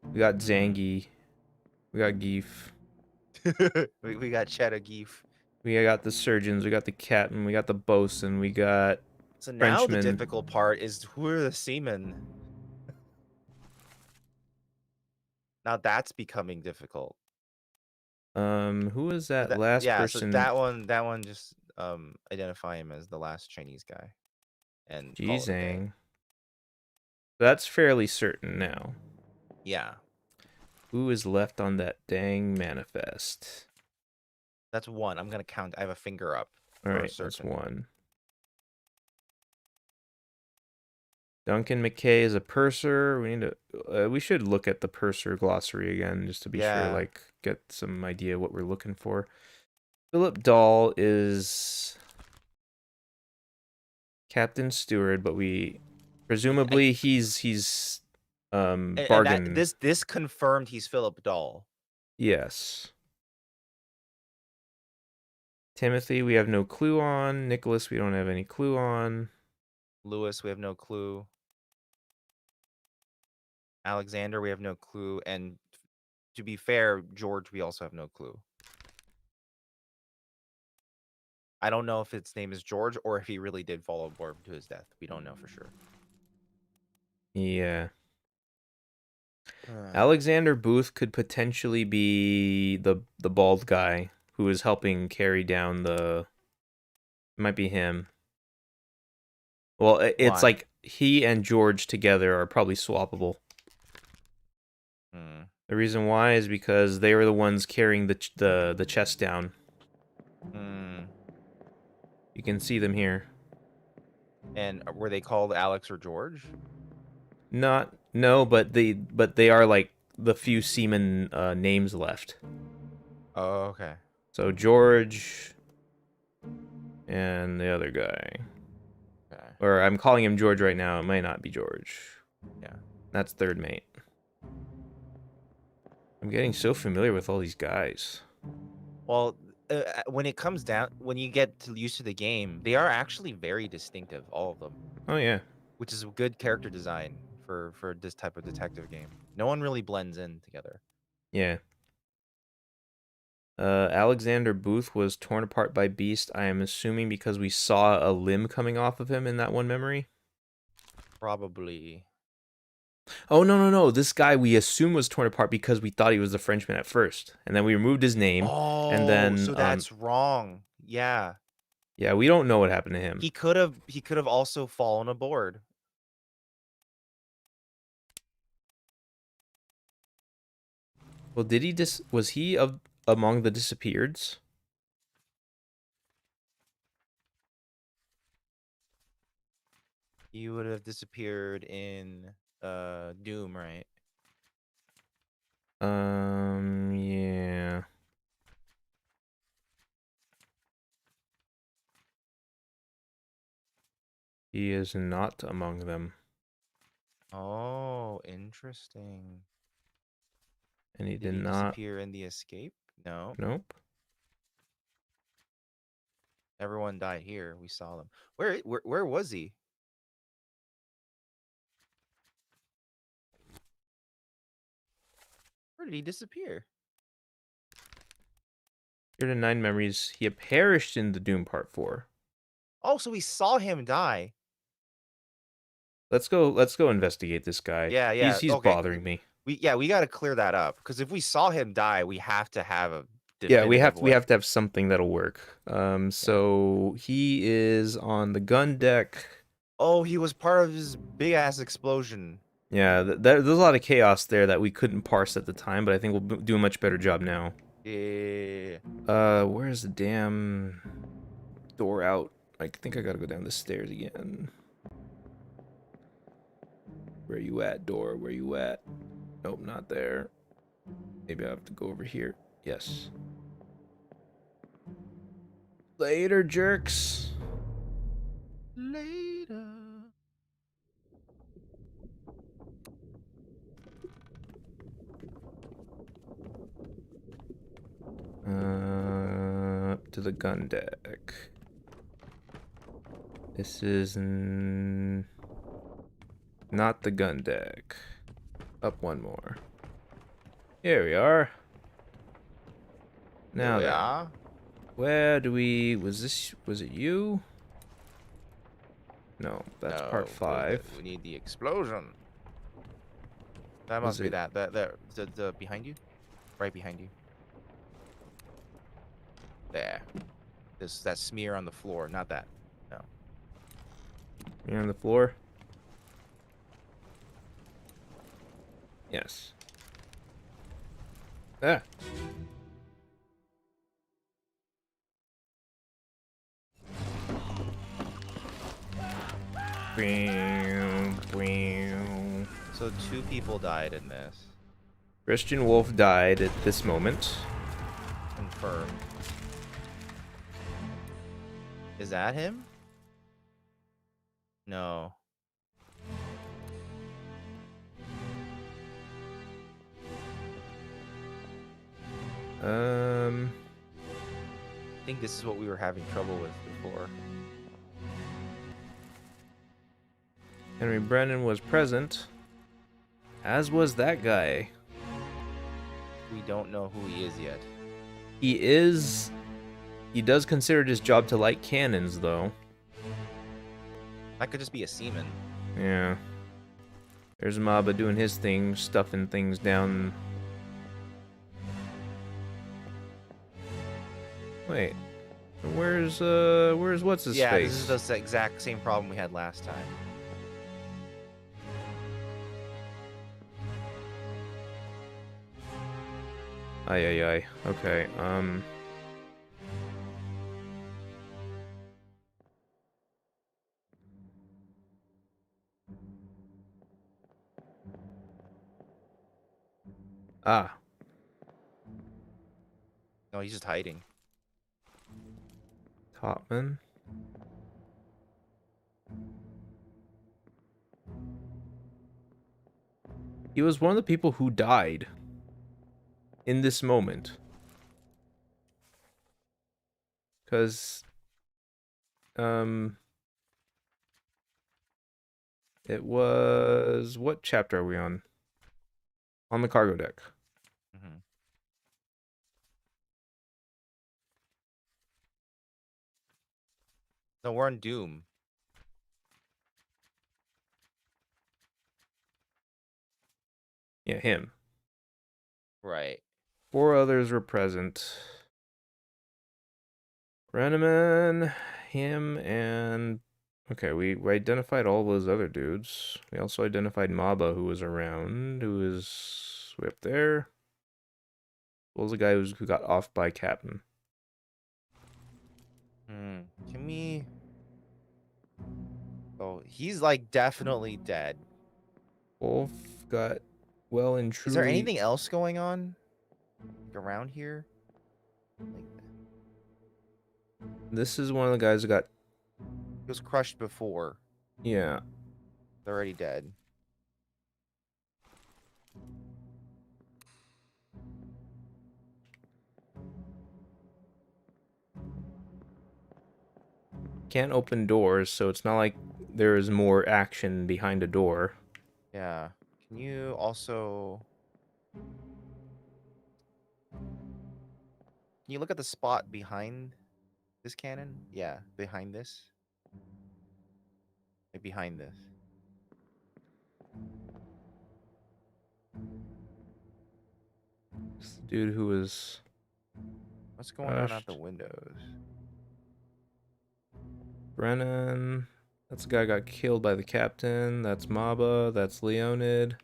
we got Zangi, we got Geef, we got Cheddar Geef. we got the surgeons, we got the captain, we got the bosun, we got So now the Frenchman. difficult part is who are the seamen? Now that's becoming difficult. Who was So that last yeah, person? so that one just identify him as the last Chinese guy and call it a day. Jizang. That's fairly certain now. Yeah. Who is left on that dang manifest? That's one. I'm gonna count. I have a finger up. All for right, that's certain. one. Duncan McKay is a purser. We should look at the purser glossary again just to be sure, like get some idea what we're looking for. Philip Dahl is Captain Steward, but we presumably he's bargain. This confirmed he's Philip Dahl. Yes. Timothy, we have no clue on. Nicholas, we don't have any clue on. Lewis, we have no clue. Alexander, we have no clue. And to be fair, George, we also have no clue. I don't know if his name is George or if he really did fall aboard to his death. We don't know for sure. Yeah. Alexander Booth could potentially be the bald guy who is helping carry down the. Might be him. Well, it's Why? like he and George together are probably swappable. Hmm. The reason why is because they were the ones carrying the chest down. Hmm. You can see them here. And were they called Alex or George? No, but they are like the few seaman names left. Oh, okay. So George and the other guy. Okay. Or I'm calling him George right now. It might not be George. Yeah. That's third mate. I'm getting so familiar with all these guys. Well, when it comes down, when you get used to the game, they are actually very distinctive, all of them. Oh yeah. Which is a good character design for this type of detective game. No one really blends in together. Yeah. Alexander Booth was torn apart by Beast, I am assuming because we saw a limb coming off of him in that one memory. Probably. Oh, no, no, no. This guy we assume was torn apart because we thought he was a Frenchman at first. And then we removed his name. Oh, And then, so that's wrong. Yeah. yeah, we don't know what happened to him. He could have also fallen aboard. Well, did he was he among the disappeareds? He would have disappeared in Doom, right? Yeah. He is not among them. Oh, interesting. And he Did did he not. disappear in the escape? No. Nope. Everyone died here. We saw them. Where was he? Where did he disappear? Here to 9 memories. He had perished in the Doom Part 4. Oh, so we saw him die. Let's go investigate this guy. Yeah, yeah. He's Okay. bothering me. We got to clear that up because if we saw him die, we have to have a Yeah, we have definitive to have something that'll work. So he is on the gun deck. Oh, he was part of his big ass explosion. Yeah, there's a lot of chaos there that we couldn't parse at the time, but I think we'll do a much better job now. Yeah. Where's the damn door out? I think I gotta go down the stairs again. Where you at, door? Where you at? Nope, not there. Maybe I have to go over here. Yes. Later, jerks. Later. Up to the gun deck. This is not the gun deck. Up one more. Here we are. Now then, Yeah. where do we? Was it you? No, that's part 5. We need the explosion. That Was must be it- that. The behind you, right behind you. There. That smear on the floor, not that. No. You're on the floor. Yes. Ah. So 2 people died in this. Christian Wolf died at this moment. Confirmed. Is that him? No. I think this is what we were having trouble with before. Henry Brennan was present, as was that guy. We don't know who he is yet. He does consider it his job to light cannons, though. That could just be a seaman. Yeah. There's Maba doing his thing, stuffing things down. Wait. Where's what's his Yeah, face? this is the exact same problem we had last time. Ay ay ay. Okay. Ah. No, he's just hiding. Topman. He was one of the people who died in this moment. Because it was, what chapter are we on? On the cargo deck. Mm-hmm. No, we're on Doom. Yeah, him. Right. 4 others were present. Brenneman, him, and... Okay, we identified all those other dudes. We also identified Maba, who was around, who is way up there. What was the guy who got off by Captain? Can we... Oh, he's like definitely dead. Wolf got well and Is there truly... anything else going on around here? Like, This is one of the guys who got... he was crushed before. Yeah. They're already dead. Can't open doors, so it's not like there is more action behind a door. Yeah. Can you also... Can you look at the spot behind this cannon? Yeah, behind this. Like behind this. This dude who was... What's going on out the crushed. windows? Brennan. That's the guy who got killed by the captain. That's Maba. That's Leonid.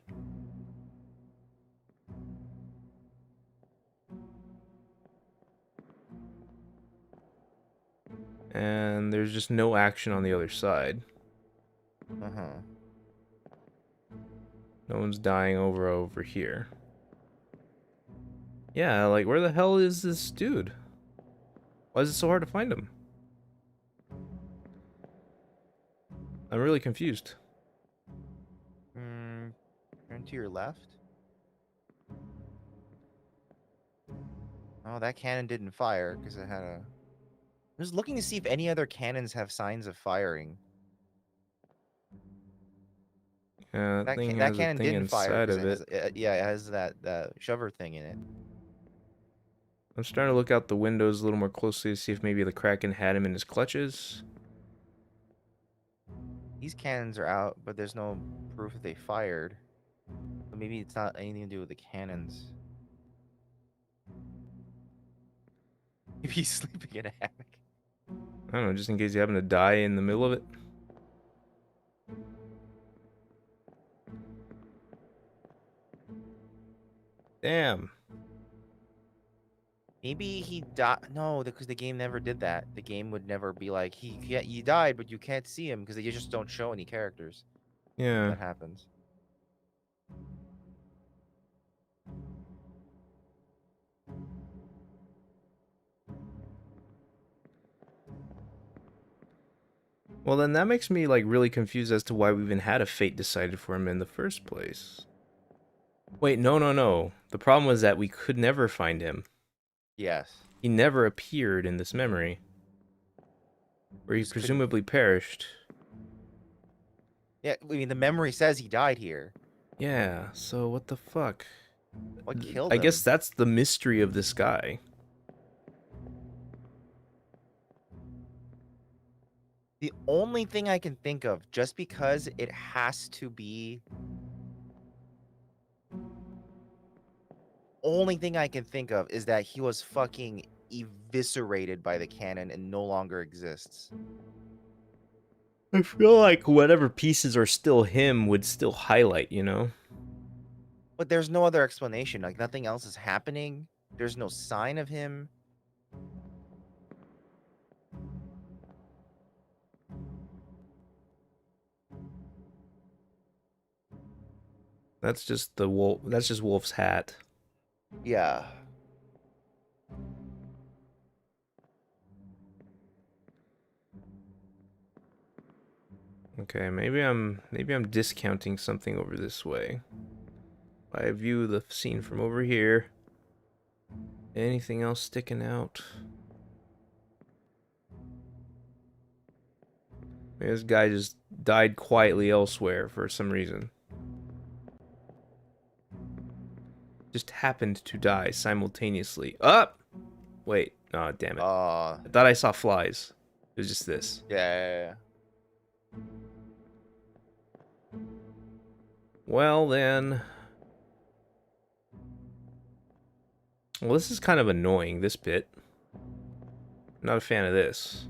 And there's just no action on the other side. Uh-huh. No one's dying over here. Yeah, like, where the hell is this dude? Why is it so hard to find him? I'm really confused. Turn to your left. Oh, that cannon didn't fire because it had a... I was looking to see if any other cannons have signs of firing. Yeah, that thing That has a cannon thing didn't fire inside because of it has it. yeah, it has that shover thing in it. I'm just trying to look out the windows a little more closely to see if maybe the Kraken had him in his clutches. These cannons are out, but there's no proof that they fired. So maybe it's not anything to do with the cannons. Maybe he's sleeping in a hammock. I don't know, just in case you happen to die in the middle of it. Damn. Maybe he died. No, because the game never did that. The game would never be like he died, but you can't see him because they just don't show any characters. Yeah. That happens. Well, then that makes me, like, really confused as to why we even had a fate decided for him in the first place. Wait, no. The problem was that we could never find him. Yes. He never appeared in this memory. Where he Just couldn't- presumably perished. Yeah, I mean the memory says he died here. Yeah, so what the fuck? What killed I him? guess that's the mystery of this guy. The only thing I can think of, just because it has to be... Only thing I can think of is that he was fucking eviscerated by the cannon and no longer exists. I feel like whatever pieces are still him would still highlight, you know? But there's no other explanation. Like, nothing else is happening. There's no sign of him. That's just the wolf. That's just Wolf's hat. Yeah. Okay, maybe I'm discounting something over this way. I view the scene from over here. Anything else sticking out? Maybe this guy just died quietly elsewhere for some reason. Just happened to die simultaneously. Up! Wait, oh damn it. I thought I saw flies. It was just this. Yeah. Well then, Well, this is kind of annoying, this bit. Not a fan of this.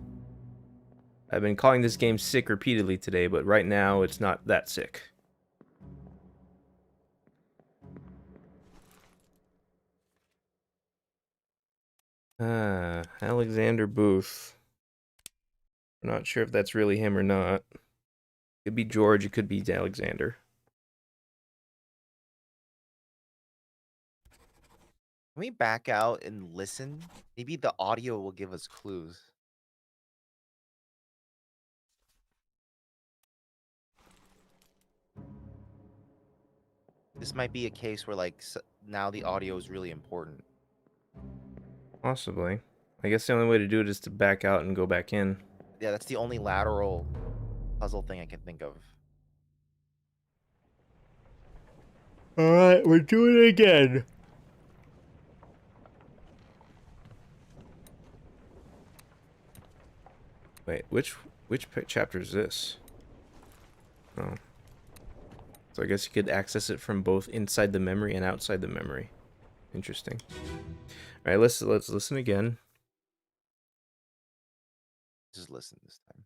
I've been calling this game sick repeatedly today, but right now it's not that sick. Alexander Booth. I'm not sure if that's really him or not. Could be George, it could be Alexander. Can we back out and listen? Maybe the audio will give us clues. This might be a case where, like, now the audio is really important. Possibly. I guess the only way to do it is to back out and go back in. Yeah, that's the only lateral puzzle thing I can think of. Alright, we're doing it again. Wait, which chapter is this? Oh. So I guess you could access it from both inside the memory and outside the memory. Interesting. Alright, let's listen again. Just listen this time.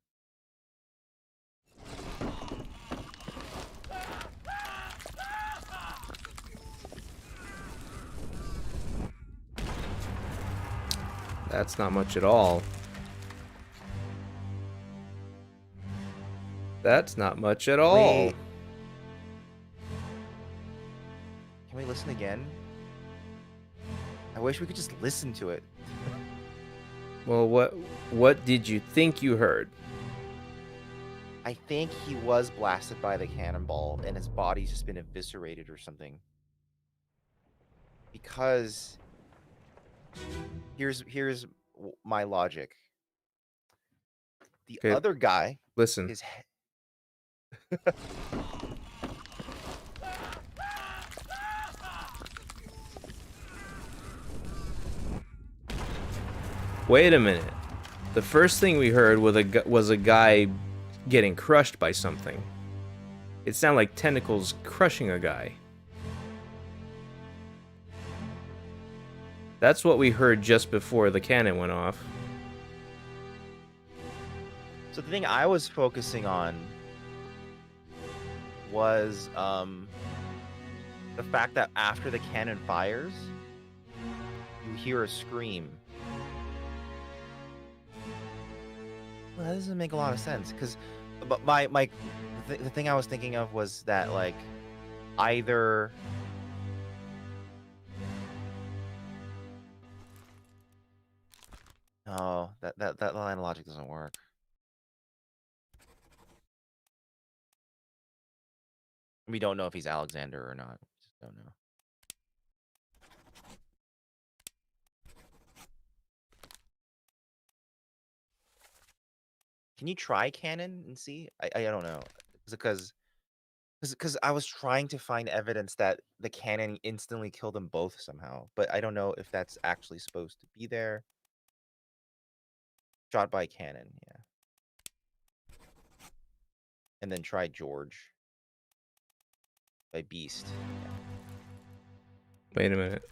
That's not much at all. That's not much at all. Wait. Can we listen again? I wish we could just listen to it. Well, what did you think you heard? I think he was blasted by the cannonball and his body's just been eviscerated or something. Because here's my logic. The Okay. other guy, Listen. his head. Wait a minute. The first thing we heard was a guy getting crushed by something. It sounded like tentacles crushing a guy. That's what we heard just before the cannon went off. So the thing I was focusing on was the fact that after the cannon fires, you hear a scream. Well, that doesn't make a lot of sense because, but the thing I was thinking of was that, like, either no, that line of logic doesn't work. We don't know if he's Alexander or not. We just don't know. Can you try cannon and see? I don't know. Because I was trying to find evidence that the cannon instantly killed them both somehow, but I don't know if that's actually supposed to be there. Shot by cannon, yeah. And then try George by beast. Yeah. Wait a minute.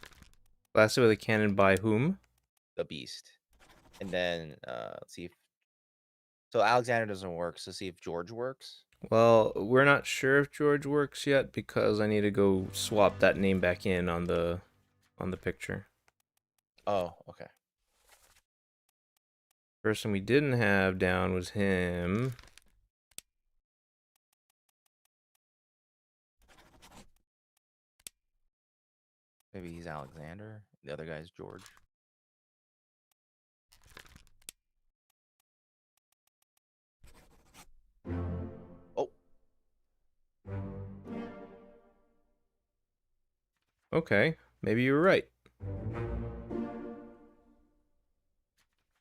Blasted with a cannon by whom? The beast. And then let's see if so Alexander doesn't work, so see if George works. Well, we're not sure if George works yet because I need to go swap that name back in on the picture. Oh, okay. Person we didn't have down was him. Maybe he's Alexander. The other guy's George. Oh. Okay, maybe you were right.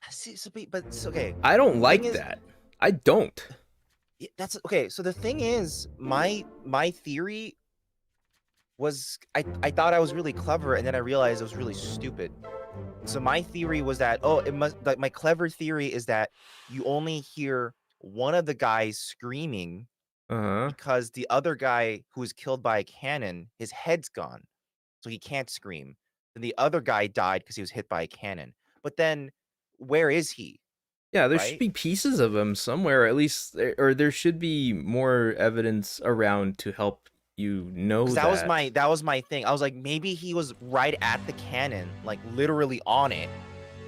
See, so, but it's okay. I don't The like thing is- that. I don't. Yeah, that's okay. So the thing is, my theory was I thought I was really clever, and then I realized it was really stupid. So my theory was that it must like my clever theory is that you only hear one of the guys screaming Uh-huh. because the other guy who was killed by a cannon, his head's gone, so he can't scream. and the other guy died because he was hit by a cannon. But then, where is he? Yeah, there should Right? be pieces of him somewhere, at least, or there should be more evidence around to help you know Because that. that was my thing. I was like, maybe he was right at the cannon, like literally on it,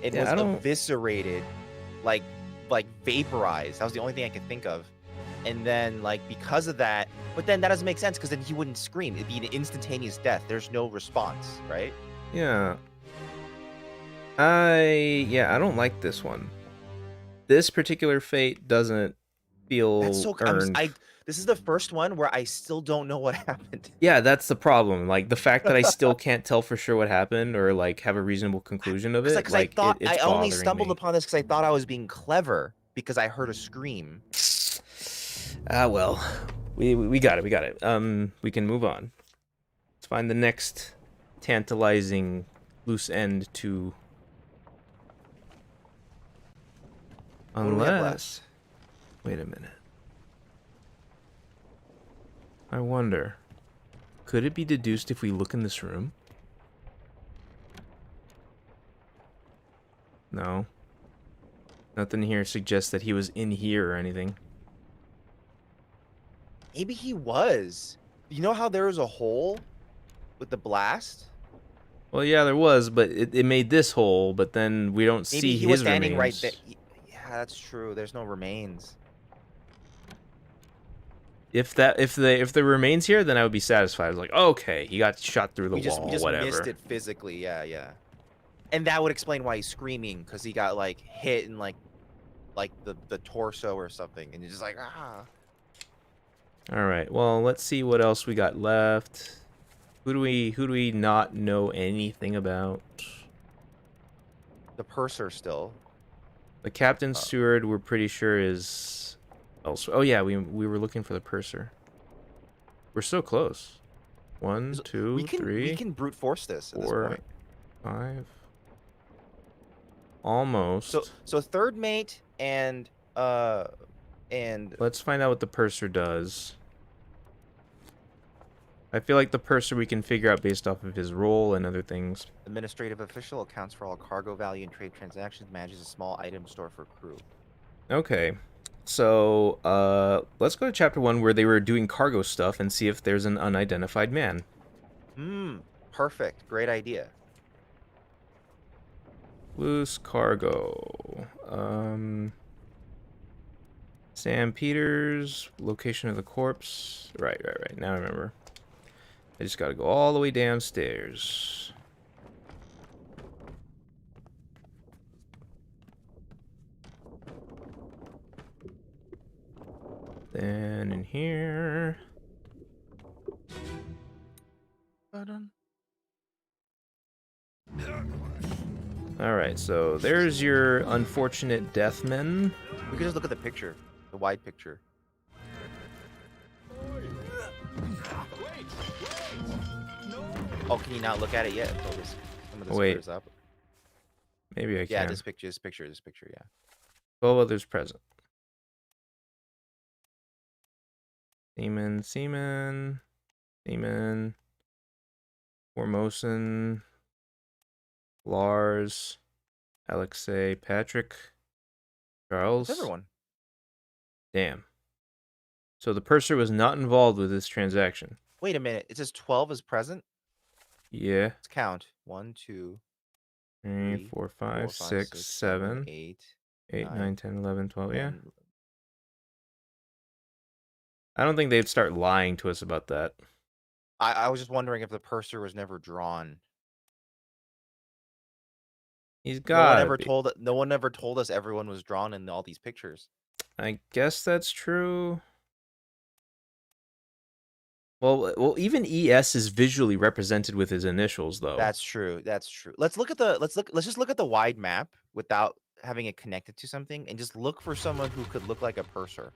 and Yeah, was I don't. eviscerated, like like vaporized. That was the only thing I could think of. And then like because of that, but then that doesn't make sense because then he wouldn't scream. It'd be an instantaneous death. There's no response, right? Yeah, I don't like this one. This particular fate doesn't That's feel so. earned. This is the first one where I still don't know what happened. Yeah, that's the problem. Like the fact that I still can't tell for sure what happened or like have a reasonable conclusion of it, Because I like thought it's I only bothering stumbled me. upon this because I thought I was being clever because I heard a scream. Ah, well, we got it. We got it. We can move on. Let's find the next tantalizing loose end to. What do we have Unless, wait a minute. I wonder, could it be deduced if we look in this room? No. Nothing here suggests that he was in here or anything. Maybe he was. You know how there was a hole with the blast? Well, yeah, there was, but it made this hole, but then we don't Maybe see he was his standing right remains. there. Yeah, that's true. There's no remains. If the remains here, then I would be satisfied. I was like, okay, he got shot through the We wall, just whatever. missed it physically. Yeah, yeah. And that would explain why he's screaming because he got like hit in like the torso or something, and you're just like ah. All right. Well, let's see what else we got left. Who do we not know anything about? The purser still. The captain steward, we're pretty sure is elsewhere. Oh yeah, we were looking for the purser. We're so close. One, We two, can three, brute force this at this four, point. 5. Almost. So third mate and Let's find out what the purser does. I feel like the purser we can figure out based off of his role and other things. administrative official accounts for all cargo value and trade transactions, manages a small item store for crew. Okay. So, let's go to chapter 1 where they were doing cargo stuff and see if there's an unidentified man. Perfect. Great idea. Loose cargo. Sam Peters, location of the corpse. Right. Now I remember. I just gotta go all the way downstairs. Then in here. Alright, so there's your unfortunate deathmen. We could just look at the picture, the wide picture. Oh, can you not look at it yet until some of this Wait. clears up? Maybe I can. Yeah, this picture, yeah. 12 others present. Seaman. Formosan. Lars. Alexei. Patrick. Charles. It's everyone. Damn. So the purser was not involved with this transaction. Wait a minute. It says 12 is present. Yeah. Let's count. 1, 2, 3, 4, 5, 6, 7, 8, 8, 9, 9, 10, 11, 12. Yeah. 10. I don't think they'd start lying to us about that. I was just wondering if the purser was never drawn. He's No one got ever to be. no one ever told us everyone was drawn in all these pictures. I guess that's true. Well, even ES is visually represented with his initials, though. That's true. That's true. Let's just look at the wide map without having it connected to something and just look for someone who could look like a purser.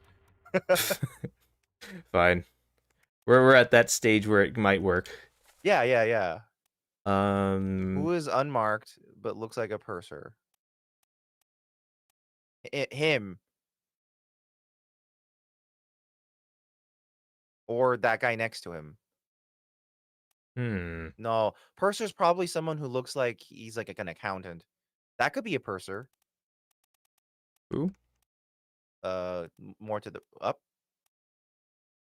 Fine. We're at that stage where it might work. Yeah. Who Um, is unmarked but looks like a purser? Him. Or that guy next to him. No, purser's probably someone who looks like he's like an accountant. That could be a purser. Who? More to the up,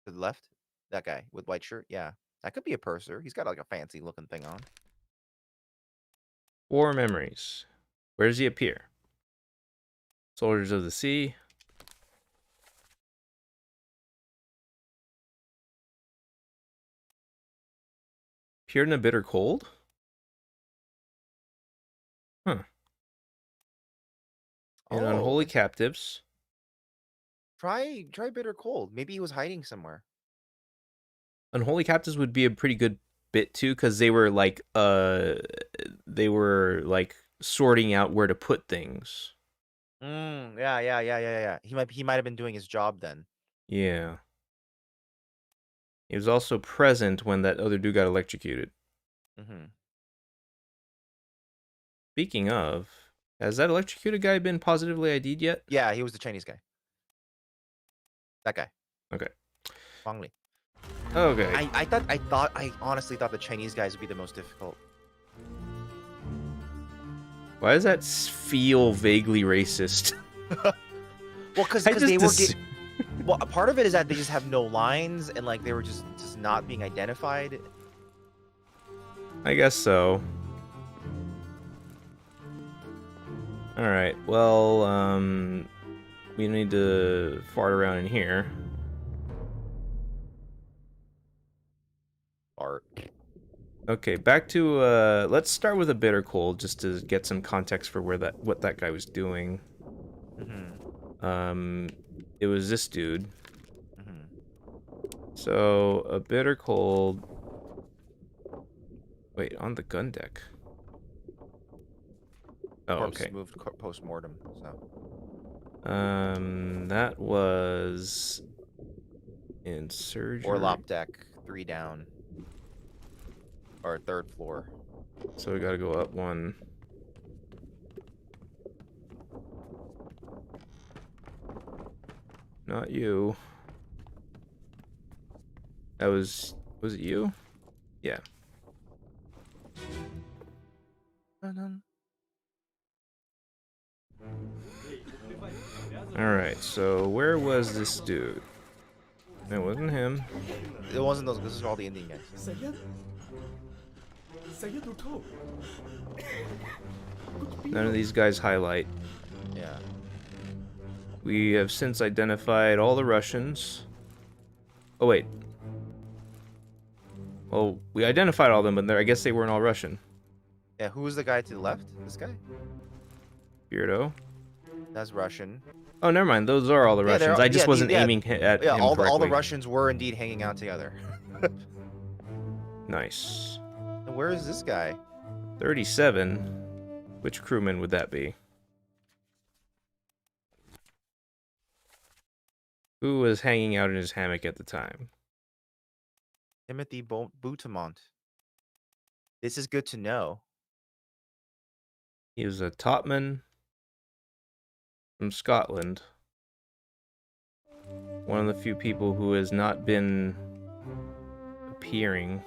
to the left. That guy with white shirt. Yeah, that could be a purser. He's got like a fancy looking thing on. 4 memories. Where does he appear? Soldiers of the Sea. Appeared in a bitter cold? Huh. In Unholy Captives. Try bitter cold. Maybe he was hiding somewhere. Unholy Captives would be a pretty good bit too, because they were like sorting out where to put things. Yeah. He might have been doing his job then. Yeah. He was also present when that other dude got electrocuted. Mm-hmm. Speaking of, has that electrocuted guy been positively ID'd yet? Yeah, he was the Chinese guy. That guy. Okay. Wang Li. Okay. I honestly thought the Chinese guys would be the most difficult. Why does that feel vaguely racist? Well, because they were. Well, a part of it is that they just have no lines and like they were just not being identified. I guess so. All right. Well, we need to fart around in here. Art. Okay, back to let's start with a bitter cold just to get some context for what that guy was doing. Mm-hmm. It was this dude. Mm-hmm. So a bitter cold. Wait, on the gun deck. Oh, Corpse okay. moved post mortem. So. That was in surgery. Or lop deck, 3 down. Or 3rd floor. So we gotta go up 1. Not you. That was it you? Yeah. Alright, so where was this dude? It wasn't him. It wasn't those. This is all the Indian guys. None of these guys highlight. Yeah. We have since identified all the Russians. Oh, wait. Well, we identified all of them, but I guess they weren't all Russian. Yeah. Who was the guy to the left? This guy. Beardo. That's Russian. Oh, never mind. Those are all the Yeah, Russians. I just wasn't aiming at him all the correctly. Russians were indeed hanging out together. Nice. And where is this guy? 37. Which crewman would that be? Who was hanging out in his hammock at the time? Timothy Boutamont. This is good to know. He was a topman from Scotland. One of the few people who has not been appearing.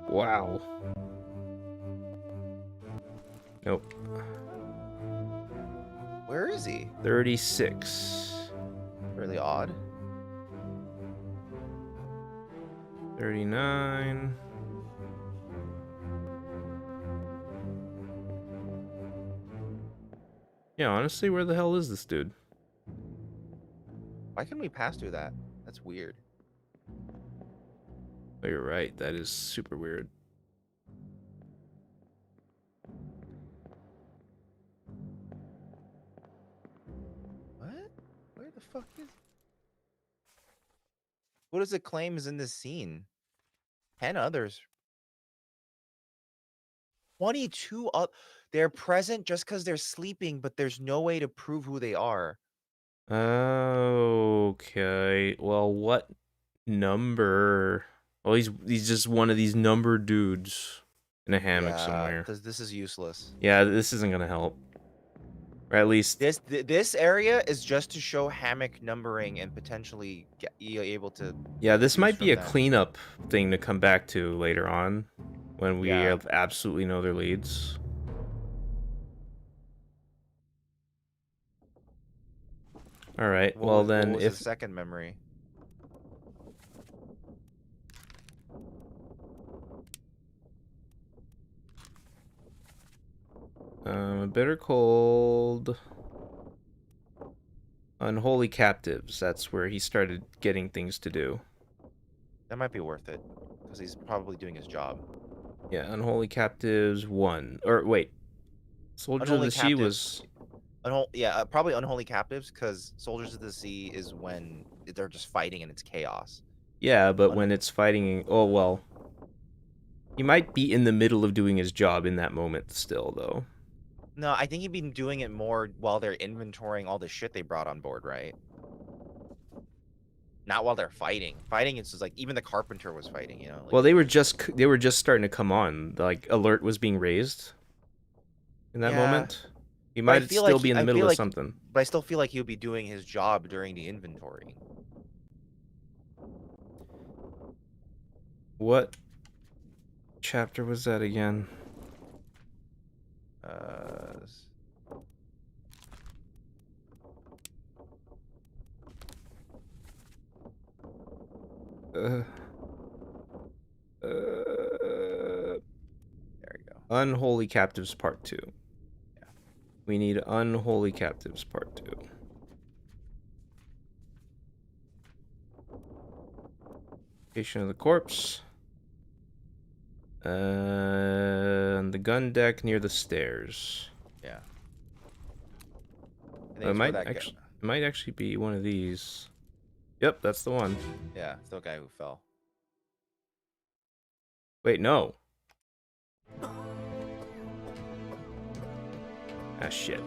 Wow. Nope. Where is he? 36. Really odd. 39. Yeah, honestly, where the hell is this dude? Why can we pass through that? That's weird. Oh, you're right. That is super weird. What? Where the fuck is? What does it claim is in this scene? 10 others. 22 they're present just because they're sleeping, but there's no way to prove who they are. Okay. Well, what number? Well, he's just one of these numbered dudes in a hammock somewhere. Because this is useless. Yeah, this isn't gonna help. Or at least, This area is just to show hammock numbering and potentially get you able to. yeah, this choose might be a from that. cleanup thing to come back to later on when we Yeah. have absolutely no other leads. All right. What Well, was, then what was if the second memory? bitter cold, unholy captives. That's where he started getting things to do. That might be worth it because he's probably doing his job. Yeah, unholy captives 1. Or wait, soldier of Unholy the sea captives. was. Probably unholy captives because soldiers of the sea is when they're just fighting and it's chaos. Yeah, but when it's fighting, oh well. He might be in the middle of doing his job in that moment still, though. No, I think he'd been doing it more while they're inventorying all the shit they brought on board, right? Not while they're fighting. Fighting is just like even the carpenter was fighting, you know. Like, Well, they were just starting to come on. Like alert was being raised in that Yeah, moment. He but I might feel still like be in the I middle feel of like, something. but I still feel like he'll be doing his job during the inventory. What chapter was that again? Uh, There we go. Unholy Captives Part 2. Yeah. We need Unholy Captives Part 2. Location of the corpse. On the gun deck near the stairs. Yeah. I think It it's where that might actually be one of these. Yep, that's the one. Yeah, it's the guy who fell. Wait, no. Ah, shit.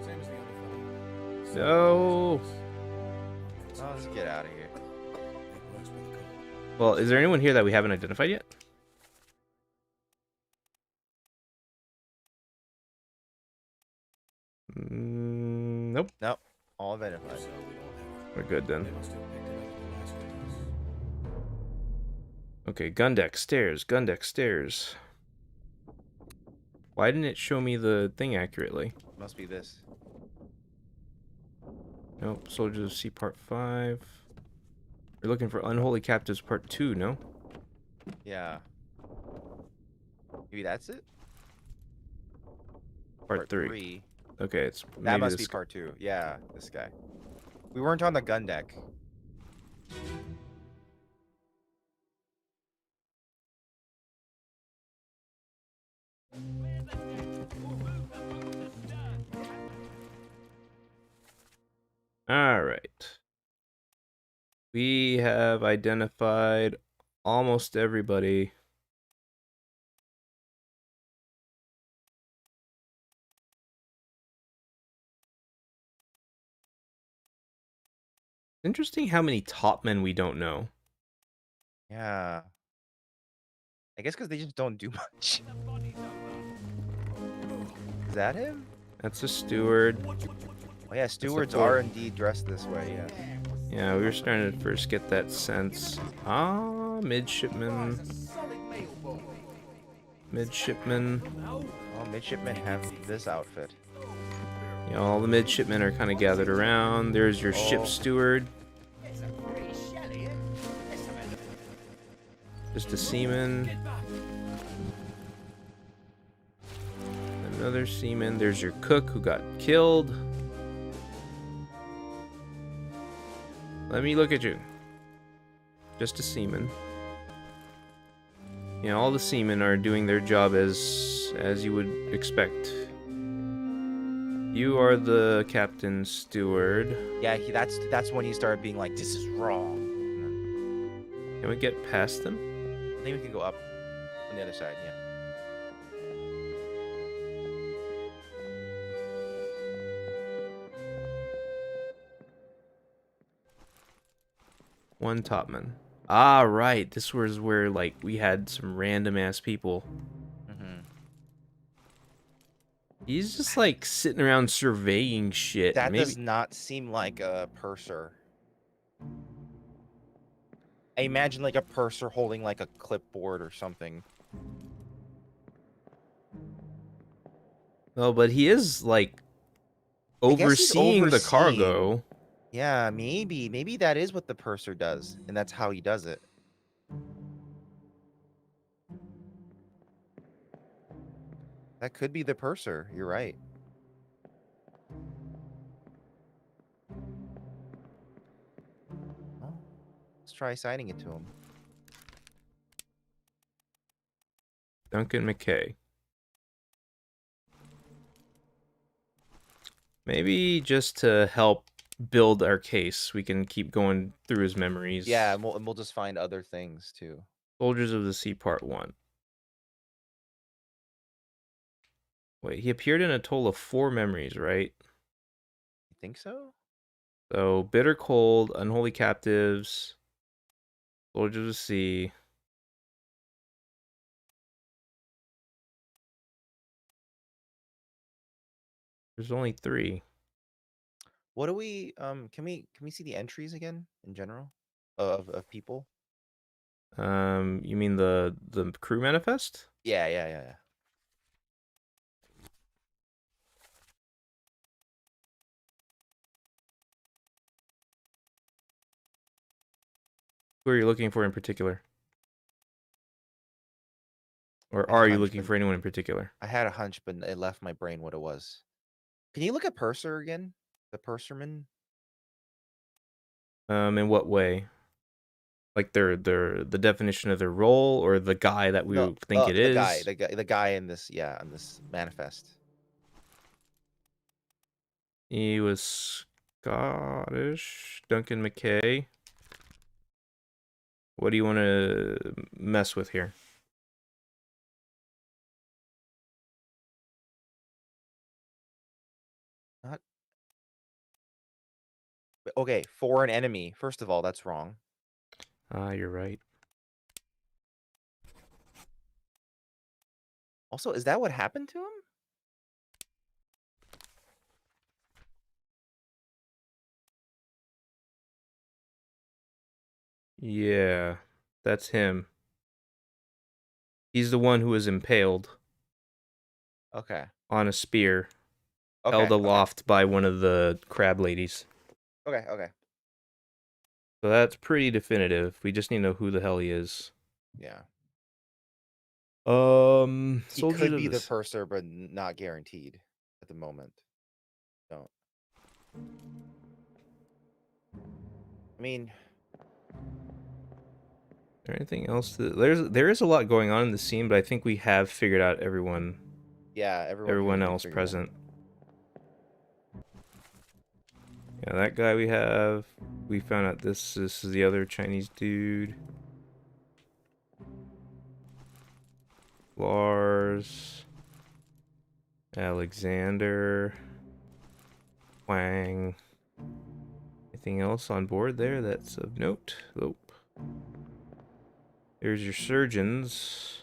Same as the other fellow. No. Oh, let's get out of here. It works with the code. Well, is there anyone here that we haven't identified yet? Nope. Nope. All identified. So we don't have it. We're good then. They must have picked it up at the last class. Okay, gun deck, stairs, gun deck, stairs. Why didn't it show me the thing accurately? Must be this. Nope, Soldiers of Sea Part 5. We're looking for Unholy Captives Part 2, no? Yeah. Maybe that's it? Part 3. Okay, it's That maybe must this be part 2. Yeah, this guy. We weren't on the gun deck. Alright. We have identified almost everybody. Interesting how many top men we don't know. Yeah. I guess because they just don't do much. Is that him? That's a steward. Oh yeah, stewards fourth. are indeed dressed this way, yes. Yeah, we were starting to first get that sense. Ah, midshipman. Midshipman. Oh, midshipmen have this outfit. Yeah, all the midshipmen are kind of gathered around. There's your ship Oh. steward. Just a seaman. Another seaman. There's your cook who got killed. Let me look at you. Just a seaman. Yeah, all the seamen are doing their job as you would expect. You are the captain steward. Yeah, that's when he started being like, this is wrong. Can we get past them? I think we can go up on the other side, yeah. One topman. Ah, right. This was where, like, we had some random ass people. Mm-hmm. He's just like sitting around surveying shit. That Maybe does not seem like a purser. I imagine like a purser holding like a clipboard or something. no, but he is like I guess he's overseeing the overseeing. cargo. Yeah, maybe that is what the purser does, and that's how he does it. That could be the purser. You're right. Well, let's try assigning it to him. Duncan McKay. Maybe just to help build our case, we can keep going through his memories. Yeah, and we'll just find other things too. Soldiers of the Sea Part 1. Wait, he appeared in a total of 4 memories, right? You think so? So, Bitter Cold, Unholy Captives, Soldiers of the Sea. There's only 3. What do we can we see the entries again in general of people? You mean the crew manifest? Yeah. Who are you looking for in particular? Or I had a are you hunch, looking but for anyone in particular? I had a hunch, but it left my brain what it was. Can you look at purser again? The purserman? In what way? Like the definition of their role, or the guy that we No, think it the is? the guy in this, yeah, in this manifest. He was Scottish. Duncan McKay. What do you want to mess with here? Not okay, for an enemy. First of all, that's wrong. Ah, you're right. Also, is that what happened to him? Yeah, that's him. He's the one who was impaled Okay. on a spear, Okay. held aloft by one of the crab ladies. Okay. So that's pretty definitive. We just need to know who the hell he is. Yeah. He He could be the purser, but not guaranteed at the moment. Don't. I mean, Is there anything else? There is a lot going on in the scene, but I think we have figured out everyone yeah, everyone else present. Yeah, that guy we found out this is the other Chinese dude. Lars, Alexander, Wang. Anything else on board there that's of note? Nope. There's your surgeons.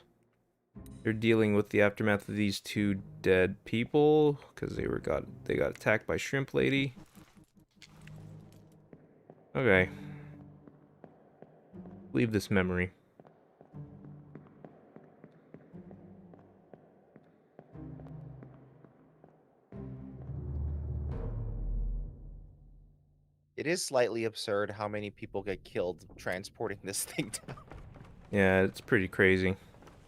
They're dealing with the aftermath of these 2 dead people because they got attacked by Shrimp Lady. Okay. Leave this memory. It is slightly absurd how many people get killed transporting this thing down. Yeah, it's pretty crazy.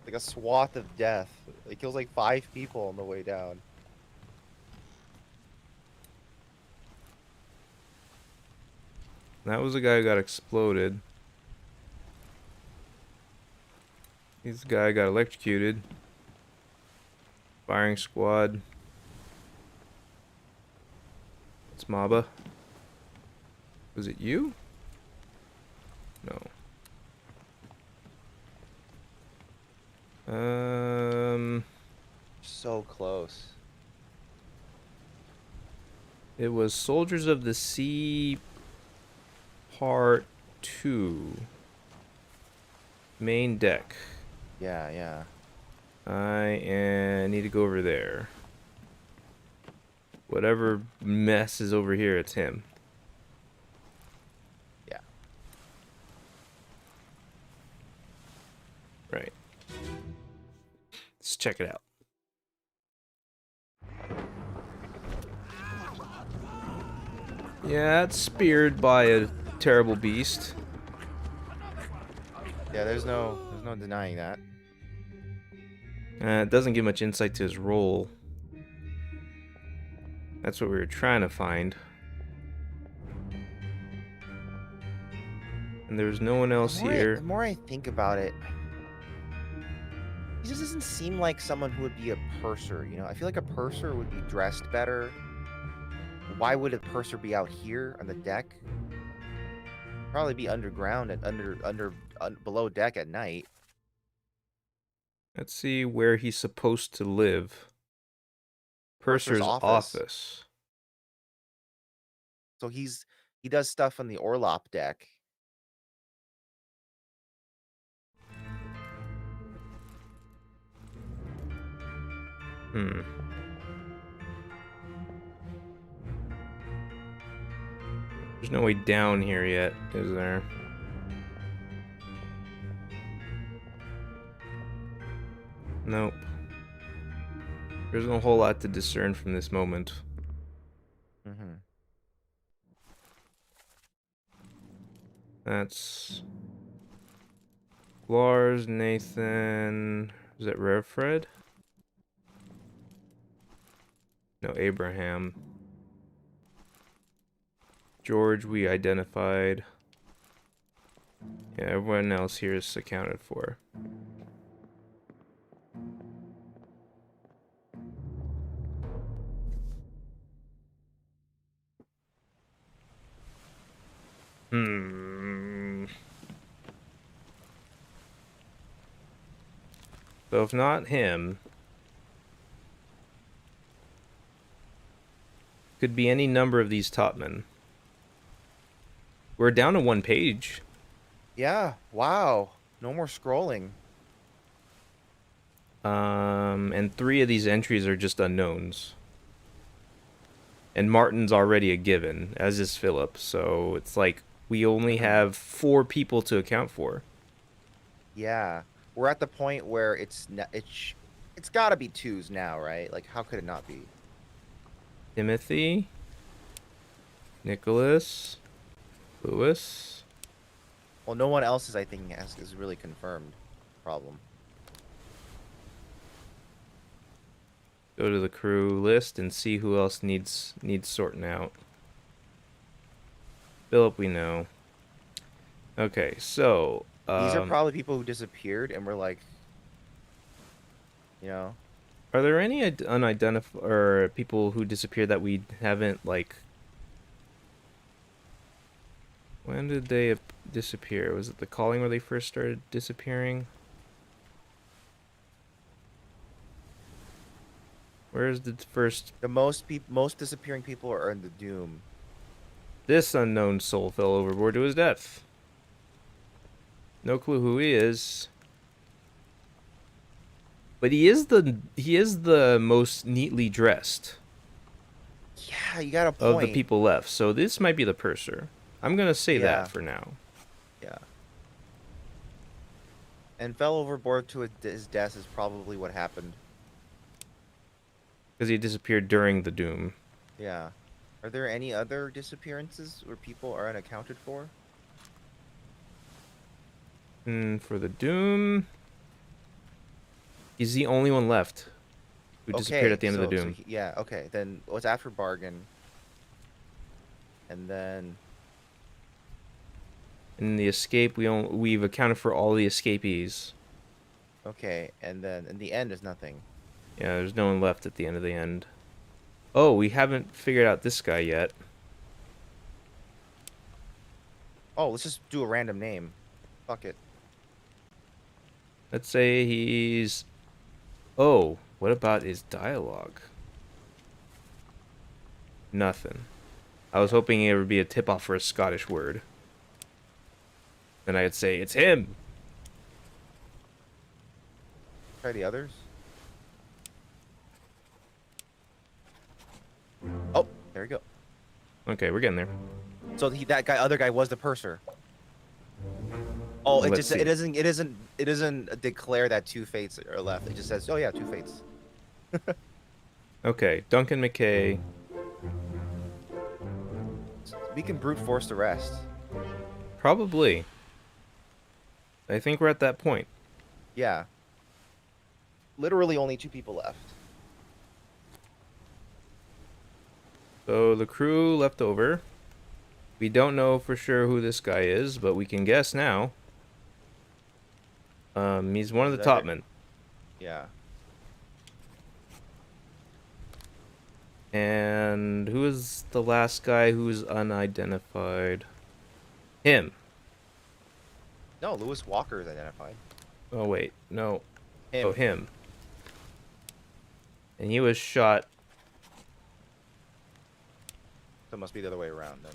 Like a swath of death. It kills like 5 people on the way down. That was the guy who got exploded. This guy got electrocuted. Firing squad. It's Maba. Was it you? No. So close. It was Soldiers of the Sea Part 2. Main deck. Yeah. I need to go over there. Whatever mess is over here, it's him. Yeah. Right. Let's check it out. Yeah, it's speared by a terrible beast. Yeah, there's no denying that. It doesn't give much insight to his role. That's what we were trying to find. And there's no one else here. The more I think about it, he just doesn't seem like someone who would be a purser, you know? I feel like a purser would be dressed better. Why would a purser be out here on the deck? Probably be underground and below deck at night. Let's see where he's supposed to live. Purser's office. So he does stuff on the Orlop deck. Hmm. There's no way down here yet, is there? Nope. There's no whole lot to discern from this moment. Mm-hmm. That's Lars, Nathan. Is that Rev Fred? No, Abraham. George, we identified. Yeah, everyone else here is accounted for. So if not him, could be any number of these topmen. We're down to one page. Yeah. Wow. No more scrolling. And 3 of these entries are just unknowns. And Martin's already a given, as is Philip. So it's like we only have 4 people to account for. Yeah. We're at the point where it's got to be 2s now, right? Like, how could it not be? Timothy, Nicholas, Lewis. Well, no one else is, I think, is really confirmed. Problem. Go to the crew list and see who else needs sorting out. Philip, we know. Okay, so These are probably people who disappeared, and we're like, you know. are there any unidentified or people who disappeared that we haven't like? When did they disappear? Was it the calling where they first started disappearing? Where's the first? The most disappearing people are in the Doom. This unknown soul fell overboard to his death. No clue who he is. But he is the most neatly dressed. Yeah, you got a point. Of the people left. So this might be the purser. I'm gonna say that for now. Yeah. And fell overboard to his death is probably what happened. Because he disappeared during the Doom. Yeah. Are there any other disappearances where people are unaccounted for? For the Doom, he's the only one left who disappeared at the end of the Doom. Yeah, okay. Then what's after Bargain? And then... In the escape, we've accounted for all the escapees. Okay, and then in the end is nothing. Yeah, there's no one left at the end of the end. Oh, we haven't figured out this guy yet. Oh, let's just do a random name. Fuck it. Let's say he's... Oh, what about his dialogue? Nothing. I was hoping it would be a tip-off for a Scottish word. Then I'd say, it's him! Try the others. Oh, there we go. Okay, we're getting there. So that other guy was the purser. Oh, Let's see. it doesn't declare that 2 fates are left. It just says, oh yeah, 2 fates. Okay, Duncan McKay. We can brute force the rest. Probably. I think we're at that point. Yeah. Literally only 2 people left. So the crew left over. We don't know for sure who this guy is, but we can guess now. He's one of the top men. Yeah. And who is the last guy who's unidentified? Him. No, Lewis Walker is identified. Oh wait, no. Him. Oh, him. And he was shot. So it must be the other way around then.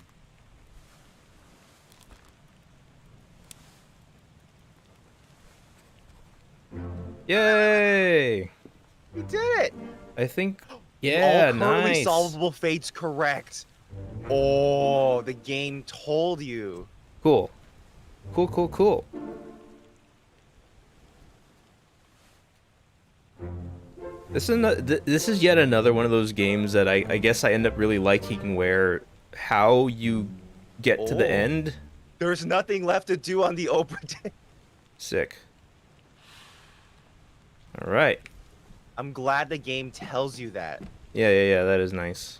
Yay! We did it! I think. Yeah, All currently nice. solvable fates correct. Oh, the game told you. Cool. Cool, cool, cool. This is yet another one of those games that I guess I end up really liking, where how you get to the Oh. end. There's nothing left to do on the Obra Dinn. Sick. All right. I'm glad the game tells you that. Yeah, that is nice.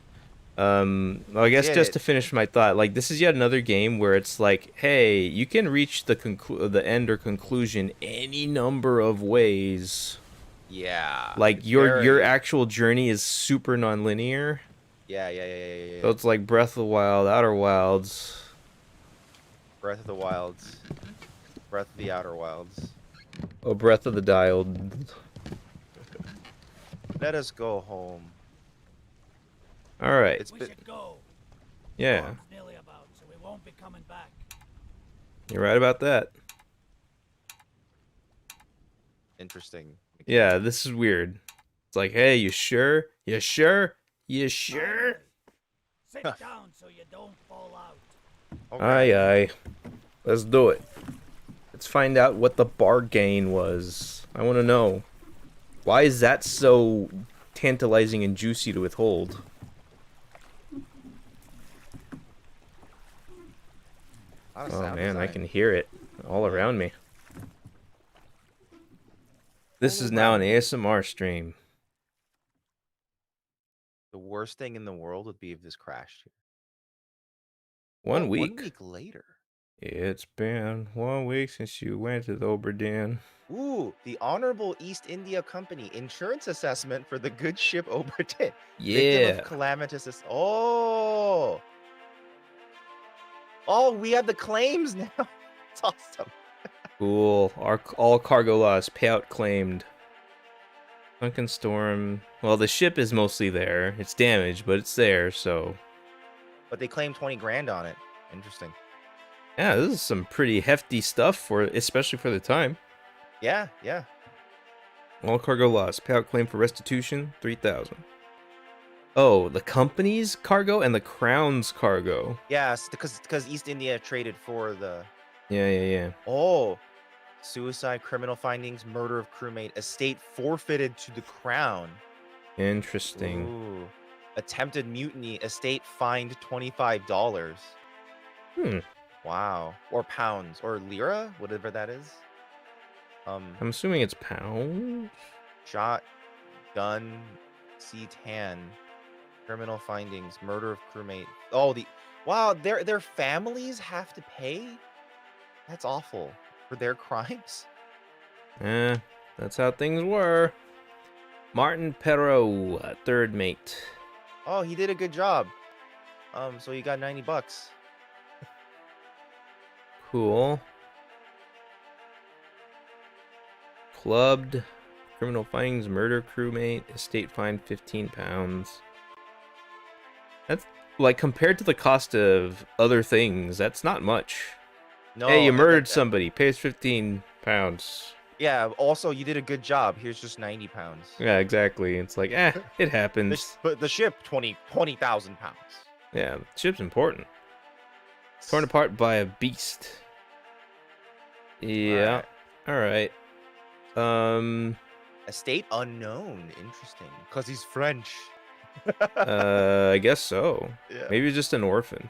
Well, I guess Did just it. to finish my thought, like, this is yet another game where it's like, hey, you can reach the end or conclusion any number of ways. Yeah. Like it's your very- actual journey is super non-linear. Yeah. So it's like Breath of the Wild, Outer Wilds. Breath of the Wilds. Breath of the Outer Wilds. Oh, Breath of the Dialed. Let us go home. All right. It's We been... should go. Yeah, Storm's nearly about, so we won't be coming back. you're right about that. interesting. Yeah, this is weird. It's like, hey, you sure? You sure? You sure? Sit down so you don't fall out. Okay. Aye. Let's do it. Let's find out what the bargain was. I want to know. Why is that so tantalizing and juicy to withhold? Lot of Oh sound man, I design. can hear it all around me. This All is now an around. ASMR stream. The worst thing in the world would be if this crashed. One Oh, week. 1 week later. It's been 1 week since you went to the Obra Dinn. Ooh, the Honorable East India Company insurance assessment for the good ship Obra Dinn. Victim Yeah. of calamitous. Oh, we have the claims now. It's awesome. Cool. All cargo loss. Payout claimed. Sunken Storm. Well, the ship is mostly there. It's damaged, but it's there, so... But they claim 20 grand on it. Interesting. Yeah, this is some pretty hefty stuff, especially for the time. Yeah. All cargo loss. Payout claim for restitution, 3,000. Oh, the company's cargo and the Crown's cargo. Yes, because East India traded for the. Yeah. Oh, suicide, criminal findings, murder of crewmate, estate forfeited to the Crown. Interesting. Ooh. Attempted mutiny, estate fined $25. Wow. Or pounds or lira, whatever that is. I'm assuming it's pounds? Shot, gun, C10, criminal findings, murder of crewmate. Oh, wow, their families have to pay? That's awful for their crimes. That's how things were. Martin Perot, third mate. Oh, he did a good job. So you got $90. Cool. Clubbed. Criminal findings, murder crewmate, estate fine 15 pounds. That's, like, compared to the cost of other things, that's not much. No, hey, you that- murdered that- somebody, pays 15 pounds. Yeah. Also, you did a good job. Here's just 90 pounds. Yeah, exactly. It's like, it happens. But the ship 20,000 pounds. Yeah, the ship's important. Torn apart by a beast. Yeah. All right. Estate unknown. Interesting. Because he's French. I guess so. Yeah. Maybe just an orphan.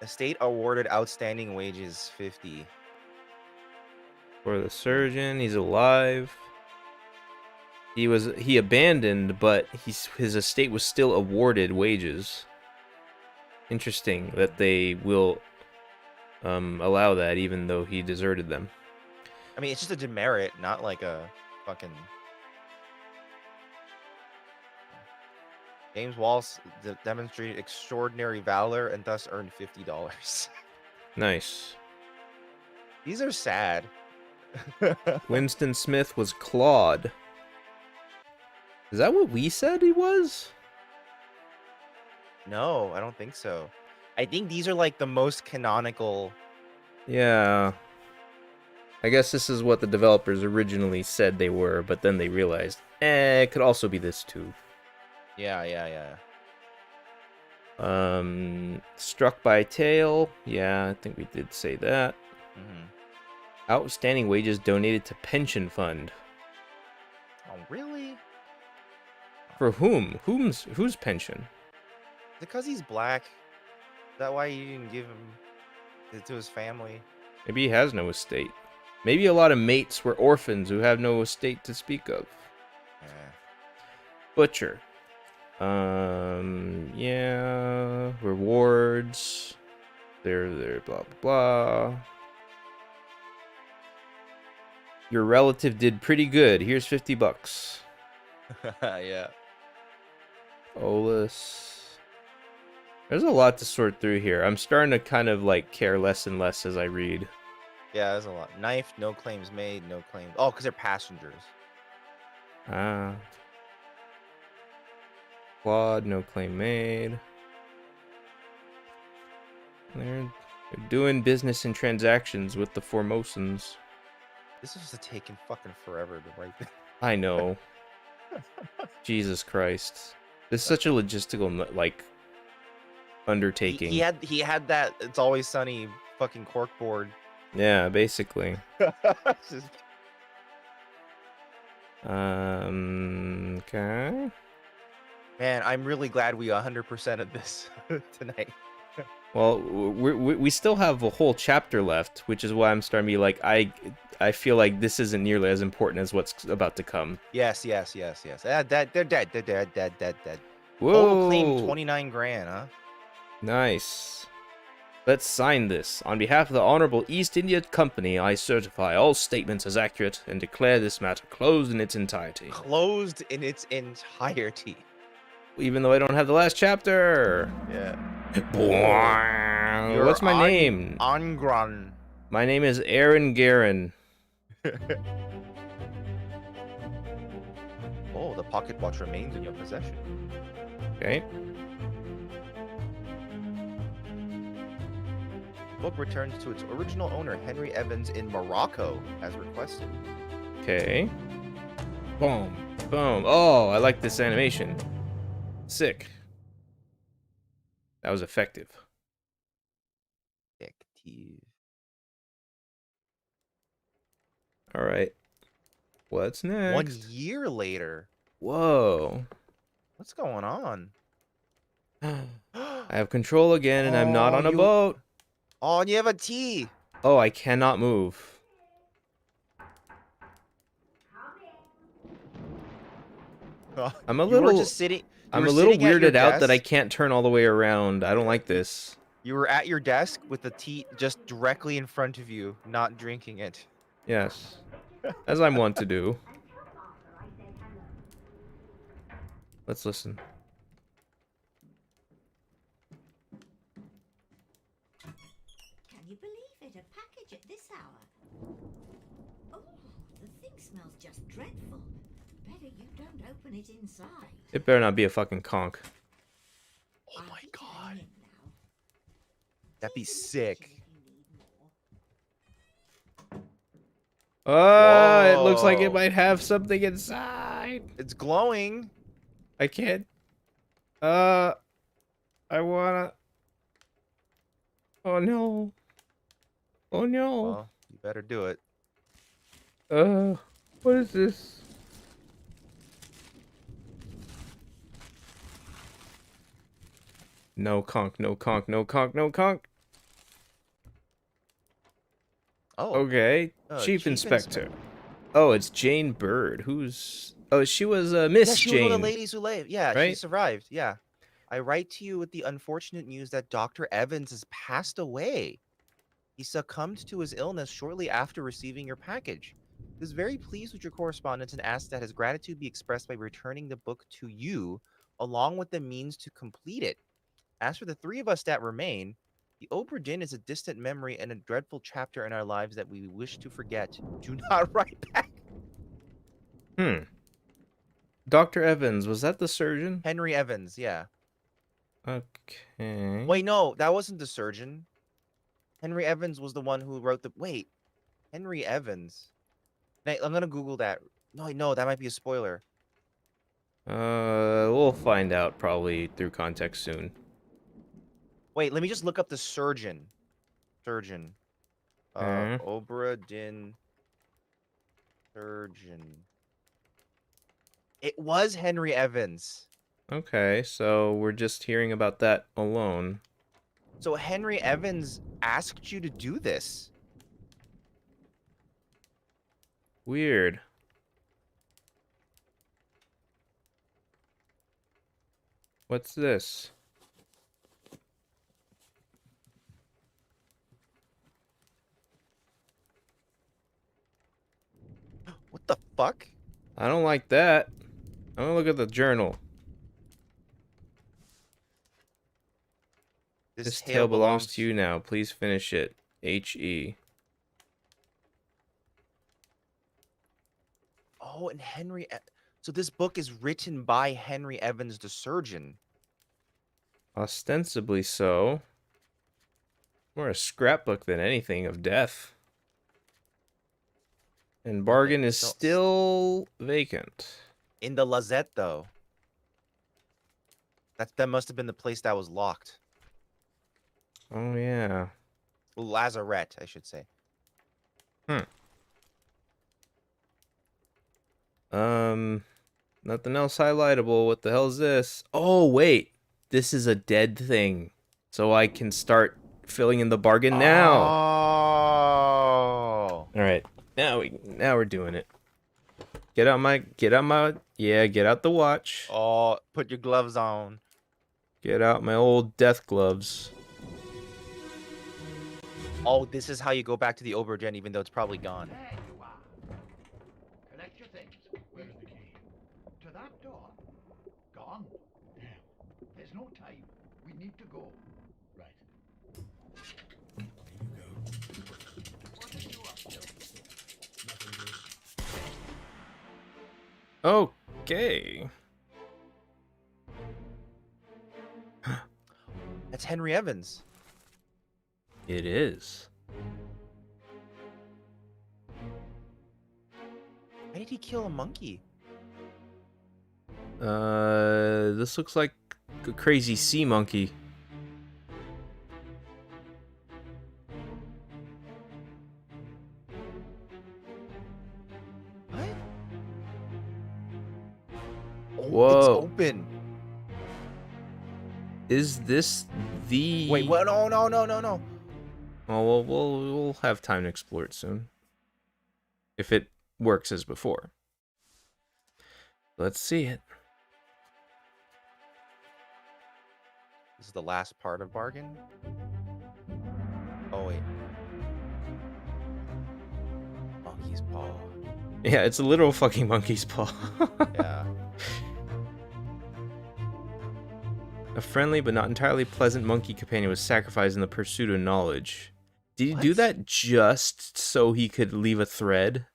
Estate awarded outstanding wages 50. For the surgeon, he's alive. He abandoned, but his estate was still awarded wages. Interesting that they will allow that even though he deserted them. I mean, it's just a demerit, not like a fucking. James Walsh demonstrated extraordinary valor and thus earned $50. Nice. These are sad. Winston Smith was Claude. Is that what we said he was? No, I don't think so. I think these are like the most canonical. Yeah. I guess this is what the developers originally said they were, but then they realized, it could also be this too. Yeah. Struck by tail. Yeah, I think we did say that. Outstanding wages donated to pension fund. Oh, really? For whom? Whose pension? Because he's black. Is that why you didn't give him it to his family? Maybe he has no estate. Maybe a lot of mates were orphans who have no estate to speak of. Yeah. Butcher. Yeah. Rewards. They're blah blah blah. Your relative did pretty good. Here's $50. Yeah. Olus. There's a lot to sort through here. I'm starting to kind of like care less and less as I read. Yeah, there's a lot. Knife, no claims made, no claims. Oh, because they're passengers. Ah. Claude, no claim made. They're doing business and transactions with the Formosans. This is taking fucking forever to write this. I know. Jesus Christ. This is such a logistical, like, undertaking. He had that It's Always Sunny fucking corkboard. Yeah, basically. Just- Okay. Man, I'm really glad we 100% of this tonight. Well, we still have a whole chapter left, which is why I'm starting to be like, I feel like this isn't nearly as important as what's about to come. Yes. They're dead. Whoa. Total claim 29 grand, huh? Nice. Let's sign this. On behalf of the Honorable East India Company, I certify all statements as accurate and declare this matter closed in its entirety. Closed in its entirety. Even though I don't have the last chapter. Yeah. What's my name? Angron. My name is Aaron Garin. Oh, the pocket watch remains in your possession. Okay. Book returns to its original owner, Henry Evans, in Morocco, as requested. Okay. Boom. Boom. Oh, I like this animation. Sick. That was effective. Effective. All right. What's next? 1 year later. Whoa. What's going on? I have control again, and I'm not Oh, on a you- boat. Oh, and you have a T. Oh, I cannot move. I'm a You were little. just sitting. I'm a little weirded out that I can't turn all the way around. I don't like this. You were at your desk with the tea just directly in front of you, not drinking it. Yes, as I'm wont to do. Let's listen. Can you believe it? A package at this hour. Oh, the thing smells just dreadful. Better you don't open it inside. It better not be a fucking conch. Oh I'll my be god. going in now. That'd be Take a look sick. if you need more. It looks like it Whoa. might have something inside. It's glowing. I can't. I wanna. Oh no. Oh no. Well, you better do it. What is this? No conch, no conch, no conch, no conch. Oh. Okay, Chief Inspector. Oh, it's Jane Bird. Who's? Oh, she was Miss Yeah, she was Jane. one of the ladies who lived. Yeah, she right? survived. Yeah. I write to you with the unfortunate news that Dr. Evans has passed away. He succumbed to his illness shortly after receiving your package. He was very pleased with your correspondence and asked that his gratitude be expressed by returning the book to you, along with the means to complete it. As for the three of us that remain, the Obra Dinn is a distant memory and a dreadful chapter in our lives that we wish to forget. Do not write back. Dr. Evans, was that the surgeon? Henry Evans, yeah. Okay. Wait, no, that wasn't the surgeon. Henry Evans was the one who wrote the. Wait, Henry Evans. I'm gonna Google that. No, that might be a spoiler. We'll find out probably through context soon. Wait, let me just look up the surgeon. Surgeon. Okay. Obra Dinn. Surgeon. It was Henry Evans. Okay, so we're just hearing about that alone. So Henry Evans asked you to do this. Weird. What's this? What the fuck? I don't like that. I'm gonna look at the journal. This tale belongs to you now. Please finish it. H.E. Oh, and so this book is written by Henry Evans, the surgeon. Ostensibly so. More a scrapbook than anything of death. And bargain is still vacant. In the Lazette, though. That must have been the place that was locked. Oh yeah. Lazarette, I should say. Nothing else highlightable. What the hell is this? Oh wait, this is a dead thing, so I can start filling in the bargain now. Oh. All right, now we're doing it. Get out the watch. Oh, put your gloves on. Get out my old death gloves. Oh, this is how you go back to the Obra Dinn, even though it's probably gone. There you are. Collect your things. Where's the key? To that door. Gone. Damn. There's no time. We need to go. Right. There you go. What are you up to? Nothing, Okay. That's Henry Evans. It is. Why did he kill a monkey? This looks like a crazy sea monkey. What? Oh, Whoa. it's open. Is this the... Wait, what? No. Oh, well, we'll have time to explore it soon. If it works as before. Let's see it. This is the last part of bargain. Oh wait. Monkey's paw. Yeah, it's a literal fucking monkey's paw. Yeah. A friendly but not entirely pleasant monkey companion was sacrificed in the pursuit of knowledge. Did he do What? that just so he could leave a thread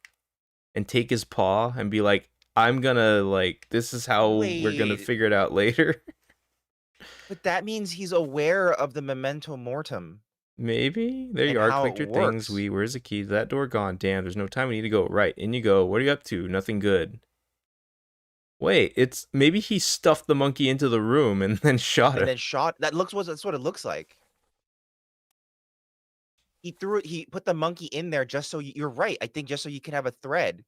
and take his paw and be like, I'm gonna, like, this is how we're gonna Wait. figure it out later? But that means he's aware of the memento mortem. Maybe. There you And are. how Collect it your things. works. Where's the key to that door? Gone. Damn, there's no time. We need to go. Right. In you go. What are you up to? Nothing good. Wait, it's maybe he stuffed the monkey into the room and then shot And it. then shot. That's what it looks like. He put the monkey in there just so you're right. I think just so you can have a thread.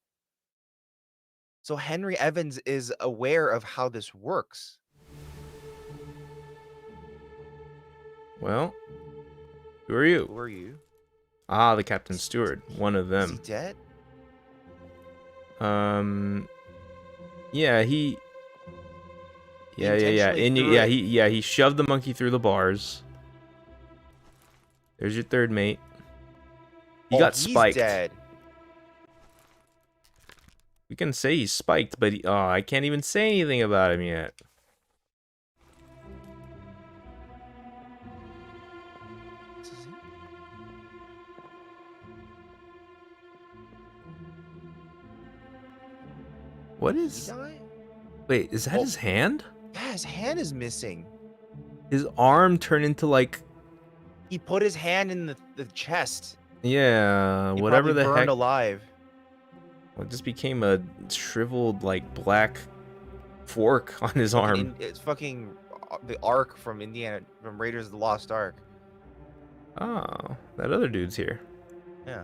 So Henry Evans is aware of how this works. Well, who are you? Who are you? Ah, the captain's steward. One of Is he them. dead? Yeah, intentionally he shoved the monkey through the bars. There's your third mate. He got he's spiked. dead. We can say he's spiked, but I can't even say anything about him yet. What Did he is... die? Wait, is that Oh. his hand? Yeah, his hand is missing. His arm turned into like... He put his hand in the chest. Yeah, He whatever probably the burned heck. alive. Well, it just became a shriveled, like, black fork on his arm. It's fucking the Ark from Raiders of the Lost Ark. Oh, that other dude's here. Yeah.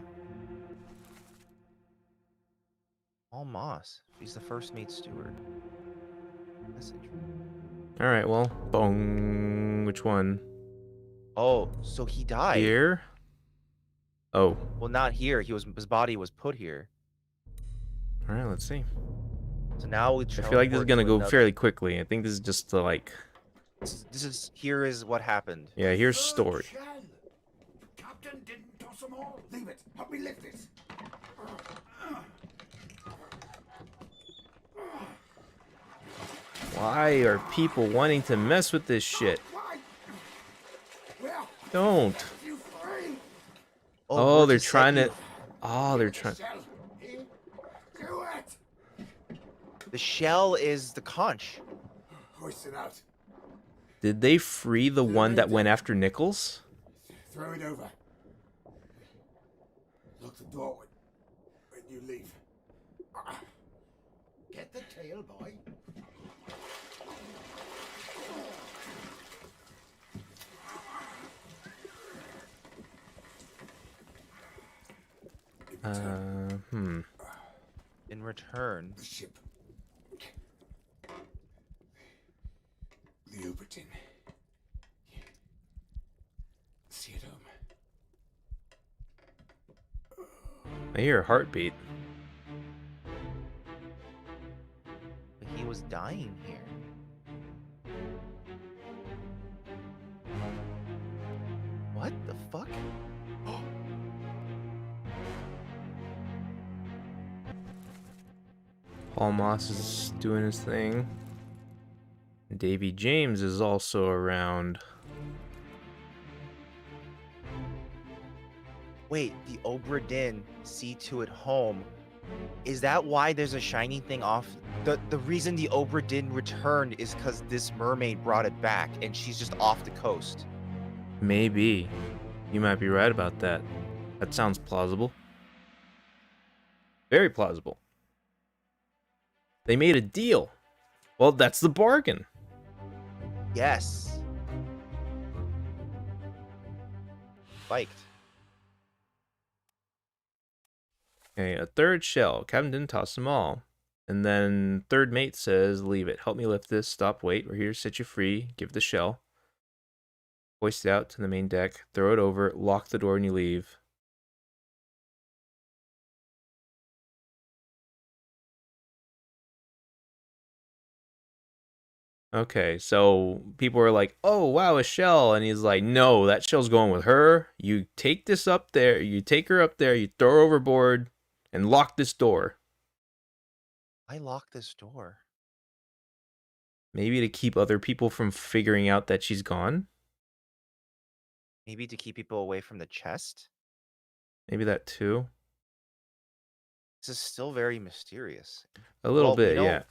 Paul Moss. He's the first mate steward. Message. Alright, well, bong. Which one? Oh, so he died. Here? Oh. Well, not here. His body was put here. Alright, let's see. So now we. I feel like this is gonna go fairly quickly. I think this is just to, like... Here is what happened. Yeah, here's story. Shell. Captain didn't toss them all. Leave it. Help me lift this. Why are people wanting to mess with this shit? Why? Well, Don't. you free. Oh, where'd they're you set trying you? to... Oh, they're trying... Shell. Here. Do it. The shell is the conch. Hoist it out. Did they free the one that went after Nichols? Throw it over. Lock the door when you leave. Get the tail, boy. In return, The ship. The Obra Dinn. See it home. I hear a heartbeat. he was dying here. What the fuck? Paul Moss is doing his thing. Davy James is also around. Wait, the Obra Dinn see to it home. Is that why there's a shiny thing off? The reason the Obra Dinn returned is because this mermaid brought it back and she's just off the coast. Maybe. You might be right about that. That sounds plausible. Very plausible. They made a deal. Well, that's the bargain. Yes. Spiked. Okay, a third shell. Captain didn't toss them all. And then third mate says, leave it. Help me lift this. Stop, wait. We're here to set you free. Give the shell. Hoist it out to the main deck. Throw it over. Lock the door and you leave. Okay, so people are like, oh, wow, a shell. And he's like, no, that shell's going with her. You take this up there. You take her up there. You throw her overboard and lock this door. I locked this door. Maybe to keep other people from figuring out that she's gone. Maybe to keep people away from the chest. Maybe that too. This is still very mysterious. A little Well, bit, yeah.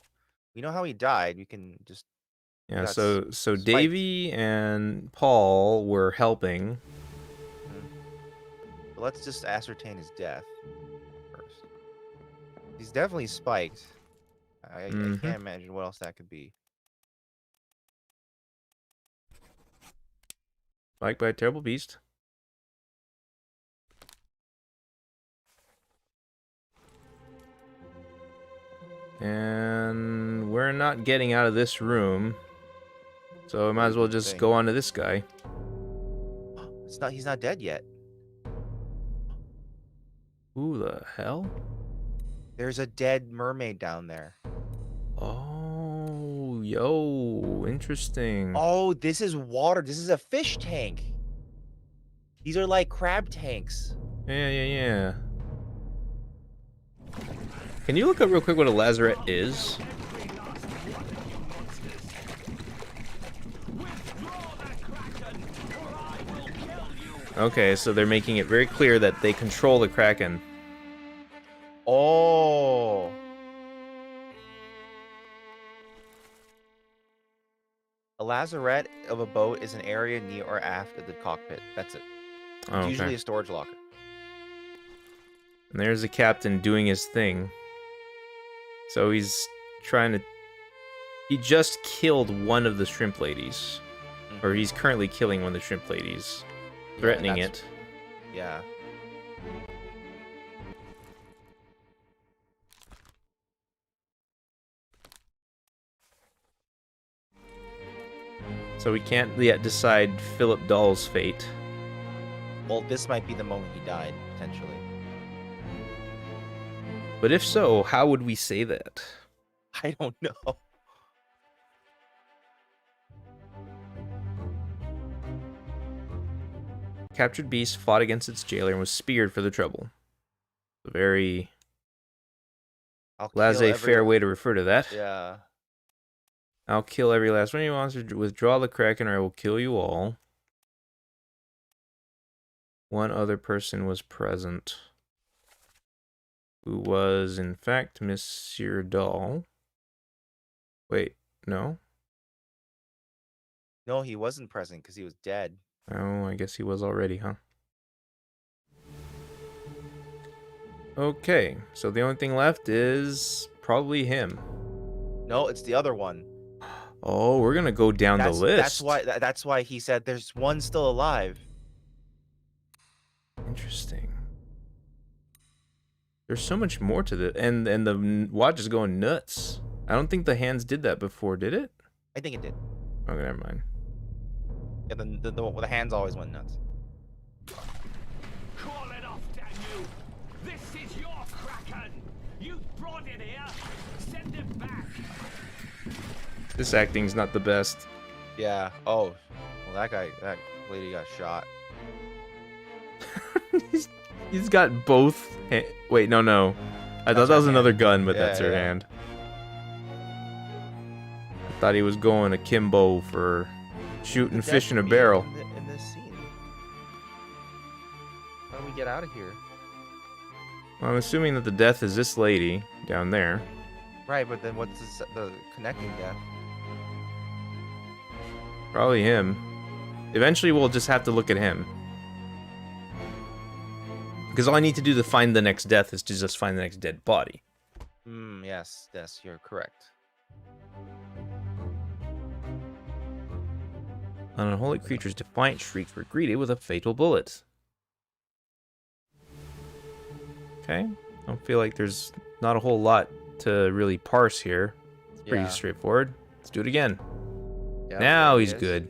We know how he died. We can just. Yeah, That's so spiked. Davy and Paul were helping. But let's just ascertain his death first. He's definitely spiked. I can't imagine what else that could be. Spiked by a terrible beast. And we're not getting out of this room. So I might as well just go on to this guy. He's not dead yet. Who the hell? There's a dead mermaid down there. Oh, yo, interesting. Oh, this is water. This is a fish tank. These are like crab tanks. Yeah. Can you look up real quick what a lazarette is? Okay, so they're making it very clear that they control the Kraken. Oh. A lazarette of a boat is an area near or aft of the cockpit. That's it. It's Oh, okay. usually a storage locker. And there's the captain doing his thing. So he's trying to... He just killed one of the shrimp ladies. Or he's currently killing one of the shrimp ladies. Threatening it. Yeah. So we can't yet decide Philip Dahl's fate. Well, this might be the moment he died, potentially. But if so, how would we say that? I don't know. Captured beast fought against its jailer and was speared for the trouble. A very laissez-faire way to refer to that. Yeah. I'll kill every last one of you monsters. Withdraw the Kraken or I will kill you all. One other person was present. Who was, in fact, Monsieur Dahl. Wait, no? No, he wasn't present because he was dead. Oh, I guess he was already, huh? Okay, so the only thing left is probably him. No, it's the other one. Oh, we're gonna go down the list. That's why he said there's one still alive. Interesting. There's so much more to this, and the watch is going nuts. I don't think the hands did that before, did it? I think it did. Okay, never mind. Yeah, the hands always went nuts. Call it off, damn you! This is your Kraken! You brought it here! Send it back! This acting's not the best. Yeah. Oh. Well, that lady got shot. He's got both. Wait, no. I thought that was another gun, but that's her hand. I thought he was going akimbo for shooting fish in a barrel. In this scene. How do we get out of here? Well, I'm assuming that the death is this lady down there. Right, but then what's the connecting death? Probably him. Eventually, we'll just have to look at him. Because all I need to do to find the next death is to just find the next dead body. Yes, you're correct. An unholy creature's defiant shrieks were greeted with a fatal bullet. Okay. I don't feel like there's not a whole lot to really parse here. It's pretty straightforward. Let's do it again. Yeah, now he's good.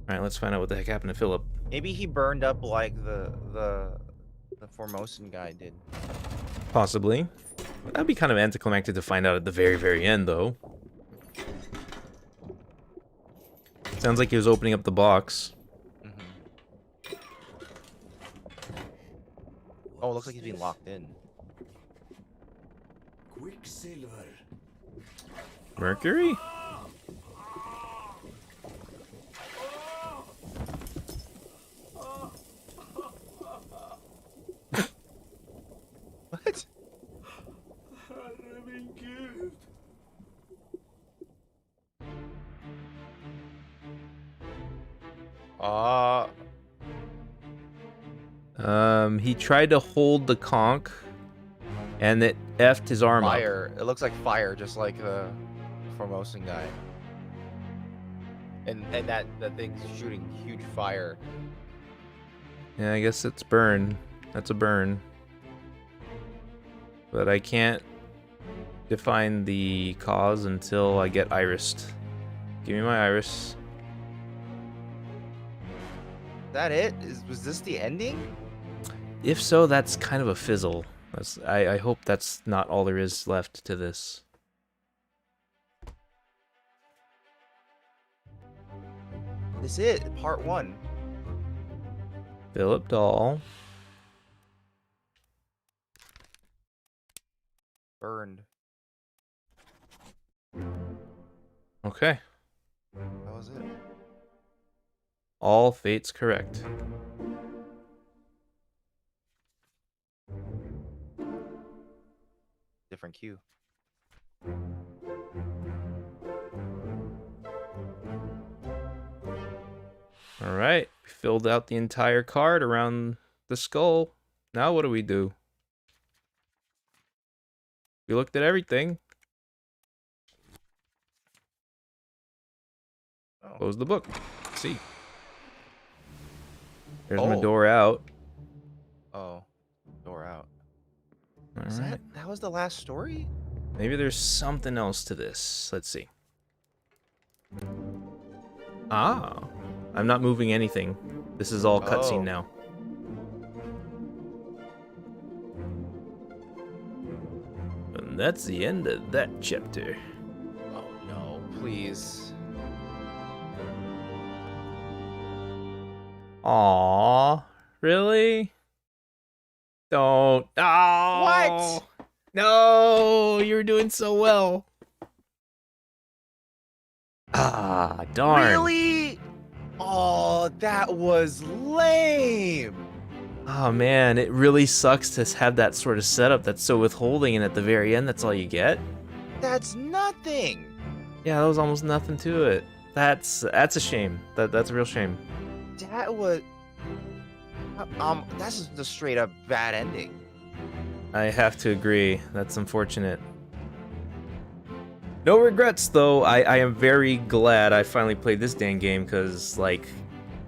Alright, let's find out what the heck happened to Philip. Maybe he burned up like the Formosan guy did. Possibly. That'd be kind of anticlimactic to find out at the very, very end, though. Sounds like he was opening up the box. Oh, it looks like he's being locked in. Quicksilver. Mercury? What? He tried to hold the conch, and it effed his arm up. Fire. It looks like fire, just like the Formosan guy. And that thing's shooting huge fire. Yeah, I guess it's burn. That's a burn. But I can't define the cause until I get irised. Give me my iris. Is that it? Was this the ending? If so, that's kind of a fizzle. I hope that's not all there is left to this. This is it, part 1. Philip Dahl. Burned. Okay. That was it. All fates correct. Different cue. All right. We filled out the entire card around the skull. Now what do we do? We looked at everything. Oh. Close the book. See. There's Oh. my door out. Oh. Door out. All Is right. that was the last story? Maybe there's something else to this. Let's see. Ah. I'm not moving anything. This is all cutscene Oh. now. And that's the end of that chapter. Oh no, please. Aww. Really? Don't. Oh. What? No, you were doing so well. Ah, darn. Really? Oh, that was lame. Oh man, it really sucks to have that sort of setup that's so withholding, and at the very end, that's all you get. That's nothing. Yeah, that was almost nothing to it. That's a shame. That's a real shame. That was that's just a straight up bad ending. I have to agree. That's unfortunate. No regrets though. I am very glad I finally played this damn game, because like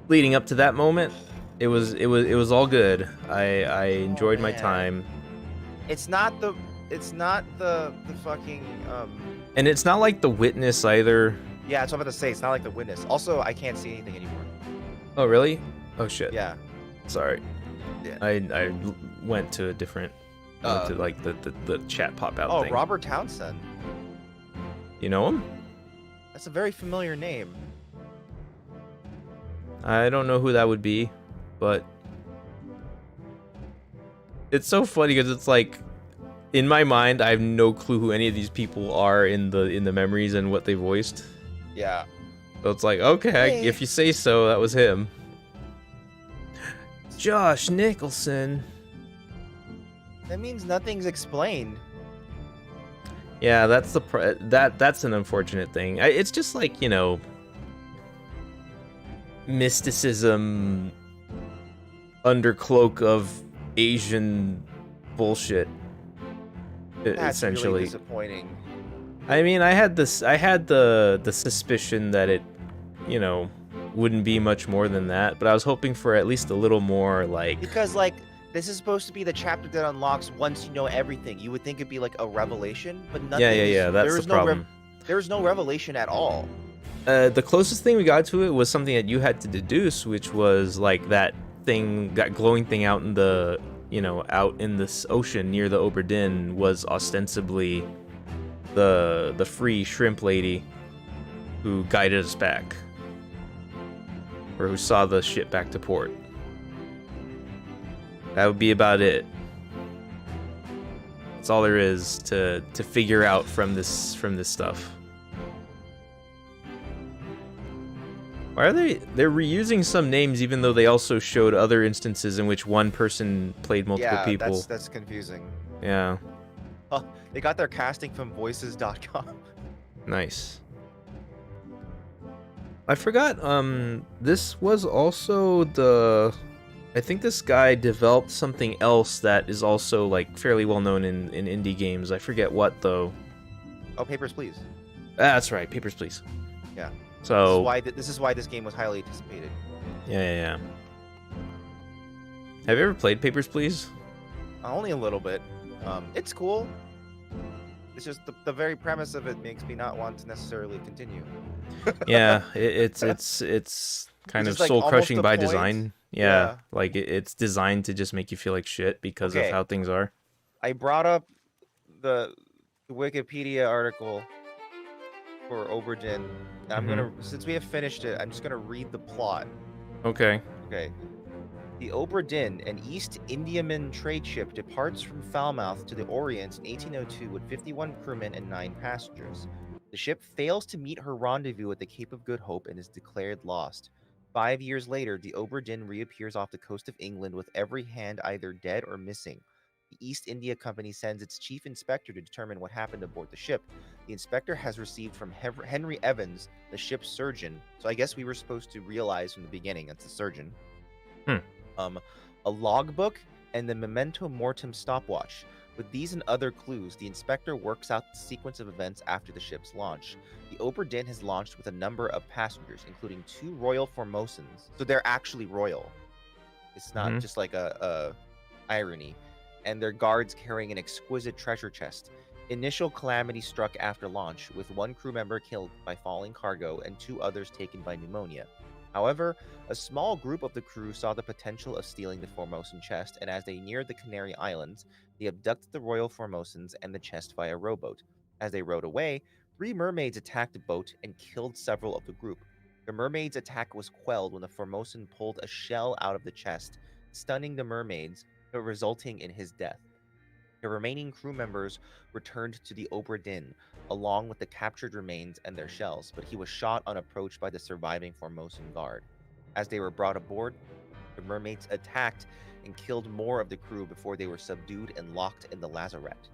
leading up to that moment, it was all good. I enjoyed my man. time. It's not the fucking And it's not like The Witness either. yeah, that's what I'm about to say. It's not like The Witness. Also, I can't see anything anymore. Oh really? Oh shit. Yeah. Sorry. Yeah. I went to a different went to like the chat pop out Oh, thing. Robert Townsend. You know him? That's a very familiar name. I don't know who that would be, but it's so funny because it's like in my mind I have no clue who any of these people are in the memories and what they voiced. Yeah. So it's like, okay, Hey. if you say so, that was him. Josh Nicholson. That means nothing's explained. Yeah, that's that's an unfortunate thing. It's just like, you know, mysticism under cloak of Asian bullshit. That's Essentially. really disappointing. I mean, I had the suspicion that it, you know, wouldn't be much more than that, but I was hoping for at least a little more like Because like this is supposed to be the chapter that unlocks once you know everything. You would think it'd be like a revelation, but nothing. yeah, that's the problem. There's no revelation at all. The closest thing we got to it was something that you had to deduce, which was like that thing, that glowing thing out in the, you know, out in this ocean near the Obra Dinn was ostensibly the free shrimp lady who guided us back, or who saw the ship back to port. That would be about it. That's all there is to figure out from this stuff. Why are they're reusing some names even though they also showed other instances in which one person played multiple Yeah, people? that's confusing. Yeah, Oh, they got their casting from voices.com. nice. I forgot, this was also the I think this guy developed something else that is also like fairly well known in indie games. I forget what though. Oh, Papers, Please. That's right, Papers, Please. Yeah. So This is why this game was highly anticipated. yeah. Have you ever played Papers, Please? Only a little bit. It's cool. It's just the very premise of it makes me not want to necessarily continue. Yeah, it's kind of Which is, like, soul crushing almost by the point. design. Yeah, Yeah. like it's designed to just make you feel like shit because of Okay. how things are. I brought up the Wikipedia article for Obra Dinn. I'm gonna, since we have finished it, I'm just gonna read the plot. Okay. Okay. The Obra Dinn, an East Indiaman trade ship, departs from Falmouth to the Orient in 1802 with 51 crewmen and 9 passengers. The ship fails to meet her rendezvous at the Cape of Good Hope and is declared lost. 5 years later, the Obra Dinn reappears off the coast of England with every hand either dead or missing. The East India Company sends its chief inspector to determine what happened aboard the ship. The inspector has received from Henry Evans, the ship's surgeon, so I guess we were supposed to realize from the beginning that's the surgeon, a logbook and the memento mortem stopwatch. With these and other clues, the inspector works out the sequence of events after the ship's launch. The Obra Dinn has launched with a number of passengers, including 2 royal Formosans. So they're actually royal. It's not just like a irony. And their guards carrying an exquisite treasure chest. Initial calamity struck after launch, with 1 crew member killed by falling cargo and 2 others taken by pneumonia. However, a small group of the crew saw the potential of stealing the Formosan chest, and as they neared the Canary Islands, they abducted the Royal Formosans and the chest via rowboat. As they rowed away, 3 mermaids attacked the boat and killed several of the group. The mermaids' attack was quelled when the Formosan pulled a shell out of the chest, stunning the mermaids, but resulting in his death. The remaining crew members returned to the Obra Dinn, along with the captured remains and their shells, but he was shot on approach by the surviving Formosan guard. As they were brought aboard, the mermaids attacked and killed more of the crew before they were subdued and locked in the lazarette.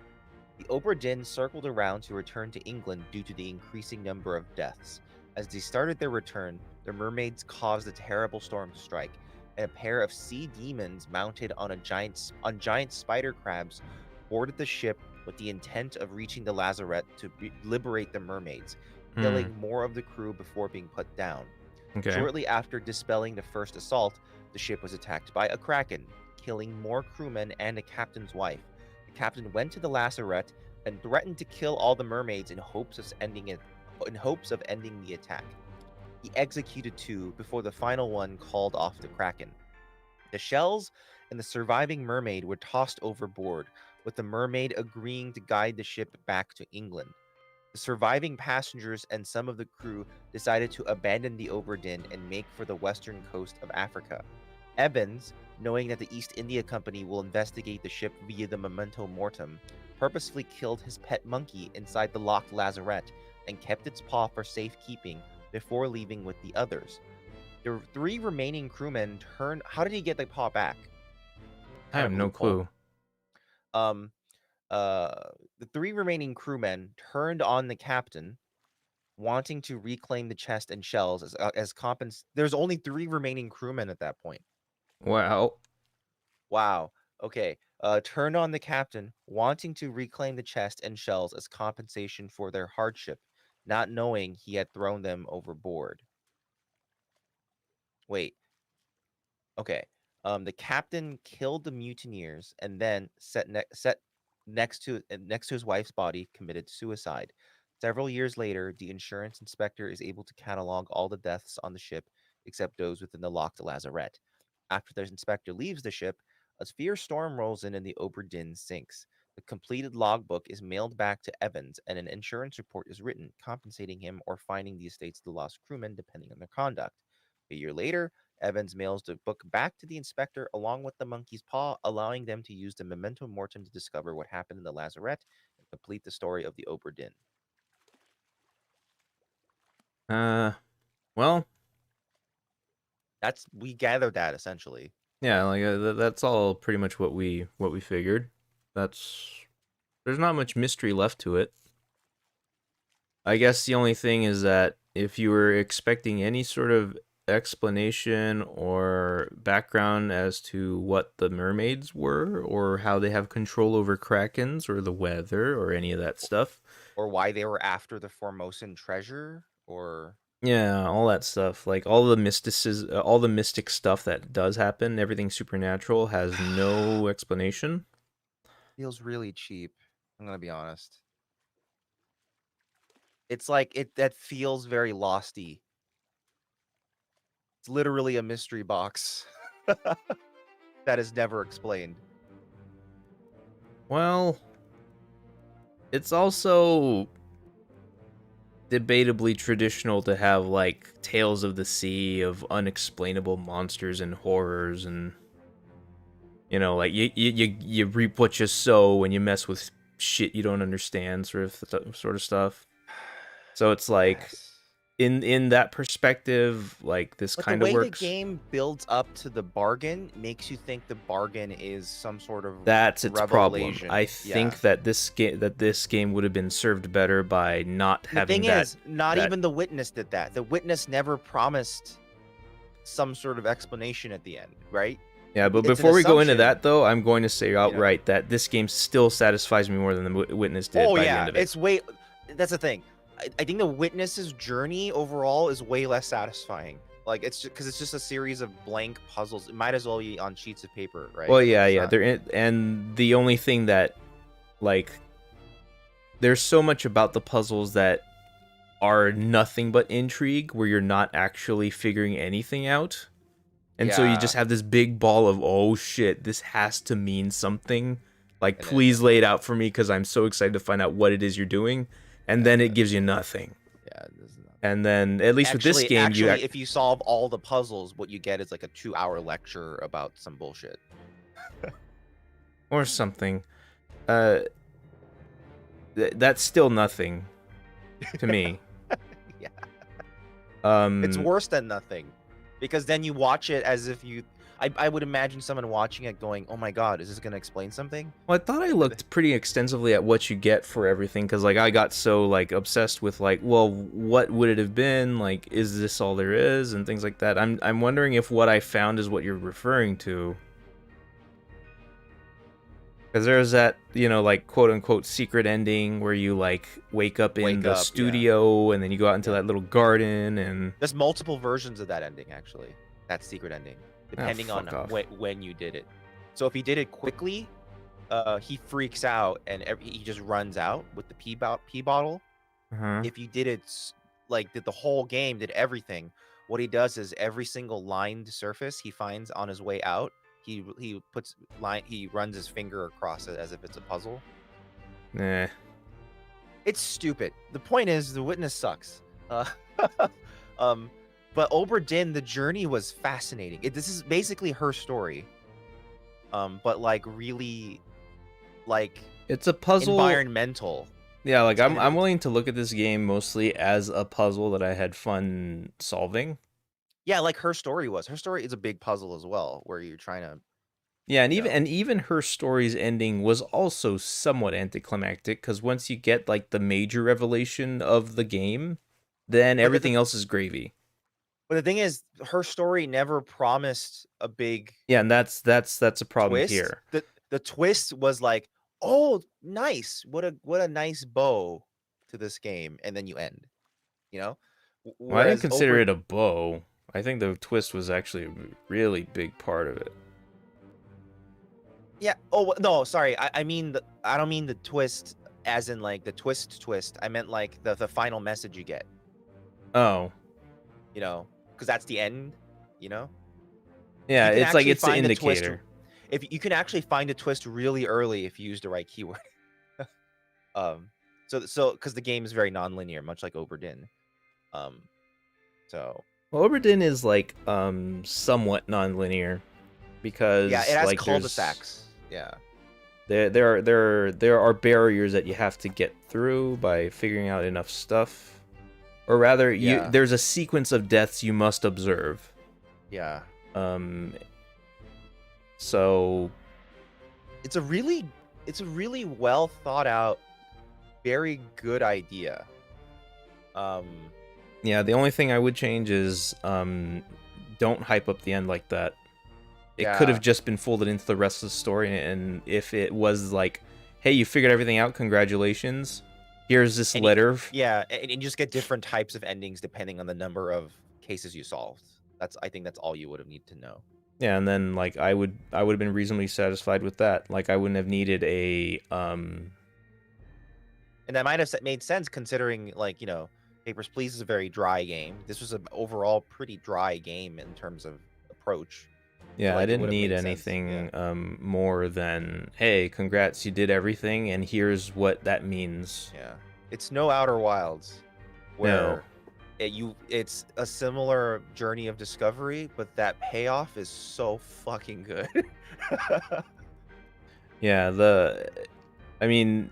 The Obra Dinn circled around to return to England due to the increasing number of deaths. As they started their return, the mermaids caused a terrible storm to strike, and a pair of sea demons mounted on giant spider crabs boarded the ship with the intent of reaching the lazarette to liberate the mermaids, killing more of the crew before being put down. Okay. Shortly after dispelling the first assault, the ship was attacked by a kraken, killing more crewmen and a captain's wife. The captain went to the lazarette and threatened to kill all the mermaids in hopes of ending the attack. He executed 2 before the final one called off the kraken. The shells and the surviving mermaid were tossed overboard, with the mermaid agreeing to guide the ship back to England. The surviving passengers and some of the crew decided to abandon the Obra Dinn and make for the western coast of Africa. Evans, knowing that the East India Company will investigate the ship via the memento mortem, purposefully killed his pet monkey inside the locked lazarette and kept its paw for safekeeping before leaving with the others. The 3 remaining crewmen turned. How did he get the paw back? I have no clue. The 3 remaining crewmen turned on the captain, wanting to reclaim the chest and shells as compensation. There's only 3 remaining crewmen at that point. Wow. Wow. Okay. Turned on the captain, wanting to reclaim the chest and shells as compensation for their hardship, not knowing he had thrown them overboard. Wait. Okay. The captain killed the mutineers and then set next to his wife's body, committed suicide. Several years later, the insurance inspector is able to catalog all the deaths on the ship except those within the locked lazarette. After the inspector leaves the ship, a fierce storm rolls in and the Obra Dinn sinks. The completed logbook is mailed back to Evans, and an insurance report is written compensating him or fining the estates of the lost crewmen depending on their conduct. A year later, Evans mails the book back to the inspector along with the monkey's paw, allowing them to use the memento mortem to discover what happened in the lazarette and complete the story of the Obra Dinn. Well, We gathered that essentially. yeah, like that's all pretty much what we figured. There's not much mystery left to it. I guess the only thing is that if you were expecting any sort of explanation or background as to what the mermaids were, or how they have control over krakens, or the weather, or any of that stuff. Or why they were after the Formosan treasure, or Yeah, all that stuff, like all the mysticism, all the mystic stuff that does happen, everything supernatural has no explanation. feels really cheap. I'm gonna be honest. It's like that feels very losty. It's literally a mystery box that is never explained. Well, it's also debatably traditional to have like tales of the sea of unexplainable monsters and horrors, and like you reap what you sow when you mess with shit you don't understand, sort of stuff. So it's like Yes. in that perspective, like this But the kind of way the works. game builds up to the bargain makes you think the bargain is some sort of That's its problem. revelation. I think that this game would have been served better by not The having thing that. is, not that- even the witness did that. The witness never promised some sort of explanation at the end, right? Yeah, but It's an before we go into assumption. that, though, I'm going to say outright that this game still satisfies me more than the Witness did Oh by the yeah, end of it. it's way. That's the thing. I think the witness's journey overall is way less satisfying. Like it's just because it's just a series of blank puzzles. It might as well be on sheets of paper, right? Well, Like, yeah, it's yeah. not- And the only thing that, like, there's so much about the puzzles that are nothing but intrigue, where you're not actually figuring anything out. And so you just Yeah. have this big ball of, oh shit, this has to mean something. Like, And then- please lay it out for me because I'm so excited to find out what it is you're doing. And then it gives you nothing. Yeah. This is not... And then, at least with this game, if you solve all the puzzles, what you get is like a 2-hour lecture about some bullshit. or something. That's still nothing to me. Yeah. Um, It's worse than nothing, because then you watch it as if you. I would imagine someone watching it going, "Oh my god, is this gonna explain something?" Well, I thought I looked pretty extensively at what you get for everything, because like I got so like obsessed with like, well, what would it have been? Like, is this all there is, and things like that. I'm wondering if what I found is what you're referring to. Because there's that, like quote unquote secret ending where you like wake up in the studio and then you go out into that little garden, and There's multiple versions of that ending, actually. That secret ending, depending on fuck off. when you did it. So if he did it quickly, he freaks out and he just runs out with the pee bottle. uh-huh. If you did it did the whole game, did everything, what he does is every single lined surface he finds on his way out, he runs his finger across it as if it's a puzzle. Nah. It's stupid. The point is, the witness sucks. But Obra Dinn, the journey was fascinating. This is basically her story, but like really, like It's a puzzle. environmental. Yeah, like It's I'm willing to look at this game mostly as a puzzle that I had fun solving. Yeah, like her story was. Her story is a big puzzle as well, where you're trying to. Yeah, and even her story's ending was also somewhat anticlimactic, because once you get like the major revelation of the game, then everything else is gravy. But the thing is, her story never promised a big. Yeah, and that's a problem twist. here. The twist was like, oh, nice. What a nice bow to this game, and then you end. Well, I didn't consider it a bow. I think the twist was actually a really big part of it. Yeah. Oh no, sorry. I mean I don't mean the twist as in like the twist. I meant like the final message you get. Oh. Because that's the end. Yeah, You can it's like actually it's the find the twist- indicator. If you can actually find a twist really early if you use the right keyword. So because the game is very non-linear, much like Obra Dinn. So Well, Obra Dinn is like somewhat non-linear, because yeah, it has like cul-de-sacs. Yeah. there are barriers that you have to get through by figuring out enough stuff, or rather, there's a sequence of deaths you must observe. Yeah. So It's a really well thought out, very good idea. Yeah, the only thing I would change is don't hype up the end like that. It could have Yeah. just been folded into the rest of the story, and if it was like, hey, you figured everything out, congratulations. Here's this And letter. Yeah, and you just get different types of endings depending on the number of cases you solved. I think that's all you would have needed to know. Yeah, and then like I would have been reasonably satisfied with that. Like I wouldn't have needed a And that might have made sense considering, like, Papers, Please is a very dry game. This was an overall pretty dry game in terms of approach. yeah, like, I it didn't would've need made sense, anything more than, hey, congrats, you did everything, and here's what that means. Yeah. It's no Outer Wilds where it's a similar journey of discovery, but that payoff is so fucking good. Yeah, I mean,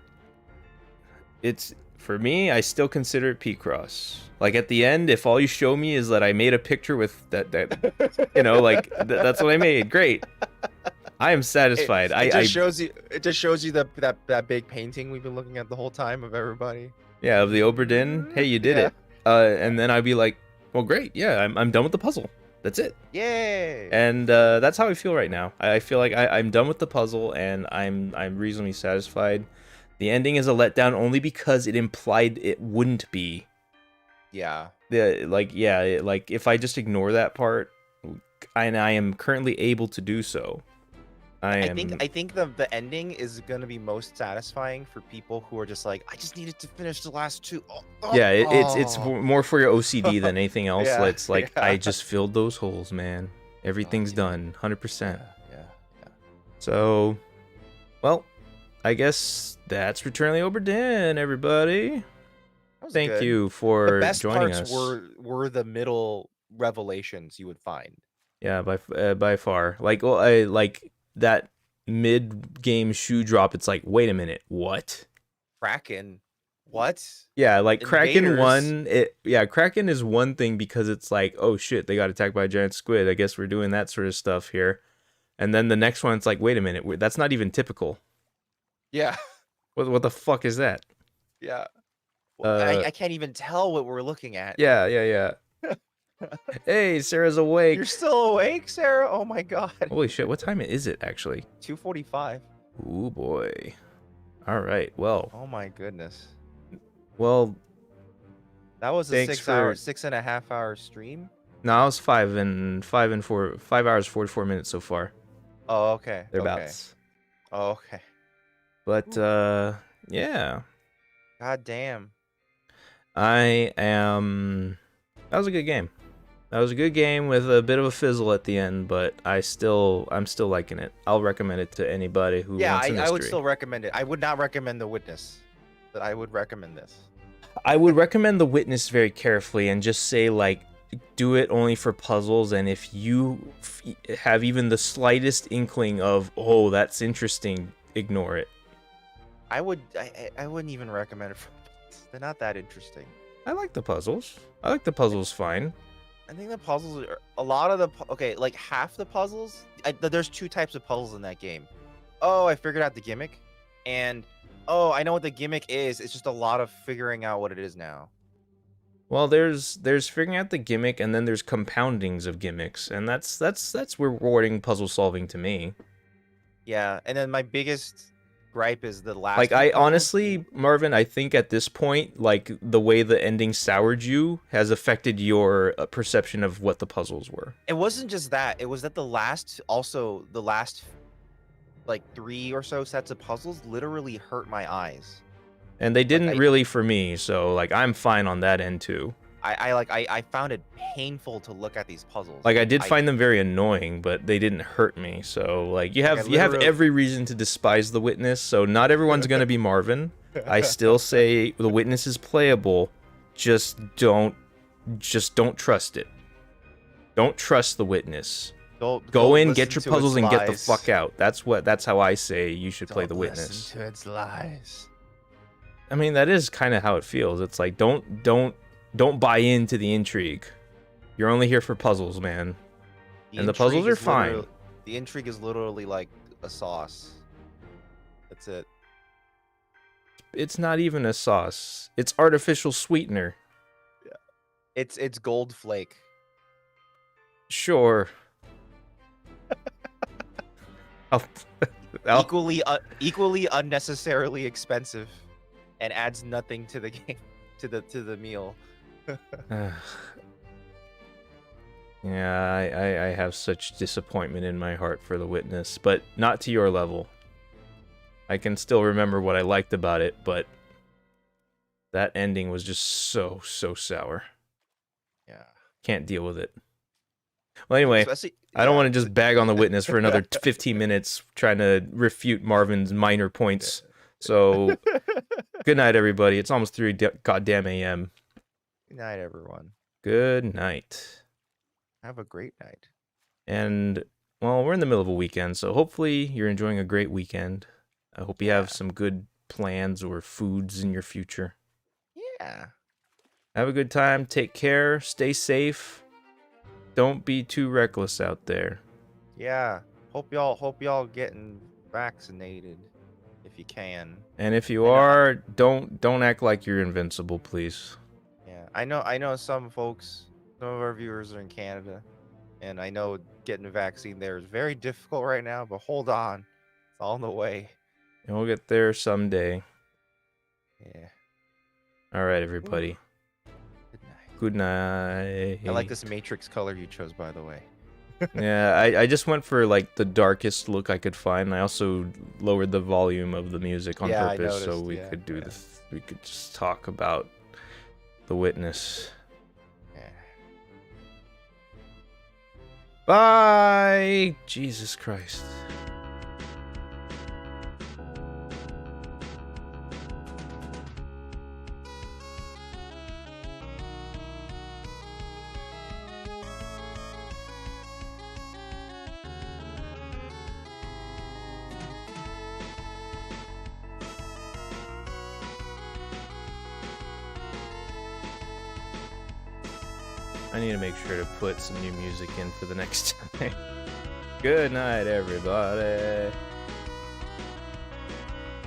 it's, for me, I still consider it P-Cross. Like, at the end, if all you show me is that I made a picture with that like, that's what I made, great. I am satisfied. It just shows you that big painting we've been looking at the whole time of everybody. Yeah, of the Obra Dinn, hey, you did it. And then I'd be like, well, great, yeah, I'm done with the puzzle. That's it. Yay! And that's how I feel right now. I feel like I'm done with the puzzle, and I'm reasonably satisfied. The ending is a letdown only because it implied it wouldn't be. Yeah. Like if I just ignore that part, and I am currently able to do so. I think the ending is gonna be most satisfying for people who are just like, I just needed to finish the last two. Yeah, it's more for your OCD than anything else. Yeah, It's like, yeah. I just filled those holes, man. Everything's done, 100%. Yeah. So, well, I guess that's Return of the Obra Dinn, everybody. That was Thank good. you The for best joining parts us. were the middle revelations you would find. Yeah, by far. Like, well, I like that mid-game shoe drop. It's like, wait a minute, what? Kraken, what? Yeah, like Kraken Invaders. Kraken is one thing because it's like, oh shit, they got attacked by a giant squid. I guess we're doing that sort of stuff here. And then the next one, it's like, wait a minute, that's not even typical. Yeah. What the fuck is that? Yeah. Well, I can't even tell what we're looking at. Yeah. Hey, Sarah's awake. You're still awake, Sarah? Oh my god. Holy shit, what time is it actually? 2:45. Ooh boy. All right. Well. Oh my goodness. Well. That was a Thanks 6.5 hour stream. No, it was 5 hours 44 minutes so far. Oh, okay. Thereabouts. Oh, okay. But yeah. God damn. That was a good game. That was a good game with a bit of a fizzle at the end, but I'm still liking it. I'll recommend it to anybody who wants a mystery. I would still recommend it. I would not recommend The Witness, but I would recommend this. I would recommend The Witness very carefully and just say, like, do it only for puzzles, and if you have even the slightest inkling of, oh, that's interesting, ignore it. I wouldn't even recommend it for puzzles. They're not that interesting. I like the puzzles. I like the puzzles fine. I think the puzzles are a lot of the like half the puzzles. There's two types of puzzles in that game. Oh, I figured out the gimmick, and oh, I know what the gimmick is. It's just a lot of figuring out what it is now. Well, there's figuring out the gimmick, and then there's compoundings of gimmicks, and that's rewarding puzzle solving to me. Yeah, and then my biggest gripe is the last. Like, I honestly, Marvin, I think at this point, like, the way the ending soured you has affected your perception of what the puzzles were. It wasn't just that. It was that the last like 3 or so sets of puzzles literally hurt my eyes. And they didn't really for me, so, like, I'm fine on that end too. I found it painful to look at these puzzles. Like, I did find them very annoying, but they didn't hurt me. So, like, you have every reason to despise The Witness. So not everyone's gonna be Marvin. I still say The Witness is playable. Just don't trust it. Don't trust The Witness. Go in, get your puzzles, and get the fuck out. That's how I say you should play The Witness. Listen to its lies. I mean, that is kind of how it feels. It's like, don't buy into the intrigue. You're only here for puzzles, man. And the puzzles are fine. The intrigue is literally like a sauce. That's it. It's not even a sauce. It's artificial sweetener. Yeah. It's gold flake. Sure. I'll, I'll, Equally unnecessarily expensive, and adds nothing to the game, to the meal. yeah, I have such disappointment in my heart for The Witness, but not to your level. I can still remember what I liked about it, but that ending was just so sour. Yeah. Can't deal with it. Well, anyway, Especially, I don't yeah, want to just bag on The Witness for another 15 minutes trying to refute Marvin's minor points. So, good night, everybody. It's almost 3 goddamn a.m. Good night, everyone. Good night. Have a great night. And, well, we're in the middle of a weekend, so hopefully you're enjoying a great weekend. I hope you have some good plans or foods in your future. Yeah. Have a good time. Take care. Stay safe. Don't be too reckless out there. Yeah. Hope y'all getting vaccinated if you can. And if you are, don't act like you're invincible, please. Yeah. I know some folks, some of our viewers are in Canada, and I know getting a vaccine there is very difficult right now, but hold on. It's all on the way. And we'll get there someday. Yeah. All right, everybody. Good night. Good night. I like this matrix color you chose, by the way. Yeah, I just went for like the darkest look I could find. I also lowered the volume of the music on Yeah, I purpose so noticed, we yeah, could do yeah. this. We could just talk about The Witness. Yeah. Bye. Jesus Christ. I need to make sure to put some new music in for the next time. Good night, everybody.